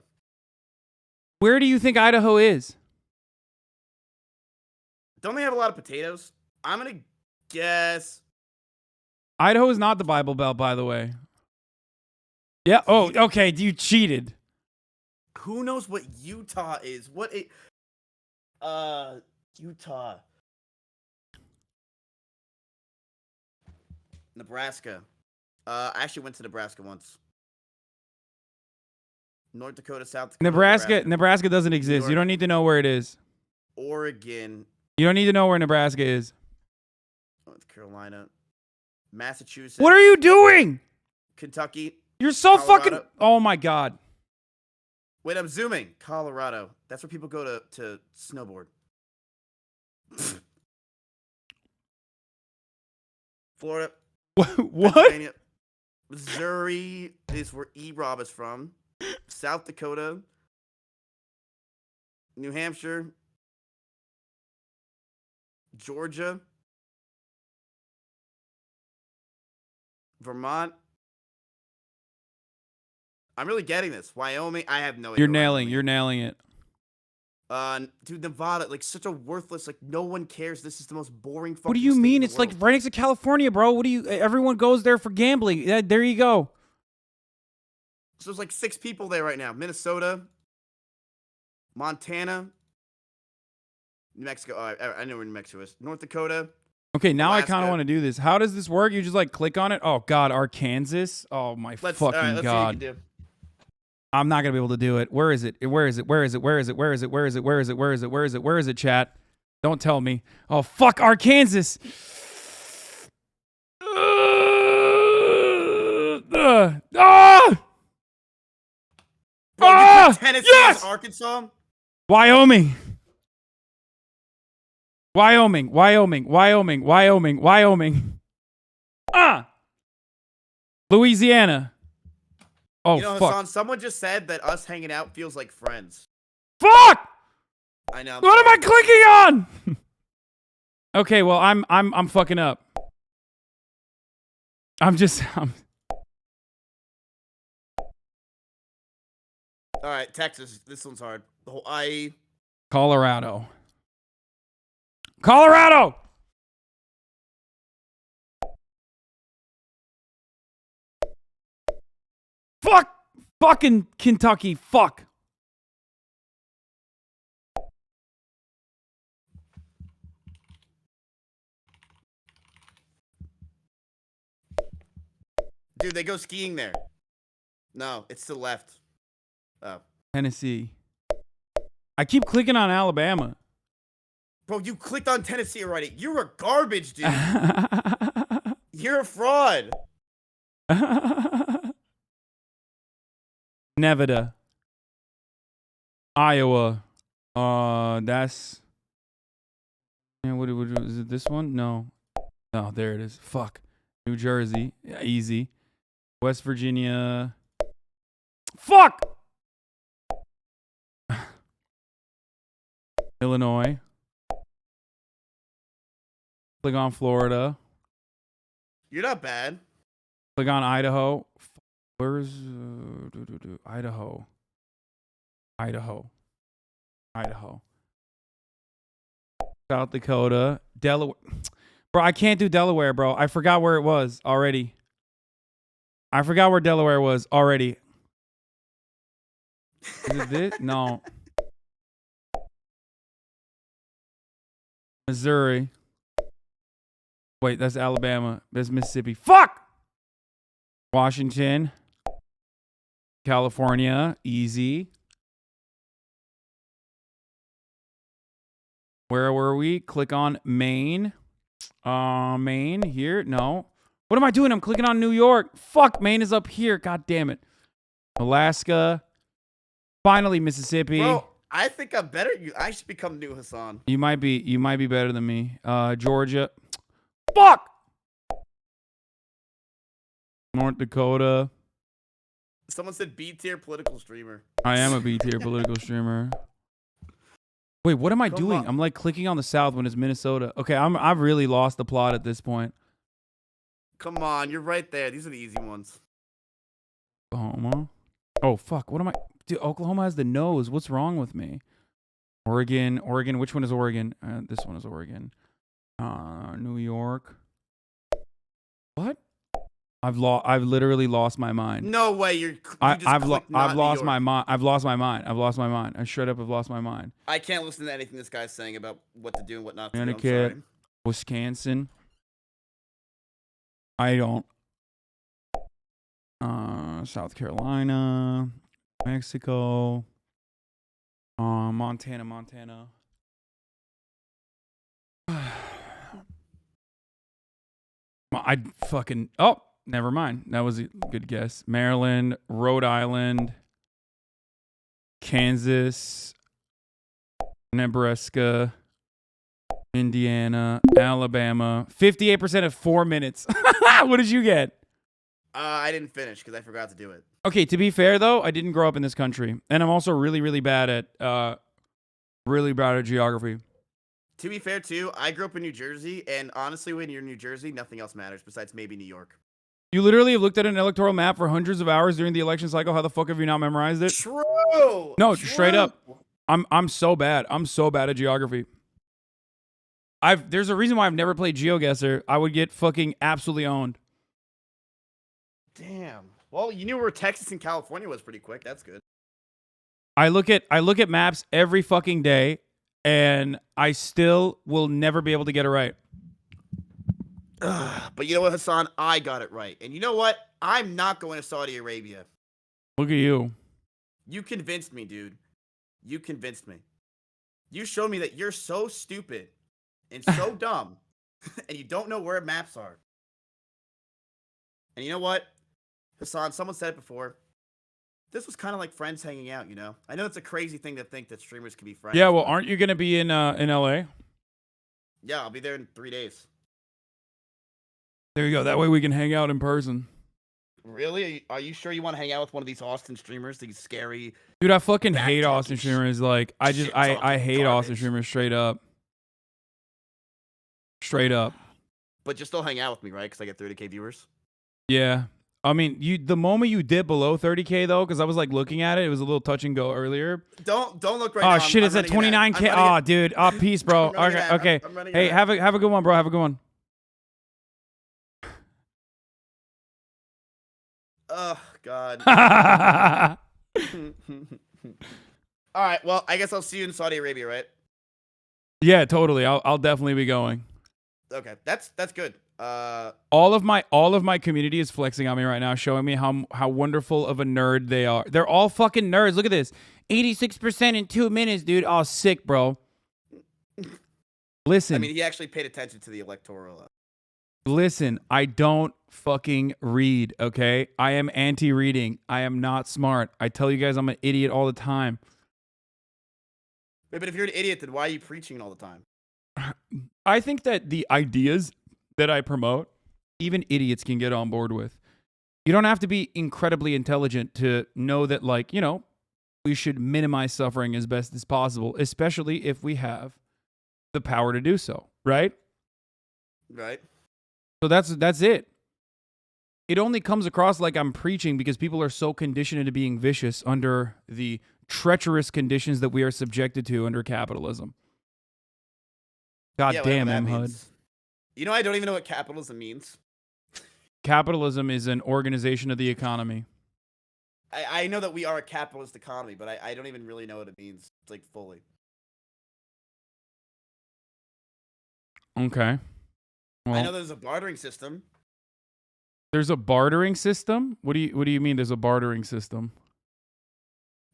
Where do you think Idaho is? Don't they have a lot of potatoes? I'm going to guess. Idaho is not the Bible Belt, by the way. Yeah. Oh, okay. You cheated. Who knows what Utah is? Utah. Nebraska. I actually went to Nebraska once. North Dakota, South Dakota. Nebraska doesn't exist. You don't need to know where it is. Oregon. You don't need to know where Nebraska is. North Carolina. Massachusetts. What are you doing? Kentucky. You're so Colorado. fucking... Oh, my God. Wait, I'm zooming. Colorado. That's where people go to snowboard. Florida. What? Missouri is where E-Rob is from. South Dakota. New Hampshire. Georgia. Vermont. I'm really getting this. Wyoming. I have no idea. You're nailing it. Dude, Nevada, like such a worthless, like no one cares. This is the most boring fucking What do you state mean? in the It's like world. right next to California, bro. What do you... Everyone goes there for gambling. There you go. So there's like 6 people there right now. Minnesota. Montana. New Mexico. Oh, I know where New Mexico is. North Dakota. Okay, now Alaska. I kind of want to do this. How does this work? You just like click on it? Oh, God, Arkansas? Oh, my fucking let's God. see what you can do. I'm not going to be able to do it. Where is it? Where is it? Where is it? Where is it? Where is it? Where is it? Where is it? Where is it? Where is it? Where is it, chat? Don't tell me. Oh, fuck, Arkansas. Bro, you put Tennessee as Arkansas? Wyoming. Wyoming. Wyoming. Wyoming. Wyoming. Wyoming. Louisiana. Oh, You know, fuck. Hasan, someone just said that us hanging out feels like friends. Fuck! I know. What am I clicking on? Okay, well, I'm fucking up. I'm All right, Texas. This one's hard. The whole Colorado. Colorado! Fuck! Fucking Kentucky. Fuck. Dude, they go skiing there. No, it's to the left. Oh. Tennessee. I keep clicking on Alabama. Bro, you clicked on Tennessee already. You're a garbage, dude. You're a fraud. Nevada. Iowa. That's... Yeah, what is it this one? No. No, there it is. Fuck. New Jersey. Yeah, easy. West Virginia. Fuck! Illinois. Click on Florida. You're not bad. Click on Idaho. Where's Idaho? Idaho. Idaho. South Dakota, Delaware. Bro, I can't do Delaware, bro. I forgot where it was already. I forgot where Delaware was already. Is it this? No. Missouri. Wait, that's Alabama. That's Mississippi. Fuck! Washington. California. Easy. Where were we? Click on Maine. Maine here. No. What am I doing? I'm clicking on New York. Fuck, Maine is up here. God damn it. Alaska. Finally, Mississippi. Bro, I think I'm better. I should become new Hasan. You might be better than me. Georgia. Fuck! North Dakota. Someone said B tier political streamer. I am a B tier political streamer. Wait, what am I doing? on. I'm like clicking on the South when it's Minnesota. Okay, I've really lost the plot at this point. Come on, you're right there. These are the easy ones. Oklahoma. Oh fuck, what am I? Dude, Oklahoma has the nose. What's wrong with me? Oregon. Which one is Oregon? This one is Oregon. New York. What? I've literally lost my mind. No way, I've lost my mind. I've lost my mind. I straight up have lost my mind. I can't listen to anything this guy's saying about what to do and what not to do. I'm Connecticut, sorry. Wisconsin. I don't. South Carolina, Mexico, Montana. I fucking never mind. That was a good guess. Maryland, Rhode Island, Kansas, Nebraska, Indiana, Alabama. 58% of 4 minutes. What did you get? I didn't finish because I forgot to do it. Okay, to be fair though, I didn't grow up in this country, and I'm also really bad at geography. To be fair too, I grew up in New Jersey, and honestly, when you're in New Jersey, nothing else matters besides maybe New York. You literally have looked at an electoral map for hundreds of hours during the election cycle. How the fuck have you not memorized it? True. No, straight up. I'm so bad. I'm so bad at geography. There's a reason why I've never played GeoGuessr. I would get fucking absolutely owned. Damn. Well, you knew where Texas and California was pretty quick. That's good. I look at maps every fucking day, and I still will never be able to get it right. But you know what, Hasan? I got it right. And you know what? I'm not going to Saudi Arabia. Look at you. You convinced me, dude. You convinced me. You showed me that you're so stupid and so dumb, and you don't know where maps are. And you know what? Hasan, someone said it before. This was kind of like friends hanging out, you know? I know it's a crazy thing to think that streamers can be friends. Yeah, well, aren't you going to be in LA? Yeah, I'll be there in 3 days. There you go. That way we can hang out in person. Really? Are you sure you want to hang out with one of these Austin streamers? These scary... Dude, I fucking hate Austin streamers. Like, I hate Austin streamers straight up. Straight up. But just still hang out with me, right? Because I get 30K viewers. Yeah. I mean, the moment you dip below 30K though, because I was like looking at it, it was a little touch and go earlier. Don't look right now. Oh shit, it's at 29K. Oh, dude. Oh, peace, bro. Okay. Hey, have a good one, bro. Have a good one. Oh God. All right. Well, I guess I'll see you in Saudi Arabia, right? Yeah, totally. I'll definitely be going. Okay, that's good. All of my community is flexing on me right now, showing me how wonderful of a nerd they are. They're all fucking nerds. Look at this. 86% in 2 minutes, dude. Oh, sick, bro. Listen. I mean, he actually paid attention to the electoral. Listen, I don't fucking read, okay? I am anti-reading. I am not smart. I tell you guys I'm an idiot all the time. Wait, but if you're an idiot, then why are you preaching all the time? I think that the ideas that I promote, even idiots can get on board with. You don't have to be incredibly intelligent to know that, like, you know, we should minimize suffering as best as possible, especially if we have the power to do so, right? Right. So that's it. It only comes across like I'm preaching because people are so conditioned into being vicious under the treacherous conditions that we are subjected to under capitalism. God Yeah, whatever damn, that M HUD. means. You know, I don't even know what capitalism means. Capitalism is an organization of the economy. I know that we are a capitalist economy, but I don't even really know what it means, like, fully. Okay. Well, I know there's a bartering system. there's a bartering system. What do you mean? There's a bartering system?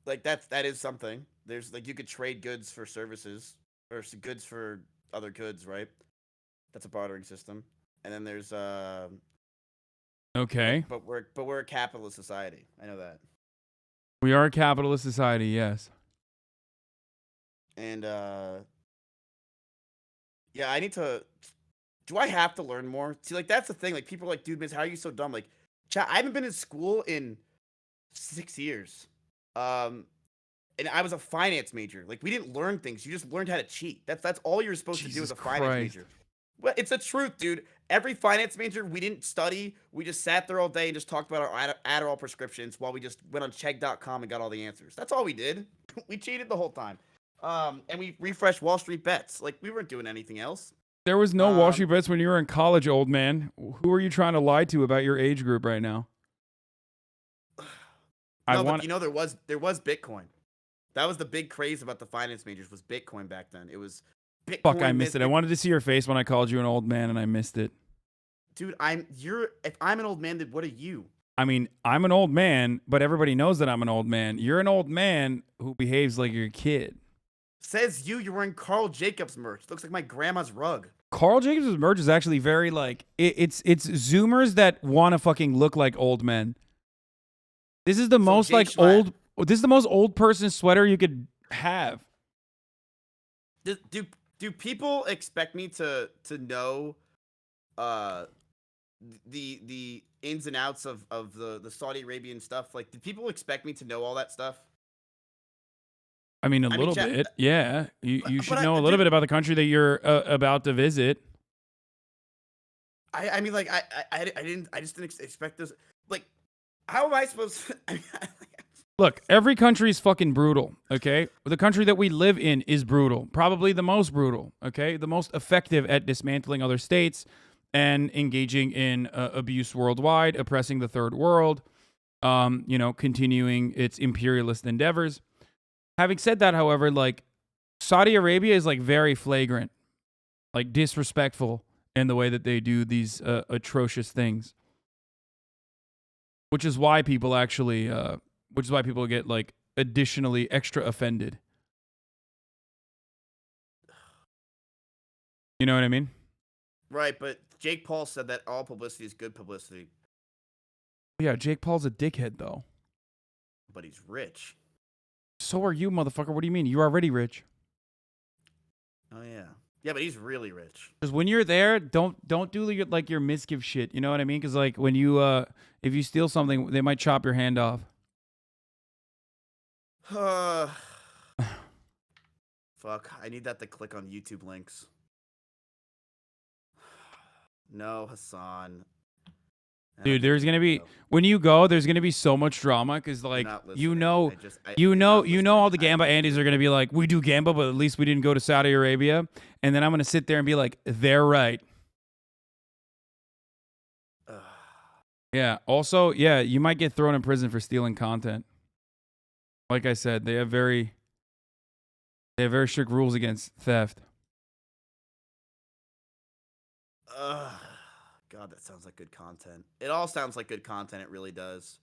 Like, that is something. There's, like, you could trade goods for services, or goods for other goods, right? That's a bartering system. And then there's Okay. but we're a capitalist society. I know that. We are a capitalist society. Yes. And yeah, I need to. Do I have to learn more? See, like, that's the thing. Like, people are like, dude, Miz, how are you so dumb? Like, chat, I haven't been in school in 6 years. And I was a finance major. Like, we didn't learn things. You just learned how to cheat. That's all you're supposed to do as a finance major. Well, it's the truth, dude. Every finance major, we didn't study. We just sat there all day and just talked about our Adderall prescriptions while we just went on Chegg.com and got all the answers. That's all we did. We cheated the whole time. And we refreshed Wall Street bets. Like, we weren't doing anything else. There was no Wall Street bets when you were in college, old man. Who are you trying to lie to about your age group right now? No, but you know, there was Bitcoin. That was the big craze about the finance majors, was Bitcoin back then. It was Bitcoin. Fuck, I missed it. I wanted to see your face when I called you an old man, and I missed it. Dude, if I'm an old man, then what are you? I mean, I'm an old man, but everybody knows that I'm an old man. You're an old man who behaves like you're a kid. Says you're wearing Carl Jacobs merch. Looks like my grandma's rug. Carl Jacobs' merch is actually very like it's Zoomers that want to fucking look like old men. This is the most like old. This is the most old person sweater you could have. Do people expect me to know the ins and outs of the Saudi Arabian stuff? Like, did people expect me to know all that stuff? I mean, a little bit, yeah. You should know a little bit about the country that you're about to visit. I mean, like, I just didn't expect this. Like, how am I supposed to? Look, every country is fucking brutal, okay? The country that we live in is brutal. Probably the most brutal, okay? The most effective at dismantling other states and engaging in abuse worldwide, oppressing the third world, continuing its imperialist endeavors. Having said that, however, like, Saudi Arabia is, like, very flagrant, like, disrespectful in the way that they do these atrocious things. Which is why people actually... which is why people get, like, additionally extra offended. You know what I mean? Right, but Jake Paul said that all publicity is good publicity. Yeah, Jake Paul's a dickhead, though. But he's rich. So are you, motherfucker. What do you mean? You're already rich. Oh, yeah. Yeah, but he's really rich. Because when you're there, don't do like your MIzkif shit. You know what I mean? Because, like, when you, if you steal something, they might chop your hand off. Fuck, I need that to click on YouTube links. No, Hasan. Dude, there's going to be, when you go, there's going to be so much drama because, like, you know all the Gamba Andes are going to be like, we do Gamba, but at least we didn't go to Saudi Arabia. And then I'm going to sit there and be like, they're right. Yeah. Also, yeah, you might get thrown in prison for stealing content. Like I said, they have very strict rules against theft. God, that sounds like good content. It all sounds like good content. It really does.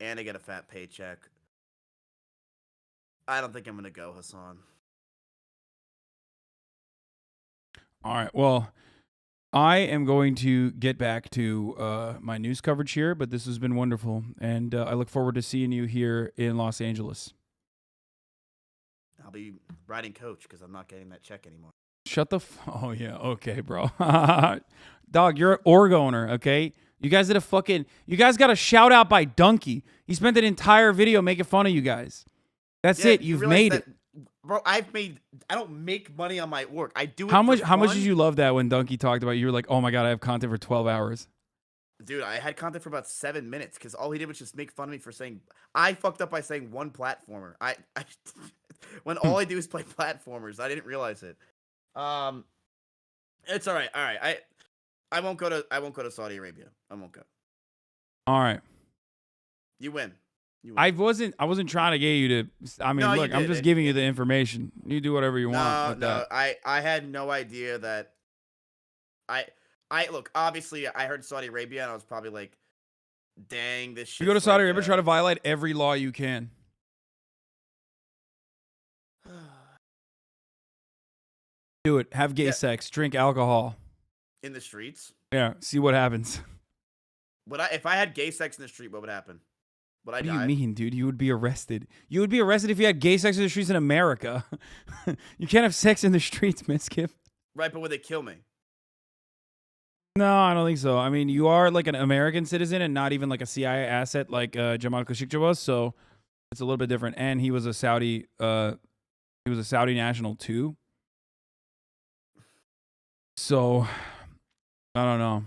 And I get a fat paycheck. I don't think I'm gonna go, Hasan. All right. Well, I am going to get back to my news coverage here, but this has been wonderful, and I look forward to seeing you here in Los Angeles. I'll be riding coach because I'm not getting that check anymore. Shut the oh yeah, okay, bro. Dog, you're an org owner, okay? You guys got a shout out by Donkey. He spent an entire video making fun of you guys. That's it. You've made it. Bro, I don't make money on my work. I do it How much did you love that when Donkey talked about it? You were like, "Oh my god, I have content for 12 hours." Dude, I had content for about 7 minutes because all he did was just make fun of me for saying I fucked up by saying one platformer. When all I do is play platformers, I didn't realize it. It's all right. All right. I won't go to Saudi Arabia. I won't go. All right. You win. I wasn't trying to get you to. I mean, No, you look, I'm did. just giving you the information. You do whatever you want No, with no. that. I had no idea that. I look. Obviously, I heard Saudi Arabia, and I was probably like, "Dang, this shit." You go to Saudi Arabia, try to violate every law you can. Do it. Have gay sex. Drink alcohol. In the streets. Yeah. See what happens. If I had gay sex in the street, what would happen? Would I What do die? you mean, dude? You would be arrested. You would be arrested if you had gay sex in the streets in America. You can't have sex in the streets, MIzkif. Right, but would they kill me? No, I don't think so. I mean, you are like an American citizen and not even like a CIA asset like Jamal Khashoggi was, so it's a little bit different. And he was a Saudi national too. So I don't know.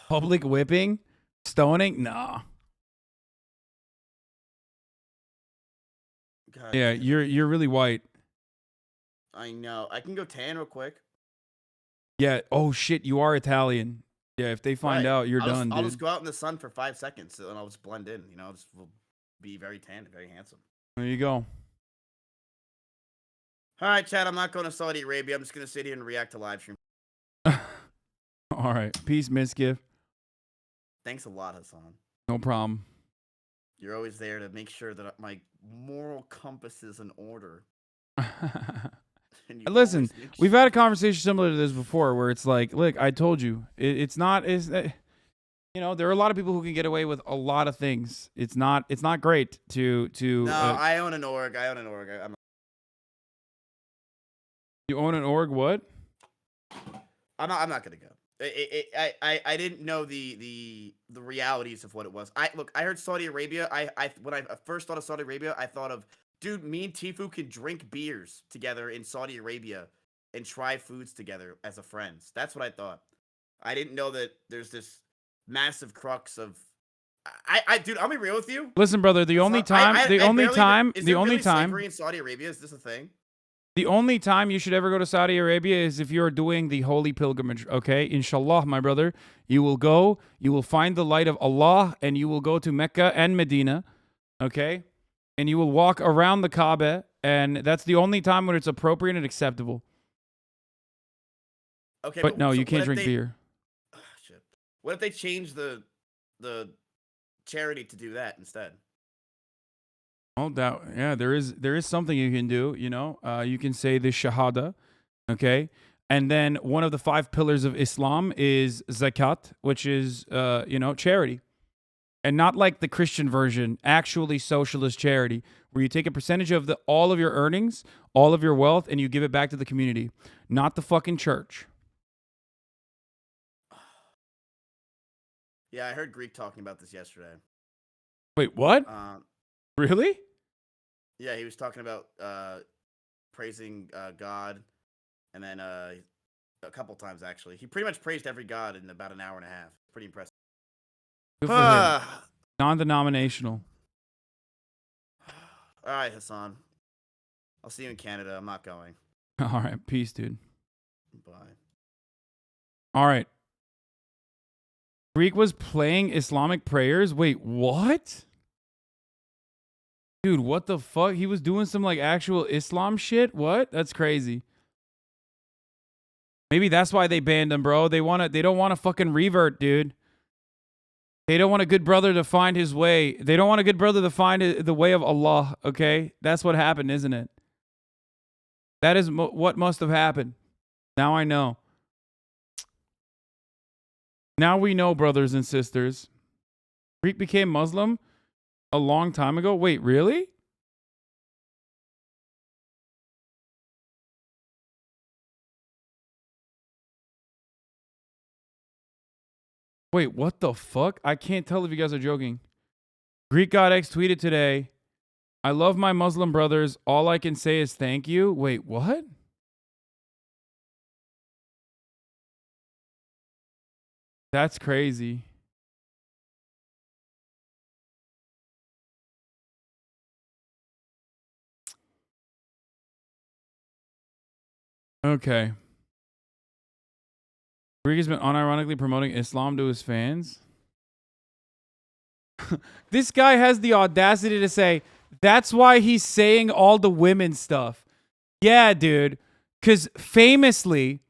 Public whipping? Stoning? Nah. God, Yeah, you're really white. I know. I can go tan real quick. Yeah. Oh shit, you are Italian. Yeah, if they find Right. out, you're I'll done, I'll dude. just go out in the sun for 5 seconds, and I'll just blend in. You know, will be very tan, very handsome. There you go. All right, Chad. I'm not going to Saudi Arabia. I'm just gonna sit here and react to live stream. All right. Peace, MIzkif. Thanks a lot, Hasan. No problem. You're always there to make sure that my moral compass is in order. Listen, we've had a conversation similar to this before where it's like, look, I told you, it's not, you know, there are a lot of people who can get away with a lot of things. It's not great to. No, I own an org. You own an org? What? I'm not gonna go. I didn't know the realities of what it was. I heard Saudi Arabia. When I first thought of Saudi Arabia, I thought of, dude, me and Tifu can drink beers together in Saudi Arabia and try foods together as a friends. That's what I thought. I didn't know that there's this massive crux of. Dude, I'll be real with you. Listen, brother. The only time slavery in Saudi Arabia, is this a thing? The only time you should ever go to Saudi Arabia is if you're doing the holy pilgrimage, okay? Inshallah, my brother. You will go, you will find the light of Allah, and you will go to Mecca and Medina, okay? And you will walk around the Kaaba, and that's the only time when it's appropriate and acceptable. Okay, but no, so you can't what if drink they- beer. Shit. What if they change the charity to do that instead? Oh, there is something you can do, you know. You can say the Shahada, okay? And then one of the 5 pillars of Islam is zakat, which is, charity. And not like the Christian version, actually socialist charity, where you take a percentage of all of your earnings, all of your wealth, and you give it back to the community, not the fucking church. Yeah, I heard Greek talking about this yesterday. Wait, what? Really? Yeah, he was talking about praising God, and then a couple times actually. He pretty much praised every god in about an hour and a half. Pretty impressive. Good for him. Non-denominational. All right, Hasan. I'll see you in Canada. I'm not going. All right, peace, dude. Bye. All right. Greek was playing Islamic prayers? Wait, what? Dude, what the fuck? He was doing some like actual Islam shit? What? That's crazy. Maybe that's why they banned him, bro. They don't want to fucking revert, dude. They don't want a good brother to find his way. They don't want a good brother to find the way of Allah, okay? That's what happened, isn't it? That is what must have happened. Now I know. Now we know, brothers and sisters. Greek became Muslim a long time ago. Wait, really? Wait, what the fuck? I can't tell if you guys are joking. Greek God X tweeted today, I love my Muslim brothers. All I can say is thank you. Wait, what? That's crazy. Okay. Rodriguez been unironically promoting Islam to his fans. This guy has the audacity to say, that's why he's saying all the women stuff. Yeah, dude. Because famously,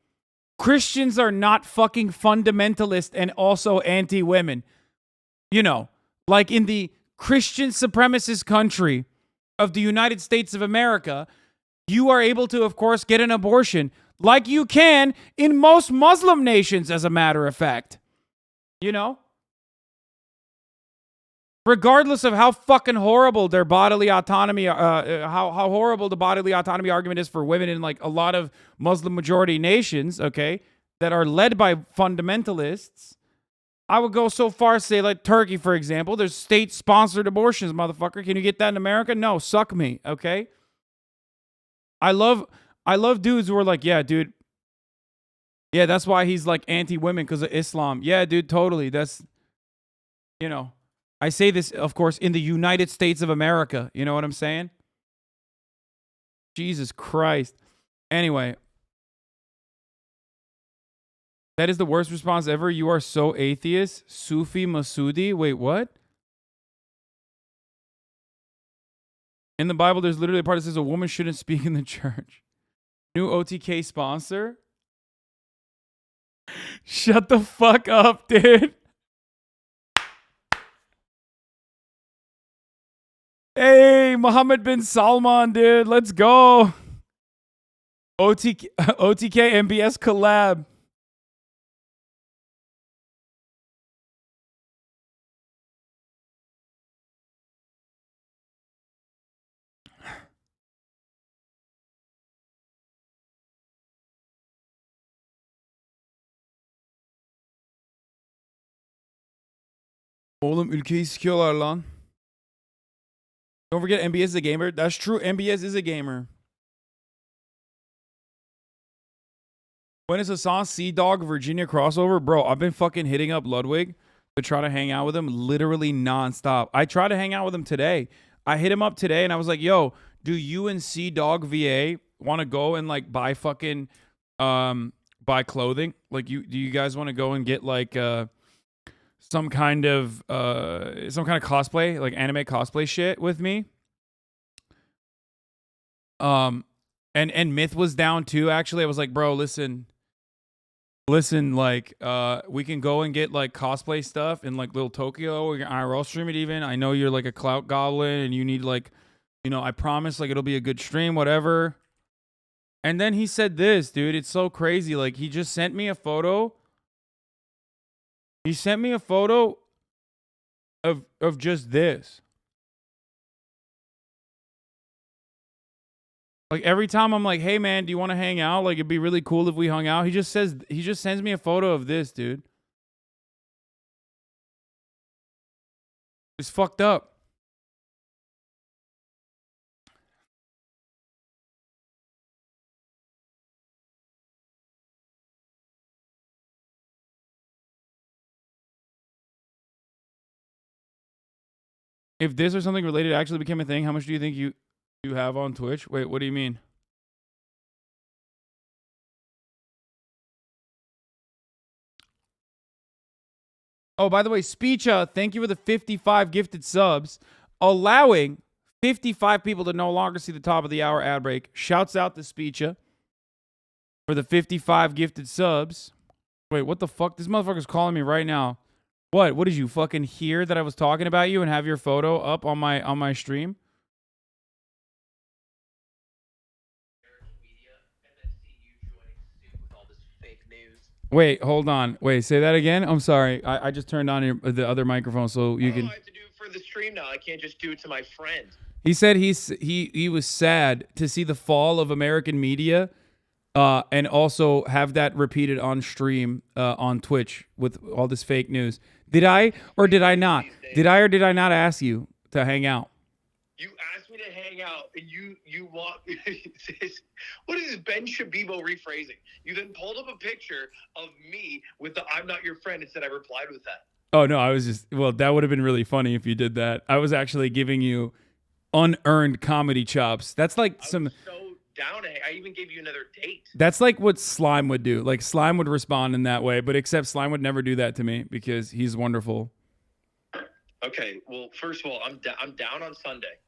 Christians are not fucking fundamentalist and also anti-women. You know, like in the Christian supremacist country of the United States of America, you are able to, of course, get an abortion like you can in most Muslim nations, as a matter of fact. You know? Regardless of how fucking horrible their bodily autonomy, how horrible the bodily autonomy argument is for women in like a lot of Muslim majority nations, okay, that are led by fundamentalists, I would go so far as say like Turkey, for example, there's state-sponsored abortions, motherfucker. Can you get that in America? No, suck me, okay? I love dudes who are like, yeah, dude. Yeah, that's why he's like anti-women because of Islam. Yeah, dude, totally. That's, you know. I say this, of course, in the United States of America. You know what I'm saying? Jesus Christ. Anyway. That is the worst response ever. You are so atheist. Sufi Masudi. Wait, what? In the Bible, there's literally a part that says a woman shouldn't speak in the church. New OTK sponsor? Shut the fuck up, dude. Hey, Mohammed bin Salman, dude. Let's go. OTK MBS collab. Oğlum ülkeyi sikiyorlar lan. Don't forget MBS is a gamer. That's true. MBS is a gamer. When is Hasan Sea-Dog Virginia crossover? Bro, I've been fucking hitting up Ludwig to try to hang out with him literally nonstop. I tried to hang out with him today. I hit him up today and I was like, yo, do you and Sea-Dog VA want to go and like buy fucking buy clothing? Like do you guys want to go and get like some kind of cosplay, like anime cosplay shit with me? And Myth was down too, actually. I was like, bro, listen, like, we can go and get like cosplay stuff in like Little Tokyo, or IRL stream it even. I know you're like a clout goblin and you need like, you know, I promise like it'll be a good stream, whatever. And then he said this, dude, it's so crazy. Like he just sent me a photo. He sent me a photo of just this. Like every time I'm like, hey man, do you want to hang out? Like it'd be really cool if we hung out. He just sends me a photo of this, dude. It's fucked up. If this or something related actually became a thing, how much do you think you have on Twitch? Wait, what do you mean? Oh, by the way, Speecha, thank you for the 55 gifted subs, allowing 55 people to no longer see the top of the hour ad break. Shouts out to Speecha for the 55 gifted subs. Wait, what the fuck? This motherfucker's calling me right now. What? What did you fucking hear that I was talking about you and have your photo up on my stream? Wait, hold on. Wait, say that again. I'm sorry. I just turned on the other microphone so you can. I have to do for the stream now. I can't just do it to my friend. He said he was sad to see the fall of American media, and also have that repeated on stream on Twitch with all this fake news. Did I or did I not? Did I or did I not ask you to hang out? You asked me to hang out, and you walk. What is this Ben Shabibo rephrasing? You then pulled up a picture of me with the "I'm not your friend" and said I replied with that. Oh no, I was just that would have been really funny if you did that. I was actually giving you unearned comedy chops. That's like down. I even gave you another date. That's like what Slime would do. Like Slime would respond in that way, but except Slime would never do that to me because he's wonderful. Okay. Well, first of all, I'm down on Sunday.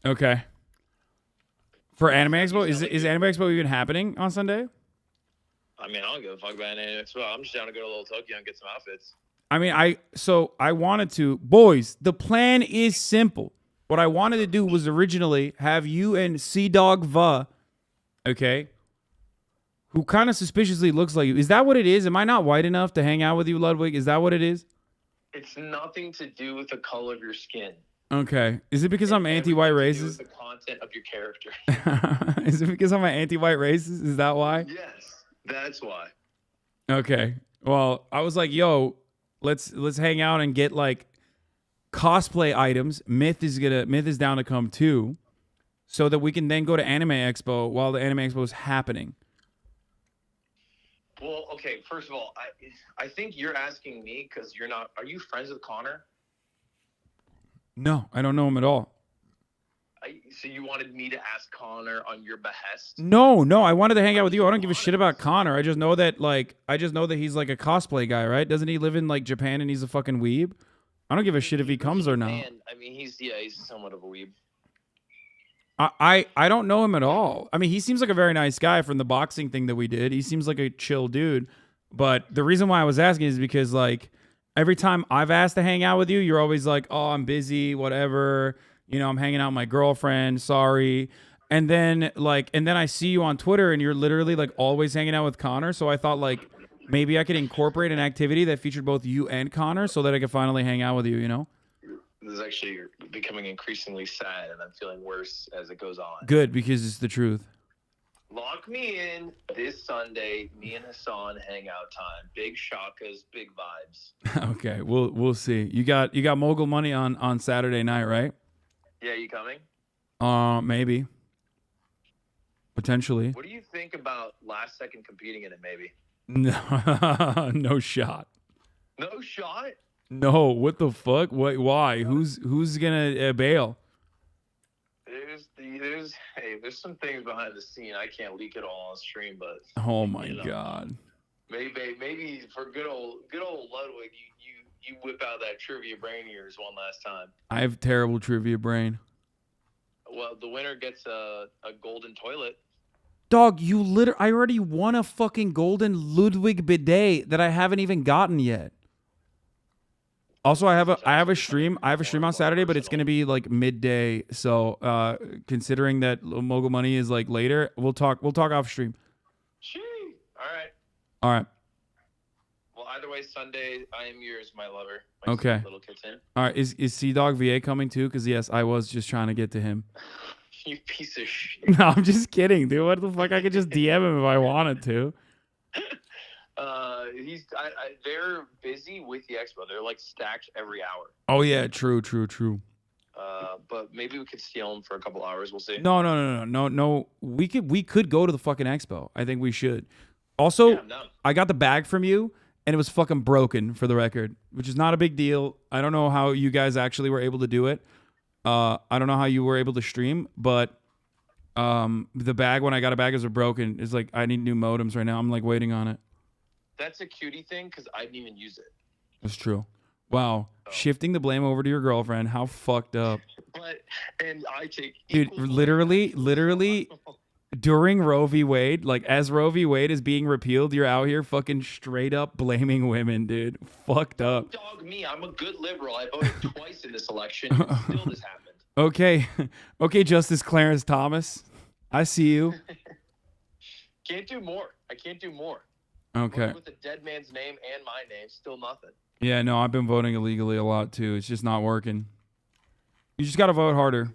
Okay. For Anime Expo, is Anime Expo even happening on Sunday? I mean, I don't give a fuck about Anime Expo. I'm just down to go to Little Tokyo and get some outfits. I mean, I wanted to. Boys, the plan is simple. What I wanted to do was originally have you and C-Dog Va, okay, who kind of suspiciously looks like you. Is that what it is? Am I not white enough to hang out with you, Ludwig? Is that what it is? It's nothing to do with the color of your skin. Okay. Is it because I'm anti-white racist? The content of your character. Is it because I'm an anti-white racist? Is that why? Yes, that's why. Okay. Well, I was like, yo, let's hang out and get like cosplay items. Myth is down to come too, so that we can then go to Anime Expo while the Anime Expo is happening. Well, okay. First of all, I think you're asking me because you're not. Are you friends with Connor? No, I don't know him at all. So you wanted me to ask Connor on your behest? No, I wanted to hang out with you. I don't give a shit about Connor. I just know that he's like a cosplay guy, right? Doesn't he live in like Japan and he's a fucking weeb? I don't give a shit if he comes or not. I mean, he's somewhat of a weeb. I don't know him at all. I mean, he seems like a very nice guy from the boxing thing that we did. He seems like a chill dude. But the reason why I was asking is because like every time I've asked to hang out with you, you're always like, oh, I'm busy, whatever. You know, I'm hanging out with my girlfriend. Sorry. And then I see you on Twitter and you're literally like always hanging out with Connor. So I thought like maybe I could incorporate an activity that featured both you and Connor so that I could finally hang out with you, you know? This is actually becoming increasingly sad, and I'm feeling worse as it goes on. Good, because it's the truth. Lock me in this Sunday. Me and Hasan hangout time. Big shakas, big vibes. Okay, we'll see. You got mogul money on Saturday night, right? Yeah, you coming? Maybe. Potentially. What do you think about last second competing in it? Maybe. No, no shot. No shot. No, what the fuck? What? Why? Who's gonna bail? There's some things behind the scene. I can't leak it all on stream, but Oh my god. Maybe for good old Ludwig, you whip out that trivia brain of yours one last time. I have terrible trivia brain. Well, the winner gets a golden toilet. Dog, I already won a fucking golden Ludwig bidet that I haven't even gotten yet. Also, I have a stream on Saturday, but it's gonna be like midday. So, considering that mogul money is like later, we'll talk off stream. All right. Well, either way, Sunday, I am yours, my lover. Okay. Little kitten. All right. Is C-Dog VA coming too? Because yes, I was just trying to get to him. You piece of shit. No, I'm just kidding, dude. What the fuck? I could just DM him if I wanted to. They're busy with the expo. They're like stacked every hour. Oh yeah, true. But maybe we could steal them for a couple hours. We'll see. No. We could go to the fucking expo. I think we should. Also, I got the bag from you, and it was fucking broken, for the record, which is not a big deal. I don't know how you guys actually were able to do it. I don't know how you were able to stream, but the bag, when I got a bag, is broken. It's like, I need new modems right now. I'm like waiting on it. That's a cutie thing because I didn't even use it. That's true. Wow. Shifting the blame over to your girlfriend. How fucked up. And I take Dude, literally during Roe v. Wade, like as Roe v. Wade is being repealed, you're out here fucking straight up blaming women, dude. Fucked up. Dog me. I'm a good liberal. I voted twice in this election. And still this happened. Okay, Justice Clarence Thomas. I see you. Can't do more. I can't do more. Okay. With the dead man's name and my name, still nothing. Yeah, no, I've been voting illegally a lot too. It's just not working. You just got to vote harder.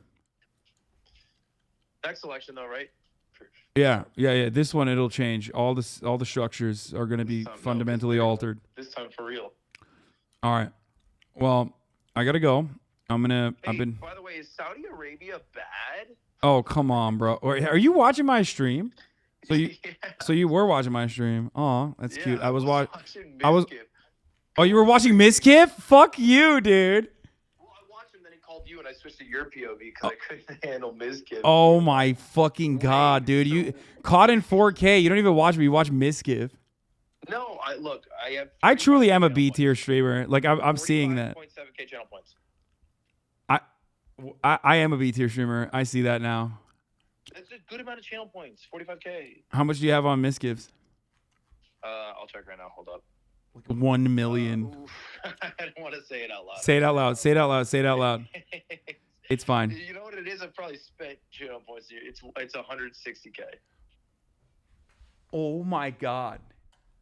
Next election, though, right? Yeah. This one, it'll change. All the structures are going to be fundamentally altered. This time for real. All right. Well, I gotta go. By the way, is Saudi Arabia bad? Oh, come on, bro. Are you watching my stream? So you were watching my stream. Oh, that's cute. I was watching. Oh, you were watching MIzkif? Fuck you, dude. Well, I watched him, then he called you when I switched to your POV because I couldn't handle MIzkif. Oh my fucking god, dude! You caught in 4K. You don't even watch me. You watch MIzkif. No, I have. I truly am a B tier streamer. Like I'm seeing that. 45.7K channel points. I am a B tier streamer. I see that now. That's a good amount of channel points. 45K. How much do you have on MIzkifs? I'll check right now. Hold up. 1 million. I don't want to say it out loud. Say it out loud. Say it out loud. Say it out loud. It's fine. You know what it is? I probably spent channel points here. It's 160K. Oh my god.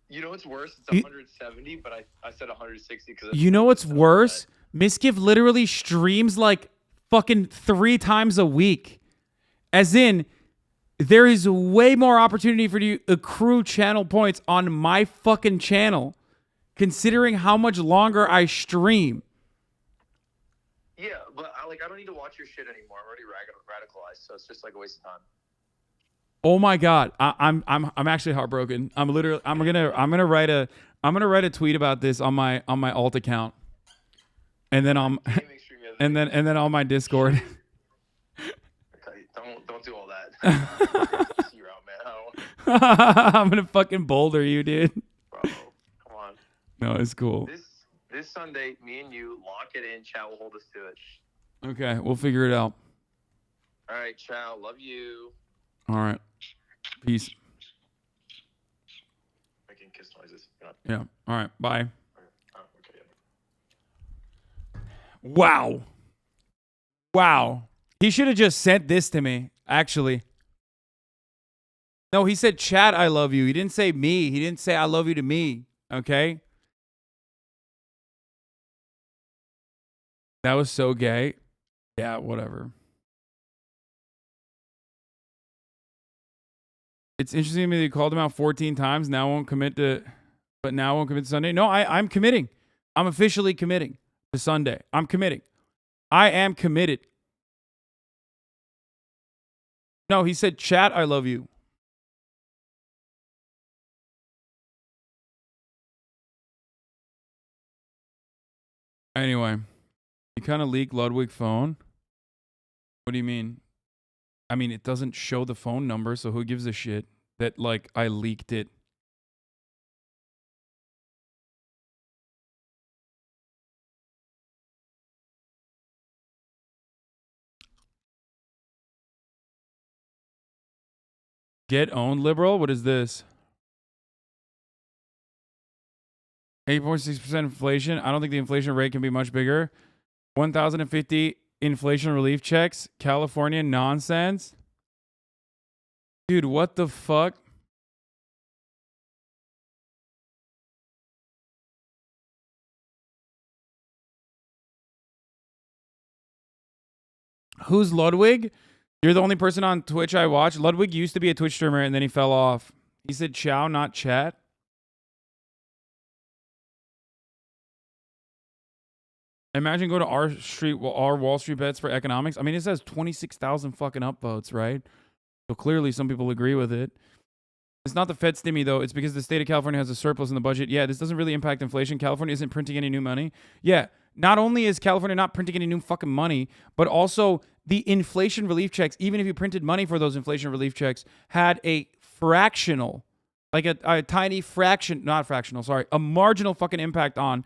You know what's worse? It's 170, but I said 160 because. You know what's worse? MIzkif literally streams like fucking 3 times a week. As in, there is way more opportunity for you to accrue channel points on my fucking channel, considering how much longer I stream. Yeah, but I don't need to watch your shit anymore. I'm already radicalized, so it's just like a waste of time. Oh my god, I'm actually heartbroken. I'm gonna write a tweet about this on my alt account, and then and then on my Discord. Okay, don't do all that. You're out, man. I'm gonna fucking boulder you, dude. Bro, come on. No, it's cool. This Sunday, me and you lock it in. Chow will hold us to it. Okay, we'll figure it out. All right, Chow. Love you. All right. Peace. Making kiss noises. Yeah. All right. Bye. Wow. Wow. He should have just sent this to me, actually. No, he said, chat, I love you. He didn't say me. He didn't say I love you to me. Okay? That was so gay. Yeah, whatever. It's interesting to me that you called him out 14 times. Now won't commit to Sunday. No, I'm committing. I'm officially committing to Sunday. I'm committing. I am committed. No, he said, chat, I love you. Anyway, you kind of leaked Ludwig phone. What do you mean? I mean, it doesn't show the phone number, so who gives a shit that, like, I leaked it? Get owned, liberal? What is this? 8.6% inflation. I don't think the inflation rate can be much bigger. 1,050 inflation relief checks. California nonsense. Dude, what the fuck? Who's Ludwig? You're the only person on Twitch I watch. Ludwig used to be a Twitch streamer and then he fell off. He said chow, not chat. Imagine go to our Wall Street bets for economics. I mean, it says 26,000 fucking upvotes, right? So clearly some people agree with it. It's not the Fed stimmy, though. It's because the state of California has a surplus in the budget. Yeah, this doesn't really impact inflation. California isn't printing any new money. Yeah, not only is California not printing any new fucking money, but also the inflation relief checks, even if you printed money for those inflation relief checks, had a fractional, like a tiny fraction, not fractional, sorry, a marginal fucking impact on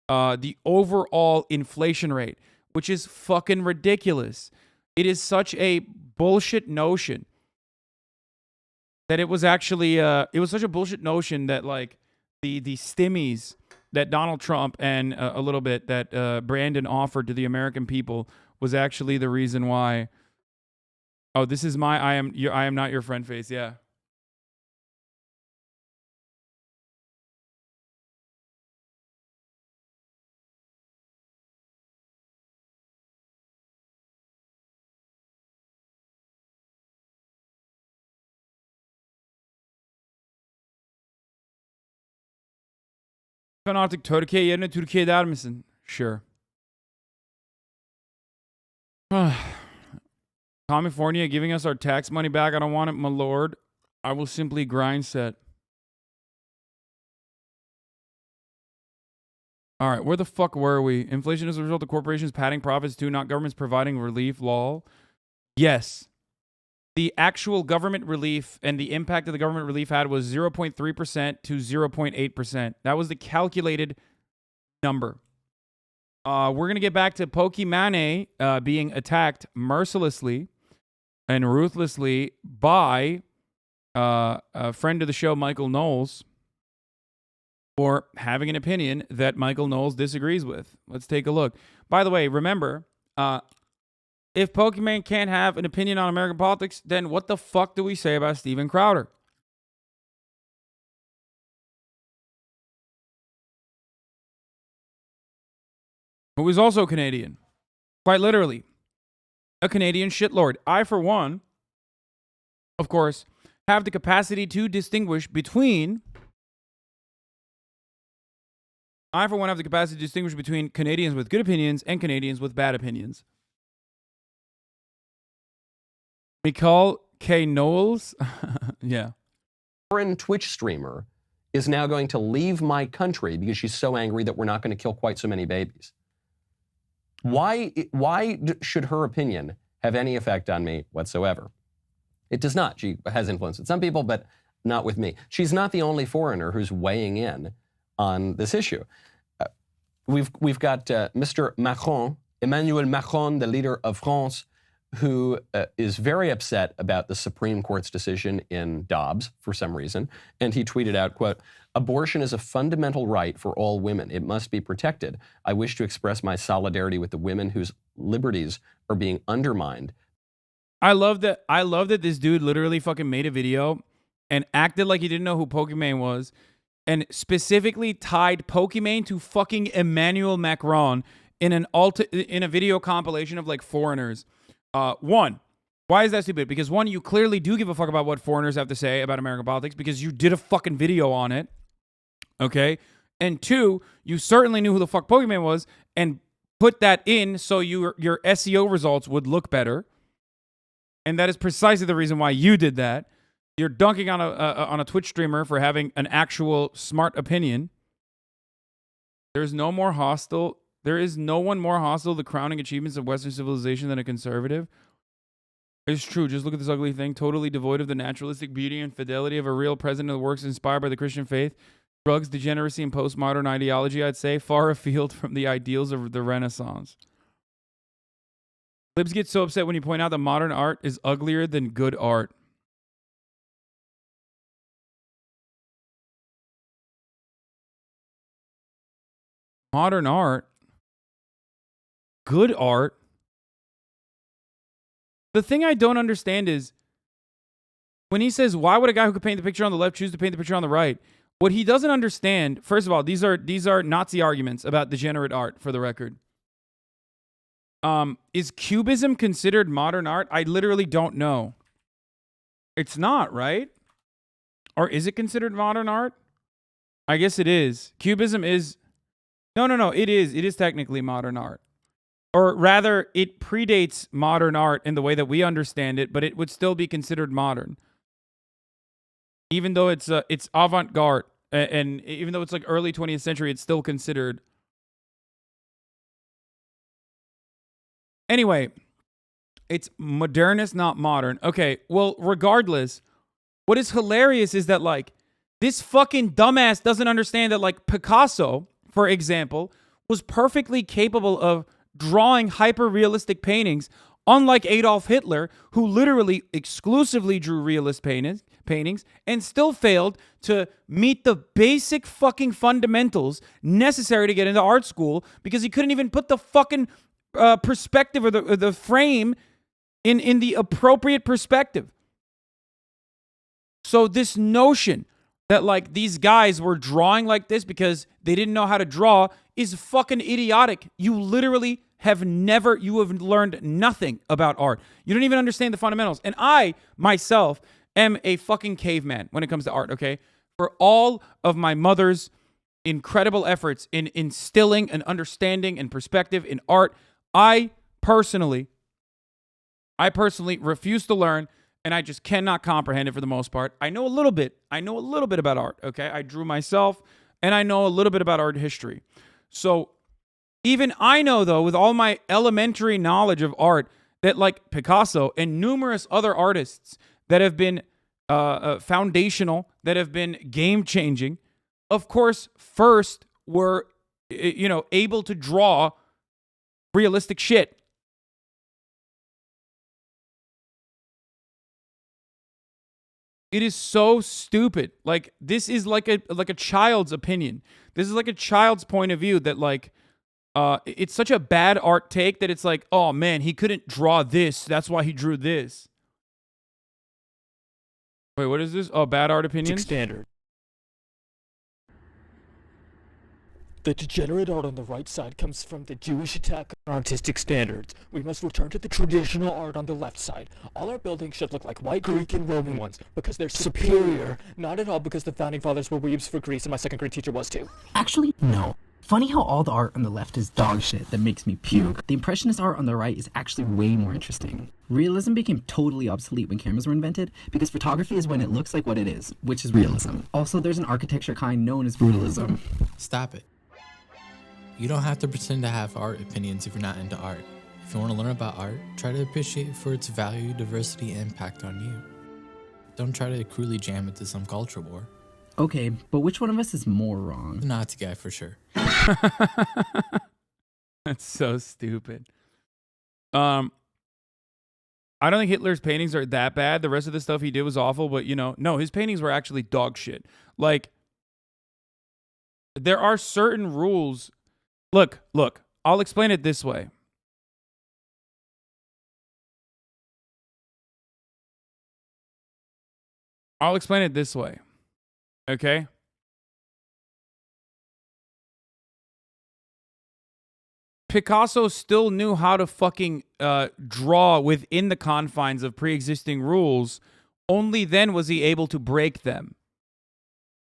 the overall inflation rate, which is fucking ridiculous. It is such a bullshit notion that it was actually, it was such a bullshit notion that like the stimmies that Donald Trump and a little bit that Brandon offered to the American people was actually the reason why. Oh, this is my I am not your friend face. Yeah. Ben artık Türkiye yerine Türkiye der misin? Sure. California giving us our tax money back. I don't want it, my lord. I will simply grind set. All right, where the fuck were we? Inflation is a result of corporations padding profits too, not governments providing relief, lol. Yes. The actual government relief and the impact of the government relief had was 0.3% to 0.8%. That was the calculated number. We're going to get back to Pokimane being attacked mercilessly and ruthlessly by a friend of the show, Michael Knowles, for having an opinion that Michael Knowles disagrees with. Let's take a look. By the way, remember, if Pokimane can't have an opinion on American politics, then what the fuck do we say about Steven Crowder? Who is also Canadian. Quite literally. A Canadian shitlord. I, for one, of course, have the capacity to distinguish between... Canadians with good opinions and Canadians with bad opinions. Mikal K. Knowles? Yeah. Foreign Twitch streamer is now going to leave my country because she's so angry that we're not going to kill quite so many babies. Why should her opinion have any effect on me whatsoever? It does not. She has influence with some people, but not with me. She's not the only foreigner who's weighing in on this issue. We've got Mr. Macron, Emmanuel Macron, the leader of France, who is very upset about the Supreme Court's decision in Dobbs for some reason. And he tweeted out, quote, "Abortion is a fundamental right for all women. It must be protected. I wish to express my solidarity with the women whose liberties are being undermined." I love that this dude literally fucking made a video and acted like he didn't know who Pokimane was and specifically tied Pokimane to fucking Emmanuel Macron in a video compilation of like foreigners. One, why is that stupid? Because one, you clearly do give a fuck about what foreigners have to say about American politics because you did a fucking video on it. Okay? And two, you certainly knew who the fuck Pokimane was and put that in so your SEO results would look better. And that is precisely the reason why you did that. You're dunking on a Twitch streamer for having an actual smart opinion. There is no one more hostile to the crowning achievements of Western civilization than a conservative. It's true. Just look at this ugly thing. Totally devoid of the naturalistic beauty and fidelity of a real president of the works inspired by the Christian faith. Drugs, degeneracy, and postmodern ideology, I'd say, far afield from the ideals of the Renaissance. Libs get so upset when you point out that modern art is uglier than good art. Modern art? Good art? The thing I don't understand is when he says, why would a guy who could paint the picture on the left choose to paint the picture on the right? What he doesn't understand, first of all, these are Nazi arguments about degenerate art, for the record. Is Cubism considered modern art? I literally don't know. It's not, right? Or is it considered modern art? I guess it is. Cubism is... No. It is technically modern art. Or rather, it predates modern art in the way that we understand it, but it would still be considered modern. Even though it's avant-garde, and even though it's like early 20th century, it's still considered... Anyway, it's modernist, not modern. Okay, well, regardless, what is hilarious is that, like, this fucking dumbass doesn't understand that, like, Picasso, for example, was perfectly capable of drawing hyper-realistic paintings, unlike Adolf Hitler, who literally exclusively drew realist paintings and still failed to meet the basic fucking fundamentals necessary to get into art school because he couldn't even put the fucking perspective or the frame in the appropriate perspective. So this notion that like these guys were drawing like this because they didn't know how to draw is fucking idiotic. You literally have learned nothing about art. You don't even understand the fundamentals. And I myself am a fucking caveman when it comes to art, okay? For all of my mother's incredible efforts in instilling an understanding and perspective in art, I personally refuse to learn, and I just cannot comprehend it for the most part. I know a little bit about art, okay? I drew myself, and I know a little bit about art history. So even I know, though, with all my elementary knowledge of art, that like Picasso and numerous other artists that have been foundational, that have been game-changing, of course, first were, able to draw realistic shit. It is so stupid. Like, this is like a child's opinion. This is like a child's point of view that, like, it's such a bad art take that it's like, oh man, he couldn't draw this. That's why he drew this. Wait, what is this? Oh, bad art opinions? Standard. The degenerate art on the right side comes from the Jewish attack on artistic standards. We must return to the traditional art on the left side. All our buildings should look like white Greek and Roman ones because they're superior, not at all because the founding fathers were weebs for Greece and my second grade teacher was too. Actually, no. Funny how all the art on the left is dog shit that makes me puke. The impressionist art on the right is actually way more interesting. Realism became totally obsolete when cameras were invented because photography is when it looks like what it is, which is realism. Also, there's an architecture kind known as brutalism. Stop it. You don't have to pretend to have art opinions if you're not into art. If you want to learn about art, try to appreciate it for its value, diversity, and impact on you. Don't try to crudely jam it to some culture war. Okay, but which one of us is more wrong? The Nazi guy for sure. That's so stupid. I don't think Hitler's paintings are that bad. The rest of the stuff he did was awful, but no, his paintings were actually dog shit. Like, there are certain rules. Look, I'll explain it this way. Okay? Picasso still knew how to fucking draw within the confines of pre-existing rules. Only then was he able to break them.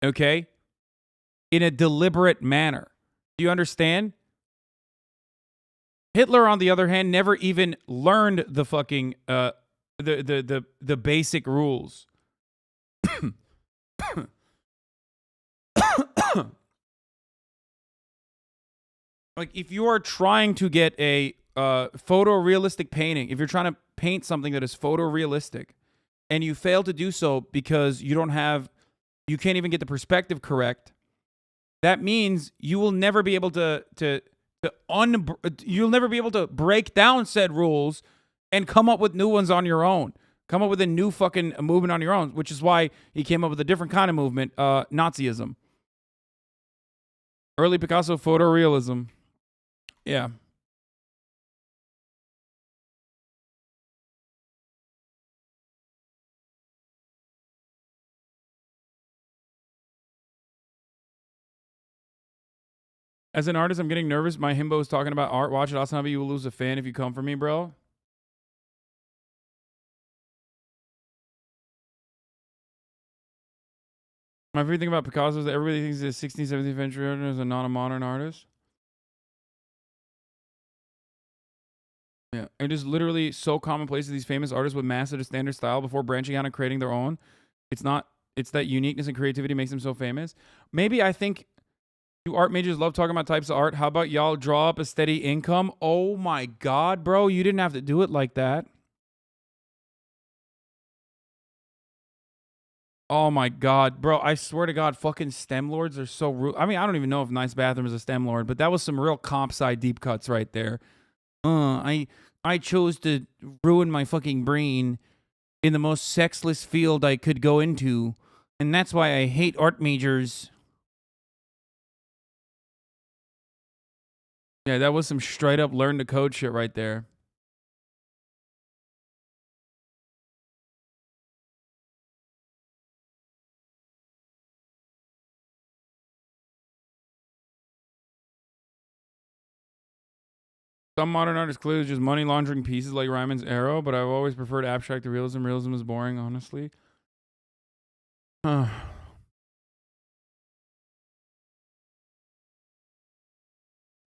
Okay? In a deliberate manner. Do you understand? Hitler, on the other hand, never even learned the fucking the basic rules. Like, if you are trying to get a photorealistic painting, if you're trying to paint something that is photorealistic, and you fail to do so because you can't even get the perspective correct, that means you will never be able you'll never be able to break down said rules and come up with new ones on your own. Come up with a new fucking movement on your own, which is why he came up with a different kind of movement, Nazism. Early Picasso photorealism. Yeah. As an artist, I'm getting nervous. My himbo is talking about art. Watch it, HasanAbi. You will lose a fan if you come for me, bro. My favorite thing about Picasso is that everybody thinks he's a 16th, 17th century artist and not a modern artist. Yeah, it is literally so commonplace that these famous artists would master the standard style before branching out and creating their own. It's that uniqueness and creativity makes them so famous. Maybe I think you art majors love talking about types of art. How about y'all draw up a steady income? Oh my God, bro, you didn't have to do it like that. Oh my God, bro, I swear to God, fucking STEM lords are so rude. I mean, I don't even know if Nice Bathroom is a STEM lord, but that was some real comp sci deep cuts right there. I chose to ruin my fucking brain in the most sexless field I could go into, and that's why I hate art majors. Yeah, that was some straight up learn to code shit right there. Some modern art is clearly just money laundering pieces like Ryman's Arrow, but I've always preferred abstract to realism. Realism is boring, honestly.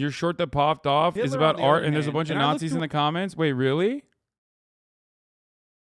Your short that popped off is about art, and there's a bunch of Nazis in the comments. Wait, really?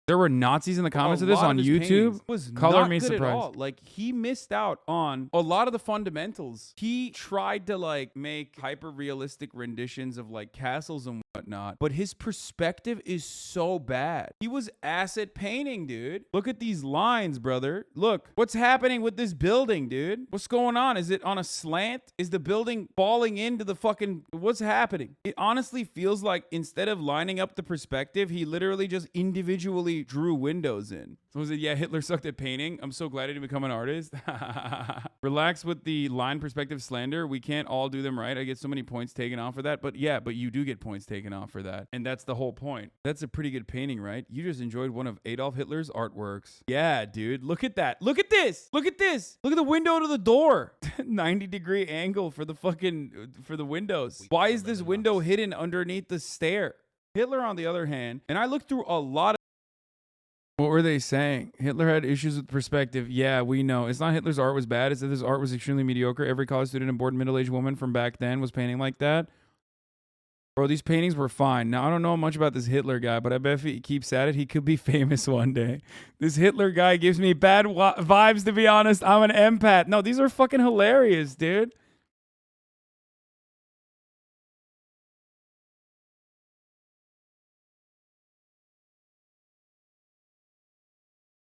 There were Nazis in the comments of this on YouTube. Was color me surprised. Like, he missed out on a lot of the fundamentals. He tried to like make hyper realistic renditions of like castles and whatnot, but his perspective is so bad. He was asset painting, dude. Look at these lines, brother. Look, what's happening with this building, dude? What's going on? Is it on a slant? Is the building falling into the fucking... What's happening? It honestly feels like instead of lining up the perspective, he literally just individually drew windows in. So was it, yeah, Hitler sucked at painting? I'm so glad he didn't become an artist. Relax with the line perspective slander. We can't all do them right. I get so many points taken off for that. But yeah, but you do get points taken off for that. And that's the whole point. That's a pretty good painting, right? You just enjoyed one of Adolf Hitler's artworks. Yeah, dude. Look at that. Look at this. Look at this. Look at the window to the door. 90-degree angle for the fucking, for the windows. Why is this window hidden underneath the stair? Hitler, on the other hand, and I looked through a lot of... What were they saying? Hitler had issues with perspective. Yeah, we know. It's not Hitler's art was bad. It's that his art was extremely mediocre. Every college student and bored middle-aged woman from back then was painting like that. Bro, these paintings were fine. Now, I don't know much about this Hitler guy, but I bet if he keeps at it, he could be famous one day. This Hitler guy gives me bad vibes, to be honest. I'm an empath. No, these are fucking hilarious, dude.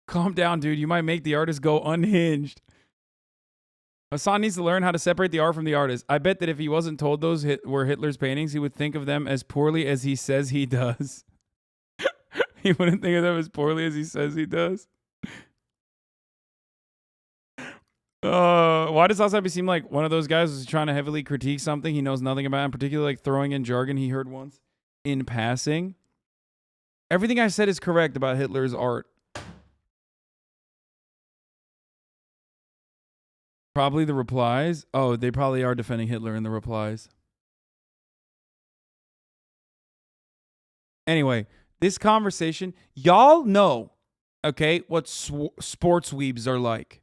Calm down, dude. You might make the artist go unhinged. Hasan needs to learn how to separate the art from the artist. I bet that if he wasn't told those were Hitler's paintings, he would think of them as poorly as he says he does. He wouldn't think of them as poorly as he says he does. Why does HasanAbi seem like one of those guys who's trying to heavily critique something he knows nothing about, in particular like throwing in jargon he heard once in passing? Everything I said is correct about Hitler's art. Probably the replies. Oh, they probably are defending Hitler in the replies. Anyway, this conversation, y'all know, okay, what sports weebs are like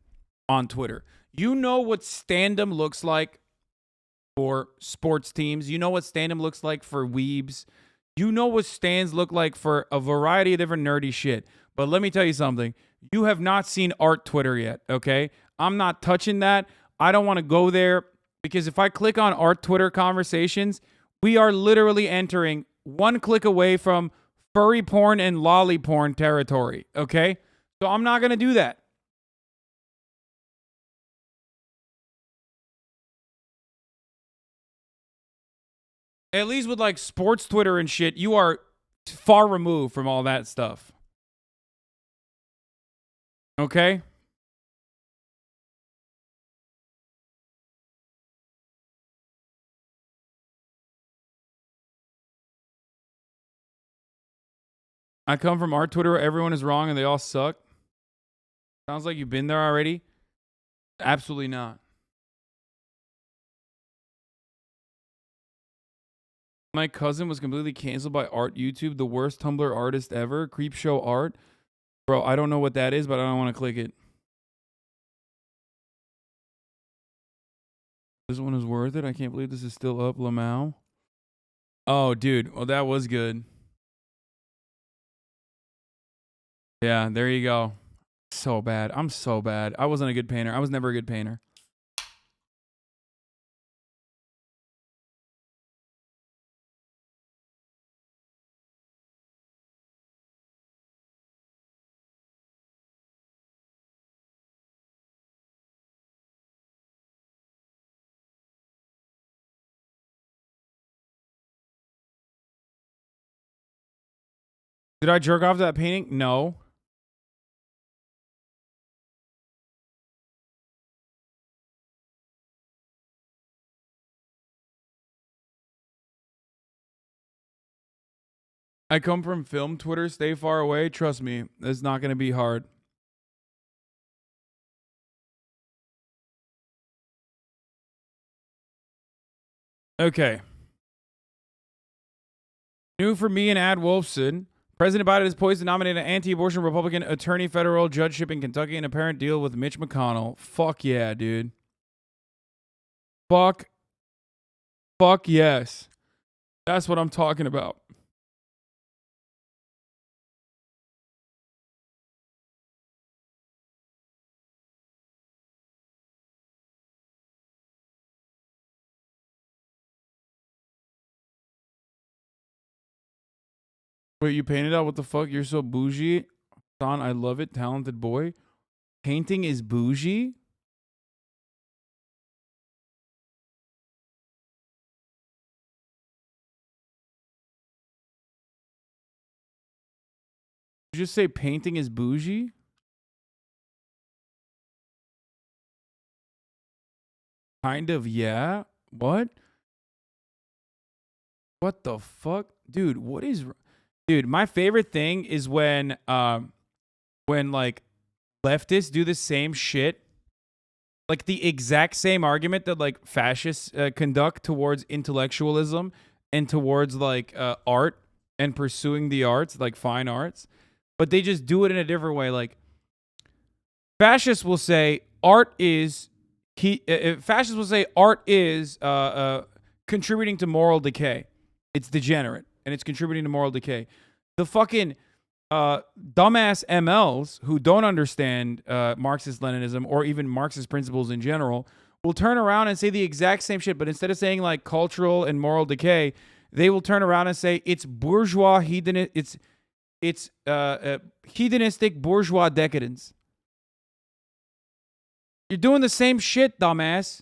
on Twitter. You know what stand-em looks like for sports teams. You know what stand-em looks like for weebs. You know what stands look like for a variety of different nerdy shit. But let me tell you something. You have not seen art Twitter yet, okay? I'm not touching that. I don't want to go there because if I click on art Twitter conversations, we are literally entering one click away from furry porn and lolly porn territory, okay? So I'm not going to do that. At least with like sports Twitter and shit, you are far removed from all that stuff. Okay? I come from art Twitter where everyone is wrong and they all suck. Sounds like you've been there already. Absolutely not. My cousin was completely canceled by art YouTube, the worst Tumblr artist ever. Creepshow art. Bro, I don't know what that is, but I don't want to click it. This one is worth it. I can't believe this is still up. Lamau. Oh, dude. Well, that was good. Yeah, there you go. So bad. I'm so bad. I wasn't a good painter. I was never a good painter. Did I jerk off to that painting? No. I come from film Twitter. Stay far away. Trust me, it's not going to be hard. Okay. New for me and Ad Wolfson. President Biden is poised to nominate an anti-abortion Republican attorney federal judgeship in Kentucky in a apparent deal with Mitch McConnell. Fuck yeah, dude. Fuck yes. That's what I'm talking about. Wait, you painted out? What the fuck? You're so bougie. Son, I love it. Talented boy. Painting is bougie? Did you just say painting is bougie? Kind of, yeah. What? What the fuck? Dude, what is... Dude, my favorite thing is when like leftists do the same shit, like the exact same argument that like fascists conduct towards intellectualism and towards like art and pursuing the arts, like fine arts, but they just do it in a different way. Like fascists will say art is fascists will say art is contributing to moral decay. It's degenerate and it's contributing to moral decay. The fucking dumbass MLs who don't understand Marxist-Leninism or even Marxist principles in general will turn around and say the exact same shit, but instead of saying like cultural and moral decay, they will turn around and say it's bourgeois hedonistic bourgeois decadence. You're doing the same shit, dumbass.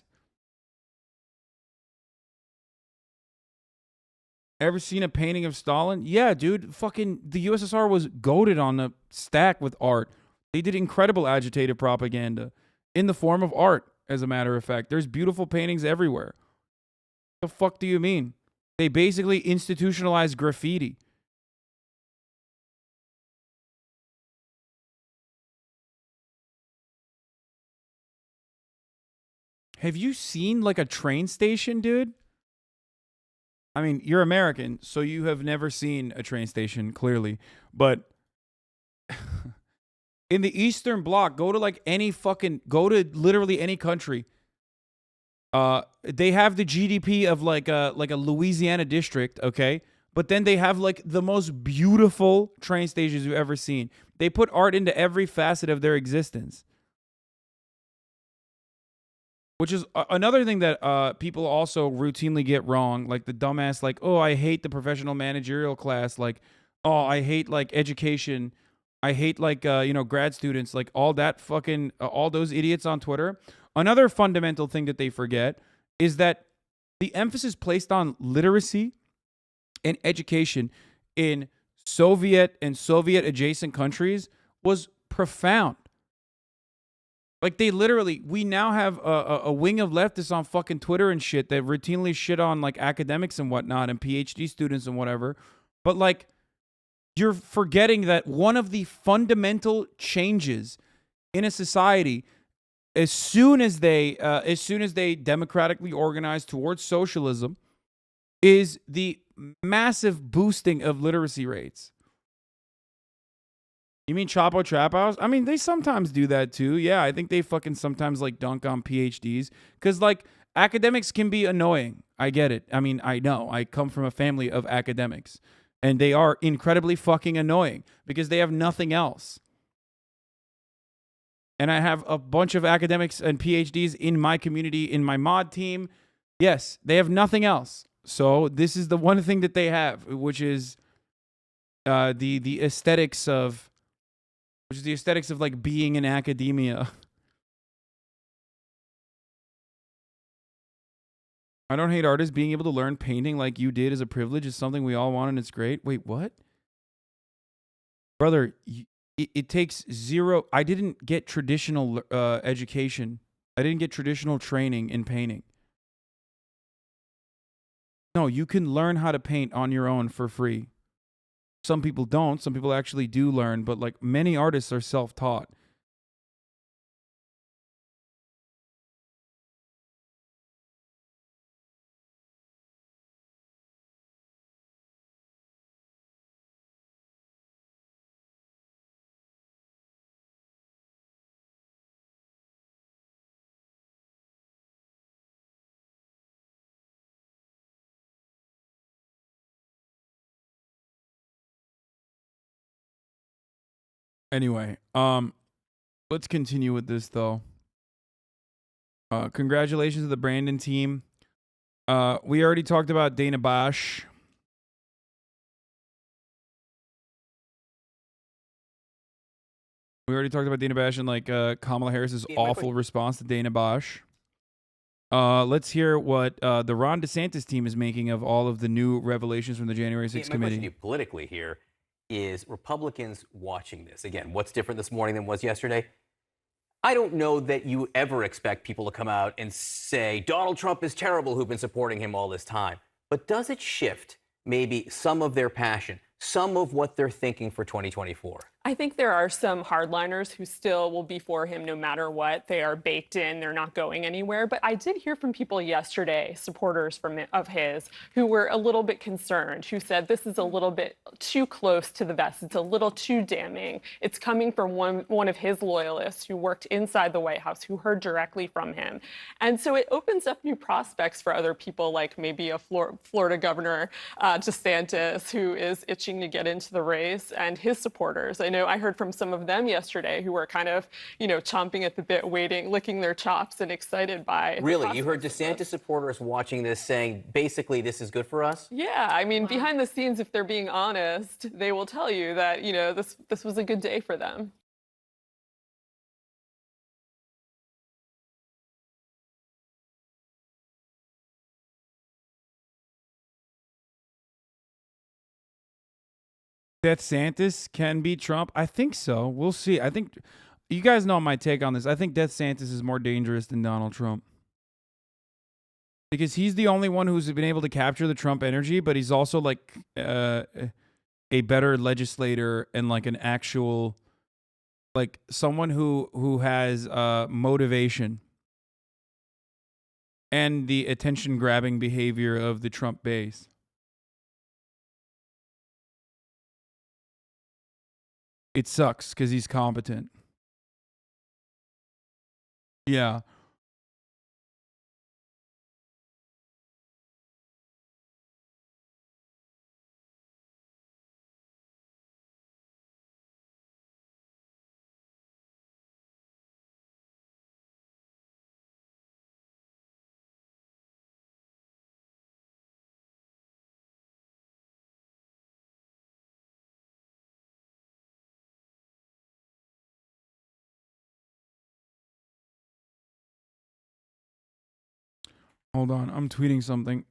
Ever seen a painting of Stalin? Yeah, dude. Fucking the USSR was goated on the stack with art. They did incredible agitated propaganda in the form of art, as a matter of fact. There's beautiful paintings everywhere. The fuck do you mean? They basically institutionalized graffiti. Have you seen like a train station, dude? I mean, you're American, so you have never seen a train station, clearly. But in the Eastern Bloc, go to literally any country. They have the GDP of like a Louisiana district, okay? But then they have like the most beautiful train stations you've ever seen. They put art into every facet of their existence. Which is another thing that people also routinely get wrong. Like the dumbass, like, oh, I hate the professional managerial class. Like, oh, I hate like education. I hate like, grad students. Like all that fucking, all those idiots on Twitter. Another fundamental thing that they forget is that the emphasis placed on literacy and education in Soviet and Soviet adjacent countries was profound. Like they literally, we now have a wing of leftists on fucking Twitter and shit that routinely shit on like academics and whatnot and PhD students and whatever. But like, you're forgetting that one of the fundamental changes in a society, as soon as they democratically organize towards socialism, is the massive boosting of literacy rates. You mean Chapo Trap House? I mean, they sometimes do that too. Yeah, I think they fucking sometimes like dunk on PhDs. Because like academics can be annoying. I get it. I mean, I know. I come from a family of academics. And they are incredibly fucking annoying because they have nothing else. And I have a bunch of academics and PhDs in my community, in my mod team. Yes, they have nothing else. So this is the one thing that they have, which is the aesthetics of... Which is the aesthetics of like being in academia. I don't hate artists. Being able to learn painting like you did is a privilege. It's something we all want and it's great. Wait, what? Brother, it takes zero. I didn't get traditional education. I didn't get traditional training in painting. No, you can learn how to paint on your own for free. Some people don't. Some people actually do learn, but like many artists are self-taught. Anyway, let's continue with this though. Congratulations to the Brandon team. We already talked about Dana Bosch. We already talked about Dana Bash and like Kamala Harris's awful response to Dana Bash. Let's hear what the Ron DeSantis team is making of all of the new revelations from the January 6th My committee. question to you politically here is Republicans watching this. Again, what's different this morning than was yesterday? I don't know that you ever expect people to come out and say, Donald Trump is terrible, who've been supporting him all this time. But does it shift maybe some of their passion, some of what they're thinking for 2024? I think there are some hardliners who still will be for him no matter what. They are baked in. They're not going anywhere. But I did hear from people yesterday, supporters of his, who were a little bit concerned, who said this is a little bit too close to the vest. It's a little too damning. It's coming from one of his loyalists who worked inside the White House, who heard directly from him. And so it opens up new prospects for other people, like maybe a Florida Governor DeSantis, who is itching to get into the race, and his supporters. I heard from some of them yesterday who were kind of, chomping at the bit, waiting, licking their chops and excited by. Really? You heard DeSantis supporters watching this saying, basically, this is good for us? Yeah. I mean, behind the scenes, if they're being honest, they will tell you that, this was a good day for them. DeSantis can beat Trump? I think so. We'll see. I think you guys know my take on this. I think DeSantis is more dangerous than Donald Trump. Because he's the only one who's been able to capture the Trump energy, but he's also like a better legislator and like an actual, like someone who has motivation and the attention grabbing behavior of the Trump base. It sucks because he's competent. Yeah. Hold on, I'm tweeting something.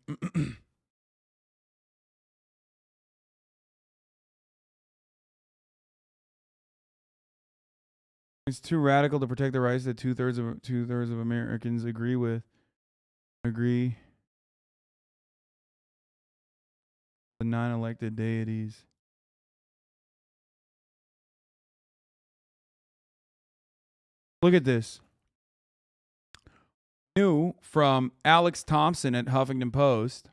It's too radical to protect the rights that two-thirds of Americans agree with. The 9 elected deities. Look at this. New from Alex Thompson at Huffington Post.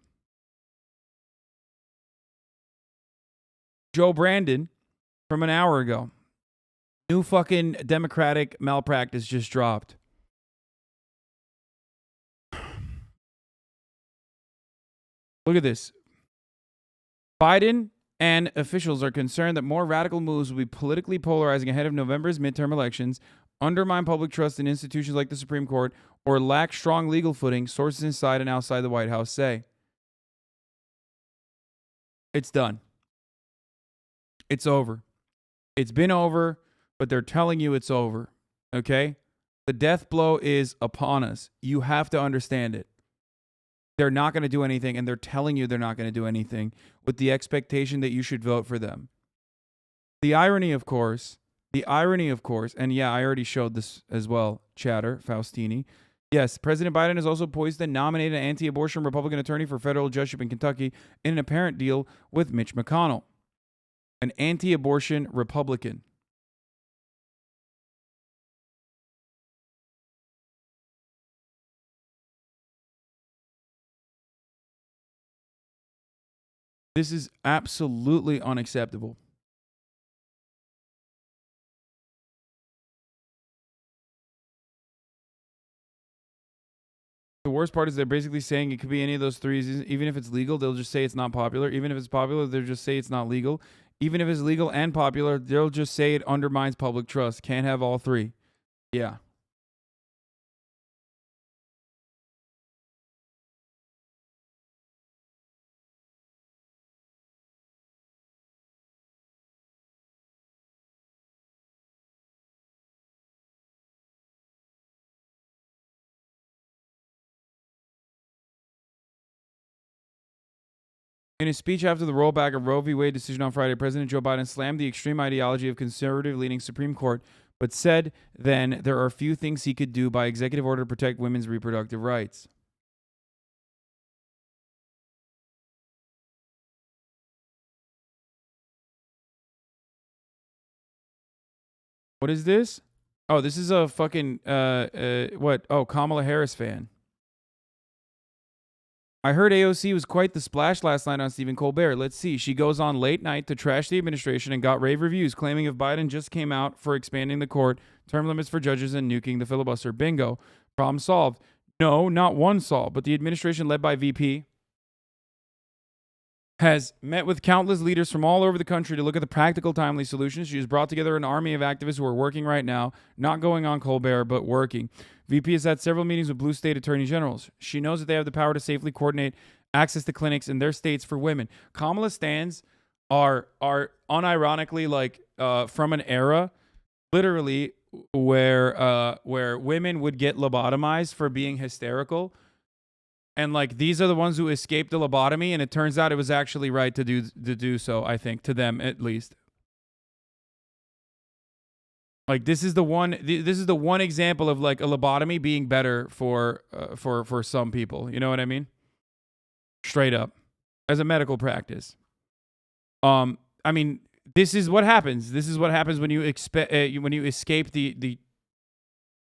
Joe Brandon from an hour ago. New fucking Democratic malpractice just dropped. Look at this. Biden and officials are concerned that more radical moves will be politically polarizing ahead of November's midterm elections, undermine public trust in institutions like the Supreme Court, or lack strong legal footing, sources inside and outside the White House say. It's done. It's over. It's been over, but they're telling you it's over. Okay? The death blow is upon us. You have to understand it. They're not going to do anything, and they're telling you they're not going to do anything with the expectation that you should vote for them. The irony, of course, and yeah, I already showed this as well, Chatter, Faustini. Yes, President Biden is also poised to nominate an anti-abortion Republican attorney for federal judgeship in Kentucky in an apparent deal with Mitch McConnell, an anti-abortion Republican. This is absolutely unacceptable. The worst part is they're basically saying it could be any of those three. Even if it's legal, they'll just say it's not popular. Even if it's popular, they'll just say it's not legal. Even if it's legal and popular, they'll just say it undermines public trust. Can't have all three. Yeah. In his speech after the rollback of Roe v. Wade decision on Friday, President Joe Biden slammed the extreme ideology of conservative-leaning Supreme Court, but said then there are few things he could do by executive order to protect women's reproductive rights. What is this? Oh, this is a fucking, what? Oh, Kamala Harris fan. I heard AOC was quite the splash last night on Stephen Colbert. Let's see. She goes on late night to trash the administration and got rave reviews, claiming if Biden just came out for expanding the court, term limits for judges, and nuking the filibuster. Bingo. Problem solved. No, not one solved, but the administration led by VP has met with countless leaders from all over the country to look at the practical, timely solutions. She has brought together an army of activists who are working right now, not going on Colbert, but working. VP has had several meetings with blue state attorney generals. She knows that they have the power to safely coordinate access to clinics in their states for women. Kamala stands are unironically like from an era, literally, where women would get lobotomized for being hysterical. And like these are the ones who escaped the lobotomy, and it turns out it was actually right to do so, I think, to them at least. Like this is the one example of like a lobotomy being better for some people. You know what I mean? Straight up, as a medical practice. I mean, this is what happens. This is what happens when you when you escape the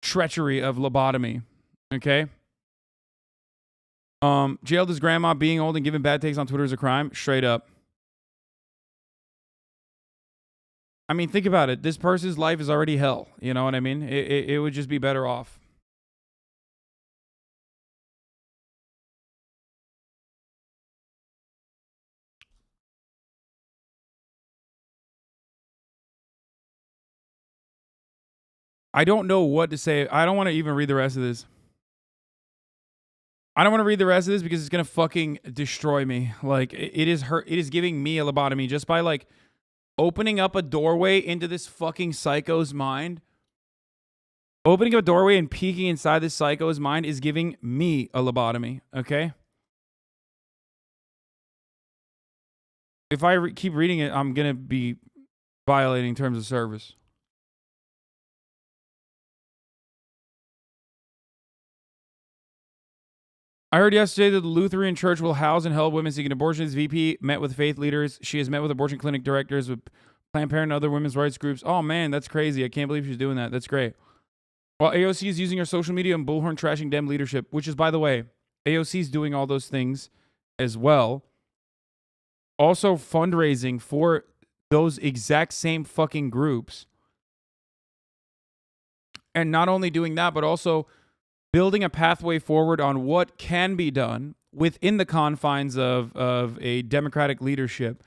treachery of lobotomy. Okay. Jailed his grandma, being old and giving bad takes on Twitter is a crime. Straight up. I mean, think about it. This person's life is already hell. You know what I mean? It would just be better off. I don't know what to say. I don't want to even read the rest of this. I don't want to read the rest of this because it's going to fucking destroy me. Like, it is giving me a lobotomy just by, like, opening up a doorway into this fucking psycho's mind. Opening up a doorway and peeking inside this psycho's mind is giving me a lobotomy, okay? If I keep reading it, I'm going to be violating terms of service. I heard yesterday that the Lutheran Church will house and help women seeking abortions. VP met with faith leaders. She has met with abortion clinic directors, with Planned Parenthood and other women's rights groups. Oh, man, that's crazy. I can't believe she's doing that. That's great. While AOC is using her social media and bullhorn trashing Dem leadership, which is, by the way, AOC is doing all those things as well. Also fundraising for those exact same fucking groups. And not only doing that, but also building a pathway forward on what can be done within the confines of a democratic leadership.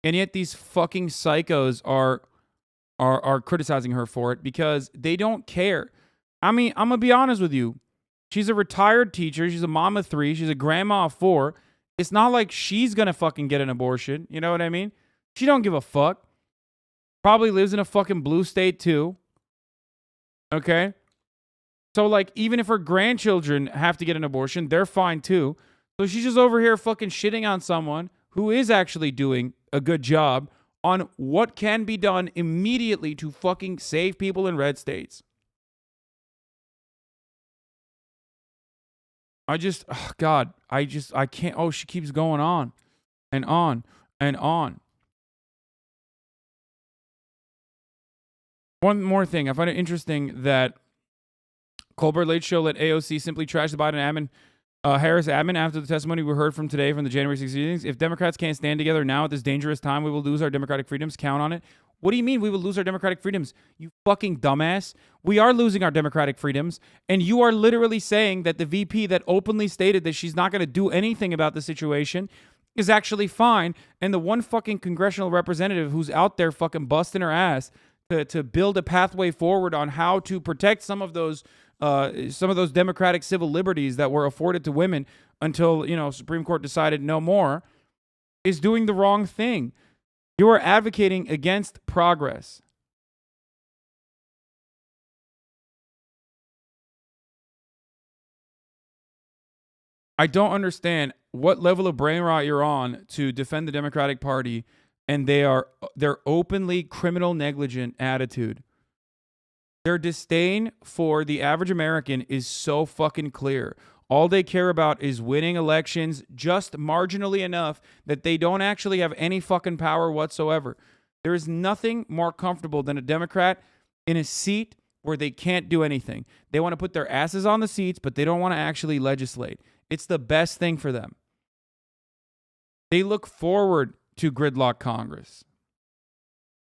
And yet these fucking psychos are criticizing her for it because they don't care. I mean, I'm going to be honest with you. She's a retired teacher. She's a mom of 3. She's a grandma of 4. It's not like she's going to fucking get an abortion. You know what I mean? She don't give a fuck. Probably lives in a fucking blue state too. Okay? So, like, even if her grandchildren have to get an abortion, they're fine too. So she's just over here fucking shitting on someone who is actually doing a good job on what can be done immediately to fucking save people in red states. I can't. Oh, she keeps going on and on and on. One more thing. I find it interesting that Colbert Late Show let AOC simply trash the Biden admin, Harris admin after the testimony we heard from today from the January 6th meetings. If Democrats can't stand together now at this dangerous time, we will lose our democratic freedoms. Count on it. What do you mean we will lose our democratic freedoms? You fucking dumbass. We are losing our democratic freedoms. And you are literally saying that the VP that openly stated that she's not going to do anything about the situation is actually fine. And the one fucking congressional representative who's out there fucking busting her ass to build a pathway forward on how to protect some of those democratic civil liberties that were afforded to women until, Supreme Court decided no more, is doing the wrong thing. You are advocating against progress. I don't understand what level of brain rot you're on to defend the Democratic Party and their openly criminal negligent attitude. Their disdain for the average American is so fucking clear. All they care about is winning elections just marginally enough that they don't actually have any fucking power whatsoever. There is nothing more comfortable than a Democrat in a seat where they can't do anything. They want to put their asses on the seats, but they don't want to actually legislate. It's the best thing for them. They look forward to gridlock Congress.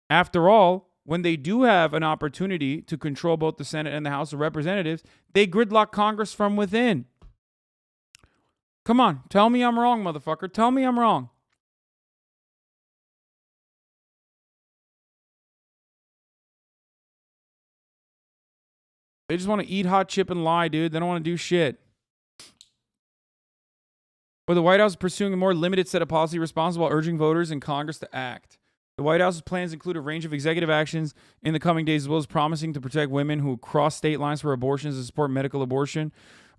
After all, when they do have an opportunity to control both the Senate and the House of Representatives, they gridlock Congress from within. Come on, tell me I'm wrong, motherfucker. Tell me I'm wrong. They just want to eat hot chip and lie, dude. They don't want to do shit. But the White House is pursuing a more limited set of policy responses while urging voters and Congress to act. The White House's plans include a range of executive actions in the coming days, as well as promising to protect women who cross state lines for abortions and support medical abortion.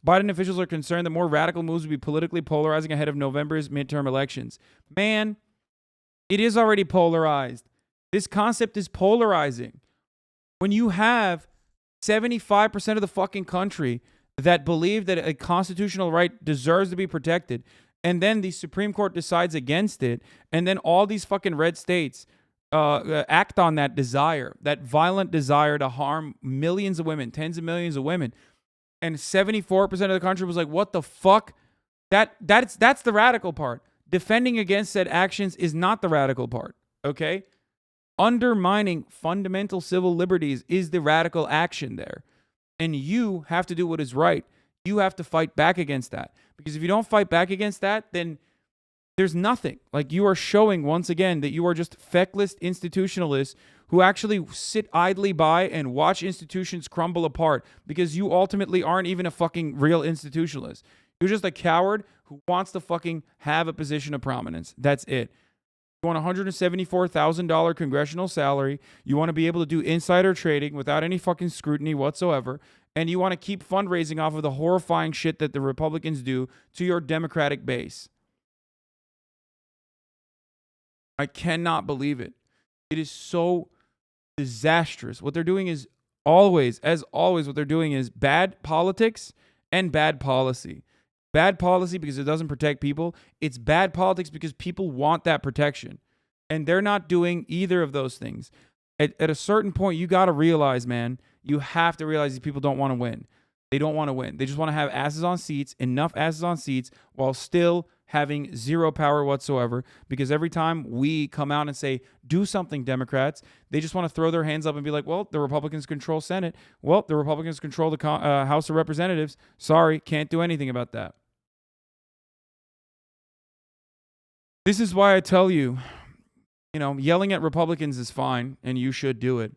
Biden officials are concerned that more radical moves will be politically polarizing ahead of November's midterm elections. Man, it is already polarized. This concept is polarizing. When you have 75% of the fucking country that believe that a constitutional right deserves to be protected, and then the Supreme Court decides against it, and then all these fucking red states act on that desire, that violent desire to harm millions of women, tens of millions of women, and 74% of the country was like, what the fuck? That's the radical part. Defending against said actions is not the radical part, okay? Undermining fundamental civil liberties is the radical action there. And you have to do what is right. You have to fight back against that. Because if you don't fight back against that, then there's nothing. Like, you are showing once again that you are just feckless institutionalists who actually sit idly by and watch institutions crumble apart because you ultimately aren't even a fucking real institutionalist. You're just a coward who wants to fucking have a position of prominence. That's it. You want a $174,000 congressional salary. You want to be able to do insider trading without any fucking scrutiny whatsoever. And you want to keep fundraising off of the horrifying shit that the Republicans do to your Democratic base. I cannot believe it. It is so disastrous. What they're doing is always, what they're doing is bad politics and bad policy. Bad policy because it doesn't protect people. It's bad politics because people want that protection. And they're not doing either of those things. At a certain point, you got to realize, man, you have to realize these people don't want to win. They don't want to win. They just want to have asses on seats, enough asses on seats, while still having zero power whatsoever. Because every time we come out and say, do something, Democrats, they just want to throw their hands up and be like, well, the Republicans control Senate. Well, the Republicans control the House of Representatives. Sorry, can't do anything about that. This is why I tell you, yelling at Republicans is fine, and you should do it.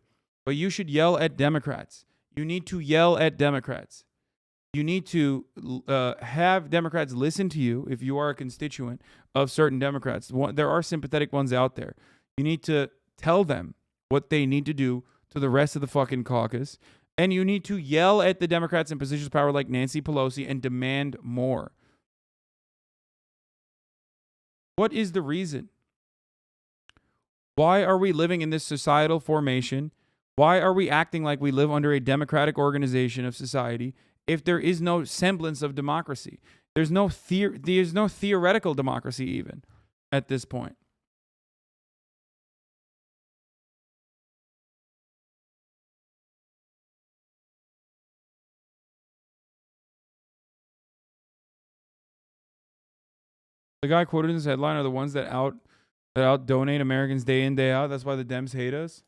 But you should yell at Democrats. You need to yell at Democrats. You need to have Democrats listen to you if you are a constituent of certain Democrats. There are sympathetic ones out there. You need to tell them what they need to do to the rest of the fucking caucus. And you need to yell at the Democrats in positions of power like Nancy Pelosi and demand more. What is the reason? Why are we living in this societal formation? Why are we acting like we live under a democratic organization of society if there is no semblance of democracy? There's no theoretical democracy even at this point. The guy quoted in this headline are the ones that out donate Americans day in, day out. That's why the Dems hate us.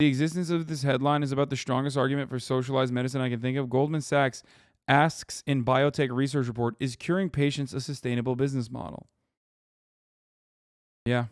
The existence of this headline is about the strongest argument for socialized medicine I can think of. Goldman Sachs asks in biotech research report, is curing patients a sustainable business model? Yeah.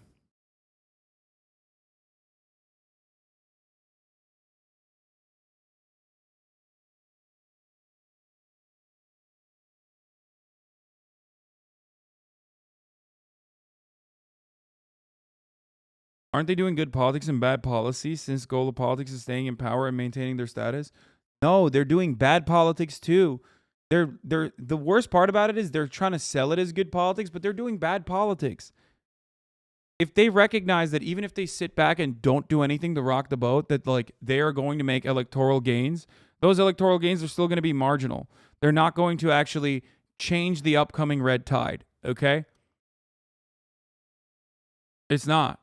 Aren't they doing good politics and bad policy since the goal of politics is staying in power and maintaining their status? No, they're doing bad politics too. The worst part about it is they're trying to sell it as good politics, but they're doing bad politics. If they recognize that even if they sit back and don't do anything to rock the boat, that like they are going to make electoral gains, those electoral gains are still going to be marginal. They're not going to actually change the upcoming red tide, okay? It's not.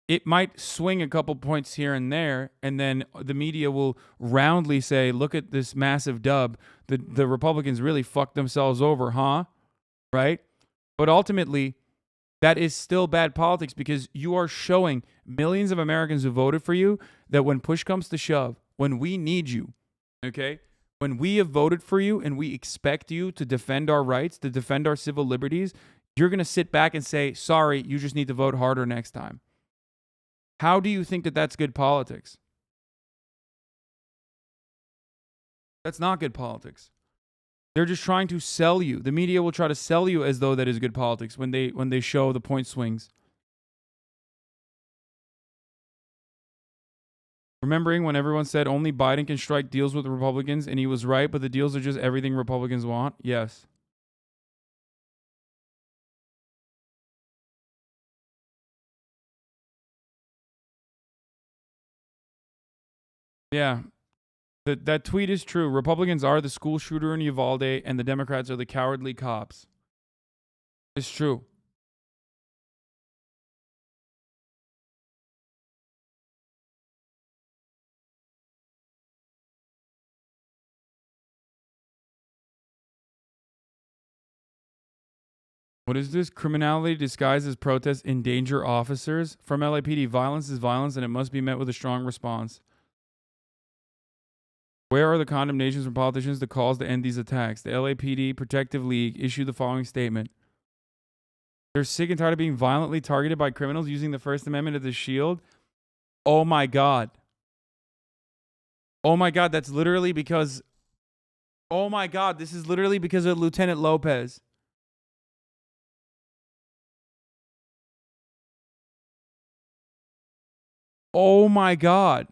It might swing a couple points here and there, and then the media will roundly say, look at this massive dub. The Republicans really fucked themselves over, huh? Right? But ultimately, that is still bad politics because you are showing millions of Americans who voted for you that when push comes to shove, when we need you, okay? When we have voted for you and we expect you to defend our rights, to defend our civil liberties, you're going to sit back and say, sorry, you just need to vote harder next time. How do you think that that's good politics? That's not good politics. They're just trying to sell you. The media will try to sell you as though that is good politics when they show the point swings. Remembering when everyone said only Biden can strike deals with Republicans, and he was right, but the deals are just everything Republicans want? Yes. Yeah. That tweet is true. Republicans are the school shooter in Uvalde, and the Democrats are the cowardly cops. It's true. What is this? Criminality disguised as protests endanger officers? From LAPD, violence is violence, and it must be met with a strong response. Where are the condemnations from politicians to calls to end these attacks? The LAPD Protective League issued the following statement. They're sick and tired of being violently targeted by criminals using the First Amendment as a shield. Oh my God. Oh my God, that's literally because... Oh my God, this is literally because of Lieutenant Lopez. Oh my God.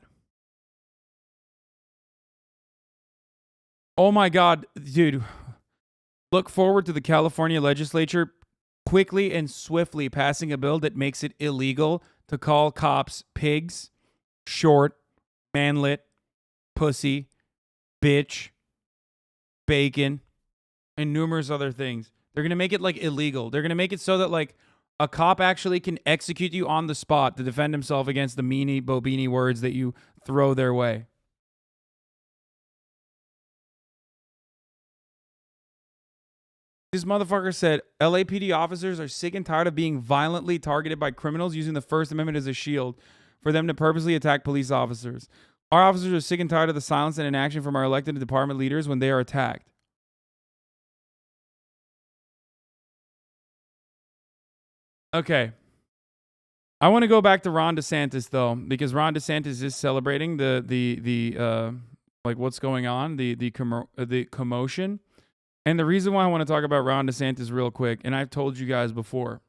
Oh my God, dude. Look forward to the California legislature quickly and swiftly passing a bill that makes it illegal to call cops pigs, short, manlet, pussy, bitch, bacon, and numerous other things. They're going to make it like illegal. They're going to make it so that like a cop actually can execute you on the spot to defend himself against the meanie bobini words that you throw their way. This motherfucker said, LAPD officers are sick and tired of being violently targeted by criminals using the First Amendment as a shield for them to purposely attack police officers. Our officers are sick and tired of the silence and inaction from our elected department leaders when they are attacked. Okay. I want to go back to Ron DeSantis, though, because Ron DeSantis is celebrating the like what's going on, the commotion. And the reason why I want to talk about Ron DeSantis real quick, and I've told you guys before,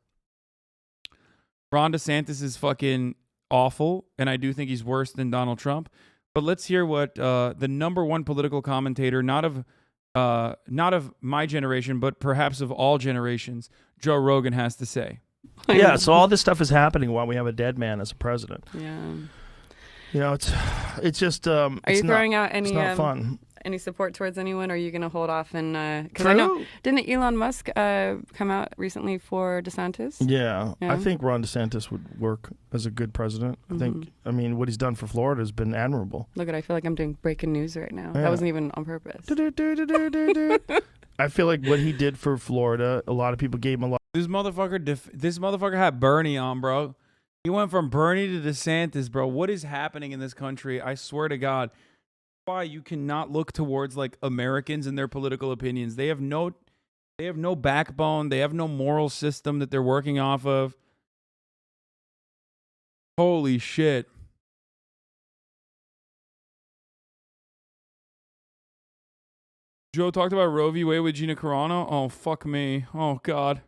Ron DeSantis is fucking awful, and I do think he's worse than Donald Trump. But let's hear what the number one political commentator, not of my generation, but perhaps of all generations, Joe Rogan, has to say. Yeah, so all this stuff is happening while we have a dead man as a president. Yeah. You know, it's just Are you throwing out any it's not fun. Any support towards anyone, or are you going to hold off and because I know, didn't Elon Musk come out recently for DeSantis? Yeah, I think Ron DeSantis would work as a good president. I mean, what he's done for Florida has been admirable. Look, I feel like I'm doing breaking news right now. Yeah. That wasn't even on purpose. I feel like what he did for Florida, a lot of people gave him a lot. This motherfucker had Bernie on, bro. He went from Bernie to DeSantis, bro. What is happening in this country? I swear to God. Why you cannot look towards like Americans and their political opinions. They have no backbone. They have no moral system that they're working off of. Holy shit. Joe talked about Roe v. Wade with Gina Carano. Oh, fuck me. Oh, God.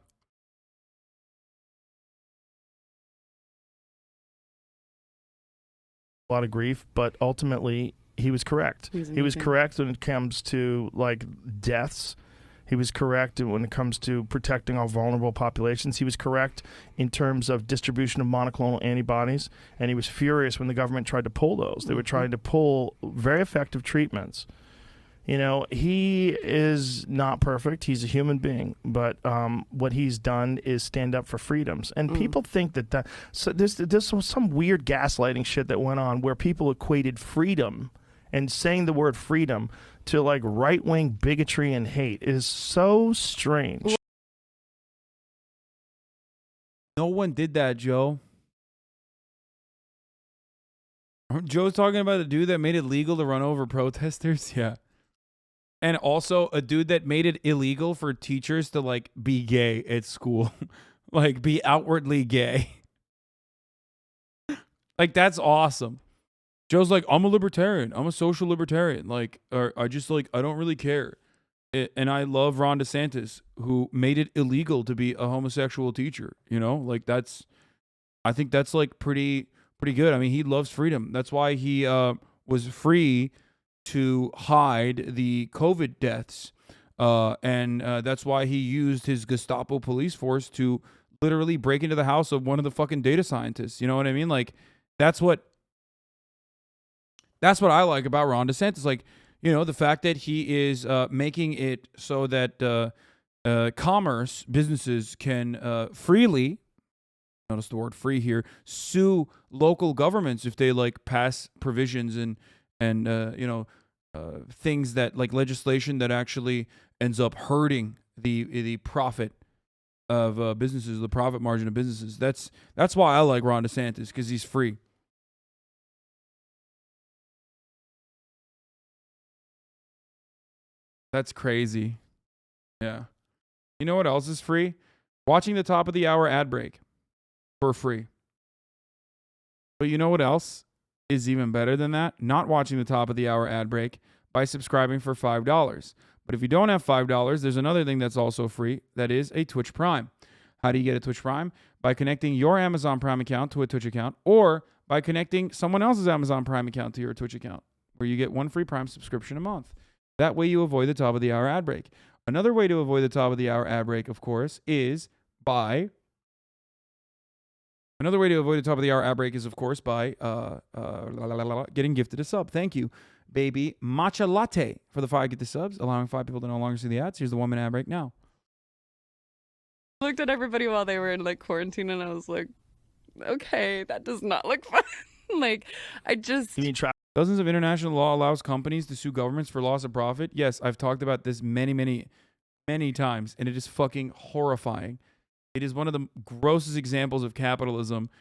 A lot of grief, but ultimately he was correct. He was He was amazing. correct when it comes to like deaths. He was correct when it comes to protecting our vulnerable populations. He was correct in terms of distribution of monoclonal antibodies, and he was furious when the government tried to pull those. They were trying to pull very effective treatments. You know, he is not perfect. He's a human being, but what he's done is stand up for freedoms. And people think that so there's some weird gaslighting shit that went on where people equated freedom and saying the word freedom to like right-wing bigotry and hate. It is so strange. No one did that, Joe. Joe's talking about a dude that made it legal to run over protesters. Yeah. And also a dude that made it illegal for teachers to like be gay at school. Like be outwardly gay. Like that's awesome. Joe's like, I'm a libertarian. I'm a social libertarian. Like, or I just like, I don't really care. And I love Ron DeSantis, who made it illegal to be a homosexual teacher. You know, like I think that's like pretty good. I mean, he loves freedom. That's why he was free to hide the COVID deaths. And that's why he used his Gestapo police force to literally break into the house of one of the fucking data scientists. You know what I mean? Like, that's what I like about Ron DeSantis. Like, you know, the fact that he is making it so that commerce, businesses can freely, notice the word free here, sue local governments if they like pass provisions and you know, things that like legislation that actually ends up hurting the profit of businesses, the profit margin of businesses. That's why I like Ron DeSantis, because he's free. That's crazy. Yeah. You know what else is free? Watching the top of the hour ad break for free. But you know what else is even better than that? Not watching the top of the hour ad break by subscribing for $5. But if you don't have $5, there's another thing that's also free. That is a Twitch Prime. How do you get a Twitch Prime? By connecting your Amazon Prime account to a Twitch account, or by connecting someone else's Amazon Prime account to your Twitch account, where you get one free Prime subscription a month. That way you avoid the top of the hour ad break. Another way to avoid the top of the hour ad break, of course, is by getting gifted a sub. Thank you, baby. Matcha latte for the 5 get the subs, allowing 5 people to no longer see the ads. Here's the 1 minute ad break now. I looked at everybody while they were in like quarantine, and I was like, okay, that does not look fun. Like, I just. Dozens of international law allows companies to sue governments for loss of profit. Yes, I've talked about this many times, and it is fucking horrifying. It is one of the grossest examples of capitalism,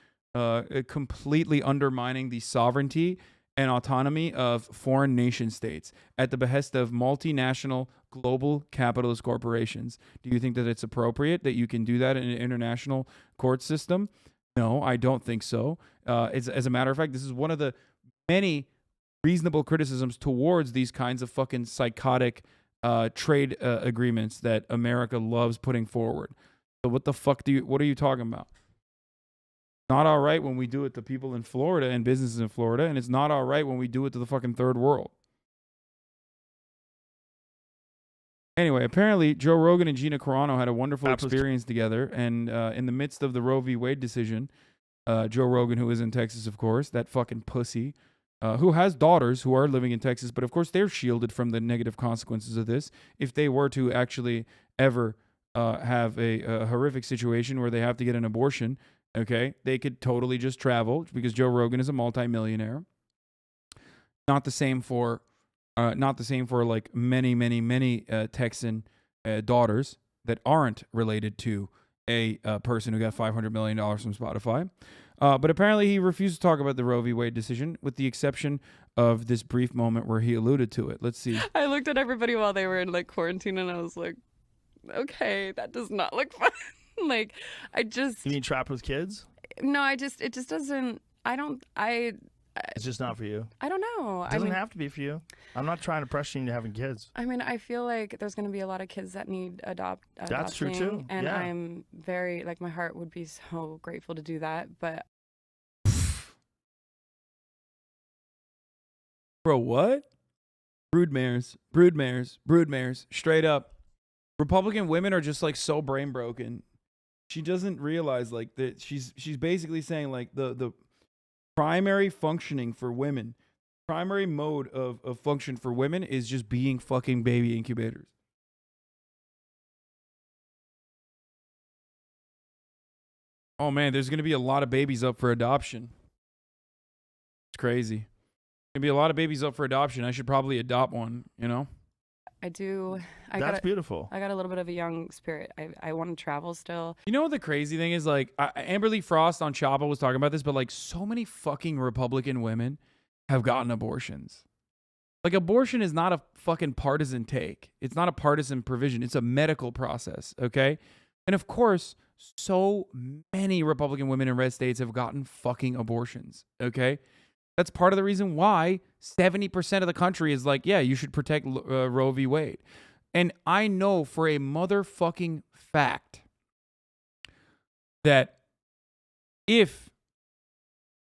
completely undermining the sovereignty and autonomy of foreign nation states at the behest of multinational global capitalist corporations. Do you think that it's appropriate that you can do that in an international court system? No, I don't think so. As a matter of fact, this is one of the many reasonable criticisms towards these kinds of fucking psychotic trade agreements that America loves putting forward. So what the fuck what are you talking about? Not all right when we do it to people in Florida and businesses in Florida, and it's not all right when we do it to the fucking third world. Anyway, apparently Joe Rogan and Gina Carano had a wonderful experience together, and in the midst of the Roe v. Wade decision, Joe Rogan, who is in Texas, of course, that fucking pussy, who has daughters who are living in Texas, but of course they're shielded from the negative consequences of this if they were to actually ever have a horrific situation where they have to get an abortion. Okay, they could totally just travel because Joe Rogan is a multimillionaire. Not the same for like many Texan daughters that aren't related to a person who got $500 million from Spotify. But apparently he refused to talk about the Roe v. Wade decision, with the exception of this brief moment where he alluded to it. Let's see. I looked at everybody while they were in like quarantine, and I was like, okay, that does not look fun. Like, I just. You mean trap with kids? No, it just doesn't. It's just not for you. I don't know. It doesn't have to be for you. I'm not trying to pressure you into having kids. I mean, I feel like there's going to be a lot of kids that need adopting. That's true too. And yeah. I'm very, like, my heart would be so grateful to do that. But Bro, what? Broodmares, broodmares, broodmares. Straight up. Republican women are just like so brain broken. She doesn't realize like that she's basically saying like the primary functioning for women, primary mode of function for women is just being fucking baby incubators. Oh man, there's gonna be a lot of babies up for adoption. It's crazy. Gonna be a lot of babies up for adoption. I should probably adopt one, you know? I do. That's beautiful. I got a little bit of a young spirit. I want to travel still. You know what the crazy thing is? Like, Amber Lee Frost on Chapa was talking about this, but like so many fucking Republican women have gotten abortions. Like, abortion is not a fucking partisan take. It's not a partisan provision. It's a medical process, okay? And of course, so many Republican women in red states have gotten fucking abortions, okay? That's part of the reason why 70% of the country is like, yeah, you should protect Roe v. Wade. And I know for a motherfucking fact that if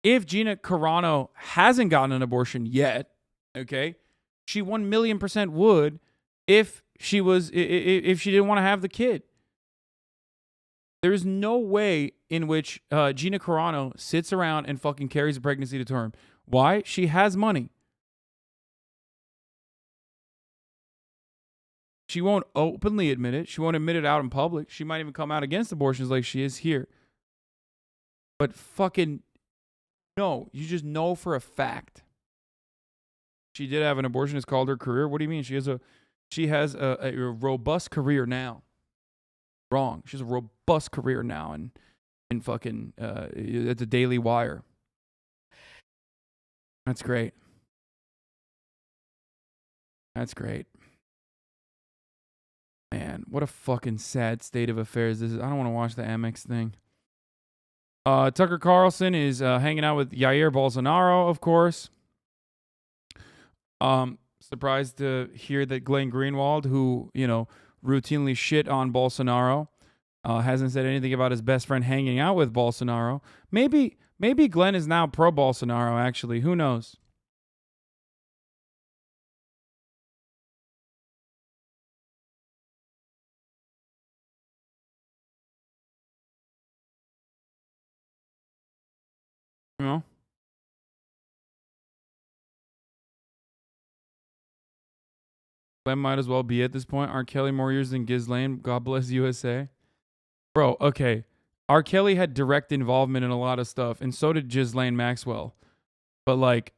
Gina Carano hasn't gotten an abortion yet, okay, she 1,000,000% would if she didn't want to have the kid. There is no way in which Gina Carano sits around and fucking carries a pregnancy to term. Why? She has money. She won't openly admit it. She won't admit it out in public. She might even come out against abortions like she is here. But fucking no, you just know for a fact. She did have an abortion. It's called her career. What do you mean? She has a robust career now. Wrong. She has a robust career now and fucking at the Daily Wire. That's great. That's great. Man, what a fucking sad state of affairs this is. I don't want to watch the Amex thing. Tucker Carlson is hanging out with Jair Bolsonaro, of course. Surprised to hear that Glenn Greenwald, who, you know, routinely shit on Bolsonaro, hasn't said anything about his best friend hanging out with Bolsonaro. Maybe Glenn is now pro-Bolsonaro, actually. Who knows? You know? Glenn might as well be at this point. R. Kelly more years than GHIZLAINE. God bless USA. Bro, okay. R. Kelly had direct involvement in a lot of stuff, and so did Ghislaine Maxwell. But, like,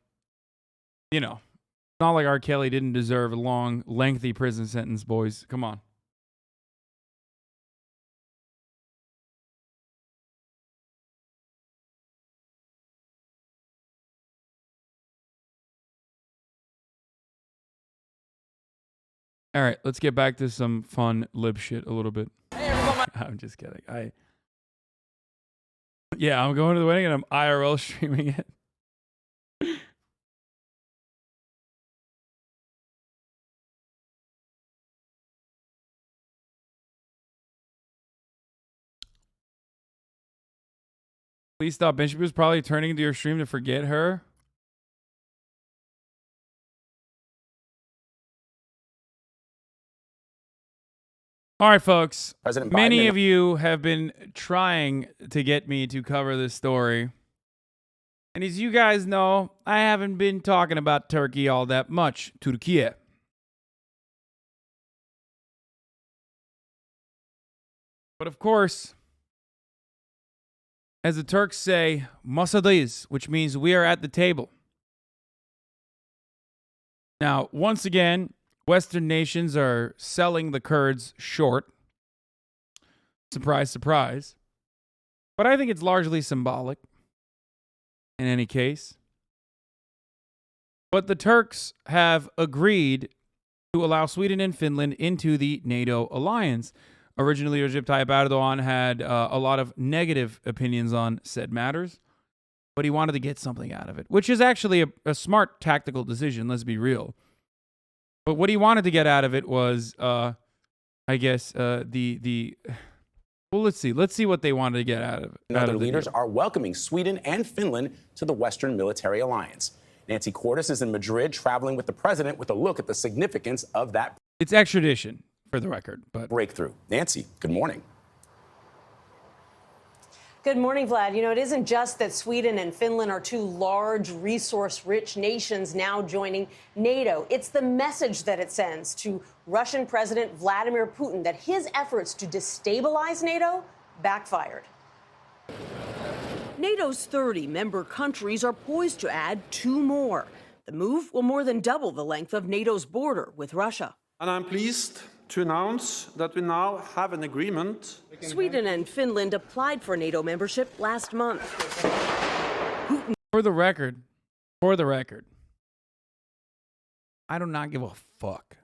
you know, it's not like R. Kelly didn't deserve a long, lengthy prison sentence, boys. Come on. All right, let's get back to some fun lib shit a little bit. I'm just kidding. Yeah, I'm going to the wedding and I'm IRL streaming it. Please stop. Bishop was probably turning to your stream to forget her. All right, folks. President Biden Many of you have been trying to get me to cover this story. And as you guys know, I haven't been talking about Turkey all that much. Turkey. But of course, as the Turks say, masadayız, which means we are at the table. Now, once again, Western nations are selling the Kurds short. Surprise, surprise. But I think it's largely symbolic in any case. But the Turks have agreed to allow Sweden and Finland into the NATO alliance. Originally, Recep Tayyip Erdogan had a lot of negative opinions on said matters, but he wanted to get something out of it, which is actually a smart tactical decision, let's be real. But what he wanted to get out of it was, I guess, well, let's see. Let's see what they wanted to get out of it. And other leaders are welcoming Sweden and Finland to the Western Military Alliance. Nancy Cordes is in Madrid traveling with the president with a look at the significance of that. It's extradition, for the record, but breakthrough. Nancy, good morning. Good morning, Vlad. You know, it isn't just that Sweden and Finland are two large, resource-rich nations now joining NATO. It's the message that it sends to Russian President Vladimir Putin that his efforts to destabilize NATO backfired. NATO's 30 member countries are poised to add 2 more. The move will more than double the length of NATO's border with Russia. And I'm pleased to announce that we now have an agreement. Sweden and Finland applied for NATO membership last month. For the record, I do not give a fuck.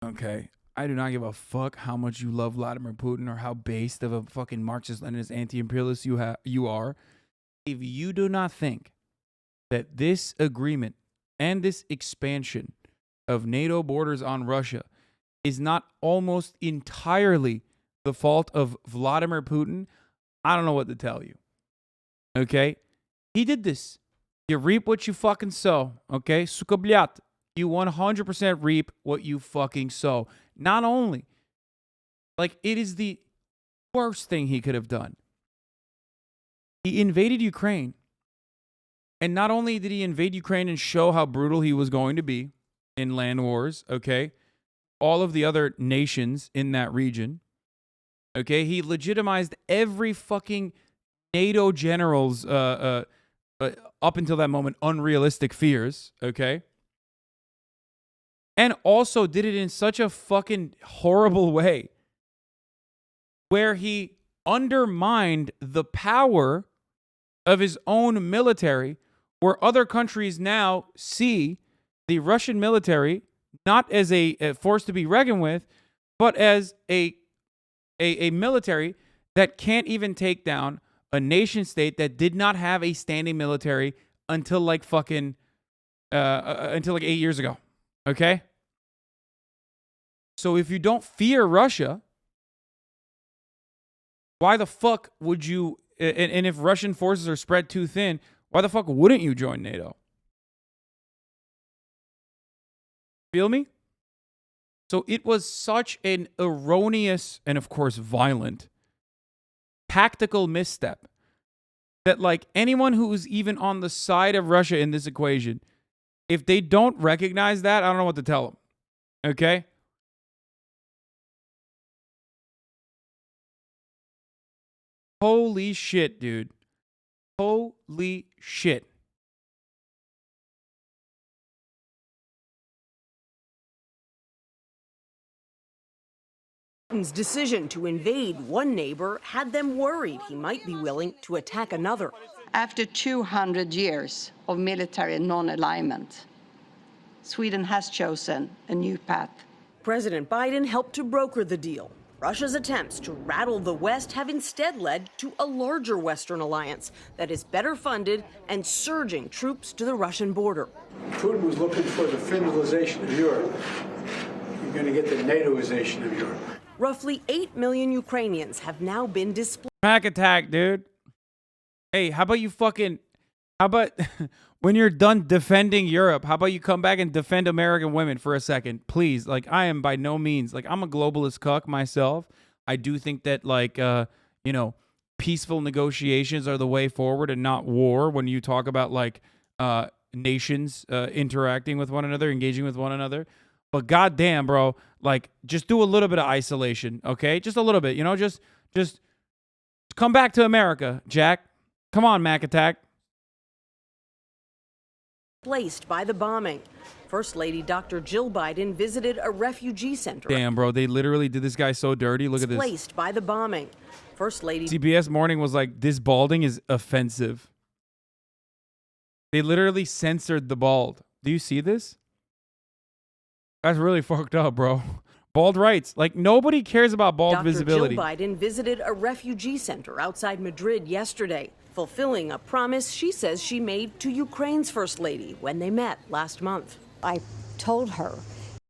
Okay? I do not give a fuck how much you love Vladimir Putin or how based of a fucking Marxist-Leninist anti-imperialist you are. If you do not think that this agreement and this expansion of NATO borders on Russia is not almost entirely the fault of Vladimir Putin, I don't know what to tell you. Okay? He did this. You reap what you fucking sow. Okay? Suka blyat. You 100% reap what you fucking sow. Not only, like, it is the worst thing he could have done. He invaded Ukraine. And not only did he invade Ukraine and show how brutal he was going to be in land wars, okay? All of the other nations in that region. Okay, he legitimized every fucking NATO general's up until that moment unrealistic fears, okay? And also did it in such a fucking horrible way where he undermined the power of his own military, where other countries now see the Russian military not as a force to be reckoned with, but as a military that can't even take down a nation state that did not have a standing military until like fucking until like 8 years ago. Okay? So if you don't fear Russia, why the fuck would you, and if Russian forces are spread too thin, why the fuck wouldn't you join NATO? Feel me? So it was such an erroneous and, of course, violent tactical misstep that, like, anyone who's even on the side of Russia in this equation, if they don't recognize that, I don't know what to tell them. Okay? Holy shit, dude. Holy shit. Putin's decision to invade one neighbor had them worried he might be willing to attack another. After 200 years of military non-alignment, Sweden has chosen a new path. President Biden helped to broker the deal. Russia's attempts to rattle the West have instead led to a larger Western alliance that is better funded and surging troops to the Russian border. Putin was looking for the Finlandization of Europe. You're going to get the NATOization of Europe. Roughly 8 million Ukrainians have now been displaced. Pack attack, dude. Hey, how about when you're done defending Europe, how about you come back and defend American women for a second, please? Like, I am by no means, like, I'm a globalist cuck myself. I do think that, like, peaceful negotiations are the way forward and not war when you talk about, like, nations interacting with one another, engaging with one another. But goddamn, bro, like, just do a little bit of isolation, okay? Just a little bit, just come back to America, Jack. Come on, Mac Attack. Displaced by the bombing. First Lady Dr. Jill Biden visited a refugee center. Damn, bro, they literally did this guy so dirty. Look at this. Displaced by the bombing. First Lady. CBS Morning was like, this balding is offensive. They literally censored the bald. Do you see this? That's really fucked up, bro. Bald rights. Like, nobody cares about bald visibility. Dr. Jill Biden visited a refugee center outside Madrid yesterday, fulfilling a promise she says she made to Ukraine's First Lady when they met last month. I told her.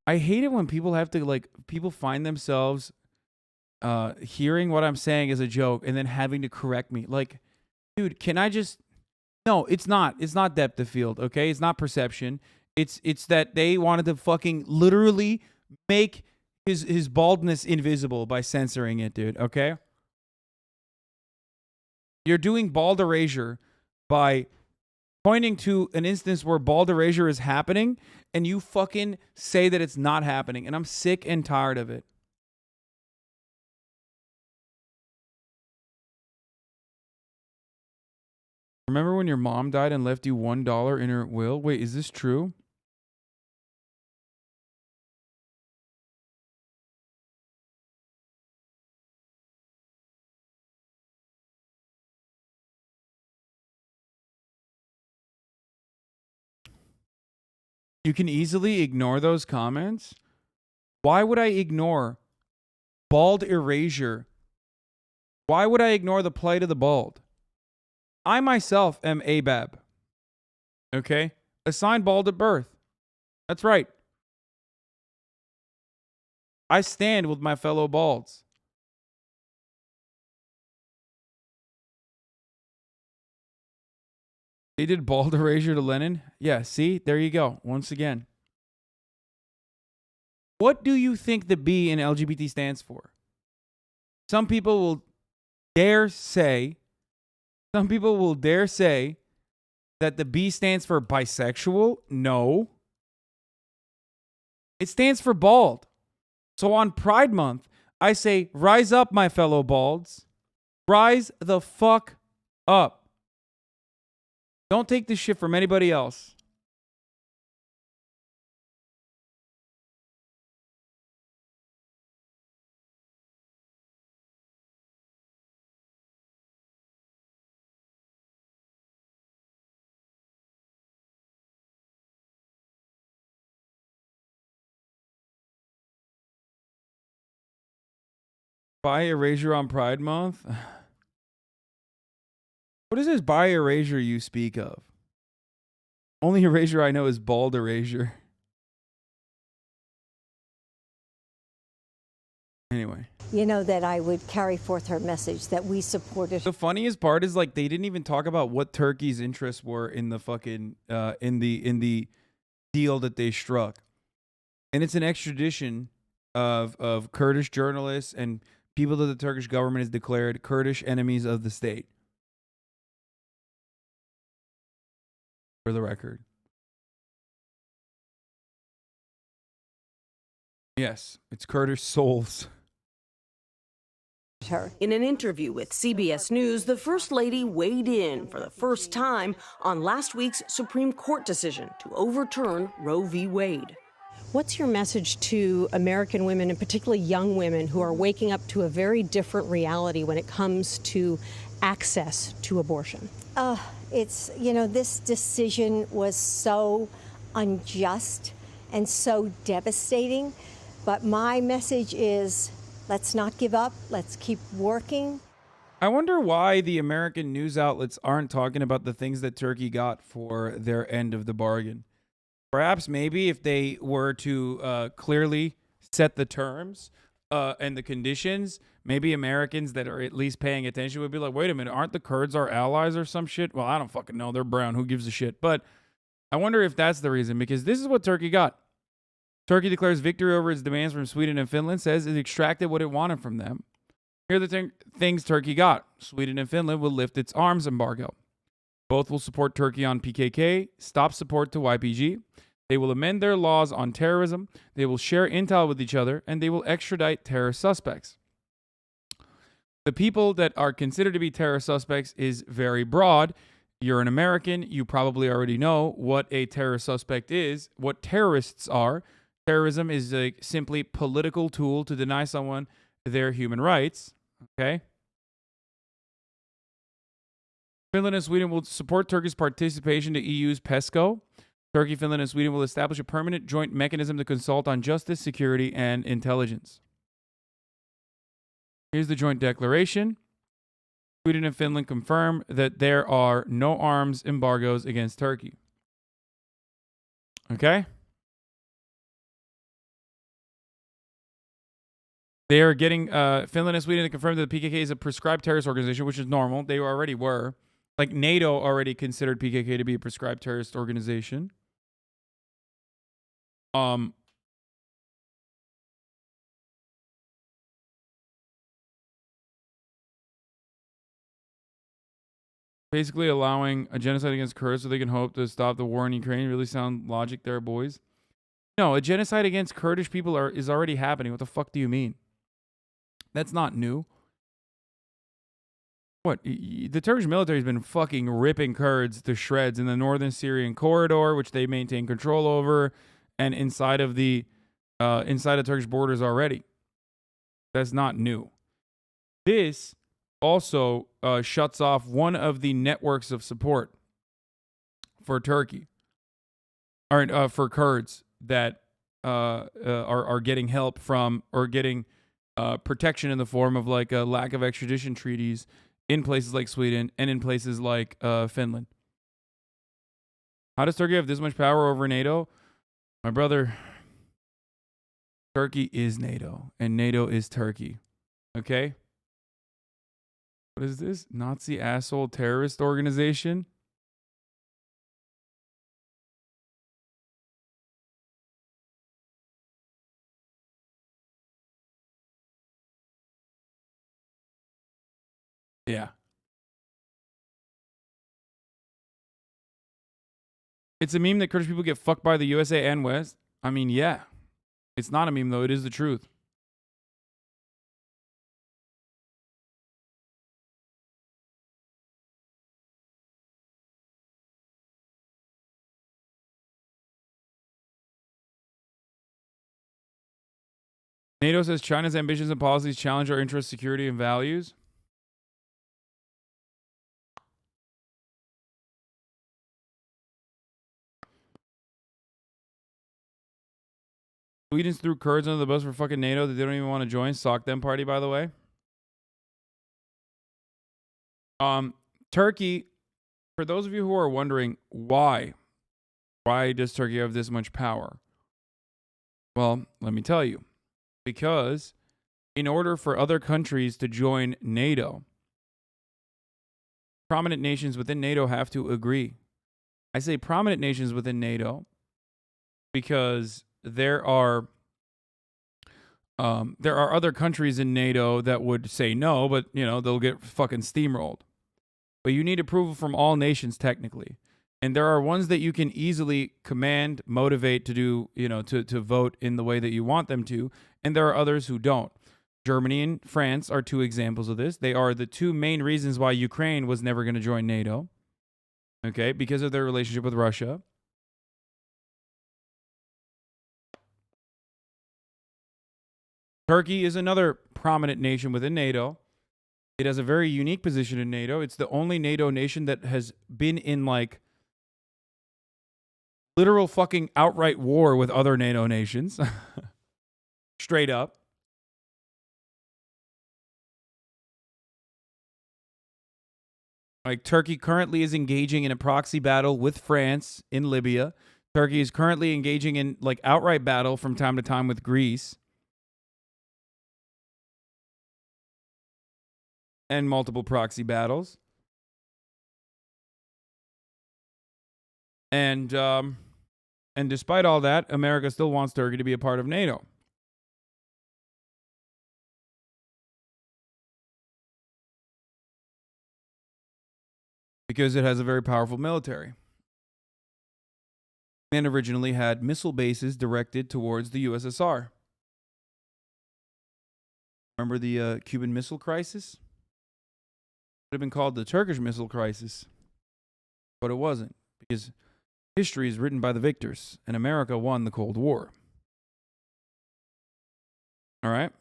I hate it when people have to, like, people find themselves hearing what I'm saying as a joke and then having to correct me. Like, dude, can I just No, it's not. It's not depth of field, okay? It's not perception. It's that they wanted to fucking literally make his baldness invisible by censoring it, dude, okay? You're doing bald erasure by pointing to an instance where bald erasure is happening, and you fucking say that it's not happening, and I'm sick and tired of it. Remember when your mom died and left you $1 in her will? Wait, is this true? You can easily ignore those comments. Why would I ignore bald erasure? Why would I ignore the plight of the bald? I myself am ABAB. Okay? Assigned bald at birth. That's right. I stand with my fellow balds. They did bald erasure to Lenin? Yeah, see? There you go. Once again. What do you think the B in LGBT stands for? Some people will dare say that the B stands for bisexual. No. It stands for bald. So on Pride Month, I say, rise up, my fellow balds. Rise the fuck up. Don't take this shit from anybody else. Buy erasure on Pride Month? What is this buy erasure you speak of? Only erasure I know is bald erasure. Anyway. You know, that I would carry forth her message that we supported. The funniest part is like they didn't even talk about what Turkey's interests were in the fucking in the deal that they struck. And it's an extradition of Kurdish journalists and people that the Turkish government has declared Kurdish enemies of the state. For the record. Yes, it's Kurdish souls. In an interview with CBS News, the First Lady weighed in for the first time on last week's Supreme Court decision to overturn Roe v. Wade. What's your message to American women, and particularly young women, who are waking up to a very different reality when it comes to access to abortion? It's, you know, this decision was so unjust and so devastating. But my message is, let's not give up. Let's keep working. I wonder why the American news outlets aren't talking about the things that Turkey got for their end of the bargain. Perhaps maybe if they were to clearly set the terms and the conditions, maybe Americans that are at least paying attention would be like, wait a minute, aren't the Kurds our allies or some shit? Well, I don't fucking know. They're brown. Who gives a shit? But I wonder if that's the reason, because this is what Turkey got. Turkey declares victory over its demands from Sweden and Finland, says it extracted what it wanted from them. Here are the things Turkey got. Sweden and Finland will lift its arms embargo. Both will support Turkey on PKK, stop support to YPG. They will amend their laws on terrorism. They will share intel with each other, and they will extradite terror suspects. The people that are considered to be terror suspects is very broad. You're an American. You probably already know what a terror suspect is, what terrorists are. Terrorism is a simply political tool to deny someone their human rights. Okay? Finland and Sweden will support Turkey's participation to EU's PESCO. Turkey, Finland, and Sweden will establish a permanent joint mechanism to consult on justice, security, and intelligence. Here's the joint declaration. Sweden and Finland confirm that there are no arms embargoes against Turkey. Okay? They are getting Finland and Sweden to confirm that the PKK is a prescribed terrorist organization, which is normal. They already were. Like NATO already considered PKK to be a prescribed terrorist organization. Basically allowing a genocide against Kurds so they can hope to stop the war in Ukraine. Really sound logic there, boys. No, a genocide against Kurdish people is already happening. What the fuck do you mean? That's not new. What? The Turkish military has been fucking ripping Kurds to shreds in the northern Syrian corridor, which they maintain control over, and inside of Turkish borders already. That's not new. This also shuts off one of the networks of support for Turkey, or for Kurds that are getting help from, or getting protection in the form of like a lack of extradition treaties in places like Sweden and in places like Finland. How does Turkey have this much power over NATO? My brother, Turkey is NATO, and NATO is Turkey. Okay? What is this? Nazi asshole terrorist organization? Yeah. It's a meme that Kurdish people get fucked by the USA and West. I mean, yeah. It's not a meme, though. It is the truth. NATO says China's ambitions and policies challenge our interests, security, and values. Sweden's threw Kurds under the bus for fucking NATO that they don't even want to join. Sock them party, by the way. Turkey, for those of you who are wondering why does Turkey have this much power? Well, let me tell you. Because in order for other countries to join NATO, prominent nations within NATO have to agree. I say prominent nations within NATO because there are other countries in NATO that would say no, but you know, they'll get fucking steamrolled. But you need approval from all nations technically. And there are ones that you can easily command, motivate to do, you know, to vote in the way that you want them to. And there are others who don't. Germany and France are two examples of this. They are the two main reasons why Ukraine was never going to join NATO. Okay, because of their relationship with Russia. Turkey is another prominent nation within NATO. It has a very unique position in NATO. It's the only NATO nation that has been in like literal fucking outright war with other NATO nations. Straight up. Like Turkey currently is engaging in a proxy battle with France in Libya. Turkey is currently engaging in like outright battle from time to time with Greece. And multiple proxy battles. And despite all that, America still wants Turkey to be a part of NATO. Because it has a very powerful military. And originally had missile bases directed towards the USSR. Remember the Cuban Missile Crisis? It would have been called the Turkish Missile Crisis. But it wasn't. Because history is written by the victors, and America won the Cold War. All right?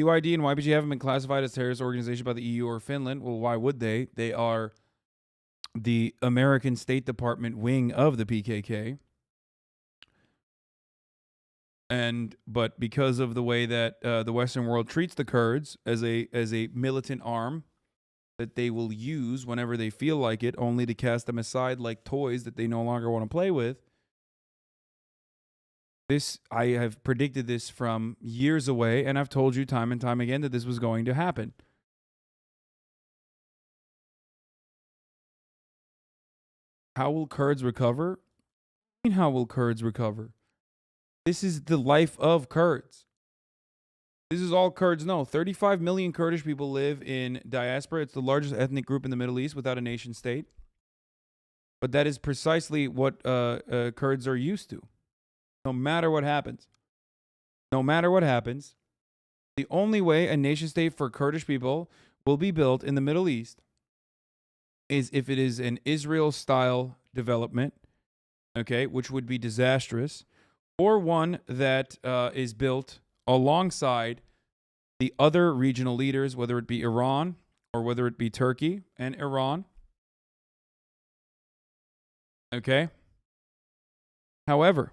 PYD and YPG haven't been classified as terrorist organizations by the EU or Finland. Well, why would they? They are the American State Department wing of the PKK. But because of the way that the Western world treats the Kurds as a militant arm that they will use whenever they feel like it, only to cast them aside like toys that they no longer want to play with. I have predicted this from years away, and I've told you time and time again that this was going to happen. How will Kurds recover? I mean, how will Kurds recover? This is the life of Kurds. This is all Kurds know. 35 million Kurdish people live in diaspora. It's the largest ethnic group in the Middle East without a nation state. But that is precisely what Kurds are used to. No matter what happens. No matter what happens, the only way a nation state for Kurdish people will be built in the Middle East is if it is an Israel-style development, okay, which would be disastrous, or one that is built alongside the other regional leaders, whether it be Iran or whether it be Turkey and Iran. Okay? However,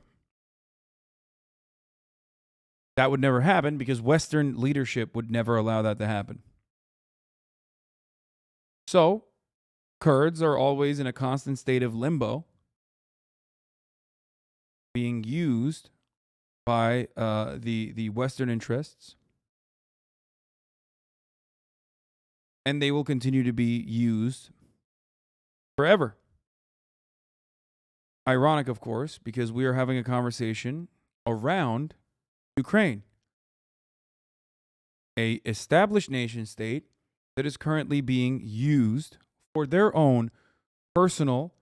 that would never happen because Western leadership would never allow that to happen. So, Kurds are always in a constant state of limbo, being used by the Western interests, and they will continue to be used forever. Ironic, of course, because we are having a conversation around Ukraine, a established nation state that is currently being used for their own personal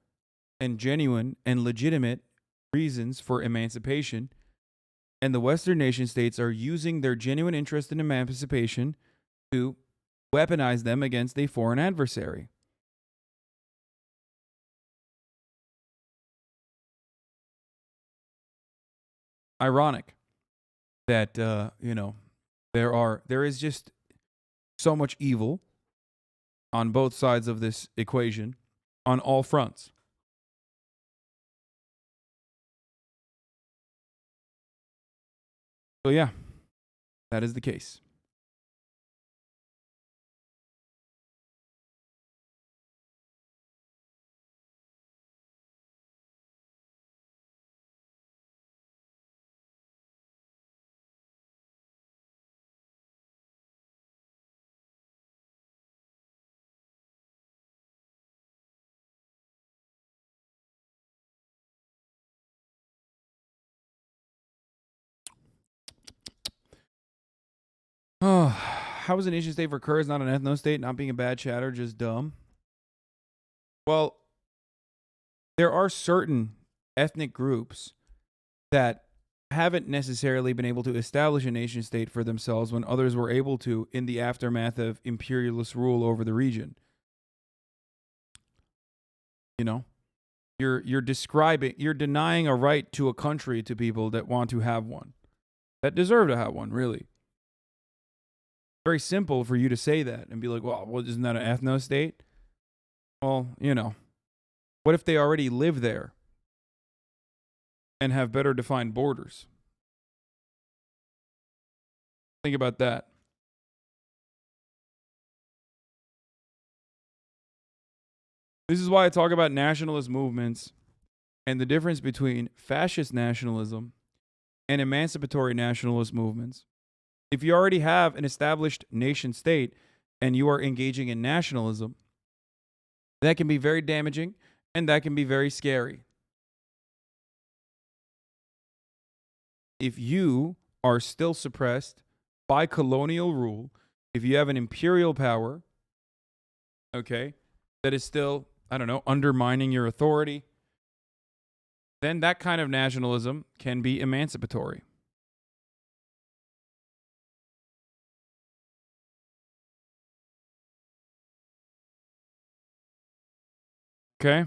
and genuine and legitimate reasons for emancipation, and the Western nation states are using their genuine interest in emancipation to weaponize them against a foreign adversary. Ironic that there is just so much evil on both sides of this equation on all fronts. So yeah, that is the case. Oh, how is a nation state for Kurds not an ethno state, not being a bad chatter, just dumb? Well, there are certain ethnic groups that haven't necessarily been able to establish a nation state for themselves when others were able to in the aftermath of imperialist rule over the region. You know, you're denying a right to a country to people that want to have one, that deserve to have one, really. Very simple for you to say that and be like, well, isn't that an ethno state? Well, what if they already live there and have better defined borders? Think about that. This is why I talk about nationalist movements and the difference between fascist nationalism and emancipatory nationalist movements. If you already have an established nation state and you are engaging in nationalism, that can be very damaging and that can be very scary. If you are still suppressed by colonial rule, if you have an imperial power, okay, that is still, undermining your authority, then that kind of nationalism can be emancipatory. Okay.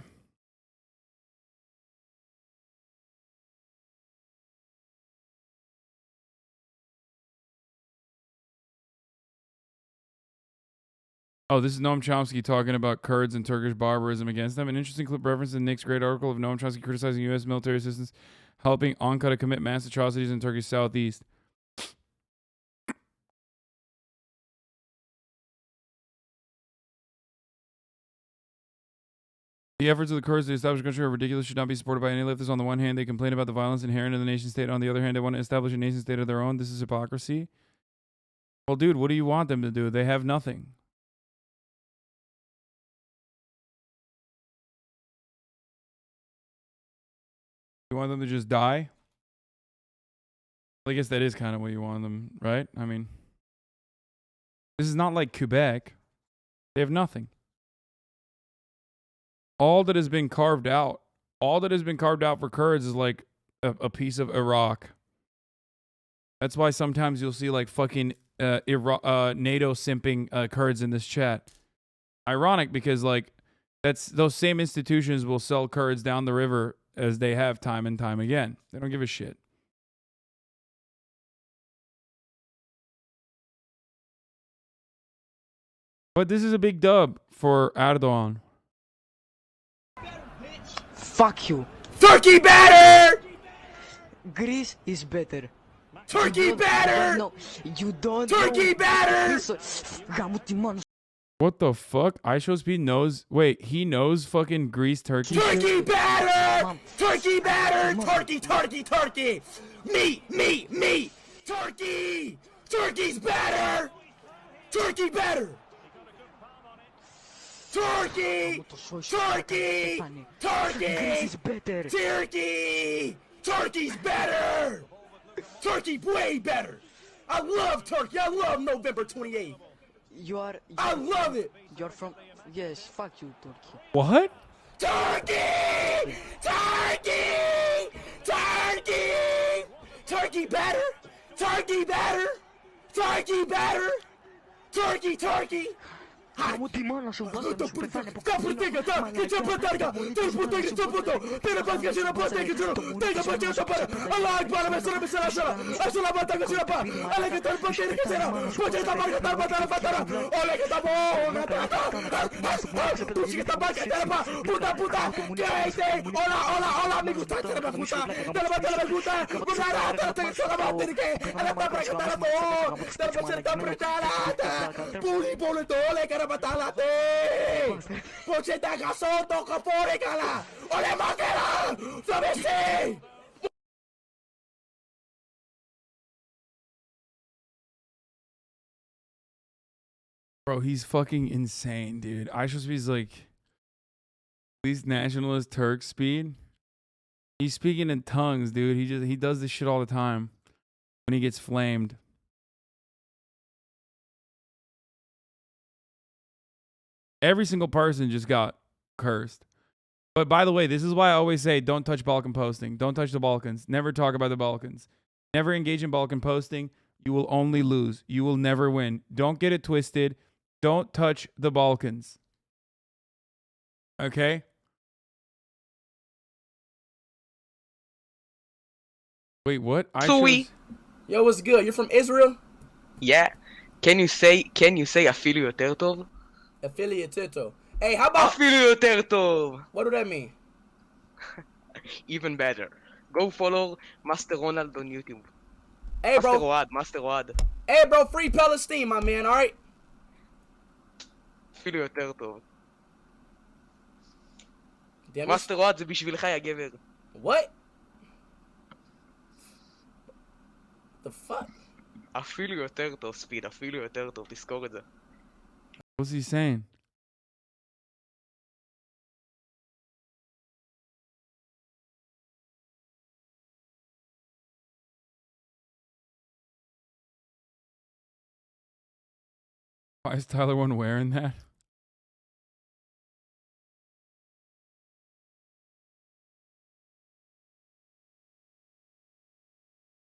Oh, this is Noam Chomsky talking about Kurds and Turkish barbarism against them. An interesting clip reference in Nick's great article of Noam Chomsky criticizing U.S. military assistance. helping Ankara commit mass atrocities in Turkey's southeast. The efforts of the Kurds to establish a country are ridiculous, should not be supported by any leftists. On the one hand, they complain about the violence inherent in the nation state. On the other hand, they want to establish a nation state of their own. This is hypocrisy. Well, dude, what do you want them to do? They have nothing. You want them to just die? Well, I guess that is kind of what you want them, right? I mean, this is not like Quebec. They have nothing. All that has been carved out for Kurds is like a piece of Iraq. That's why sometimes you'll see like fucking NATO simping Kurds in this chat. Ironic, because like those same institutions will sell Kurds down the river as they have time and time again. They don't give a shit. But this is a big dub for Erdogan. Fuck you. Turkey better! Greece is better. Turkey better! No, you don't. Turkey better! What the fuck? iShowSpeed knows. Wait, he knows fucking Greece, Turkey. Turkey better! Turkey better! Turkey, turkey, turkey! Me! Turkey! Turkey's better! Turkey better! Turkey! Turkey! Turkey! Turkey! Turkey's better! Turkey way better! I love Turkey! I love November 28th! I love it! You're from... Yes, fuck you, Turkey. What? Turkey! Turkey! Turkey! Turkey better! Turkey better! Turkey better! Turkey, turkey! Bro, he's fucking insane, dude. iShowSpeed's like these nationalist Turk speed. He's speaking in tongues, dude. He does this shit all the time when he gets flamed. Every single person just got cursed. But by the way, this is why I always say don't touch Balkan posting. Don't touch the Balkans. Never talk about the Balkans. Never engage in Balkan posting. You will only lose. You will never win. Don't get it twisted. Don't touch the Balkans. Okay? Wait, what? Yo, what's good? You're from Israel? Yeah. Can you say אפילו יותר טוב? Affiliate Tito. Hey, how about אפילו יותר טוב. What do that mean? Even better. Go follow Master Ronald on YouTube. Hey, bro. Master Rod. Hey, bro, free Palestine, my man, all right? אפילו יותר טוב. Damn it. Master Rod זה בשבילך יא גבר. What? The fuck? אפילו יותר טוב, ספיד, אפילו יותר טוב, תזכור את זה. What's he saying? Why is Tyler one wearing that?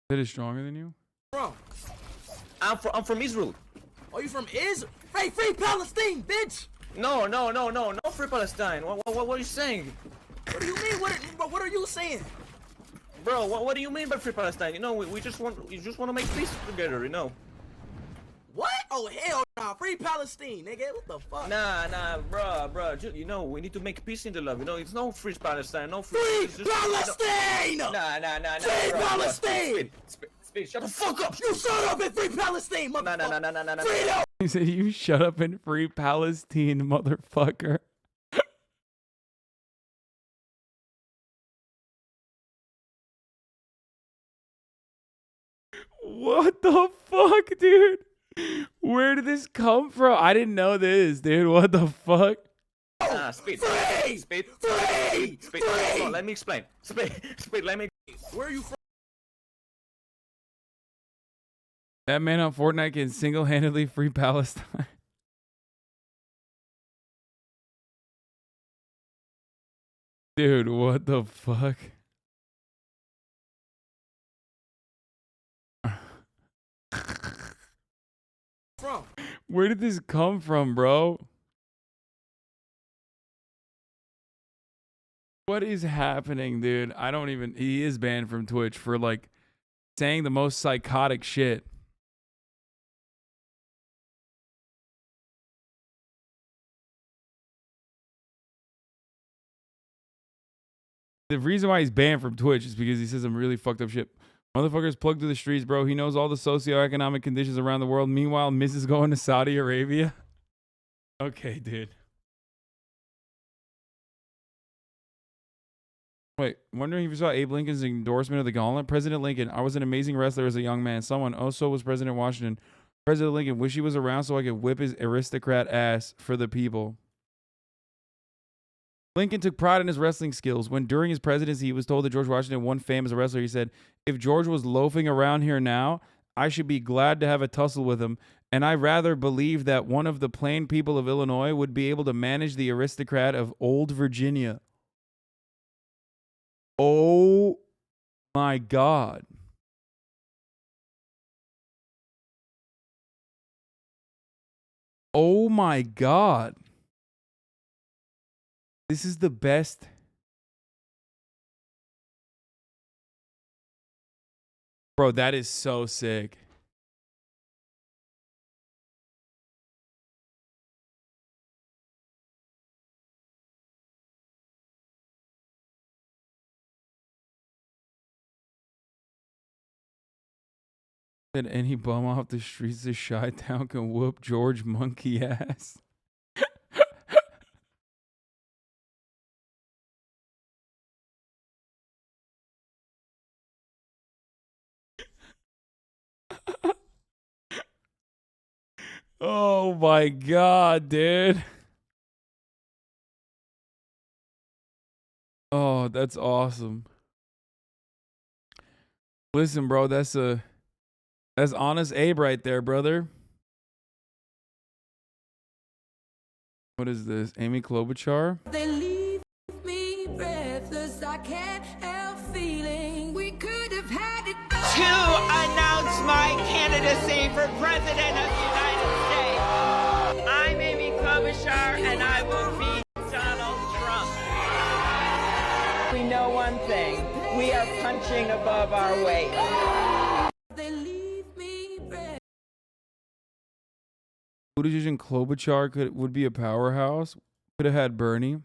That is stronger than you? Bro, I'm from Israel. oh, you from Israel? Hey, free Palestine, bitch! No, free Palestine. What are you saying? What do you mean? What are you saying? Bro, what do you mean by free Palestine? You know, we just want to make peace together, you know. What? Oh, hell nah. Free Palestine, nigga. What the fuck? Nah, bruh. You know, we need to make peace in the love. You know, it's no free Palestine, no free. Free Palestine! Nah. Free Palestine! Speed, shut the fuck up! You shut up and free Palestine, motherfucker! No. Freedom! He said, "You shut up and free Palestine, motherfucker." What the fuck, dude? Where did this come from? I didn't know this, dude. What the fuck? Speed. Free! Speed. Free! Speed. Free! Hold on, let me explain. Speed, let me. Where are you from? That man on Fortnite can single-handedly free Palestine. Dude, what the fuck? From? Where did this come from, bro? What is happening, dude? I don't even... He is banned from Twitch for, like, saying the most psychotic shit. The reason why he's banned from Twitch is because he says some really fucked up shit. Motherfucker's plugged through the streets, bro. He knows all the socioeconomic conditions around the world. Meanwhile, Miz is going to Saudi Arabia. Okay, dude. Wait, wondering if you saw Abe Lincoln's endorsement of the gauntlet? President Lincoln, I was an amazing wrestler as a young man. Someone also was President Washington. President Lincoln, wish he was around so I could whip his aristocrat ass for the people. Lincoln took pride in his wrestling skills. When during his presidency, he was told that George Washington won fame as a wrestler. He said, if George was loafing around here now, I should be glad to have a tussle with him. And I rather believe that one of the plain people of Illinois would be able to manage the aristocrat of old Virginia. Oh my God. Oh my God. This is the best. Bro, that is so sick. That any bum off the streets of Chi-Town can whoop George monkey ass. Oh my God, dude. Oh, that's awesome. Listen, bro, that's honest Abe right there, brother. What is this? Amy Klobuchar? They leave me breathless. I can't help feeling we could have had it all. To announce my candidacy for President of the United States, I'm Amy Klobuchar, and I will beat Donald Trump. We know one thing. We are punching above our weight. They leave me breathless. Buttigieg and Klobuchar would be a powerhouse. Could have had Bernie.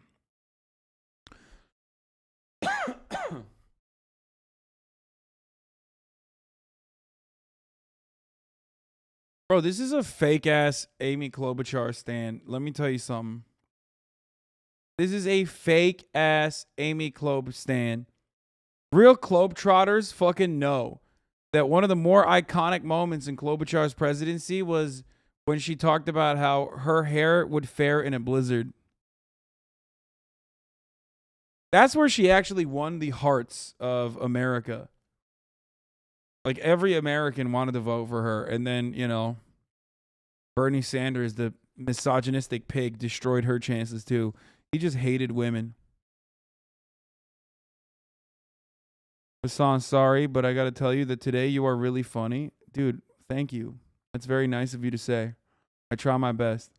Bro, this is a fake ass Amy Klobuchar stand. Let me tell you something. This is a fake ass Amy Klob stand. Real Globetrotters fucking know that one of the more iconic moments in Klobuchar's presidency was when she talked about how her hair would fare in a blizzard. That's where she actually won the hearts of America. Like, every American wanted to vote for her. And then, you know, Bernie Sanders, the misogynistic pig, destroyed her chances too. He just hated women. Hasan, sorry, but I got to tell you that today you are really funny. Dude, thank you. That's very nice of you to say. I try my best.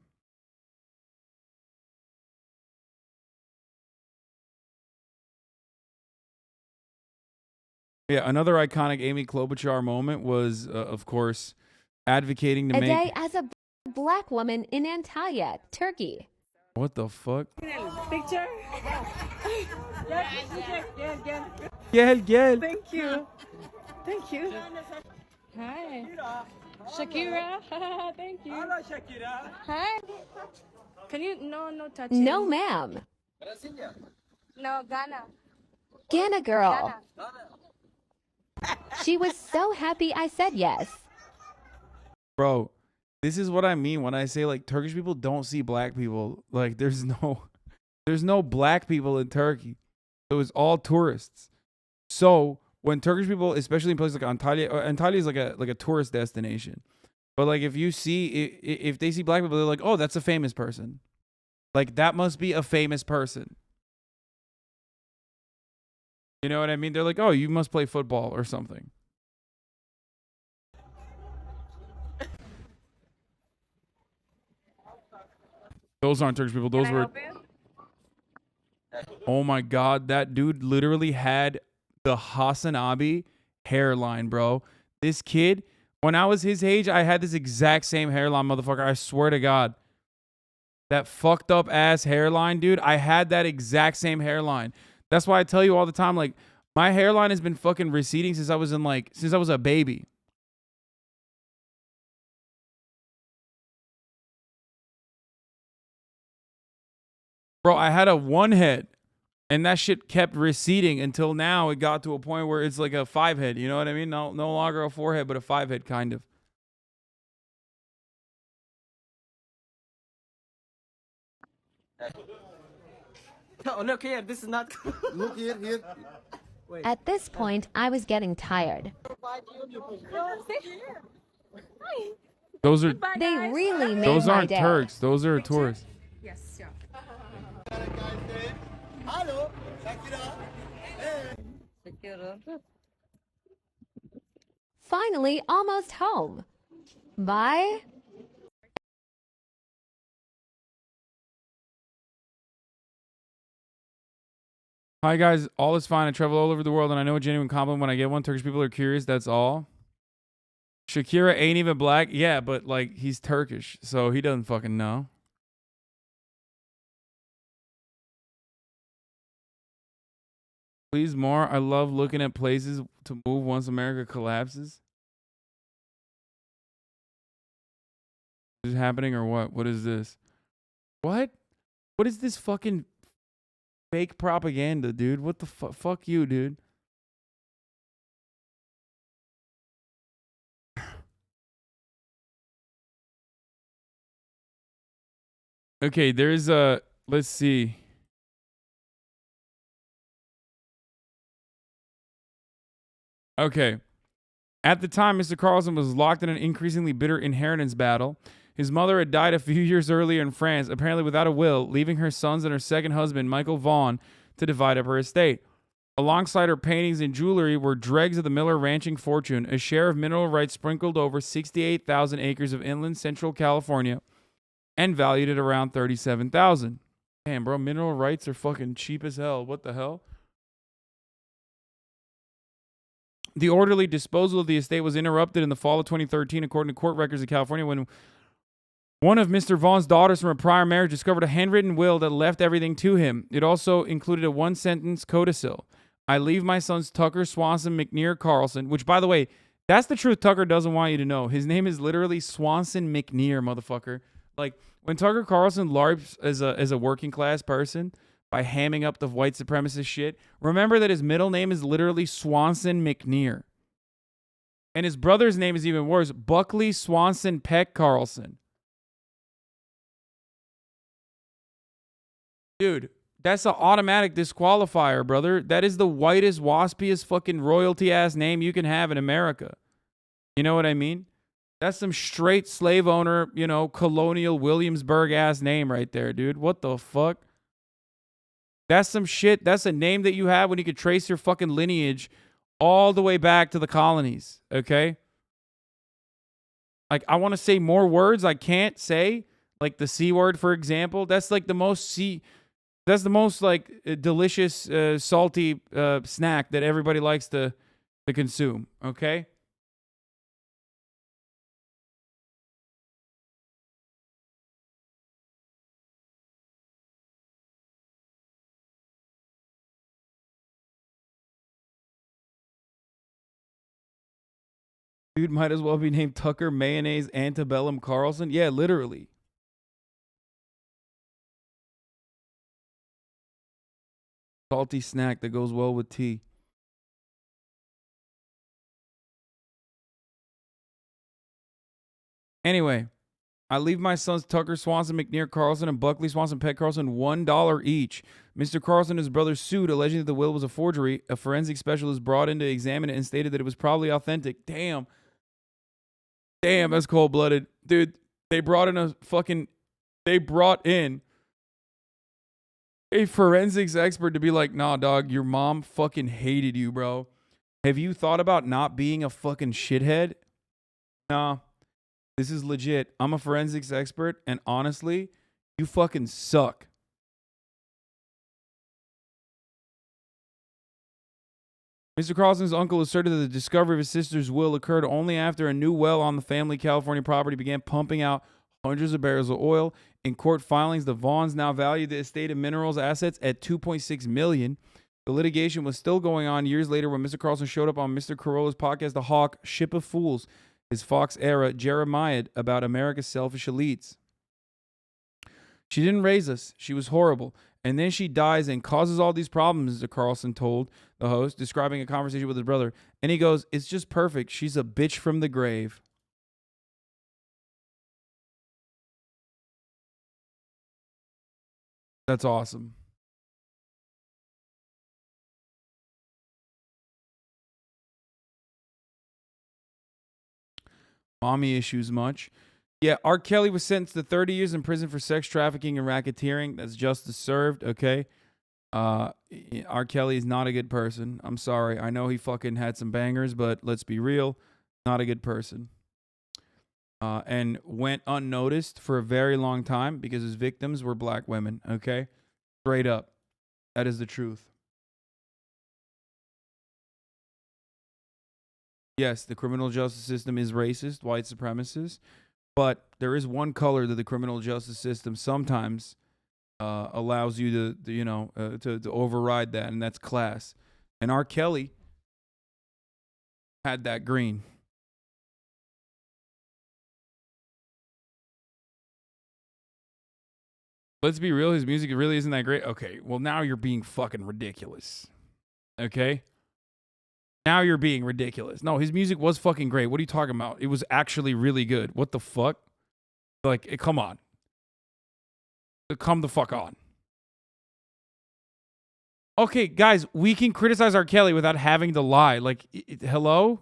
Yeah, another iconic Amy Klobuchar moment was, of course, advocating to A make. day as a black woman in Antalya, Turkey. What the fuck? Picture? Gel. Thank you. Thank you. Hi. Shakira. Thank you. Hello, Shakira. Hi. Can you no touching? No, ma'am. No, Ghana. Ghana girl. She was so happy I said yes. Bro, this is what I mean when I say like Turkish people don't see black people. Like there's no black people in Turkey. It was all tourists. So when Turkish people, especially in places like Antalya is like a tourist destination. But like if they see black people, they're like, oh, that's a famous person. Like that must be a famous person. You know what I mean? They're like, oh, you must play football or something. Those aren't Turkish people. Those were. Oh my God, that dude literally had the HasanAbi hairline, bro. This kid, when I was his age, I had this exact same hairline, motherfucker. I swear to God. That fucked up ass hairline, dude. I had that exact same hairline. That's why I tell you all the time, like, my hairline has been fucking receding since I was a baby. Bro, I had a one head and that shit kept receding until now it got to a point where it's like a 5 head. You know what I mean? No longer a 4 head, but a 5 head kind of. Oh, look here. This is not. Look here. Wait. At this point, I was getting tired. Those are. They really made Those my aren't day. Turks. Those are tourists. Yes, yeah. Hello, Shakira. Shakira. Finally, almost home. Bye. Hi guys, all is fine. I travel all over the world and I know a genuine compliment when I get one. Turkish people are curious, that's all. Shakira ain't even black. Yeah, but like he's Turkish, so he doesn't fucking know. Please more. I love looking at places to move once America collapses. Is it happening or what? What is this? What? What is this fucking fake propaganda, dude? What the fuck you, dude? Okay, there's a, let's see. Okay. At the time, Mr. Carlson was locked in an increasingly bitter inheritance battle. His mother had died a few years earlier in France, apparently without a will, leaving her sons and her second husband, Michael Vaughn, to divide up her estate. Alongside her paintings and jewelry were dregs of the Miller ranching fortune, a share of mineral rights sprinkled over 68,000 acres of inland central California, and valued at around $37,000. Damn, bro, mineral rights are fucking cheap as hell. What the hell? The orderly disposal of the estate was interrupted in the fall of 2013, according to court records of California, when one of Mr. Vaughn's daughters from a prior marriage discovered a handwritten will that left everything to him. It also included a one-sentence codicil. I leave my sons Tucker, Swanson, McNear, Carlson, which, by the way, that's the truth Tucker doesn't want you to know. His name is literally Swanson McNear, motherfucker. Like, when Tucker Carlson LARPs as a working class person by hamming up the white supremacist shit, remember that his middle name is literally Swanson McNear. And his brother's name is even worse, Buckley Swanson Peck Carlson. Dude, that's an automatic disqualifier, brother. That is the whitest, waspiest, fucking royalty-ass name you can have in America. You know what I mean? That's some straight slave owner, you know, colonial Williamsburg-ass name right there, dude. What the fuck? That's some shit. That's a name that you have when you could trace your fucking lineage all the way back to the colonies, okay? Like, I want to say more words I can't say. Like the C word, for example. That's like the most That's the most like delicious, salty snack that everybody likes to consume. Okay. Dude might as well be named Tucker Mayonnaise Antebellum Carlson. Yeah, literally. Salty snack that goes well with tea. Anyway, I leave my sons Tucker Swanson, McNair Carlson, and Buckley Swanson Pet Carlson $1 each. Mr. Carlson and his brother sued, alleging that the will was a forgery. A forensic specialist brought in to examine it and stated that it was probably authentic. Damn. Damn, that's cold-blooded. Dude, they brought in a forensics expert to be like, nah, dog, your mom fucking hated you, bro. Have you thought about not being a fucking shithead? Nah. This is legit. I'm a forensics expert, and honestly, you fucking suck. Mr. Carlson's uncle asserted that the discovery of his sister's will occurred only after a new well on the family California property began pumping out hundreds of barrels of oil. In court filings, the Vaughns now valued the estate of minerals assets at $2.6 million. The litigation was still going on years later when Mr. Carlson showed up on Mr. Carolla's podcast, The Hawk, Ship of Fools, his Fox era Jeremiah about America's selfish elites. She didn't raise us. She was horrible. And then she dies and causes all these problems, Mr. Carlson told the host, describing a conversation with his brother. And he goes, it's just perfect. She's a bitch from the grave. That's awesome. Mommy issues much. Yeah, R. Kelly was sentenced to 30 years in prison for sex trafficking and racketeering. That's justice served, okay? R. Kelly is not a good person. I'm sorry. I know he fucking had some bangers, but let's be real. Not a good person. And went unnoticed for a very long time because his victims were black women, okay? Straight up. That is the truth. Yes, the criminal justice system is racist, white supremacist, but there is one color that the criminal justice system sometimes allows you to override that, and that's class. And R. Kelly had that green. Let's be real, his music really isn't that great. Okay, well now you're being fucking ridiculous. Okay? Now you're being ridiculous. No, his music was fucking great. What are you talking about? It was actually really good. What the fuck? Like, come on. Come the fuck on. Okay, guys, we can criticize R. Kelly without having to lie. Like, hello?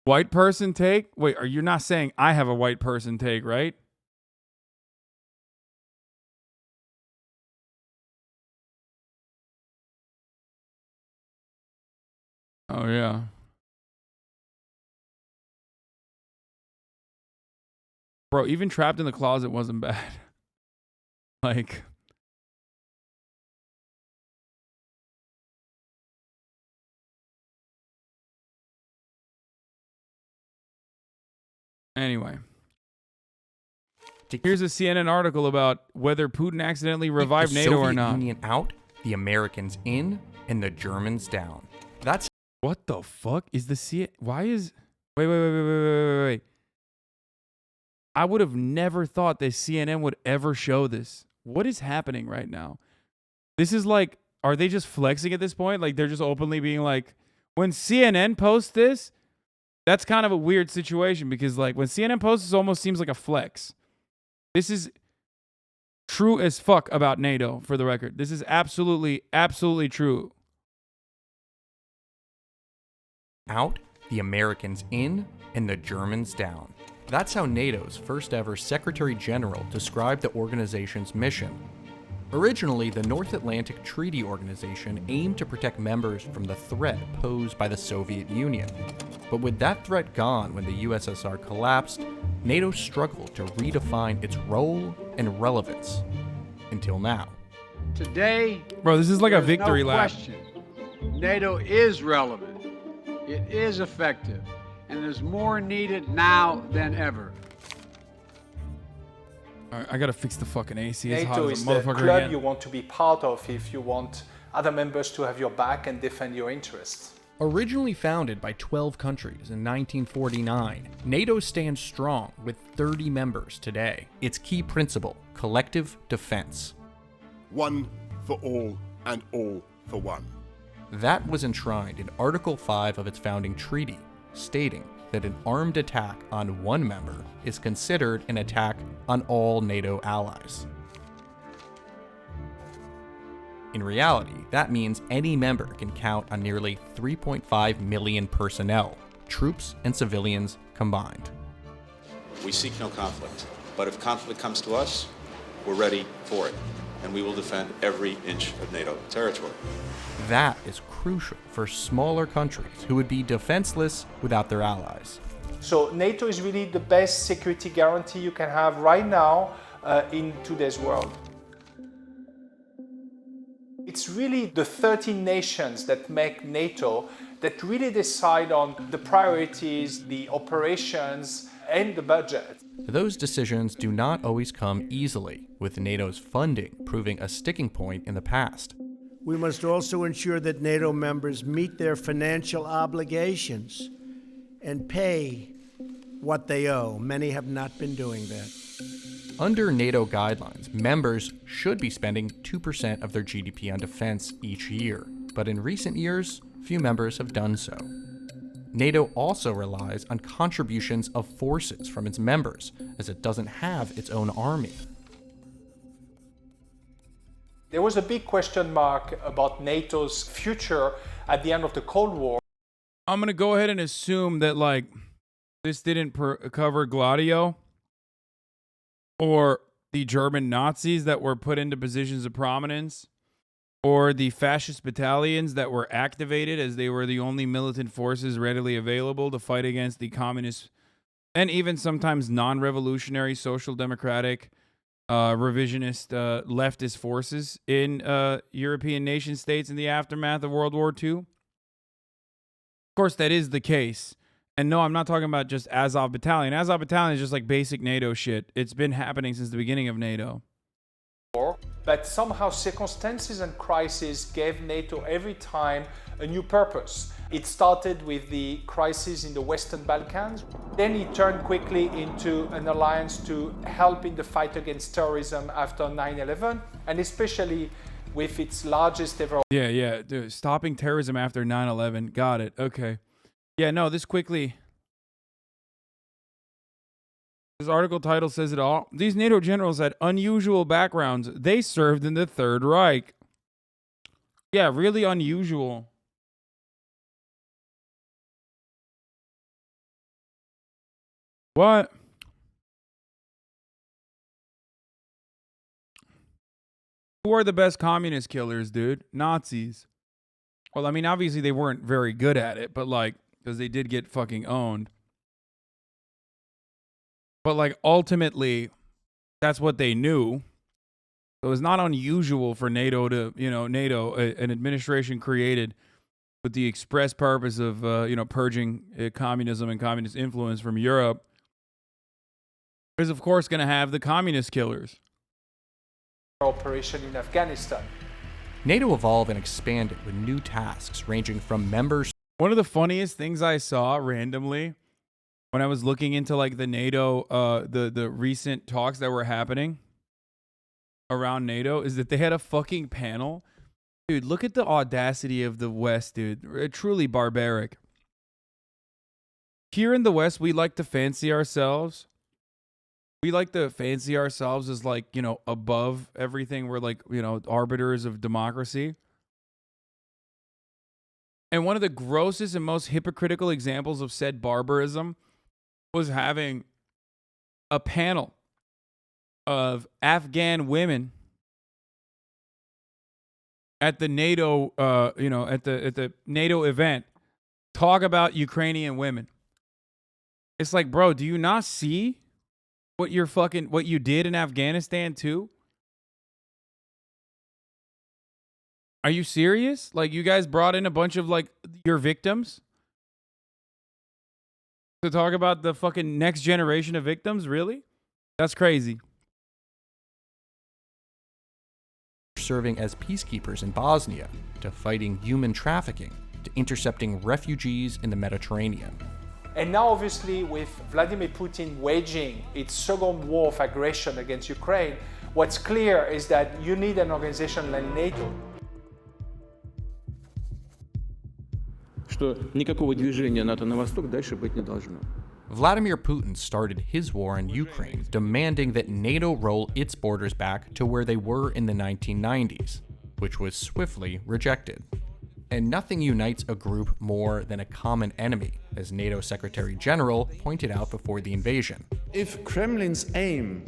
White person take? Wait, you're not saying I have a white person take, right? Oh, yeah. Bro, even Trapped in the Closet wasn't bad. Like... Anyway. Here's a CNN article about whether Putin accidentally revived NATO or not. The Soviet Union out, the Americans in, and the Germans down. That's... What the fuck is the CNN? Why is... Wait. I would have never thought that CNN would ever show this. What is happening right now? This is like... Are they just flexing at this point? Like, they're just openly being like... When CNN posts this... That's kind of a weird situation because, like, when CNN posts, it almost seems like a flex. This is true as fuck about NATO, for the record. This is absolutely, absolutely true. Out, the Americans in, and the Germans down. That's how NATO's first ever Secretary General described the organization's mission. Originally, the North Atlantic Treaty Organization aimed to protect members from the threat posed by the Soviet Union. But with that threat gone when the USSR collapsed, NATO struggled to redefine its role and relevance. Until now. Today, bro, this is like a victory lap. Question. NATO is relevant. It is effective. And is more needed now than ever. All right, I gotta fix the fucking AC. It's hot NATO as is a the motherfucker club again. you want to be part of if you want other members to have your back and defend your interests. Originally founded by 12 countries in 1949, NATO stands strong with 30 members today. Its key principle, collective defense. One for all and all for one. That was enshrined in Article 5 of its founding treaty, stating that an armed attack on one member is considered an attack on all NATO allies. In reality, that means any member can count on nearly 3.5 million personnel, troops and civilians combined. We seek no conflict, but if conflict comes to us, we're ready for it, and we will defend every inch of NATO territory. That is crucial for smaller countries who would be defenseless without their allies. So NATO is really the best security guarantee you can have right now in today's world. It's really the 13 nations that make NATO that really decide on the priorities, the operations, and the budget. Those decisions do not always come easily, with NATO's funding proving a sticking point in the past. We must also ensure that NATO members meet their financial obligations and pay what they owe. Many have not been doing that. Under NATO guidelines, members should be spending 2% of their GDP on defense each year, but in recent years, few members have done so. NATO also relies on contributions of forces from its members, as it doesn't have its own army. There was a big question mark about NATO's future at the end of the Cold War. I'm gonna go ahead and assume that like this didn't cover Gladio or the German Nazis that were put into positions of prominence, or the fascist battalions that were activated as they were the only militant forces readily available to fight against the communist and even sometimes non-revolutionary social democratic revisionist leftist forces in European nation states in the aftermath of World War II. Of course, that is the case. And no, I'm not talking about just Azov Battalion. Azov Battalion is just like basic NATO shit. It's been happening since the beginning of NATO. But somehow circumstances and crises gave NATO every time a new purpose. It started with the crisis in the Western Balkans. Then it turned quickly into an alliance to help in the fight against terrorism after 9/11, and especially with its largest ever... Yeah, dude, stopping terrorism after 9/11. Got it. Okay. Yeah, no, this article title says it all. These NATO generals had unusual backgrounds. They served in the Third Reich. Yeah, really unusual. What? Who are the best communist killers, dude? Nazis. Well, I mean, obviously they weren't very good at it, but like, because they did get fucking owned. But like, ultimately, that's what they knew. So it's not unusual for NATO to, NATO, an administration created with the express purpose of, purging communism and communist influence from Europe, is of course going to have the communist killers. Operation in Afghanistan. NATO evolved and expanded with new tasks ranging from members. One of the funniest things I saw randomly when I was looking into like the NATO, the recent talks that were happening around NATO is that they had a fucking panel. Dude, look at the audacity of the West, dude. Truly barbaric. Here in the West, we like to fancy ourselves. We like to fancy ourselves as like, above everything. We're like, arbiters of democracy. And one of the grossest and most hypocritical examples of said barbarism was having a panel of Afghan women at the NATO, at the NATO event, talk about Ukrainian women. It's like, bro, do you not see what you did in Afghanistan too? Are you serious? Like, you guys brought in a bunch of like your victims to talk about the fucking next generation of victims? Really? That's crazy. serving as peacekeepers in Bosnia, to fighting human trafficking, to intercepting refugees in the Mediterranean. And now, obviously, with Vladimir Putin waging its second war of aggression against Ukraine, what's clear is that you need an organization like NATO. Что никакого движения НАТО на восток дальше быть не должно. Vladimir Putin started his war in Ukraine, demanding that NATO roll its borders back to where they were in the 1990s, which was swiftly rejected. And nothing unites a group more than a common enemy, as NATO Secretary General pointed out before the invasion. If Kremlin's aim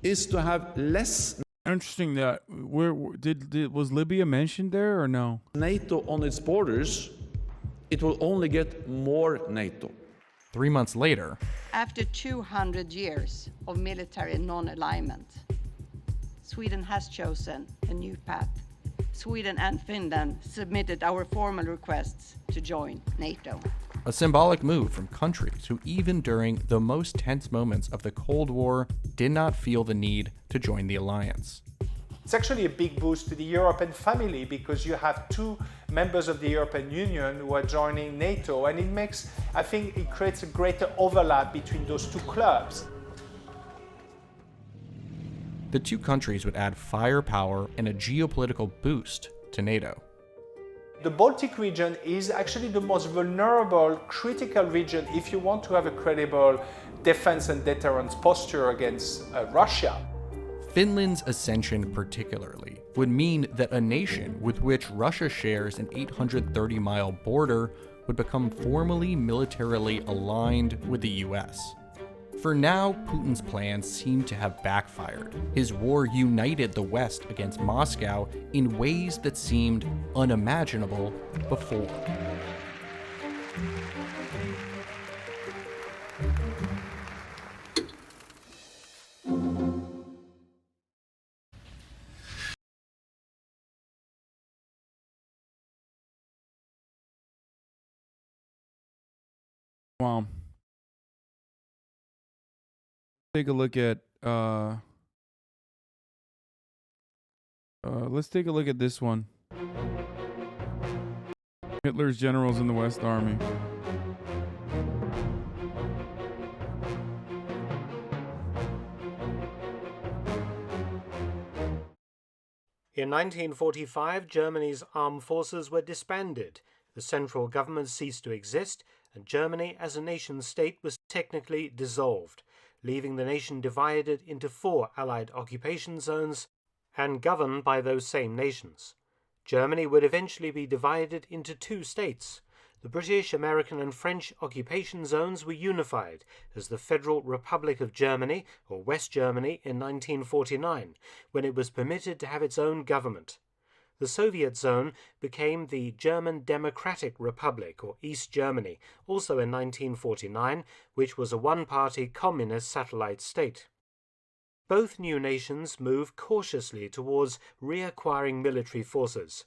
is to have less Interesting that was Libya mentioned there or no? NATO on its borders, it will only get more NATO. 3 months later, After 200 years of military non-alignment, Sweden has chosen a new path. Sweden and Finland submitted our formal requests to join NATO. a symbolic move from countries who, even during the most tense moments of the Cold War, did not feel the need to join the alliance. It's actually a big boost to the European family because you have two members of the European Union who are joining NATO, and it makes, I think it creates a greater overlap between those two clubs. The two countries would add firepower and a geopolitical boost to NATO. The Baltic region is actually the most vulnerable, critical region if you want to have a credible defense and deterrence posture against Russia. Finland's ascension particularly would mean that a nation with which Russia shares an 830-mile border would become formally militarily aligned with the US. For now, Putin's plans seem to have backfired. His war united the West against Moscow in ways that seemed unimaginable before. Wow. Take a look at let's take a look at this one. Hitler's generals in the West Army. In 1945, Germany's armed forces were disbanded. The central government ceased to exist, and Germany as a nation-state was technically dissolved, leaving the nation divided into 4 Allied occupation zones and governed by those same nations. Germany would eventually be divided into 2 states. The British, American, and French occupation zones were unified as the Federal Republic of Germany, or West Germany, in 1949, when it was permitted to have its own government. The Soviet zone became the German Democratic Republic, or East Germany, also in 1949, which was a one-party communist satellite state. Both new nations moved cautiously towards reacquiring military forces.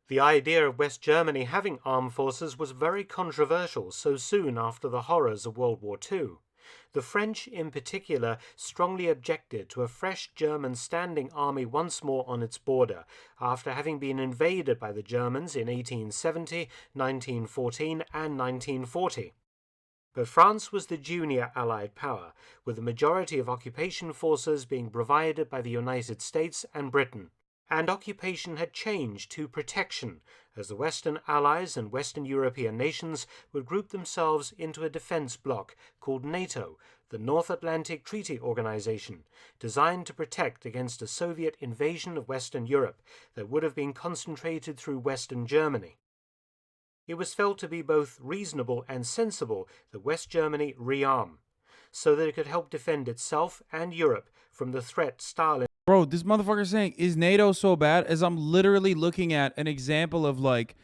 The idea of West Germany having armed forces was very controversial so soon after the horrors of World War II. The French, in particular, strongly objected to a fresh German standing army once more on its border, after having been invaded by the Germans in 1870, 1914, and 1940. But France was the junior Allied power, with the majority of occupation forces being provided by the United States and Britain. And occupation had changed to protection, as the Western Allies and Western European nations would group themselves into a defense bloc called NATO, the North Atlantic Treaty Organization, designed to protect against a Soviet invasion of Western Europe that would have been concentrated through Western Germany. It was felt to be both reasonable and sensible that West Germany rearm, so that it could help defend itself and Europe from the threat Stalin. Bro, this motherfucker's saying, is NATO so bad? As I'm literally looking at an example of like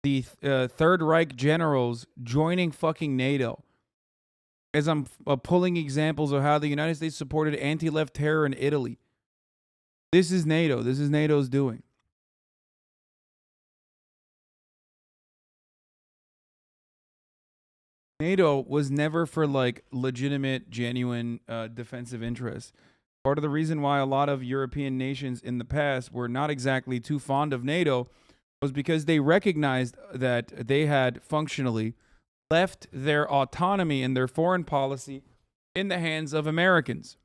the Third Reich generals joining fucking NATO. As I'm pulling examples of how the United States supported anti-left terror in Italy. This is NATO. This is NATO's doing. NATO was never for like legitimate, genuine defensive interests. Part of the reason why a lot of European nations in the past were not exactly too fond of NATO was because they recognized that they had functionally left their autonomy in their foreign policy in the hands of Americans.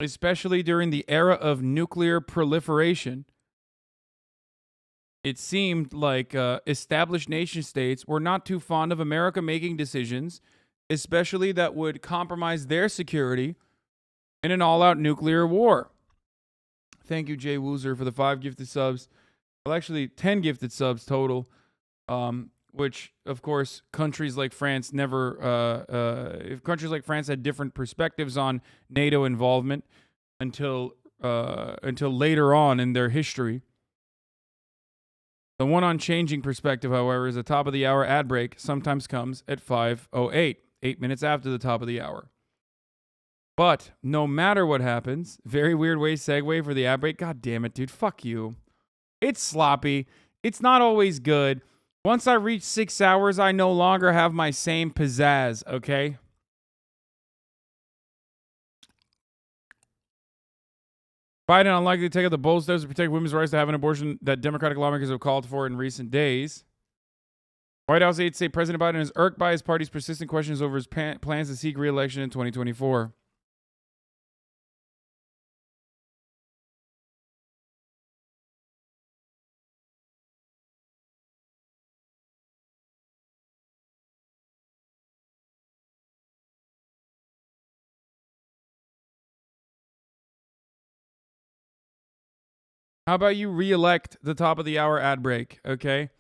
Especially during the era of nuclear proliferation, it seemed like established nation states were not too fond of America making decisions, especially that would compromise their security in an all-out nuclear war. Thank you, Jay Woozer, for the 5 gifted subs. Well, actually, 10 gifted subs total, which, of course, countries like France if countries like France had different perspectives on NATO involvement until later on in their history. The one on changing perspective, however, is the top of the hour ad break sometimes comes at 5:08, 8 minutes after the top of the hour. But no matter what happens, very weird way segue for the ad break. God damn it, dude. Fuck you. It's sloppy. It's not always good. Once I reach 6 hours, I no longer have my same pizzazz, okay? Biden unlikely to take out the bold steps to protect women's rights to have an abortion that Democratic lawmakers have called for in recent days. White House aides say President Biden is irked by his party's persistent questions over his plans to seek re-election in 2024. How about you re-elect the top of the hour ad break, okay?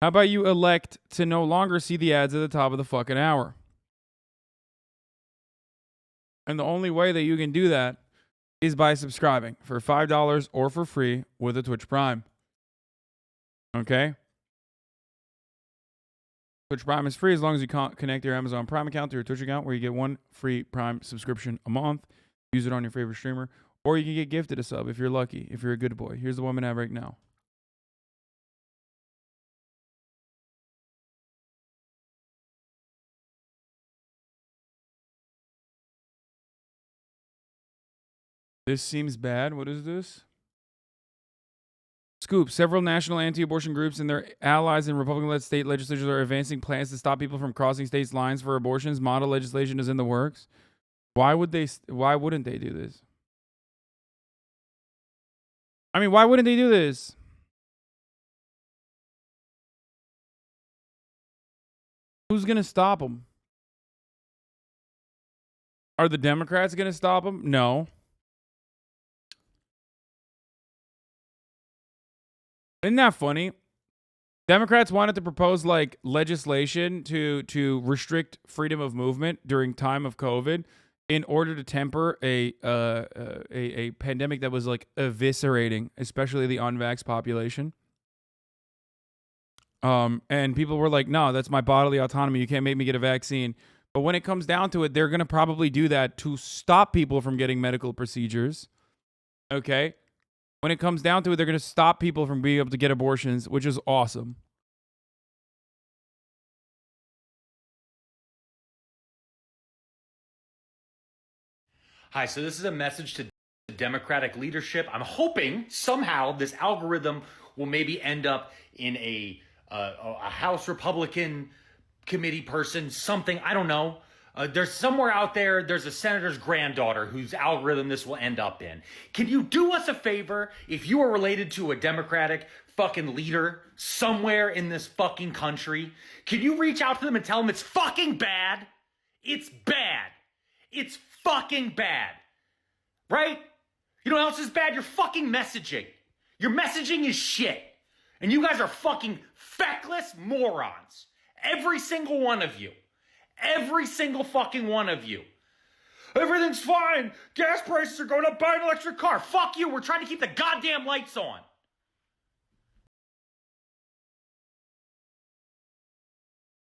How about you elect to no longer see the ads at the top of the fucking hour? And the only way that you can do that is by subscribing for $5 or for free with a Twitch Prime. Okay? Twitch Prime is free as long as you connect your Amazon Prime account to your Twitch account, where you get 1 free Prime subscription a month. Use it on your favorite streamer. Or you can get gifted a sub if you're lucky, if you're a good boy. Here's the woman ad right now. This seems bad. What is this? Scoop. Several national anti-abortion groups and their allies in Republican-led state legislatures are advancing plans to stop people from crossing states' lines for abortions. Model legislation is in the works. Why wouldn't they do this? I mean, why wouldn't they do this? Who's going to stop them? Are the Democrats going to stop them? No. Isn't that funny? Democrats wanted to propose like legislation to restrict freedom of movement during time of COVID in order to temper a pandemic that was like eviscerating, especially the unvaxxed population. And people were like, no, that's my bodily autonomy. You can't make me get a vaccine. But when it comes down to it, they're going to probably do that to stop people from getting medical procedures. Okay? When it comes down to it, they're going to stop people from being able to get abortions, which is awesome. Hi, so this is a message to Democratic leadership. I'm hoping somehow this algorithm will maybe end up in a House Republican committee person, something, I don't know. There's somewhere out there, there's a senator's granddaughter whose algorithm this will end up in. Can you do us a favor if you are related to a Democratic fucking leader somewhere in this fucking country? Can you reach out to them and tell them it's fucking bad? It's bad. It's fucking bad. Right? You know what else is bad? Your fucking messaging. Your messaging is shit. And you guys are fucking feckless morons. Every single one of you. Every single fucking one of you. Everything's fine. Gas prices are going up. Buy an electric car. Fuck you. We're trying to keep the goddamn lights on.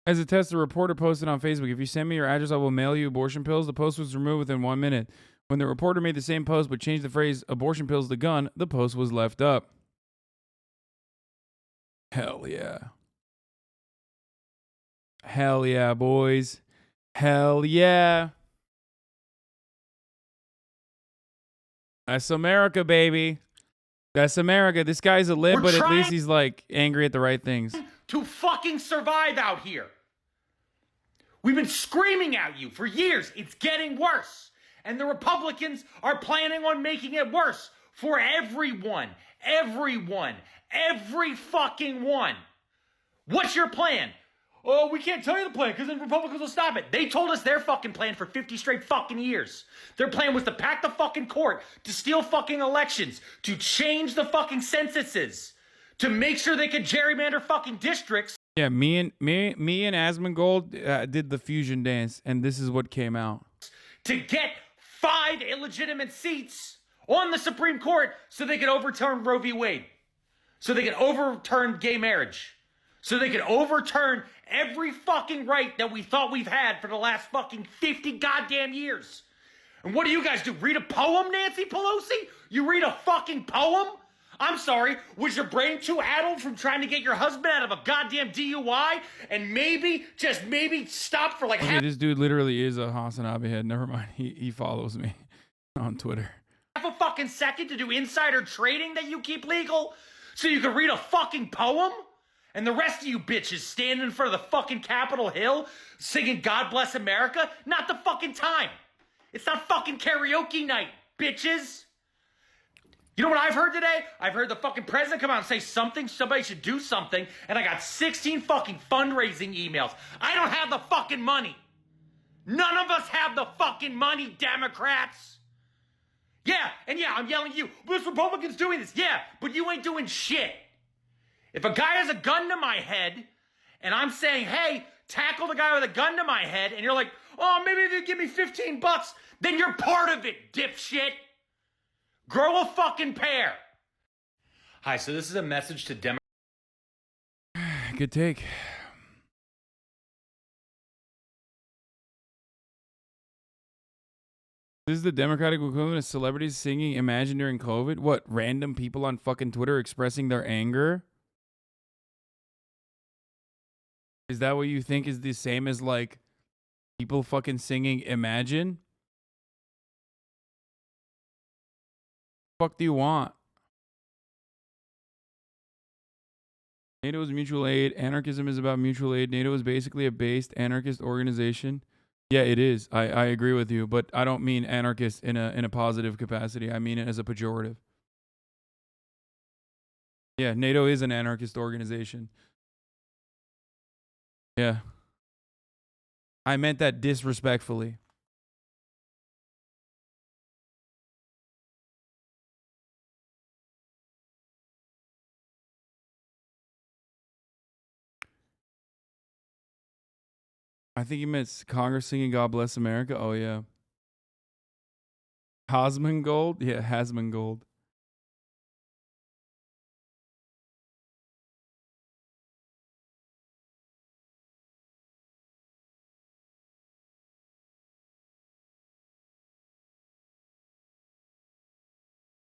As a test, a reporter posted on Facebook, if you send me your address, I will mail you abortion pills. The post was removed within 1 minute. When the reporter made the same post but changed the phrase abortion pills to gun, the post was left up. Hell yeah. Hell yeah, boys. Hell yeah. That's America, baby. That's America. This guy's a lib, but at least he's like angry at the right things. To fucking survive out here. We've been screaming at you for years. It's getting worse. And the Republicans are planning on making it worse for everyone. Everyone. Every fucking one. What's your plan? Oh, we can't tell you the plan because then Republicans will stop it. They told us their fucking plan for 50 straight fucking years. Their plan was to pack the fucking court, to steal fucking elections, to change the fucking censuses, to make sure they could gerrymander fucking districts. Yeah, me and Asmongold did the fusion dance, and this is what came out. To get 5 illegitimate seats on the Supreme Court so they could overturn Roe v. Wade. So they could overturn gay marriage. So they could overturn every fucking right that we thought we've had for the last fucking 50 goddamn years. And what do you guys do? Read a poem, Nancy Pelosi? You read a fucking poem? I'm sorry, was your brain too addled from trying to get your husband out of a goddamn DUI and maybe, just maybe stop for like this dude literally is a HasanAbi head. Never mind. He follows me on Twitter. half a fucking second to do insider trading that you keep legal so you can read a fucking poem? And the rest of you bitches standing in front of the fucking Capitol Hill singing God Bless America? Not the fucking time. It's not fucking karaoke night, bitches. You know what I've heard today? I've heard the fucking president come out and say something, somebody should do something, and I got 16 fucking fundraising emails. I don't have the fucking money. None of us have the fucking money, Democrats. Yeah, and yeah, I'm yelling at you. This Republican's doing this. Yeah, but you ain't doing shit. If a guy has a gun to my head, and I'm saying, hey, tackle the guy with a gun to my head, and you're like, oh, maybe if you give me $15, then you're part of it, dipshit. Grow a fucking pair. Hi, so this is a message to Democrats. Good take. This is the Democratic equivalent of celebrities singing Imagine during COVID? What, random people on fucking Twitter expressing their anger? Is that what you think is the same as, like, people fucking singing Imagine? What the fuck do you want? NATO is mutual aid. Anarchism is about mutual aid. NATO is basically a based anarchist organization. Yeah, it is. I agree with you, but I don't mean anarchist in a positive capacity. I mean it as a pejorative. Yeah, NATO is an anarchist organization. Yeah. I meant that disrespectfully. I think you meant Congress singing God Bless America. Oh, yeah. Hasmongold? Yeah, Hasmongold.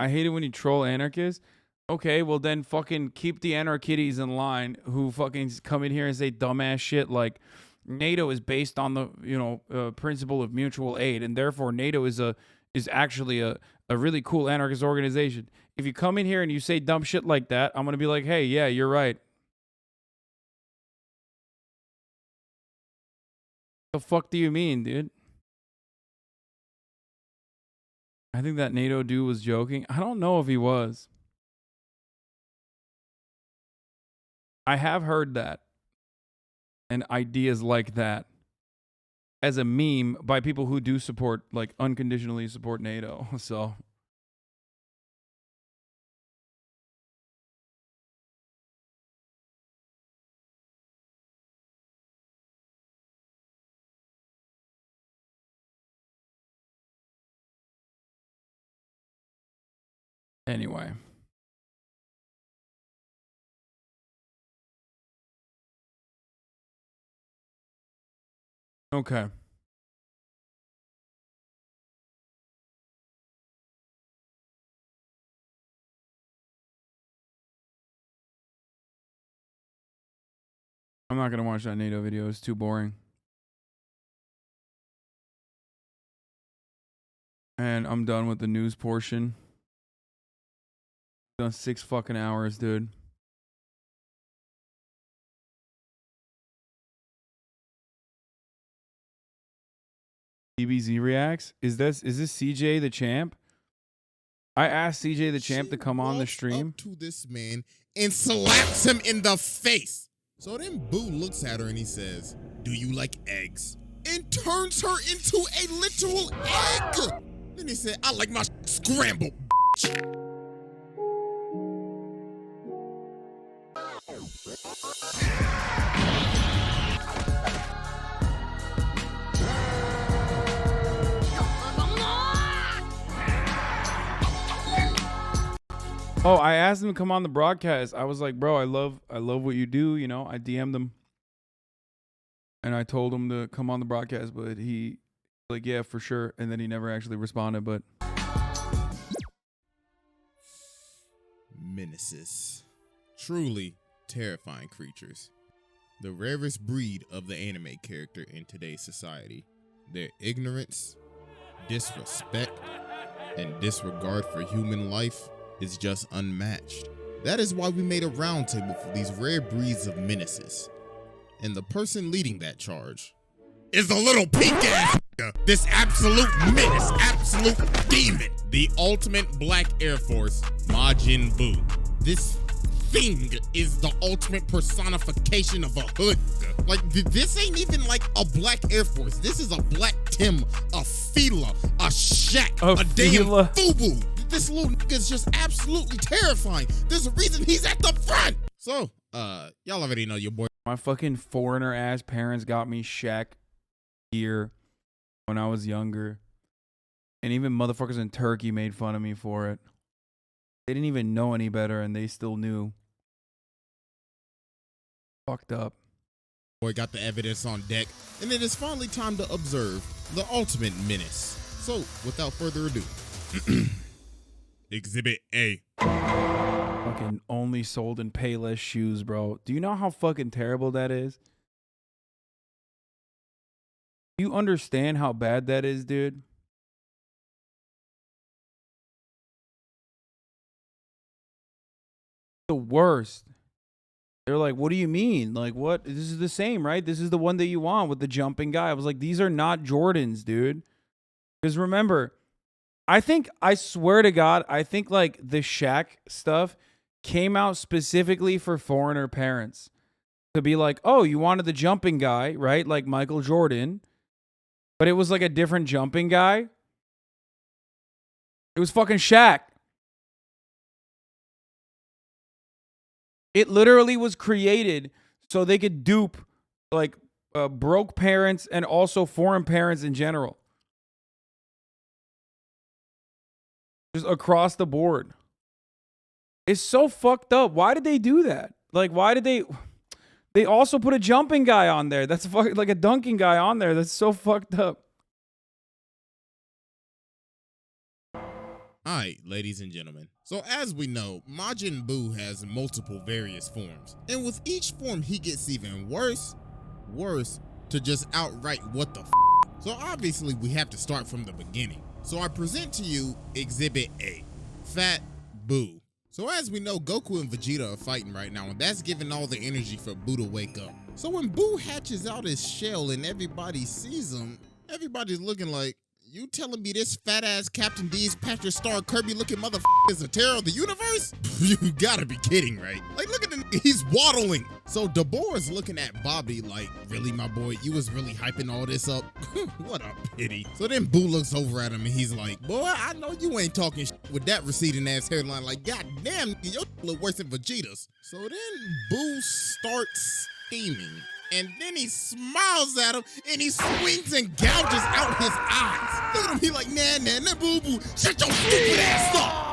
I hate it when you troll anarchists. Okay, well then fucking keep the anarchitties in line who fucking come in here and say dumbass shit like NATO is based on the principle of mutual aid, and therefore NATO is actually a really cool anarchist organization. If you come in here and you say dumb shit like that, I'm gonna be like, hey, yeah, you're right. The fuck do you mean, dude? I think that NATO dude was joking. I don't know if he was. I have heard that. And ideas like that as a meme by people who do support, like, unconditionally support NATO. So. Anyway. Okay. I'm not gonna watch that NATO video. It's too boring. And I'm done with the news portion. Done 6 fucking hours, dude. DBZ reacts. Is this CJ the Champ? I asked CJ the Champ to come on the stream. To this man and slaps him in the face. So then Boo looks at her and he says, "Do you like eggs?" And turns her into a literal egg. Then he said, "I like my scrambled, bitch." Oh, I asked him to come on the broadcast. I was like, bro, I love what you do. You know, I DM'd him and I told him to come on the broadcast, but he like, yeah, for sure. And then he never actually responded, but. Menaces. Truly terrifying creatures. The rarest breed of the anime character in today's society. Their ignorance, disrespect, and disregard for human life is just unmatched. That is why we made a roundtable for these rare breeds of menaces. And the person leading that charge is the little pink ass this absolute menace, absolute demon, the ultimate Black Air Force, Majin Buu. This thing is the ultimate personification of a hood. Like, this ain't even like a Black Air Force. This is a Black Tim, a Fila, a Shaq, a damn FUBU. This little nigga is just absolutely terrifying. There's a reason he's at the front. So, y'all already know your boy. My fucking foreigner ass parents got me Shaq gear when I was younger. And even motherfuckers in Turkey made fun of me for it. They didn't even know any better and they still knew. Fucked up. Boy got the evidence on deck, and it is finally time to observe the ultimate menace. So, without further ado, Exhibit A. Fucking only sold in Payless shoes, bro. Do you know how fucking terrible that is? Do you understand how bad that is, dude? The worst. They're like, what do you mean? Like, what? This is the same, right? This is the one that you want with the jumping guy. I was like, these are not Jordans, dude. Because remember, I swear to God, I think like the Shaq stuff came out specifically for foreigner parents. To be like, oh, you wanted the jumping guy, right? Like Michael Jordan. But it was like a different jumping guy. It was fucking Shaq. It literally was created so they could dupe like broke parents and also foreign parents in general. Just across the board. It's so fucked up. Why did they do that? Like, why did they also put a jumping guy on there? That's like a dunking guy on there. That's so fucked up. All right, ladies and gentlemen. So as we know, Majin Buu has multiple various forms. And with each form, he gets even worse to just outright what the f***. So obviously, we have to start from the beginning. So I present to you Exhibit A, Fat Buu. So as we know, Goku and Vegeta are fighting right now, and that's giving all the energy for Buu to wake up. So when Buu hatches out his shell and everybody sees him, everybody's looking like, you telling me this fat ass Captain D's Patrick Star Kirby looking motherfucker is the terror of the universe? You gotta be kidding, right? Like, look at him, he's waddling. So Dabor is looking at Bobby like, really, my boy, you was really hyping all this up? What a pity. So then Buu looks over at him and he's like, boy, I know you ain't talking with that receding ass hairline. Like, god damn, your look worse than Vegeta's. So then Buu starts steaming. And then he smiles at him and he swings and gouges out his eyes. Look at him, he like, nah, boo boo, shut your stupid ass up.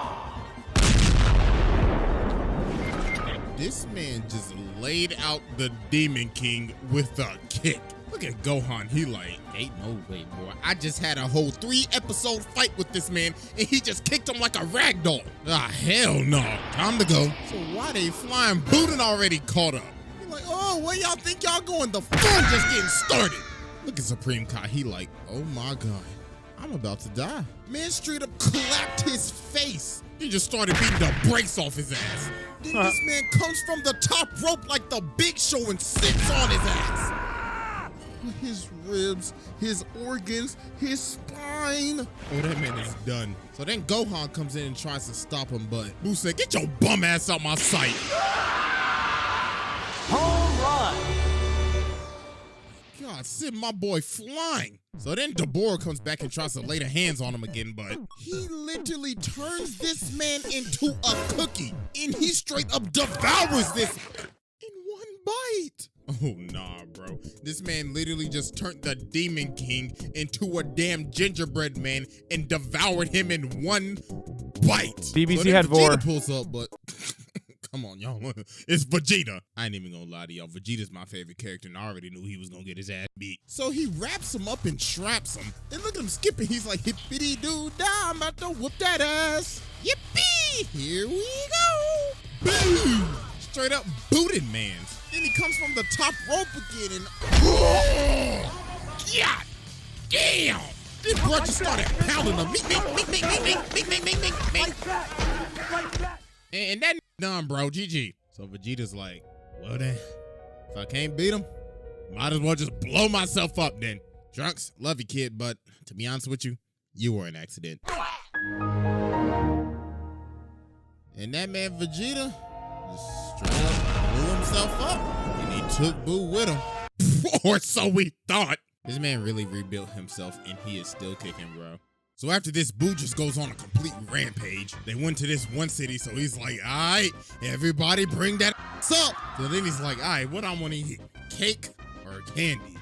This man just laid out the Demon King with a kick. Look at Gohan, he like, ain't no way, boy. I just had a whole 3-episode fight with this man and he just kicked him like a rag doll. Ah, hell no. Time to go. So why they flying? Buden already caught up. Like, oh, Yo, where y'all think y'all going? The fun just getting started. Look at Supreme Kai. He like, oh my God, I'm about to die. Man straight up clapped his face. He just started beating the brakes off his ass. Then this man comes from the top rope like the Big Show and sits on his ass. His ribs, his organs, his spine. Oh, that man is done. So then Gohan comes in and tries to stop him, but Boo said, get your bum ass out my sight. Home run. God, send my boy flying. So then Deborah comes back and tries to lay the hands on him again, but he literally turns this man into a cookie, and he straight up devours this in one bite. Oh, nah, bro. This man literally just turned the Demon King into a damn gingerbread man and devoured him in one bite. BBC had Vegeta pulls up, but come on, y'all. It's Vegeta. I ain't even gonna lie to y'all. Vegeta's my favorite character, and I already knew he was gonna get his ass beat. So he wraps him up and traps him. And look at him skipping. He's like, hippity-doo-dah, I'm about to whoop that ass. Yippee! Here we go. Boom! Straight up booted mans. Then he comes from the top rope again and God damn! This bro just started pounding him. Meek. And that done, bro. GG. So Vegeta's like, well then, if I can't beat him, might as well just blow myself up then. Trunks, love you, kid, but to be honest with you, you were an accident. And that man Vegeta just straight up blew himself up, and he took Boo with him. Or so we thought. This man really rebuilt himself, and he is still kicking, bro. So after this, Boo just goes on a complete rampage. They went to this one city, so he's like, all right, everybody bring that up. So then he's like, all right, what I want to eat, cake or candy?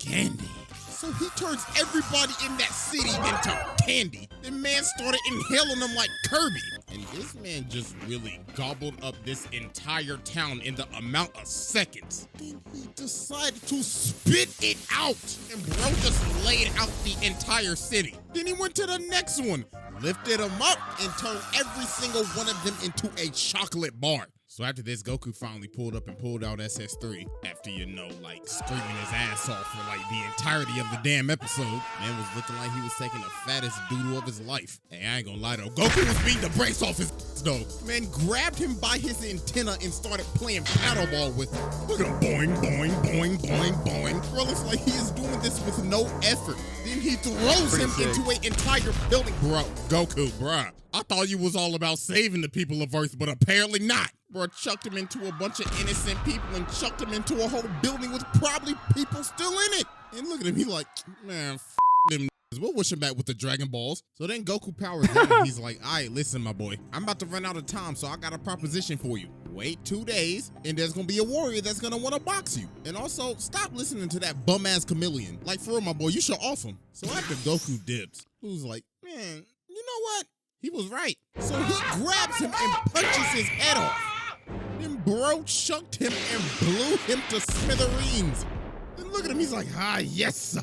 Candy. So he turns everybody in that city into candy. The man started inhaling them like Kirby. And this man just really gobbled up this entire town in the amount of seconds. Then he decided to spit it out. And bro just laid out the entire city. Then he went to the next one, lifted them up, and turned every single one of them into a chocolate bar. So after this, Goku finally pulled up and pulled out SS3 after, you know, like screaming his ass off for like the entirety of the damn episode. Man was looking like he was taking the fattest doodle of his life. Hey, I ain't gonna lie though, Goku was beating the brakes off his though. Man grabbed him by his antenna and started playing paddleball with him. Look at him, boing, boing, boing, boing, boing. Bro, looks like he is doing this with no effort. Then he throws him into an entire building. Bro, Goku, bruh. I thought you was all about saving the people of Earth, but apparently not. Bro chucked him into a bunch of innocent people and chucked him into a whole building with probably people still in it. And look at him, he like, man, f them niggas. We'll wish him back with the Dragon Balls. So then Goku powers down and he's like, all right, listen, my boy. I'm about to run out of time, so I got a proposition for you. Wait 2 days, and there's gonna be a warrior that's gonna wanna box you. And also, stop listening to that bum-ass chameleon. Like, for real, my boy, you should off him. So after Goku dips, who's like, man, you know what? He was right. So he grabs him and punches his head off. Then bro chucked him and blew him to smithereens. And look at him, he's like, yes,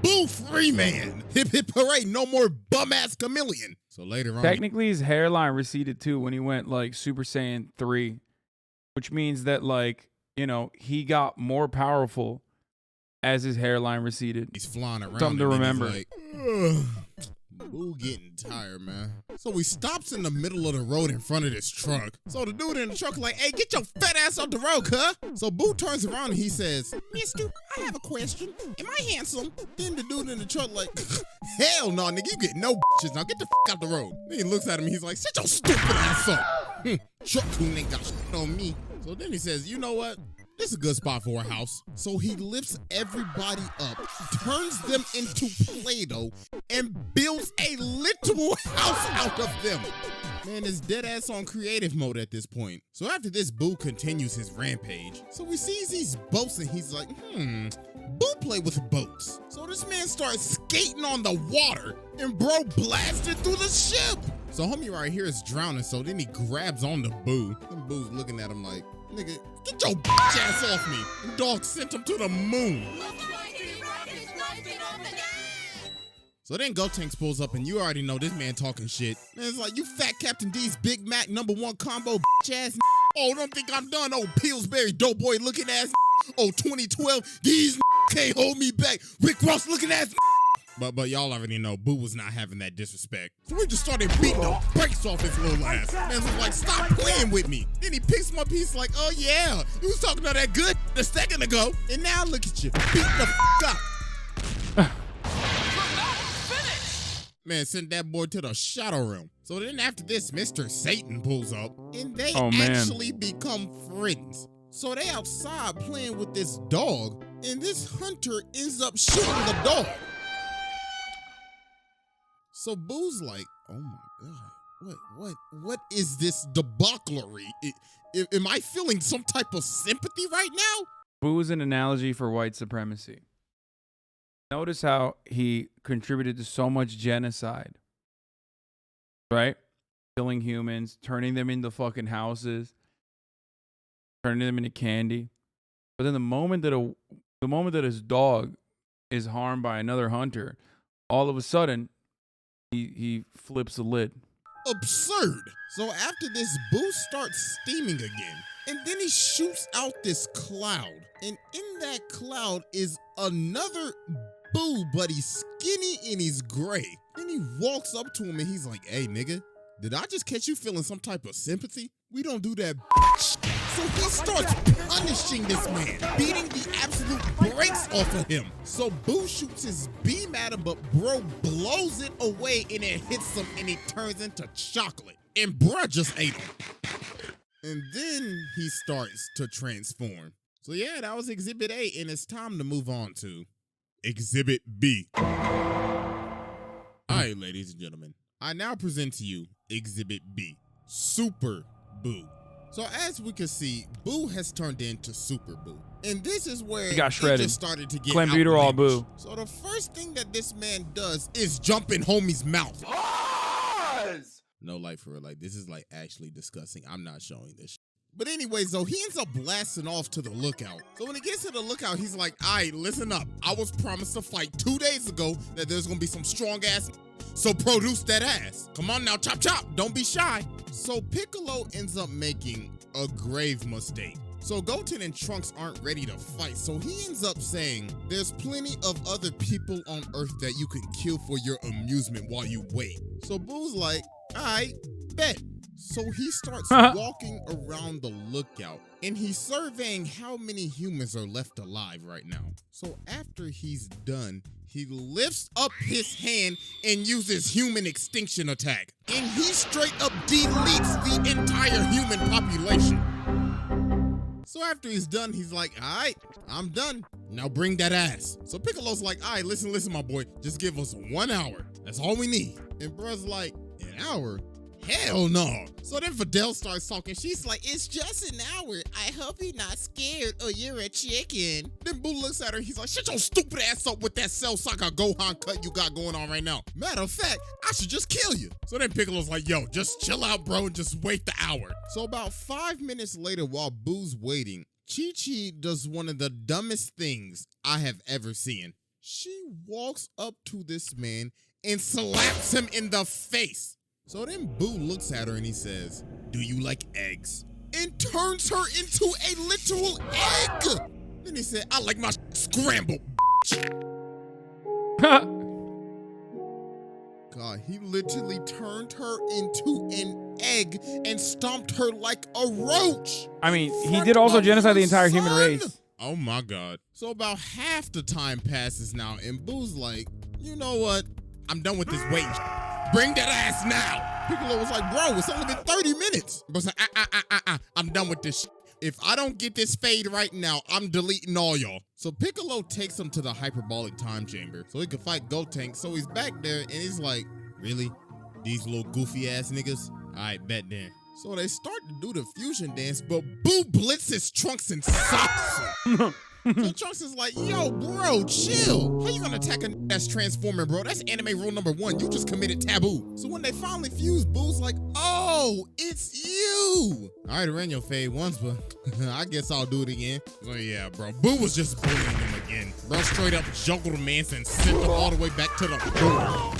Boo free man. Hip hip hooray, no more bum-ass chameleon. So later on, technically his hairline receded too when he went like Super Saiyan 3, which means that like, you know, he got more powerful as his hairline receded. He's flying around. Something to remember. Like, Boo getting tired, man. So he stops in the middle of the road in front of this truck. So the dude in the truck like, hey, get your fat ass off the road, cuh. So Boo turns around and he says, mister, I have a question. Am I handsome? Then the dude in the truck like, hell no, nigga, you get no bitches. Now get the out the road. Then he looks at him and he's like, shut your stupid ass up. Truck coon ain't got shit on me. So then he says, you know what? This is a good spot for a house. So he lifts everybody up, turns them into Play-Doh, and builds a literal house out of them. Man is dead ass on creative mode at this point. So after this, Boo continues his rampage. So he sees these boats and he's like, Boo play with boats. So this man starts skating on the water and bro blasted through the ship. So homie right here is drowning, so then he grabs on the Boo. And Boo's looking at him like, nigga, get your bitch ass off me. And dog sent him to the moon. So then Gotenks pulls up and you already know this man talking shit. And it's like, you fat Captain D's Big Mac #1 combo bitch ass. Oh, don't think I'm done. Oh, Pillsbury Doughboy looking ass. Oh, 2012, these can't hold me back. Rick Ross looking ass. But y'all already know Boo was not having that disrespect. So we just started beating the brakes off his little ass. Man was like, stop playing with me. Then he picks him up, he's like, oh yeah, you was talking about that good a second ago. And now look at you, beat the up. Man, sent that boy to the shadow realm. So then after this, Mr. Satan pulls up and they actually become friends. So they outside playing with this dog and this hunter ends up shooting the dog. So Boo's like, oh my God, what is this debauchery? Am I feeling some type of sympathy right now? Boo is an analogy for white supremacy. Notice how he contributed to so much genocide, right? Killing humans, turning them into fucking houses, turning them into candy. But then the moment that his dog is harmed by another hunter, all of a sudden, he flips the lid. Absurd. So after this, Boo starts steaming again. And then he shoots out this cloud. And in that cloud is another Boo, but he's skinny and he's gray. Then he walks up to him and he's like, hey, nigga, did I just catch you feeling some type of sympathy? We don't do that, bitch. So he starts punishing this man, beating the absolute brakes off of him. So Boo shoots his beam at him, but bro blows it away and it hits him and he turns into chocolate. And bruh just ate him. And then he starts to transform. So yeah, that was Exhibit A, and it's time to move on to Exhibit B. All right, ladies and gentlemen, I now present to you Exhibit B, Super Boo. So as we can see, Boo has turned into Super Boo. And this is where he got shredded. Just started to get Clenbuterol Boo. So the first thing that this man does is jump in homie's mouth. Pause! No, like for real, like this is like actually disgusting. I'm not showing this. But anyways, though, he ends up blasting off to the lookout. So when he gets to the lookout, he's like, all right, listen up. I was promised a fight 2 days ago that there's gonna be some strong ass, so produce that ass. Come on now, chop chop, don't be shy. So Piccolo ends up making a grave mistake. So Goten and Trunks aren't ready to fight, so he ends up saying, there's plenty of other people on Earth that you can kill for your amusement while you wait. So Boo's like, all right, bet. So he starts walking around the lookout and he's surveying how many humans are left alive right now. So after he's done, he lifts up his hand and uses human extinction attack. And he straight up deletes the entire human population. So after he's done, he's like, all right, I'm done. Now bring that ass. So Piccolo's like, all right, listen, my boy. Just give us 1 hour. That's all we need. And bruh's like, an hour? Hell no. So then Fidel starts talking. She's like, it's just an hour. I hope you're not scared or you're a chicken. Then Boo looks at her. He's like, shut your stupid ass up with that Cell Soccer Gohan cut you got going on right now. Matter of fact, I should just kill you. So then Piccolo's like, yo, just chill out, bro, and just wait the hour. So about 5 minutes later, while Boo's waiting, Chi-Chi does one of the dumbest things I have ever seen. She walks up to this man and slaps him in the face. So then Boo looks at her and he says, do you like eggs? And turns her into a literal egg. Then he said, I like my scrambled, God, he literally turned her into an egg and stomped her like a roach. I mean, he did also genocide the entire human race. Oh my God. So about half the time passes now and Boo's like, you know what? I'm done with this waiting. Bring that ass now. Piccolo was like, bro, it's only been 30 minutes. Bro's like, I'm done with this shit. If I don't get this fade right now, I'm deleting all y'all. So Piccolo takes him to the hyperbolic time chamber so he can fight Gotenks. So he's back there and he's like, really? These little goofy ass niggas? All right, bet then. So they start to do the fusion dance, but Boo blitzes Trunks and socks him. So Trunks is like, yo, bro, chill. How you gonna attack a that's transforming, bro? That's anime rule number 1. You just committed taboo. So when they finally fuse, Boo's like, oh, it's you. All right, I ran your fade once, but I guess I'll do it again. So yeah, bro, Boo was just bullying him again. Bro straight up juggled Mans and sent him all the way back to the door.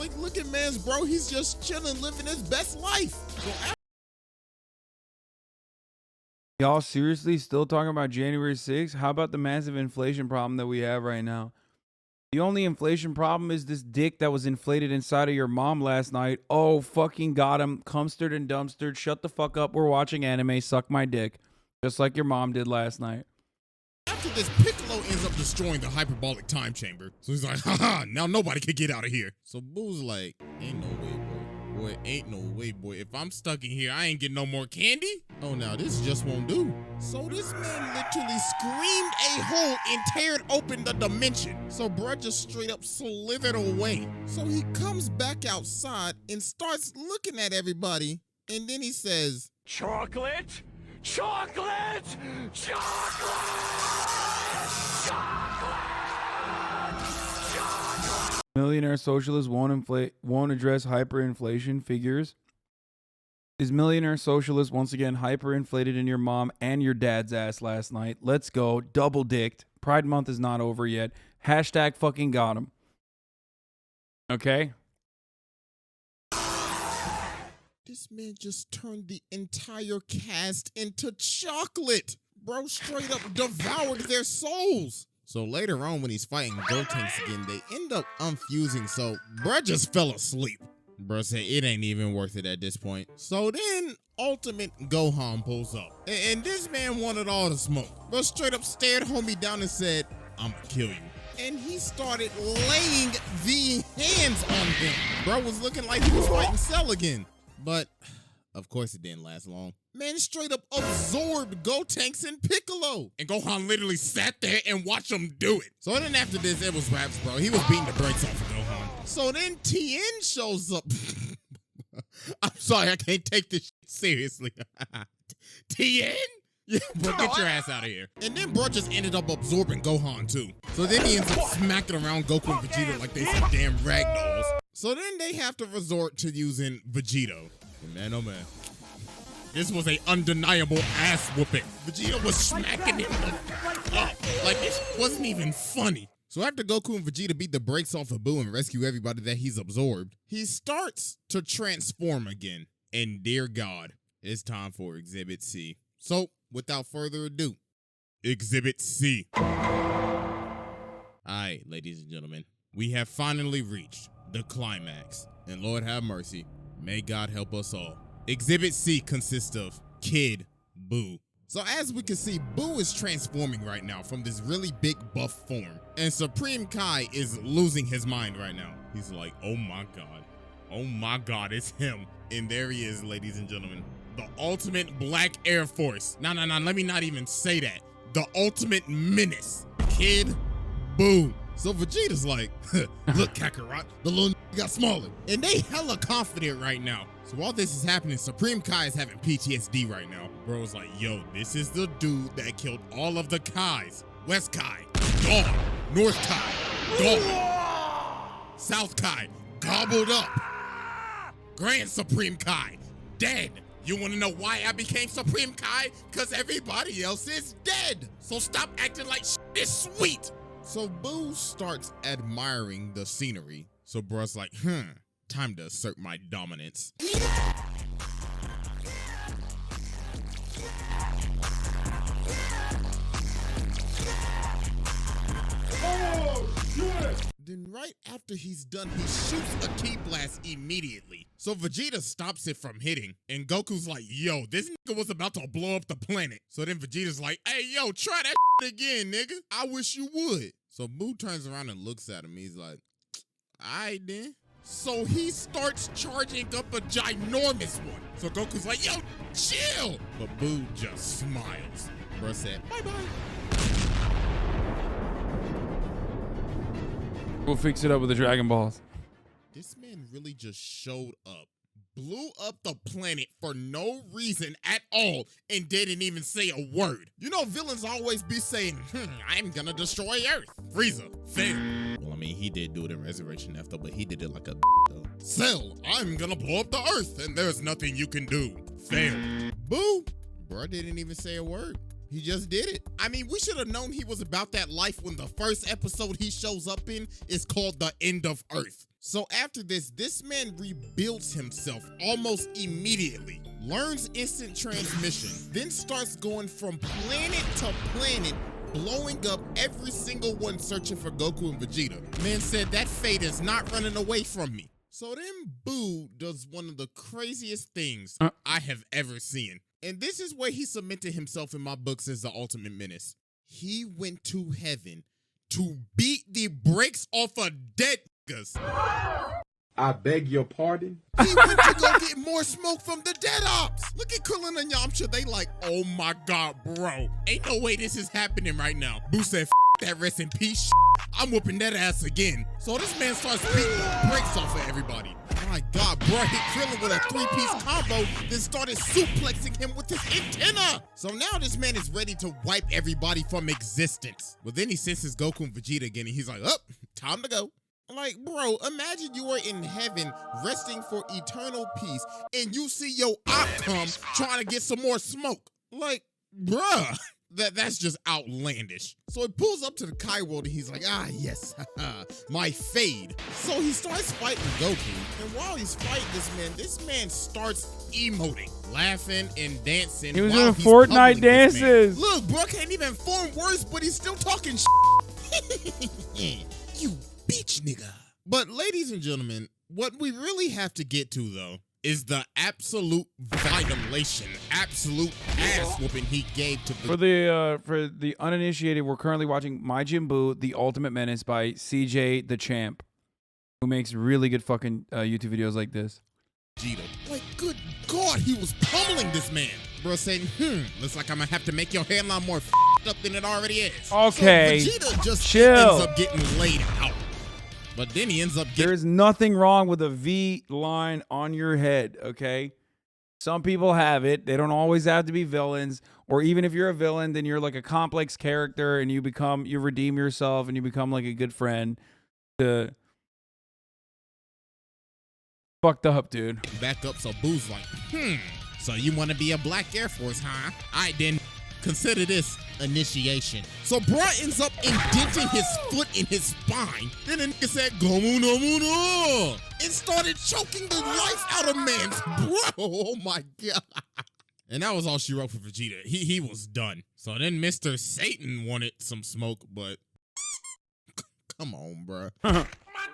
Like, look at Mans, bro. He's just chilling, living his best life. So Y'all seriously still talking about January 6th? How about the massive inflation problem that we have right now? The only inflation problem is this dick that was inflated inside of your mom last night. Oh, fucking got him. Cumstered and dumpstered. Shut the fuck up. We're watching anime. Suck my dick. Just like your mom did last night. After this, Piccolo ends up destroying the hyperbolic time chamber. So he's like, haha, now nobody can get out of here. So Boo's like, ain't no way, boy. Boy, ain't no way, boy. If I'm stuck in here, I ain't getting no more candy. Oh, now this just won't do. So this man literally screamed a hole and teared open the dimension. So bruh just straight up slithered away. So he comes back outside and starts looking at everybody. And then he says, Chocolate? Chocolate! Chocolate! Millionaire socialists won't address hyperinflation figures. Is millionaire socialist once again hyperinflated in your mom and your dad's ass last night? Let's go. Double dicked. Pride month is not over yet. Hashtag fucking got him. Okay? this man just turned the entire cast into chocolate. Bro straight up devoured their souls. So later on when he's fighting Gotenks again, they end up unfusing, so bruh just fell asleep. Bruh said it ain't even worth it at this point. So then Ultimate Gohan pulls up. And this man wanted all the smoke. Bruh straight up stared homie down and said, I'ma kill you. And he started laying the hands on him. Bro was looking like he was fighting Cell again. But of course it didn't last long. Man straight up absorbed Gotenks and Piccolo. And Gohan literally sat there and watched him do it. So then after this, it was raps, bro. He was beating the brakes off of Gohan. So then Tien shows up. I'm sorry, I can't take this shit seriously. Tien? Yeah, bro, get your ass out of here. And then bro just ended up absorbing Gohan too. So then he ends up smacking around Goku and Vegeta like they some damn ragdolls. So then they have to resort to using Vegito. And man, oh man. This was a undeniable ass whooping. Vegeta was smacking him up like it wasn't even funny. So after Goku and Vegeta beat the brakes off of Buu and rescue everybody that he's absorbed, he starts to transform again. And dear God, it's time for Exhibit C. So without further ado, Exhibit C. Alright, ladies and gentlemen, we have finally reached the climax. And Lord have mercy, may God help us all. Exhibit C consists of Kid Buu. So as we can see, Buu is transforming right now from this really big buff form. And Supreme Kai is losing his mind right now. He's like, oh my God. Oh my God, it's him. And there he is, ladies and gentlemen. The ultimate Black Air Force. No, let me not even say that. The ultimate menace. Kid Buu. So Vegeta's like, look Kakarot, the little got smaller. And they hella confident right now. So while this is happening, Supreme Kai is having PTSD right now. Bro's like, yo, this is the dude that killed all of the Kais. West Kai, gone. North Kai, gone. South Kai, gobbled up. Grand Supreme Kai, dead. You wanna know why I became Supreme Kai? Cause everybody else is dead. So stop acting like shit is sweet. So Buu starts admiring the scenery. So bruh's like, time to assert my dominance. Then right after he's done, he shoots a ki blast immediately. So Vegeta stops it from hitting. And Goku's like, yo, this nigga was about to blow up the planet. So then Vegeta's like, hey, yo, try that again, nigga. I wish you would. So Buu turns around and looks at him. He's like, all right then. So he starts charging up a ginormous one. So Goku's like, yo, chill. But Buu just smiles. Bro said, bye-bye. We'll fix it up with the Dragon Balls. This man really just showed up, blew up the planet for no reason at all, and didn't even say a word. You know, villains always be saying, I'm gonna destroy Earth. Frieza, fail. Well, I mean, he did do it in Resurrection F though, but he did it like a though. Cell, I'm gonna blow up the Earth, and there's nothing you can do. Fail. Boo. Bro didn't even say a word. He just did it. I mean, we should have known he was about that life when the first episode he shows up in is called The End of Earth. So after this man rebuilds himself almost immediately. learns instant transmission, then starts going from planet to planet, blowing up every single one searching for Goku and Vegeta. Man said that fate is not running away from me. So then Boo does one of the craziest things I have ever seen. And this is where he cemented himself in my books as the ultimate menace. He went to heaven to beat the brakes off of dead niggas. I beg your pardon? He went to go get more smoke from the dead ops. Look at Krillin and Yamcha. They like, oh my God, bro. Ain't no way this is happening right now. Boo said, that rest in peace. I'm whooping that ass again. So this man starts beating the brakes off of everybody. My God, bro hit Krillin with a 3-piece combo, then started suplexing him with his antenna. So now this man is ready to wipe everybody from existence. But then he senses Goku and Vegeta again, and he's like, oh, time to go. Like, bro, imagine you are in heaven resting for eternal peace and you see your op come trying to get some more smoke. Like, bruh, that's just outlandish. So he pulls up to the Kai world and he's like, ah, yes, my fade. So he starts fighting Goku. And while he's fighting this man starts emoting, laughing and dancing. He was doing Fortnite dances. Look, bro can't even form words, but he's still talking You bitch nigga. But ladies and gentlemen, what we really have to get to though is the absolute violation, absolute ass whooping he gave to for the uninitiated. We're currently watching Majin Buu: The Ultimate Menace by CJ the Champ, who makes really good fucking YouTube videos like this. Vegeta. Like, good God, he was pummeling this man. Bro saying, looks like I'm gonna have to make your hairline more up than it already is. Okay, so Vegeta just chill. ends up getting laid out. But then he ends up getting... There's nothing wrong with a V line on your head, okay? Some people have it. They don't always have to be villains. Or even if you're a villain, then you're like a complex character and you redeem yourself and you become like a good friend. Fucked up, dude. Back up, so Boo's like, so you want to be a black Air Force, huh? I didn't consider this initiation. So bro ends up indenting his foot in his spine. Then the nigga said, Gomu no mu no, and started choking the life out of man's bro. Oh my God. And that was all she wrote for Vegeta. He was done. So then Mr. Satan wanted some smoke, but come on, bro. My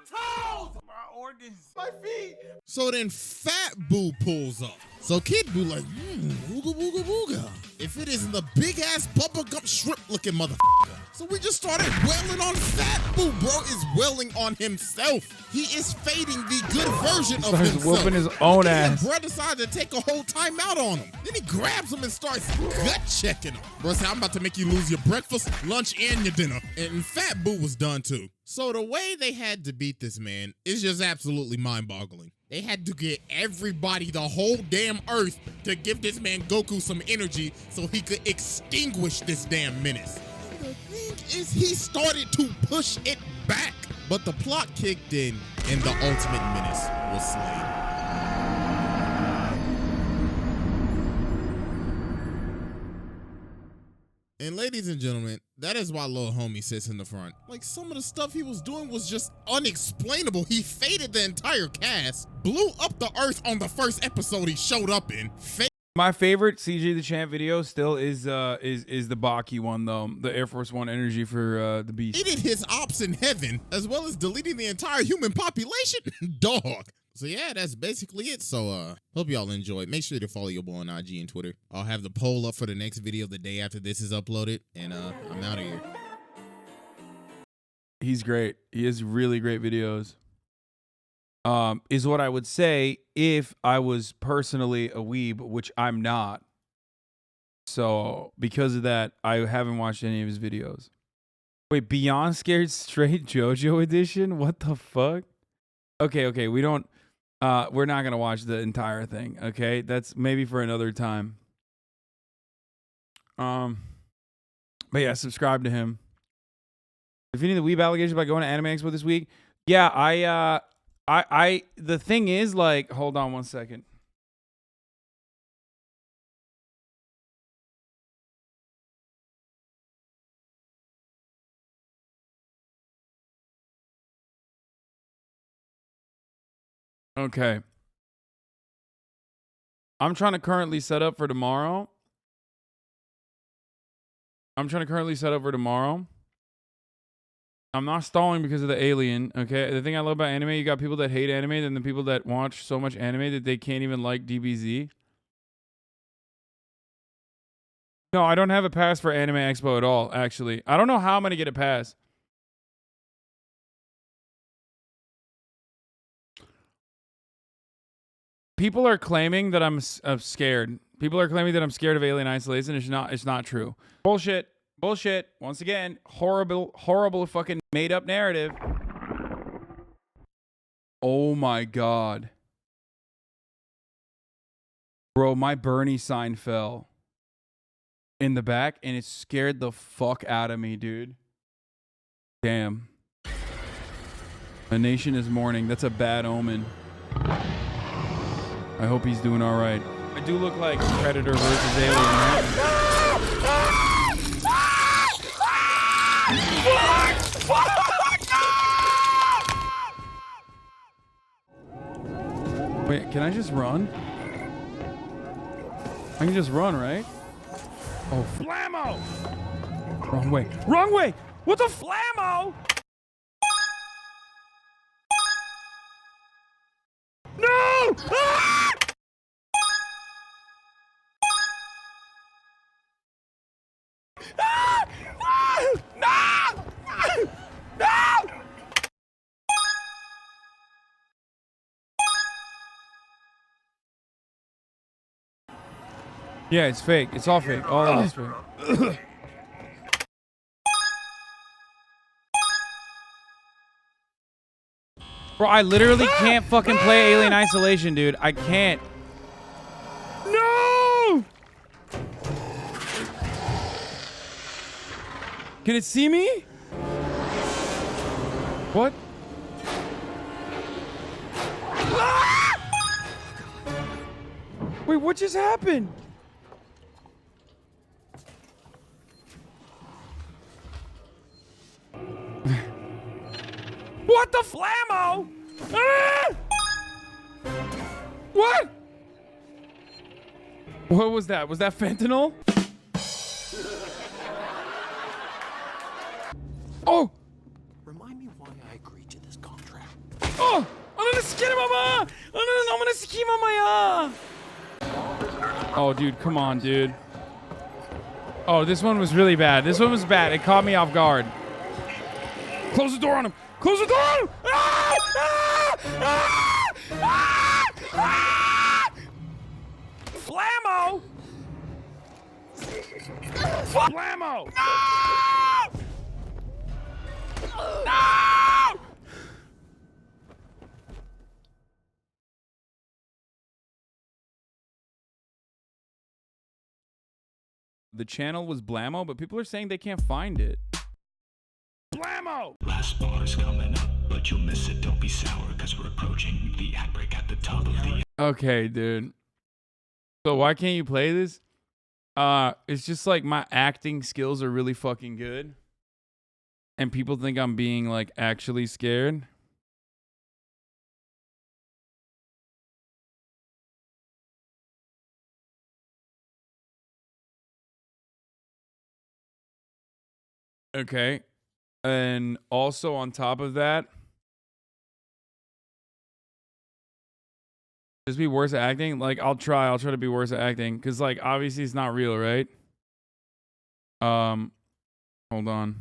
toes! My organs! My feet! So then Fat Boo pulls up. So Kid Boo like, booga booga booga. If it isn't the big ass bubblegum shrimp looking motherfucker. So we just started wailing on Fat Boo. Bro is wailing on himself. He is fading the good version of himself. Whooping his own ass. Bro decided to take a whole timeout on him. Then he grabs him and starts gut checking him. Bro said, I'm about to make you lose your breakfast, lunch, and your dinner. And Fat Boo was done too. So the way they had to beat this man is just absolutely mind-boggling. They had to get everybody, the whole damn earth, to give this man Goku some energy so he could extinguish this damn menace. And the thing is, he started to push it back. But the plot kicked in and the ultimate menace was slain. And ladies and gentlemen, that is why Lil Homie sits in the front. Like, some of the stuff he was doing was just unexplainable. He faded the entire cast, blew up the earth on the first episode he showed up in. My favorite CJ the Champ video still is the Baki one though, the Air Force One energy for the Beast. He did his ops in heaven, as well as deleting the entire human population. Dog. So yeah, that's basically it. So hope y'all enjoyed. Make sure to follow your boy on IG and Twitter. I'll have the poll up for the next video the day after this is uploaded. And I'm out of here. He's great. He has really great videos. Is what I would say if I was personally a weeb, which I'm not. So because of that, I haven't watched any of his videos. Wait, Beyond Scared Straight JoJo edition? What the fuck? Okay, we don't we're not gonna watch the entire thing, okay? That's maybe for another time. But yeah, subscribe to him. If you need the weeb allegations by going to Anime Expo this week, yeah, I the thing is, like, hold on one second. Okay. I'm trying to currently set up for tomorrow. I'm not stalling because of the alien, okay? The thing I love about anime, you got people that hate anime, then the people that watch so much anime that they can't even like DBZ. No, I don't have a pass for Anime Expo at all, actually. I don't know how I'm going to get a pass. People are claiming that I'm scared. People are claiming that I'm scared of alien isolation. It's not true. Bullshit. Bullshit. Once again, horrible fucking made up narrative. Oh my God. Bro, my Bernie sign fell in the back and it scared the fuck out of me, dude. Damn. A nation is mourning. That's a bad omen. I hope he's doing all right. I do look like Predator versus Alien, right? Wait, can I just run? I can just run, right? Oh, flammo! Wrong way. Wrong way! What the flammo? No! Ah! Ah! Ah! No! No! Yeah, it's fake. It's all fake. All of it's fake. Bro, I literally can't fucking play Alien Isolation, dude. I can't. No! Can it see me? What? Ah! Wait, what just happened? What the flammo? Ah! What? What was that? Was that fentanyl? Oh! Remind me why I agreed to this contract. Oh! I'm gonna skin him on I'm gonna skin him on my Oh, dude, come on, dude. Oh, this one was really bad. This one was bad. It caught me off guard. Close the door on him. Close the door on him! Ah! Ah! Ah! Ah! Ah! Flammo! Flammo! No! No! The channel was Blammo, but people are saying they can't find it. Blammo! Last bar's coming up, but you'll miss it. Don't be sour, because we're approaching the ad break at the top of the... Okay, dude. So why can't you play this? It's just like my acting skills are really fucking good. And people think I'm being like actually scared. Okay. And also on top of that, just be worse at acting. Like I'll try to be worse at acting. Cause like obviously it's not real, right? Hold on.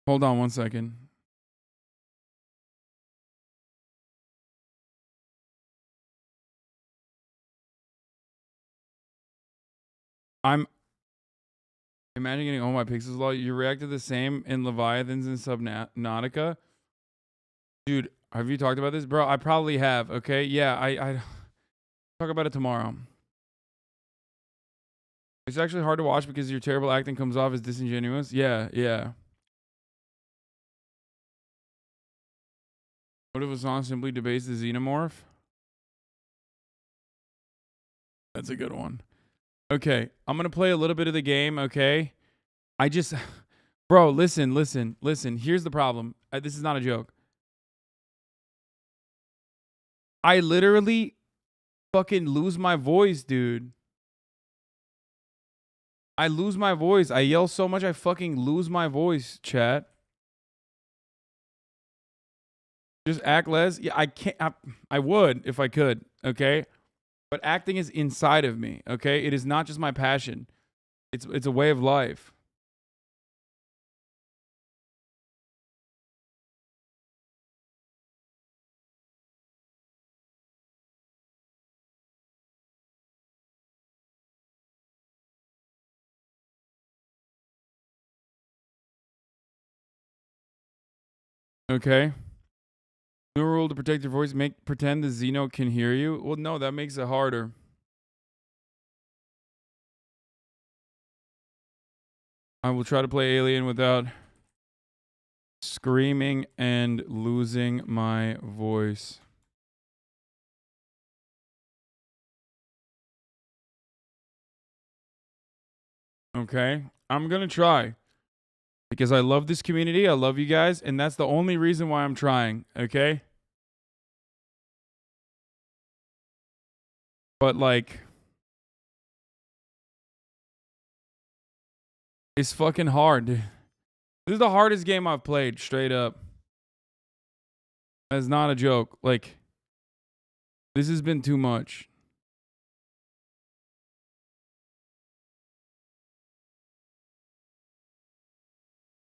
Hold on 1 second. I'm imagining getting all my pixels law. You reacted the same in Leviathans and Subnautica. Dude, have you talked about this? Bro, I probably have, okay? Yeah, I talk about it tomorrow. It's actually hard to watch because your terrible acting comes off as disingenuous. Yeah, yeah. What if a song simply debates the xenomorph? That's a good one. Okay, I'm gonna play a little bit of the game, okay? I just... Bro, listen. Here's the problem. This is not a joke. I literally fucking lose my voice, dude. I lose my voice. I yell so much I fucking lose my voice, chat. Just act less. Yeah, I can't. I would if I could, okay? But acting is inside of me, okay? It is not just my passion. It's a way of life. Okay. New rule to protect your voice. Pretend the Xeno can hear you. Well, no, that makes it harder. I will try to play Alien without screaming and losing my voice. Okay. I'm going to try. Because I love this community. I love you guys. And that's the only reason why I'm trying. Okay? But like... It's fucking hard, dude. This is the hardest game I've played, straight up. That's not a joke. Like... This has been too much.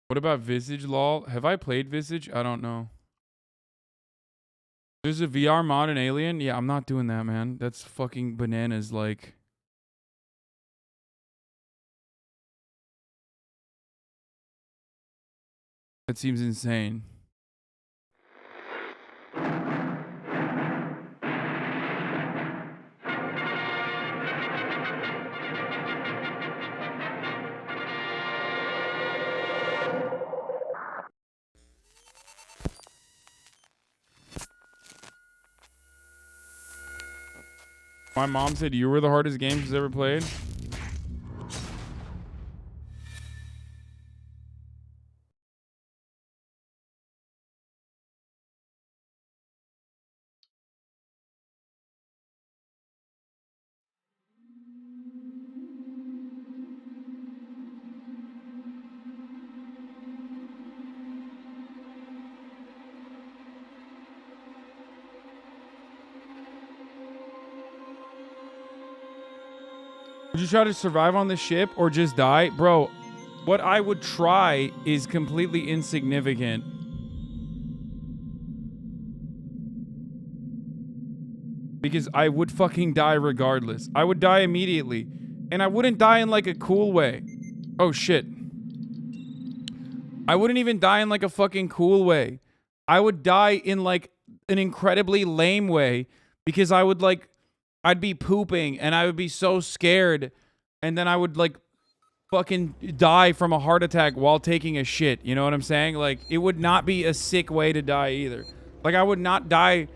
What about Visage, lol? Have I played Visage? I don't know. There's a VR mod in Alien? Yeah, I'm not doing that, man. That's fucking bananas, like... That seems insane. My mom said you were the hardest game she's ever played. Would you try to survive on the ship or just die? Bro, what I would try is completely insignificant. Because I would fucking die regardless. I would die immediately. And I wouldn't die in like a cool way. Oh shit. I wouldn't even die in like a fucking cool way. I would die in like an incredibly lame way. Because I would like... I'd be pooping and I would be so scared, and then I would like fucking die from a heart attack while taking a shit. You know what I'm saying? Like, it would not be a sick way to die either. Like, I would not die.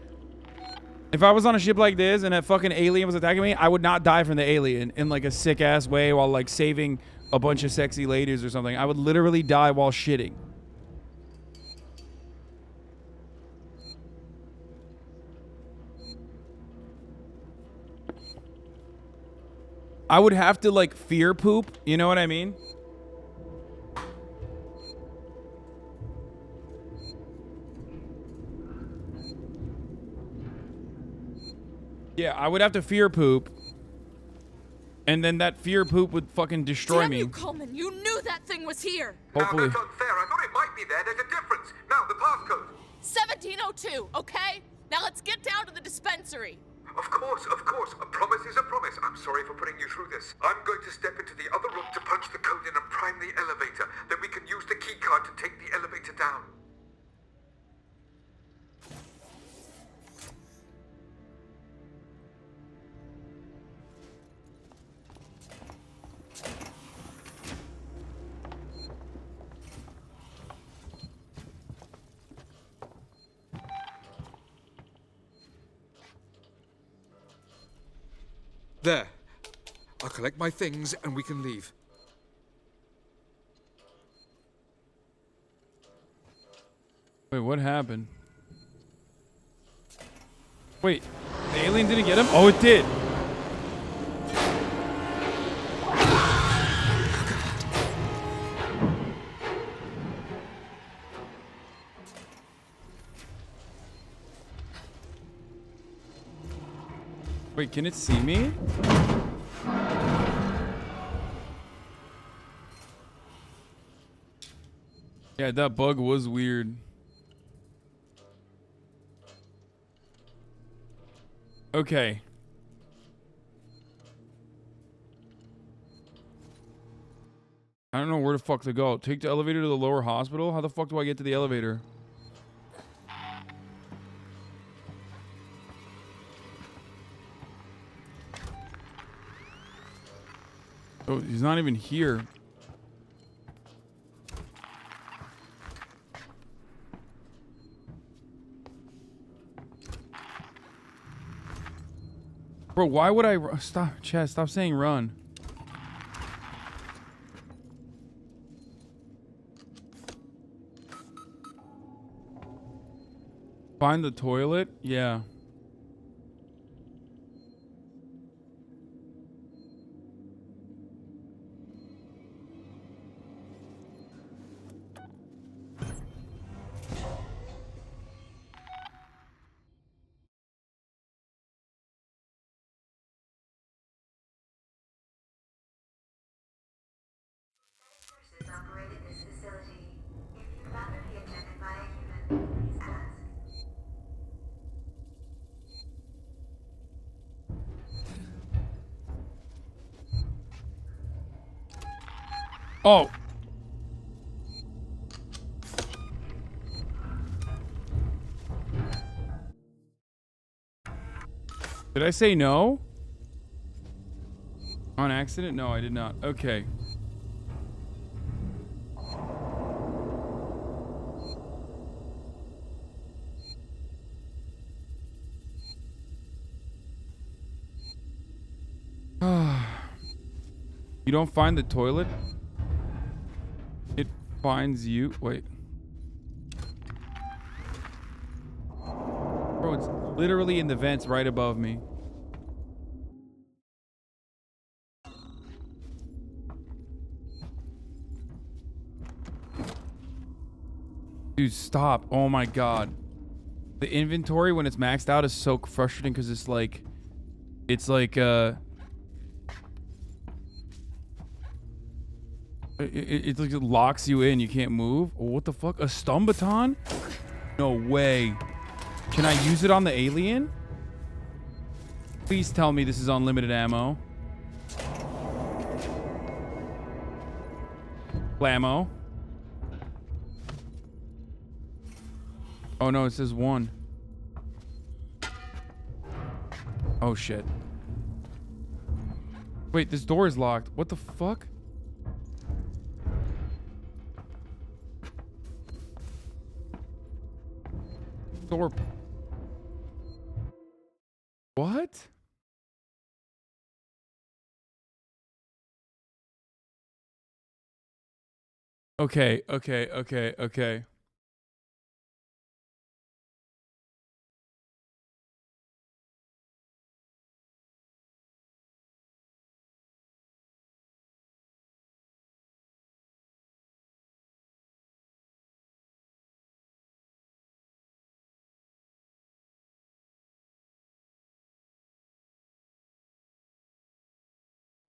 If I was on a ship like this and a fucking alien was attacking me, I would not die from the alien in like a sick ass way while like saving a bunch of sexy ladies or something. I would literally die while shitting. I would have to, like, fear poop. You know what I mean? Yeah, I would have to fear poop. And then that fear poop would fucking destroy me. Damn you, Coleman. You knew that thing was here. Hopefully. Now, that's unfair. I thought it might be there. There's a difference. Now, the passcode. 1702, okay? Now let's get down to the dispensary. Of course. A promise is a promise. I'm sorry for putting you through this. I'm going to step into the other room to punch the code in and prime the elevator. Then we can use the key card to take the elevator down. There. I collect my things and we can leave. Wait, what happened? Wait, the alien didn't get him? Oh, it did. Wait, can it see me? Yeah, that bug was weird. Okay. I don't know where the fuck to go. Take the elevator to the lower hospital? How the fuck do I get to the elevator? Oh, he's not even here. Bro, why would I stop? Chad, stop saying run. Find the toilet? Yeah. Oh. Did I say no? On accident? No, I did not. Okay. You don't find the toilet? It finds you. Wait. Bro, it's literally in the vents right above me. Dude, stop. Oh my god. The inventory when it's maxed out is so frustrating because it's like it like locks you in. You can't move. Oh, what the fuck? A stun baton? No way. Can I use it on the alien? Please tell me this is unlimited ammo. Blammo. Oh no, it says 1. Oh shit. Wait, this door is locked. What the fuck? Door. What? Okay.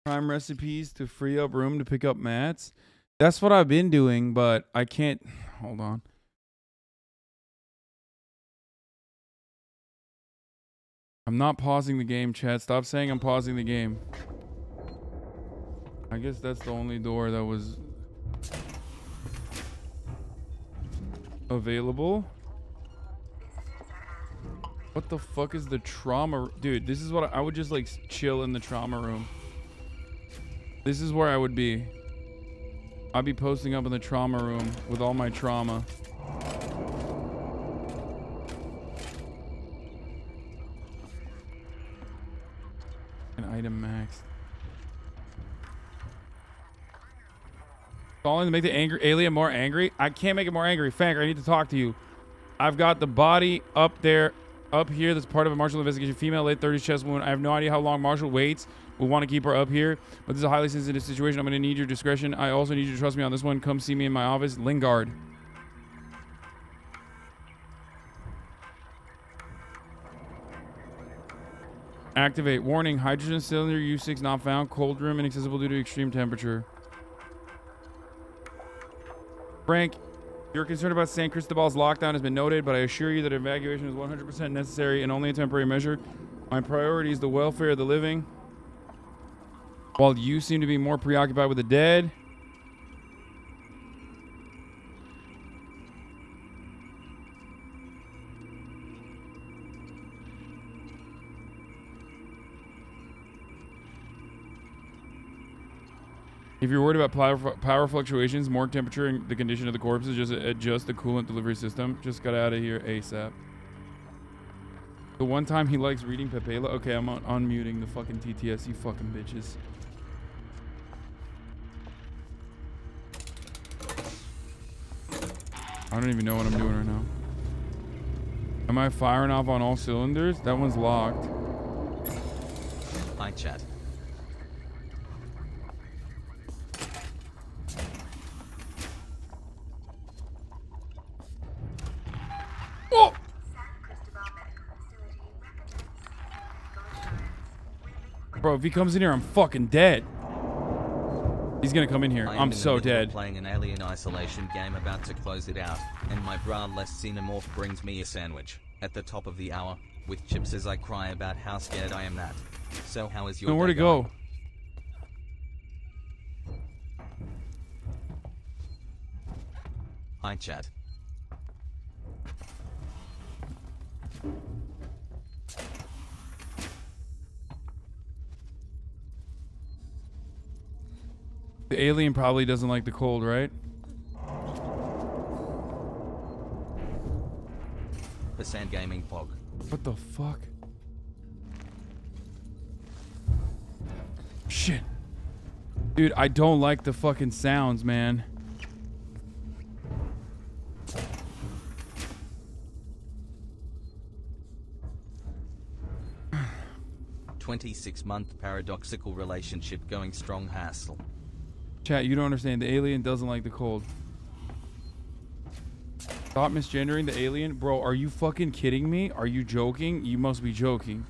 Prime recipes to free up room to pick up mats. That's what I've been doing, but I can't. Hold on. I'm not pausing the game, chat. Stop saying I'm pausing the game. I guess that's the only door that was available. What the fuck is the trauma? Dude, this is what I would just like chill in the trauma room. This is where I would be. I'd be posting up in the trauma room with all my trauma. An item maxed. Calling to make the angry alien more angry. I can't make it more angry. Fanker, I need to talk to you. I've got the body up there, up here. That's part of a Marshall investigation. Female, late 30s, chest wound. I have no idea how long Marshall waits. We want to keep her up here, but this is a highly sensitive situation. I'm going to need your discretion. I also need you to trust me on this one. Come see me in my office. Lingard. Activate. Warning. Hydrogen cylinder U6 not found. Cold room inaccessible due to extreme temperature. Frank, your concern about San Cristobal's lockdown has been noted, but I assure you that evacuation is 100% necessary and only a temporary measure. My priority is the welfare of the living, while you seem to be more preoccupied with the dead. If you're worried about power fluctuations, morgue temperature, and the condition of the corpses, just adjust the coolant delivery system. Just got out of here ASAP. The one time he likes reading Pepela. Okay, I'm unmuting the fucking TTS, you fucking bitches. I don't even know what I'm doing right now. Am I firing off on all cylinders? That one's locked. Hi, chat. Oh! Bro, if he comes in here, I'm fucking dead. He's gonna come in here. I'm so dead. Playing an alien isolation game, about to close it out, and my bra-less xenomorph brings me a sandwich at the top of the hour with chips as I cry about how scared I am that. So how is your Where to day go? going? Hi, chat. The alien probably doesn't like the cold, right? The Sand Gaming Pog. What the fuck? Shit. Dude, I don't like the fucking sounds, man. "26-month paradoxical relationship going strong hassle." Chat, you don't understand. The alien doesn't like the cold. Stop misgendering the alien. Bro, are you fucking kidding me? Are you joking? You must be joking.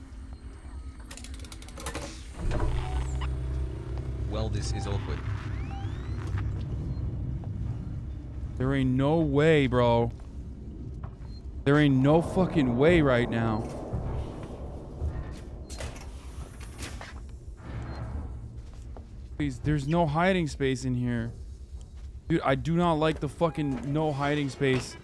Well, this is awkward. There ain't no way, bro. There ain't no fucking way right now. Please, there's no hiding space in here. Dude, I do not like the fucking no hiding space.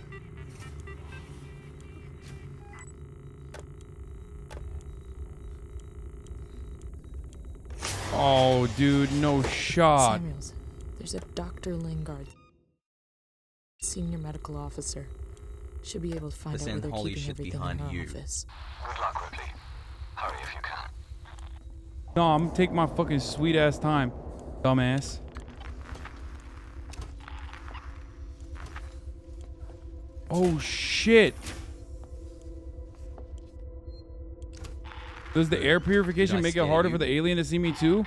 Oh, dude, no shot. Samuels, there's a Dr. Lingard, senior medical officer. Should be able to find out where they're holy keeping shit everything behind in her you. office. Good luck, Ripley. Hurry if you can. No, I'm gonna take my fucking sweet ass time, dumbass. Oh shit. Does the air purification make it harder for the alien to see me too?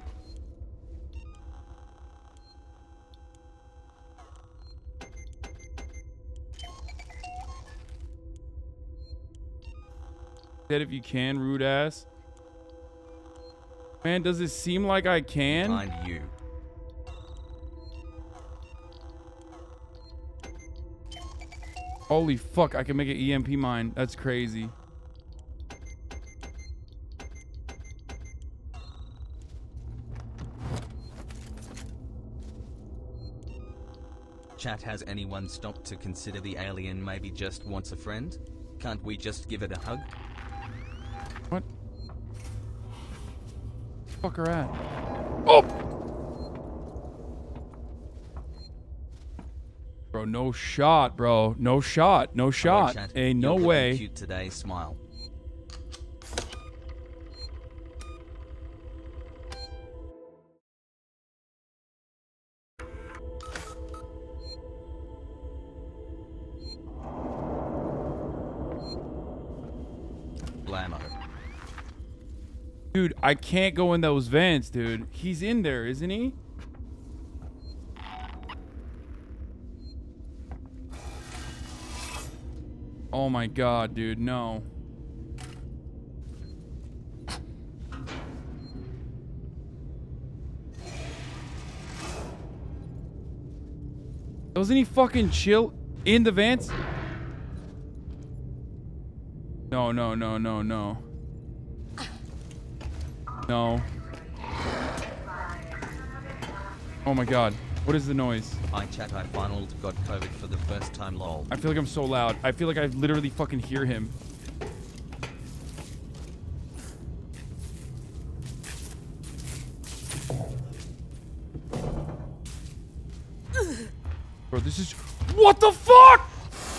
Said if you can, rude ass. Man, does it seem like I can? Behind you. Holy fuck, I can make an EMP mine. That's crazy. Chat, has anyone stopped to consider the alien maybe just wants a friend? Can't we just give it a hug? What? Fucker at? Oh! Bro, no shot, bro. No shot. No shot. Chat, Ain't no you're looking way. Cute today, smile. ammo. Dude, I can't go in those vents, dude. He's in there, isn't he? Oh my god, dude, no. Doesn't he fucking chill in the vents? No, no, no, no, no. No. Oh my god. What is the noise? I finally got COVID for the first time, lol. I feel like I'm so loud. I feel like I literally fucking hear him. Bro, this is... What the fuck?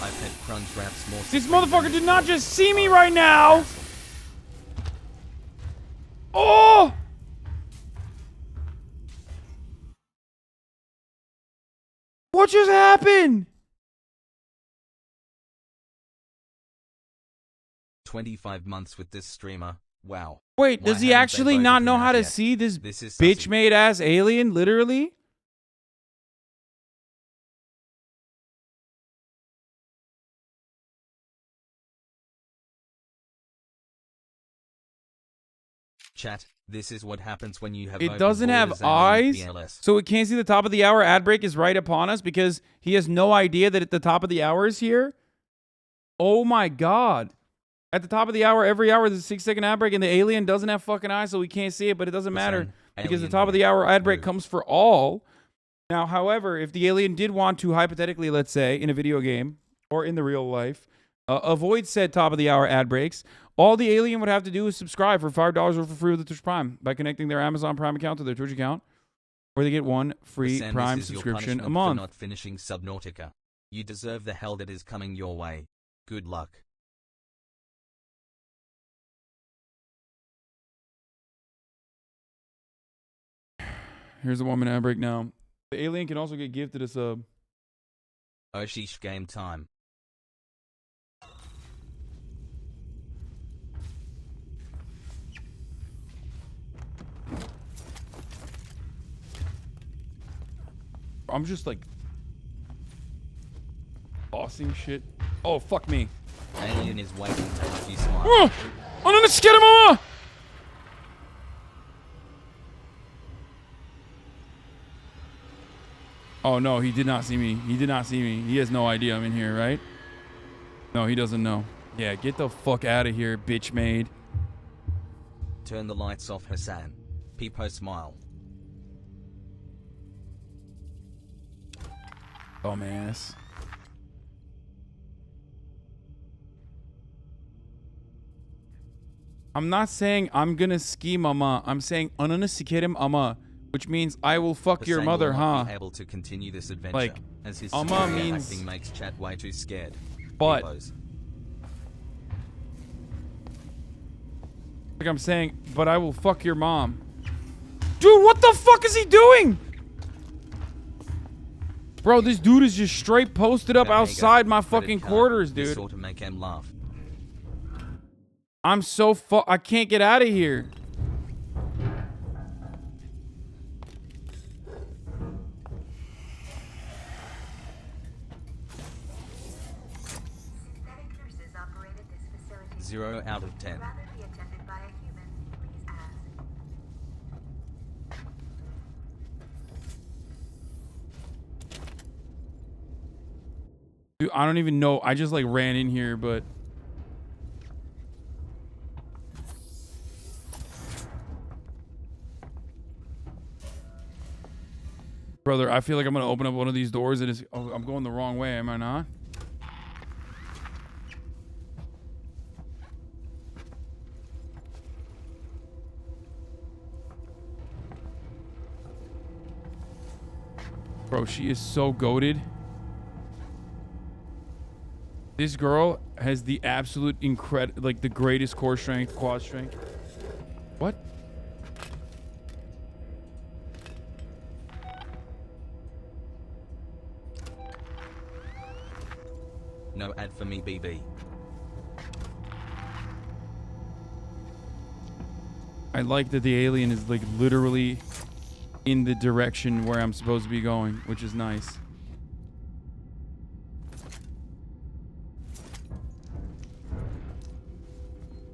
I've had crunch wraps more. This motherfucker did not just see me right now. Oh! What just happened? 25 months with this streamer. Wow. Wait, Why does he haven't they actually voted not him know out how to yet? see this is bitch-made ass alien, literally? Chat, this is what happens when you have It open doesn't have borders and eyes, BLS. so it can't see the top of the hour ad break is right upon us because he has no idea that at the top of the hour is here. Oh my god. At the top of the hour, every hour, there's a 6-second ad break, and the alien doesn't have fucking eyes, so we can't see it, but it doesn't matter because the top of the hour ad break comes for all. Now, however, if the alien did want to, hypothetically, let's say, in a video game or in the real life, avoid said top of the hour ad breaks, all the alien would have to do is subscribe for $5 or for free with the Twitch Prime by connecting their Amazon Prime account to their Twitch account, where they get one free DeSantis Prime is your subscription a punishment month. for not finishing Subnautica. You deserve the hell that is coming your way. Good luck. Here's the 1 minute ad break now. The alien can also get gifted a sub. Oh sheesh, game time. I'm just like bossing shit. Oh, fuck me. Alien is waiting to you smile. Oh, I'm gonna scare him, mama! Oh no, he did not see me. He did not see me. He has no idea I'm in here, right? No, he doesn't know. Yeah, get the fuck out of here, bitch maid. Turn the lights off, Hasan. Peepo smile. Dumbass. I'm not saying I'm gonna ski mama. I'm saying anana sikerim ama, which means I will fuck your Hasan mother, will huh? not be able to continue this adventure, Like, as his ama superior means- acting makes chat way too scared. But- Peepos. Like I'm saying, but I will fuck your mom. Dude, what the fuck is he doing? Bro, this dude is just straight posted up outside my fucking quarters, This dude. ought to make him laugh. I'm so I can't get out of here. Zero out of 10. Dude, I don't even know. I just like ran in here, but brother, I feel like I'm gonna open up one of these doors and it's I'm going the wrong way, am I not? Bro, she is so goated. This girl has the absolute like the greatest core strength, quad strength. What? No ad for me, BB. I like that the alien is like literally in the direction where I'm supposed to be going, which is nice.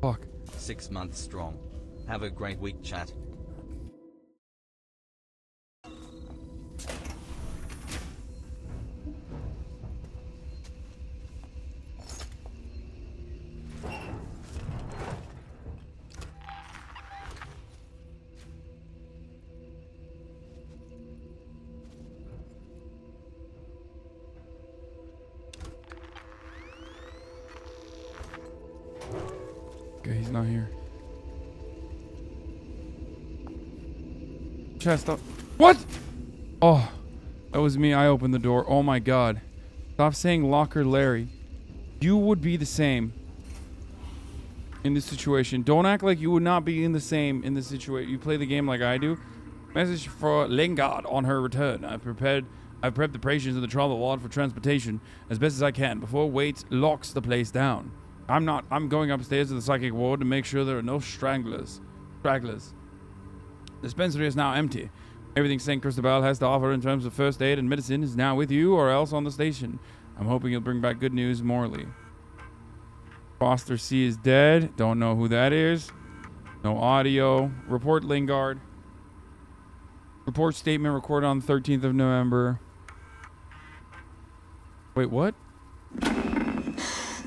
Fuck. 6 months strong. Have a great week, chat. Okay, he's not here. Chest up. What? Oh, that was me. I opened the door. Oh my god. Stop saying Locker Larry. You would be the same in this situation. Don't act like you would not be in the same in this situation. You play the game like I do. Message for Lingard on her return. I've prepped the patients in the trauma ward for transportation as best as I can before Waits locks the place down. I'm going upstairs to the psychic ward to make sure there are no stragglers. The dispensary is now empty. Everything St. Cristobal has to offer in terms of first aid and medicine is now with you or else on the station. I'm hoping you'll bring back good news, Morley. Foster C is dead. Don't know who that is. No audio. Report Lingard. Report statement recorded on the 13th of November. Wait, what?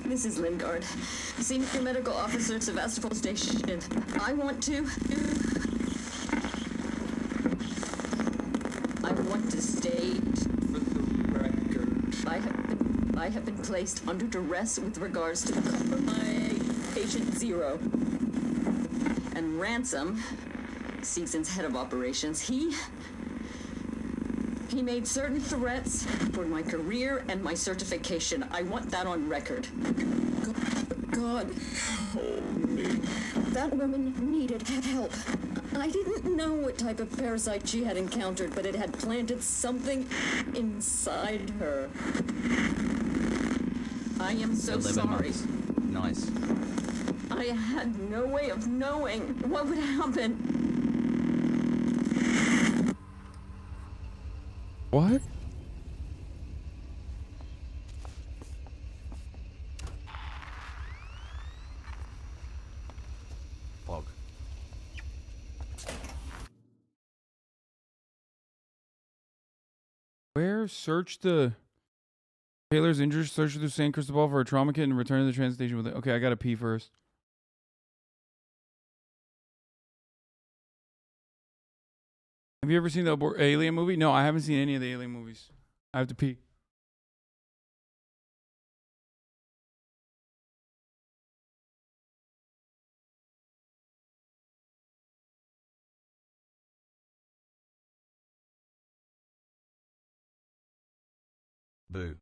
This is Lingard, Senior Medical Officer at Sevastopol Station. I want to state for the record. I have been placed under duress with regards to my patient Zero. And Ransom, Season's head of operations, he made certain threats for my career and my certification. I want that on record. God help me. That woman needed help. I didn't know what type of parasite she had encountered, but it had planted something inside her. I am so 11 sorry. months. Nice. I had no way of knowing what would happen. What? Pog. Where? Search the Taylor's injured. Search through San Cristobal for a trauma kit and return to the train station with it. Okay, I gotta pee first. Have you ever seen the Alien movie? No, I haven't seen any of the Alien movies. I have to pee. Boo.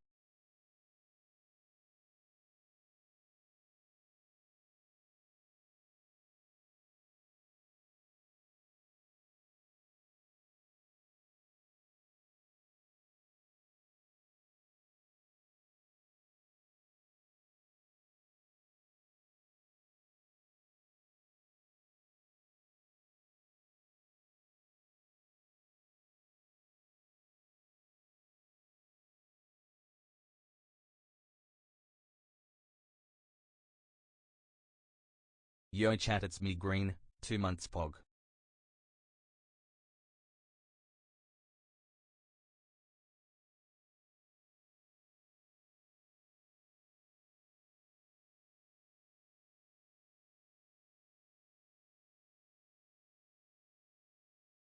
Yo chat, it's me Green, 2 months pog.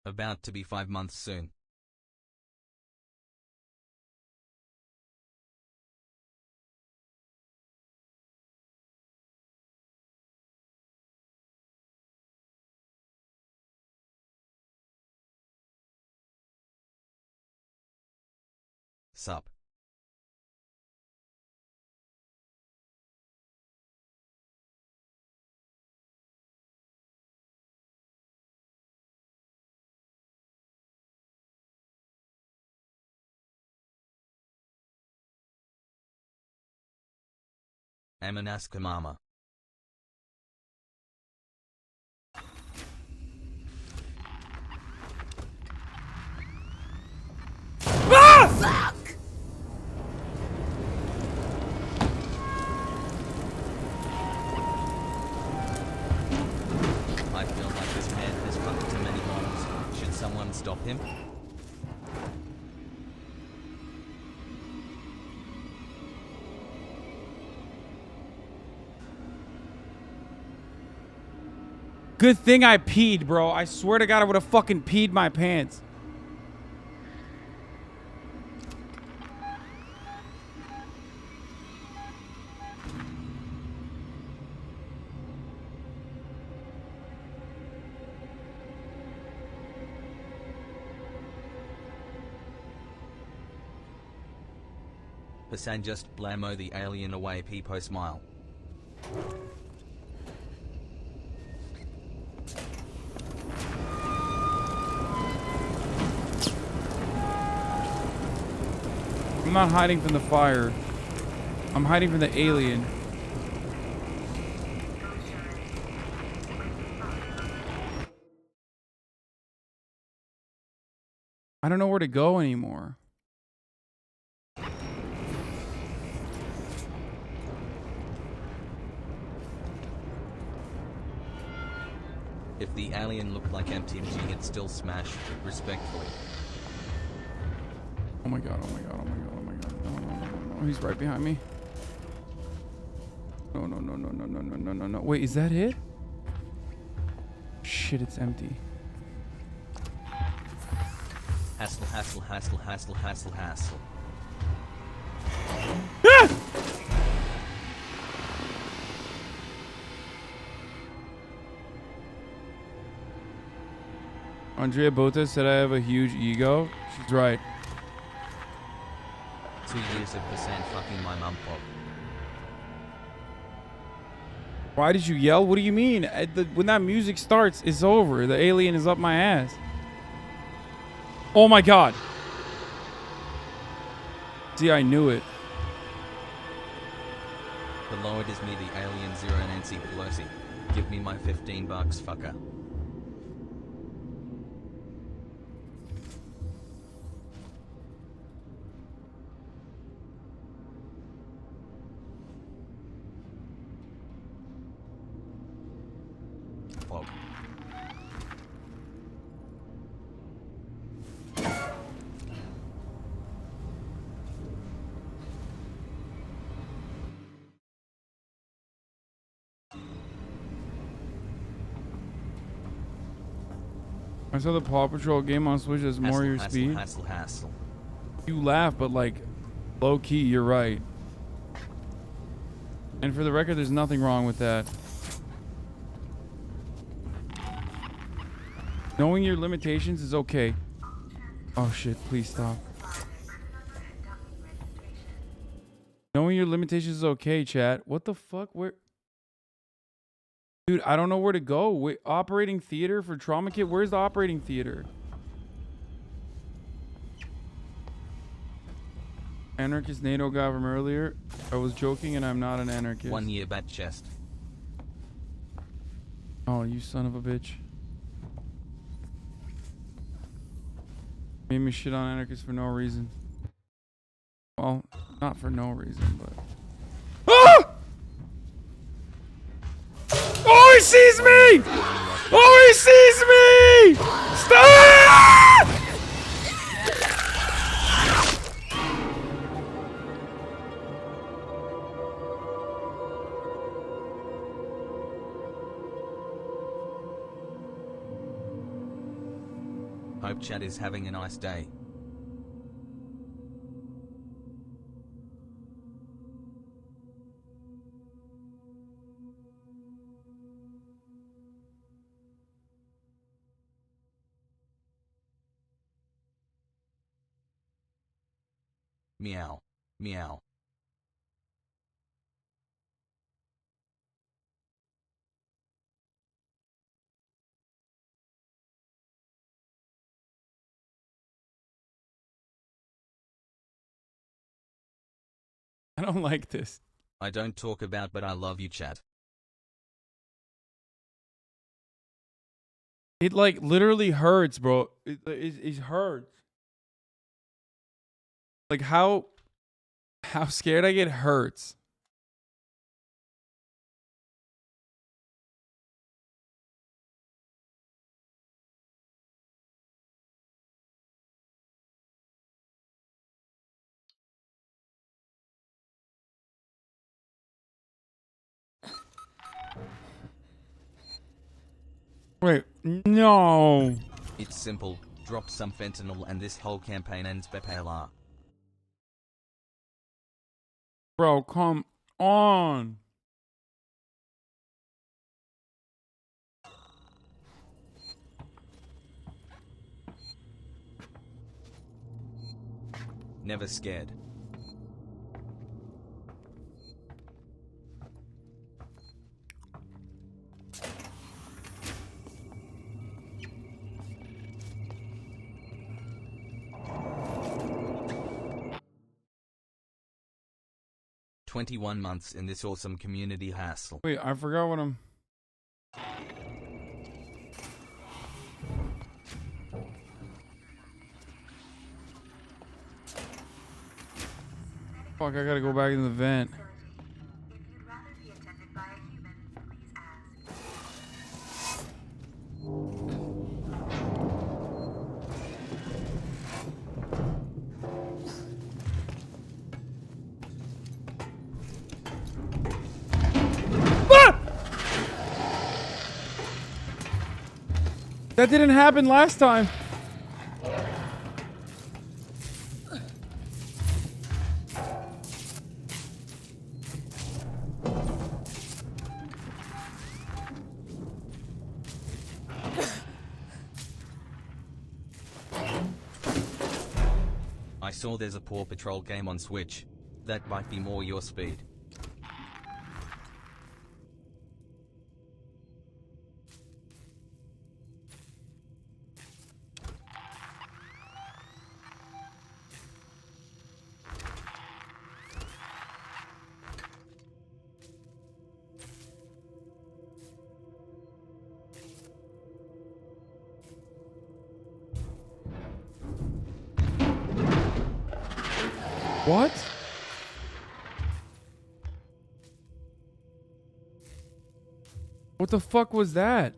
About to be 5 months soon. Sup. Amanaska Mama. stop him? Good thing I peed, bro. I swear to God, I would have fucking peed my pants. Hasan just blammo the alien away peepo smile. I'm not hiding from the fire. I'm hiding from the alien. I don't know where to go anymore. If the alien looked like MTMG, it'd still smash, respectfully. Oh my god, oh my god, oh my god, oh my god. No, no, no, no, no. He's right behind me. No, no, no, no, no, no, no, no, no, no. Wait, is that it? Shit, it's empty. Hassle, hassle, hassle, hassle, hassle, hassle. Ah! Andrea Bota said I have a huge ego. She's right. 2 years of Hasan fucking my mum pop. Why did you yell? What do you mean? When that music starts, it's over. The alien is up my ass. Oh my god. See, I knew it. Below it is me, the alien Zero Nancy Pelosi. Give me my $15, fucker. Flog. I saw the Paw Patrol game on Switch as more your speed. Hassle, hassle. You laugh, but like, low key, you're right. And for the record, there's nothing wrong with that. Knowing your limitations is okay. Oh shit, please stop. Knowing your limitations is okay, chat. What the fuck? Where? Dude, I don't know where to go. Wait, operating theater for trauma kit? Where's the operating theater? Anarchist NATO guy from earlier. I was joking and I'm not an anarchist. 1 year bat chest. Oh, you son of a bitch. Made me shit on anarchists for no reason. Well, not for no reason, but... Ah! Oh, he sees me! Oh, he sees me! Stop! Hope chat is having a nice day. Meow. Meow. I don't like this. I don't talk about, but I love you, chat. It like literally hurts, bro. It hurts. Like how scared I get hurts. Wait, no. It's simple. Drop some fentanyl and this whole campaign ends bepala. Bro, come on. Never scared. "21 months in this awesome community hassle." Wait, I forgot what I'm... Fuck, I gotta go back in the vent. That didn't happen last time. I saw there's a Paw Patrol game on Switch. That might be more your speed. What? What the fuck was that?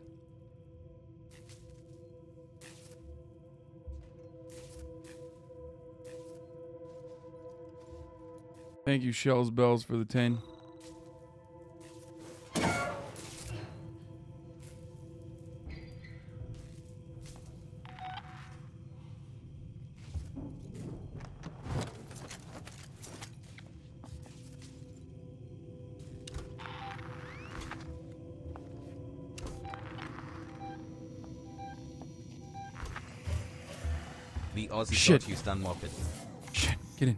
Thank you, Shells Bells, for the 10. The Aussie Shit. got you stun mopped. Shit, get in.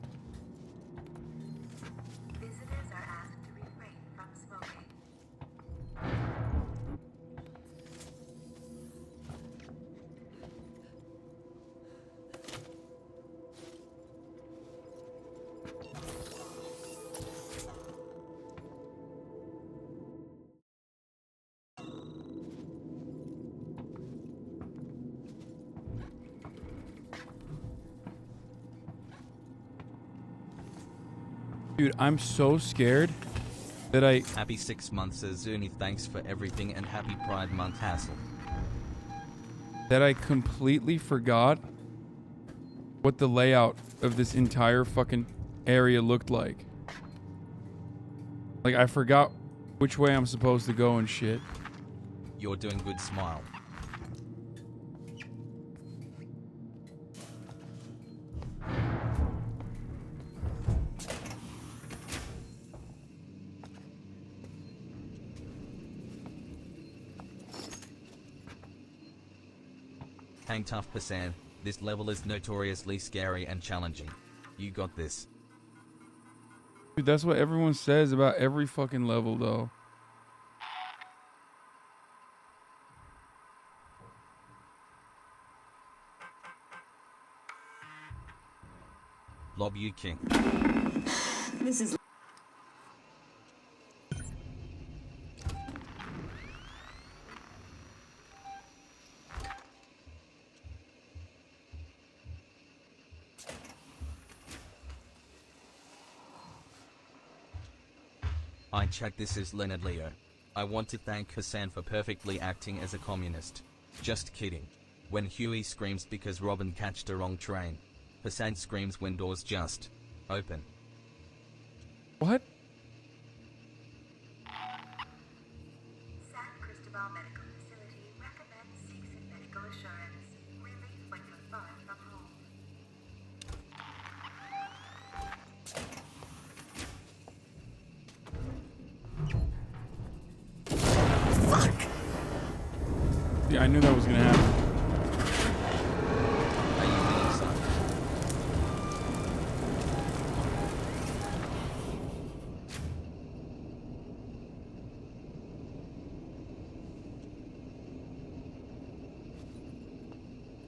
Dude, I'm so scared that I... Happy 6 months, Zuni. Thanks for everything and happy Pride Month hassle. That I completely forgot what the layout of this entire fucking area looked like. Like, I forgot which way I'm supposed to go and shit. You're doing good, smile. Hang tough, Hasan. This level is notoriously scary and challenging. You got this. Dude, that's what everyone says about every fucking level, though. Lob you king. This is... I check, this is Leonard Leo. I want to thank Hasan for perfectly acting as a communist. Just kidding. When Huey screams because Robin catched the wrong train. Hasan screams when doors just open. What? San Cristobal Medical Facility recommends Yeah, I knew that was gonna happen. Are you winning, son?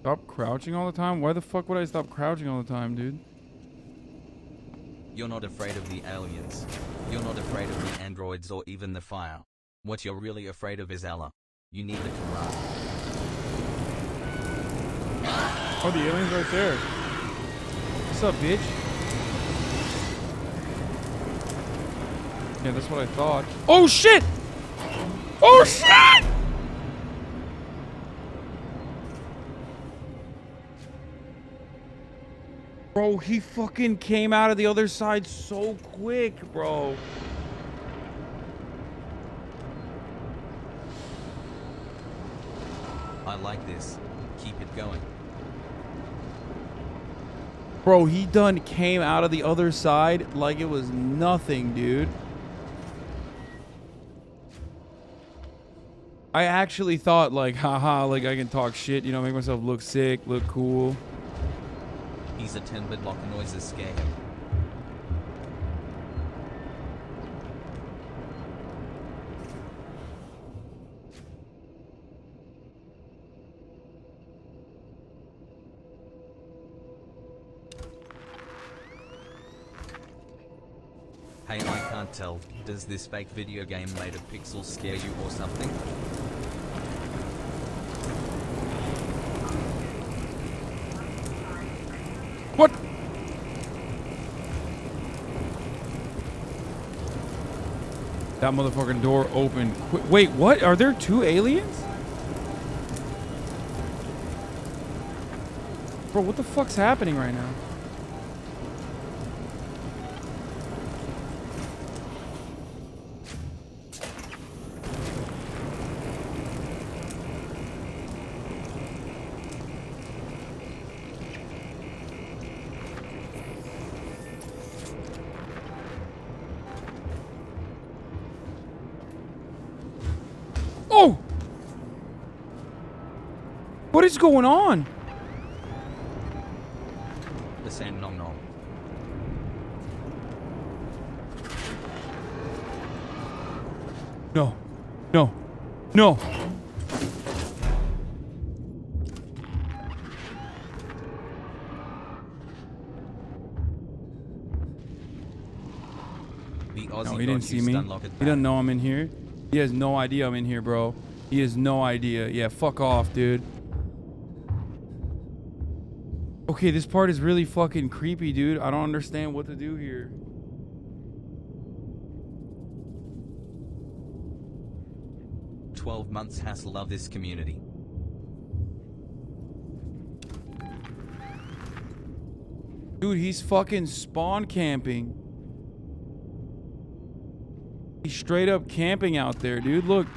Stop crouching all the time? Why the fuck would I stop crouching all the time, dude? You're not afraid of the aliens. You're not afraid of the androids or even the fire. What you're really afraid of is Allah. You need the Quran. Oh, the alien's right there. What's up, bitch? Yeah, that's what I thought. Oh, shit! Oh, shit! Bro, he fucking came out of the other side so quick, bro. I like this. Keep it going. Bro, he done came out of the other side like it was nothing, dude. I actually thought, like, haha, like I can talk shit, you know, make myself look sick, look cool. He's a 10, but lock noises scare him. Hey, I can't tell. Does this fake video game made of pixels scare you or something? What? That motherfucking door opened. Wait, what? Are there two aliens? Bro, what the fuck's happening right now? Oh! What is going on? Hasan nom nom. No. No. No. The No, Aussie he didn't see me. unlock it He doesn't know I'm in here. He has no idea I'm in here, bro. He has no idea. Yeah, fuck off, dude. Okay, this part is really fucking creepy, dude. I don't understand what to do here. "12 months hassle of this community." Dude, he's fucking spawn camping. He's straight up camping out there, dude. Look.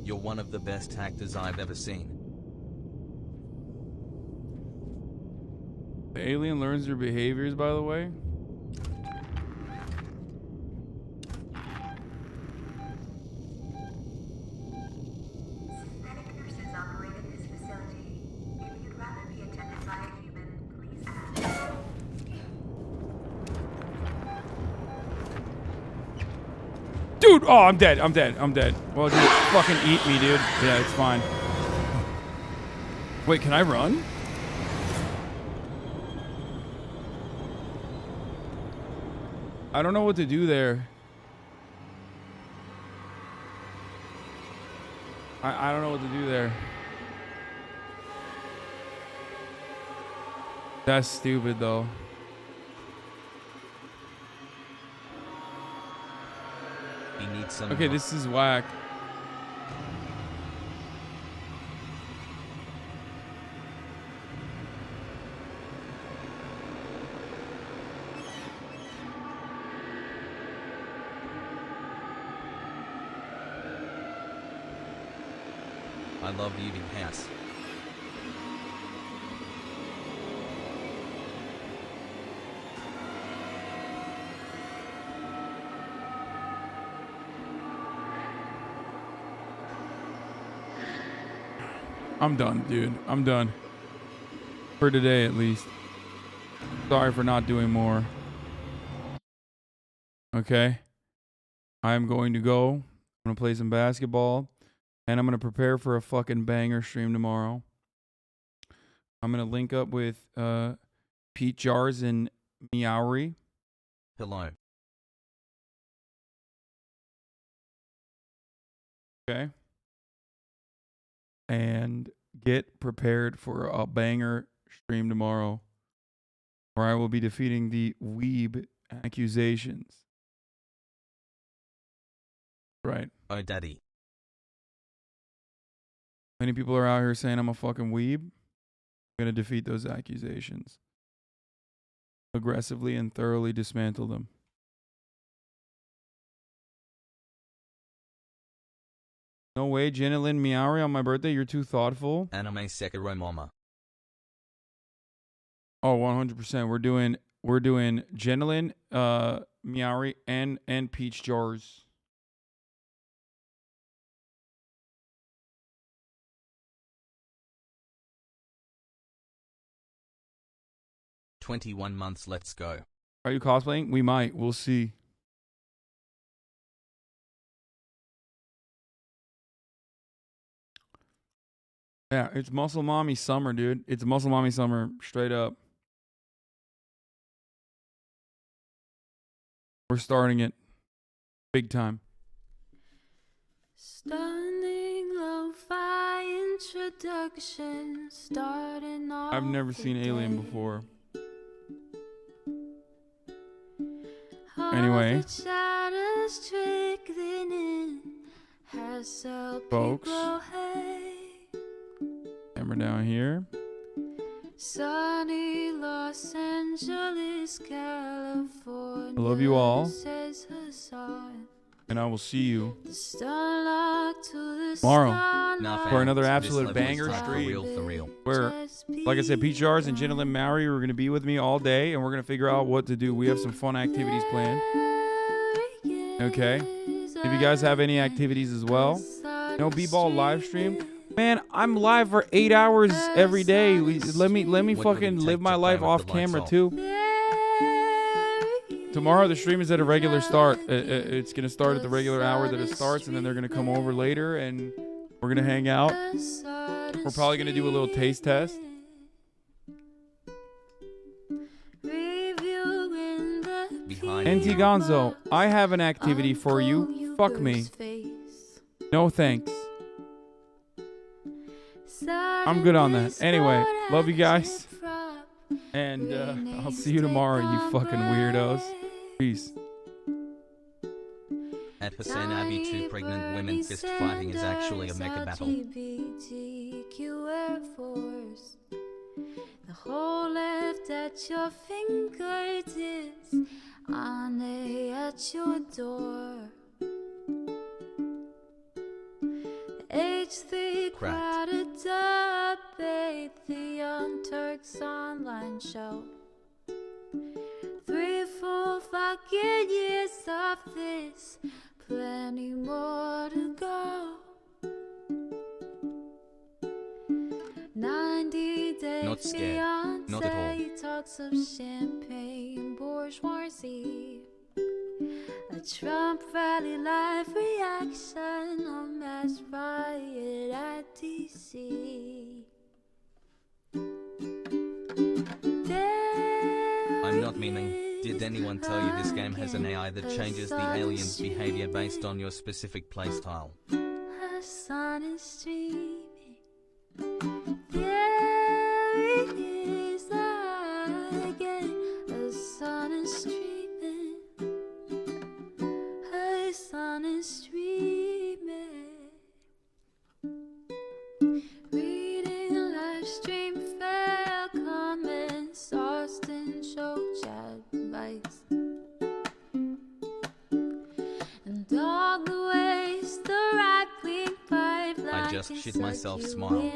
You're one of the best actors I've ever seen. The alien learns their behaviors, by the way. Synthetic nurses operate at this facility. If you'd rather be attended by a human, please ask. Dude, oh, I'm dead. I'm dead. I'm dead. Well, dude, fucking eat me, dude. Yeah, it's fine. Wait, can I run? I don't know what to do there. I don't know what to do there. That's stupid, though. He needs some Okay, help. this is whack. I love leaving house. I'm done, dude. I'm done. For today, at least. Sorry for not doing more. Okay? I'm going to go. I'm going to play some basketball. And I'm going to prepare for a fucking banger stream tomorrow. I'm going to link up with Pete Jars and Meowry. Hello. Okay. And get prepared for a banger stream tomorrow, where I will be defeating the weeb accusations. Right. Oh, daddy. Many people are out here saying I'm a fucking weeb. I'm going to defeat those accusations. Aggressively and thoroughly dismantle them. No way, Janelyn Meowry on my birthday. You're too thoughtful. Anime Sekiro Mama. Oh, 100%. We're doing Janelyn, Meowry, and Peach Jars. "21 months, let's go." Are you cosplaying? We might. We'll see. Yeah, it's Muscle Mommy summer, dude. It's Muscle Mommy summer, straight up. We're starting it big time. Stunning lo-fi introduction, starting off. I've never seen Alien before. Anyway, folks, camera down here. Sunny Los Angeles, California. I love you all, Says Hasan. and I will see you The star to the tomorrow star for another This absolute level is banger for stream. real, for real. Where, like I said, Pete Jars and Janelyn Meowry are going to be with me all day, and we're going to figure out what to do. We have some fun activities planned. Okay? If you guys have any activities as well, no B-ball live stream. Man, I'm live for 8 hours every day. Let me fucking live my life off camera too. Tomorrow the stream is at a regular start. It's gonna start at the regular hour that it starts, and then they're gonna come over later and we're gonna hang out. We're probably gonna do a little taste test. NT Gonzo, I have an activity for you. Fuck me. No thanks. I'm good on that. Anyway, love you guys. And I'll see you tomorrow, you fucking weirdos. Peace. At HasanAbi, 2 pregnant women fist fighting is actually a mecha battle. The whole left at your fingertips, Annie at your door. H3 crowded debate, the Young Turks online show. 3 full fucking years of this, plenty more to go. 90 Day Not scared. Not at all. Fiancé talks of champagne bourgeoisie. A Trump rally live reaction on mass riot at DC. I'm not meaning. Did anyone tell you this game has an AI that changes the alien's behavior based on your specific playstyle? Hasan is streaming. There he is again. The sun is streaming. Hasan is streaming. Reading live stream fair comments. Austin show chat advice. And all the ways the right wing pipeline. I just shit myself, smile.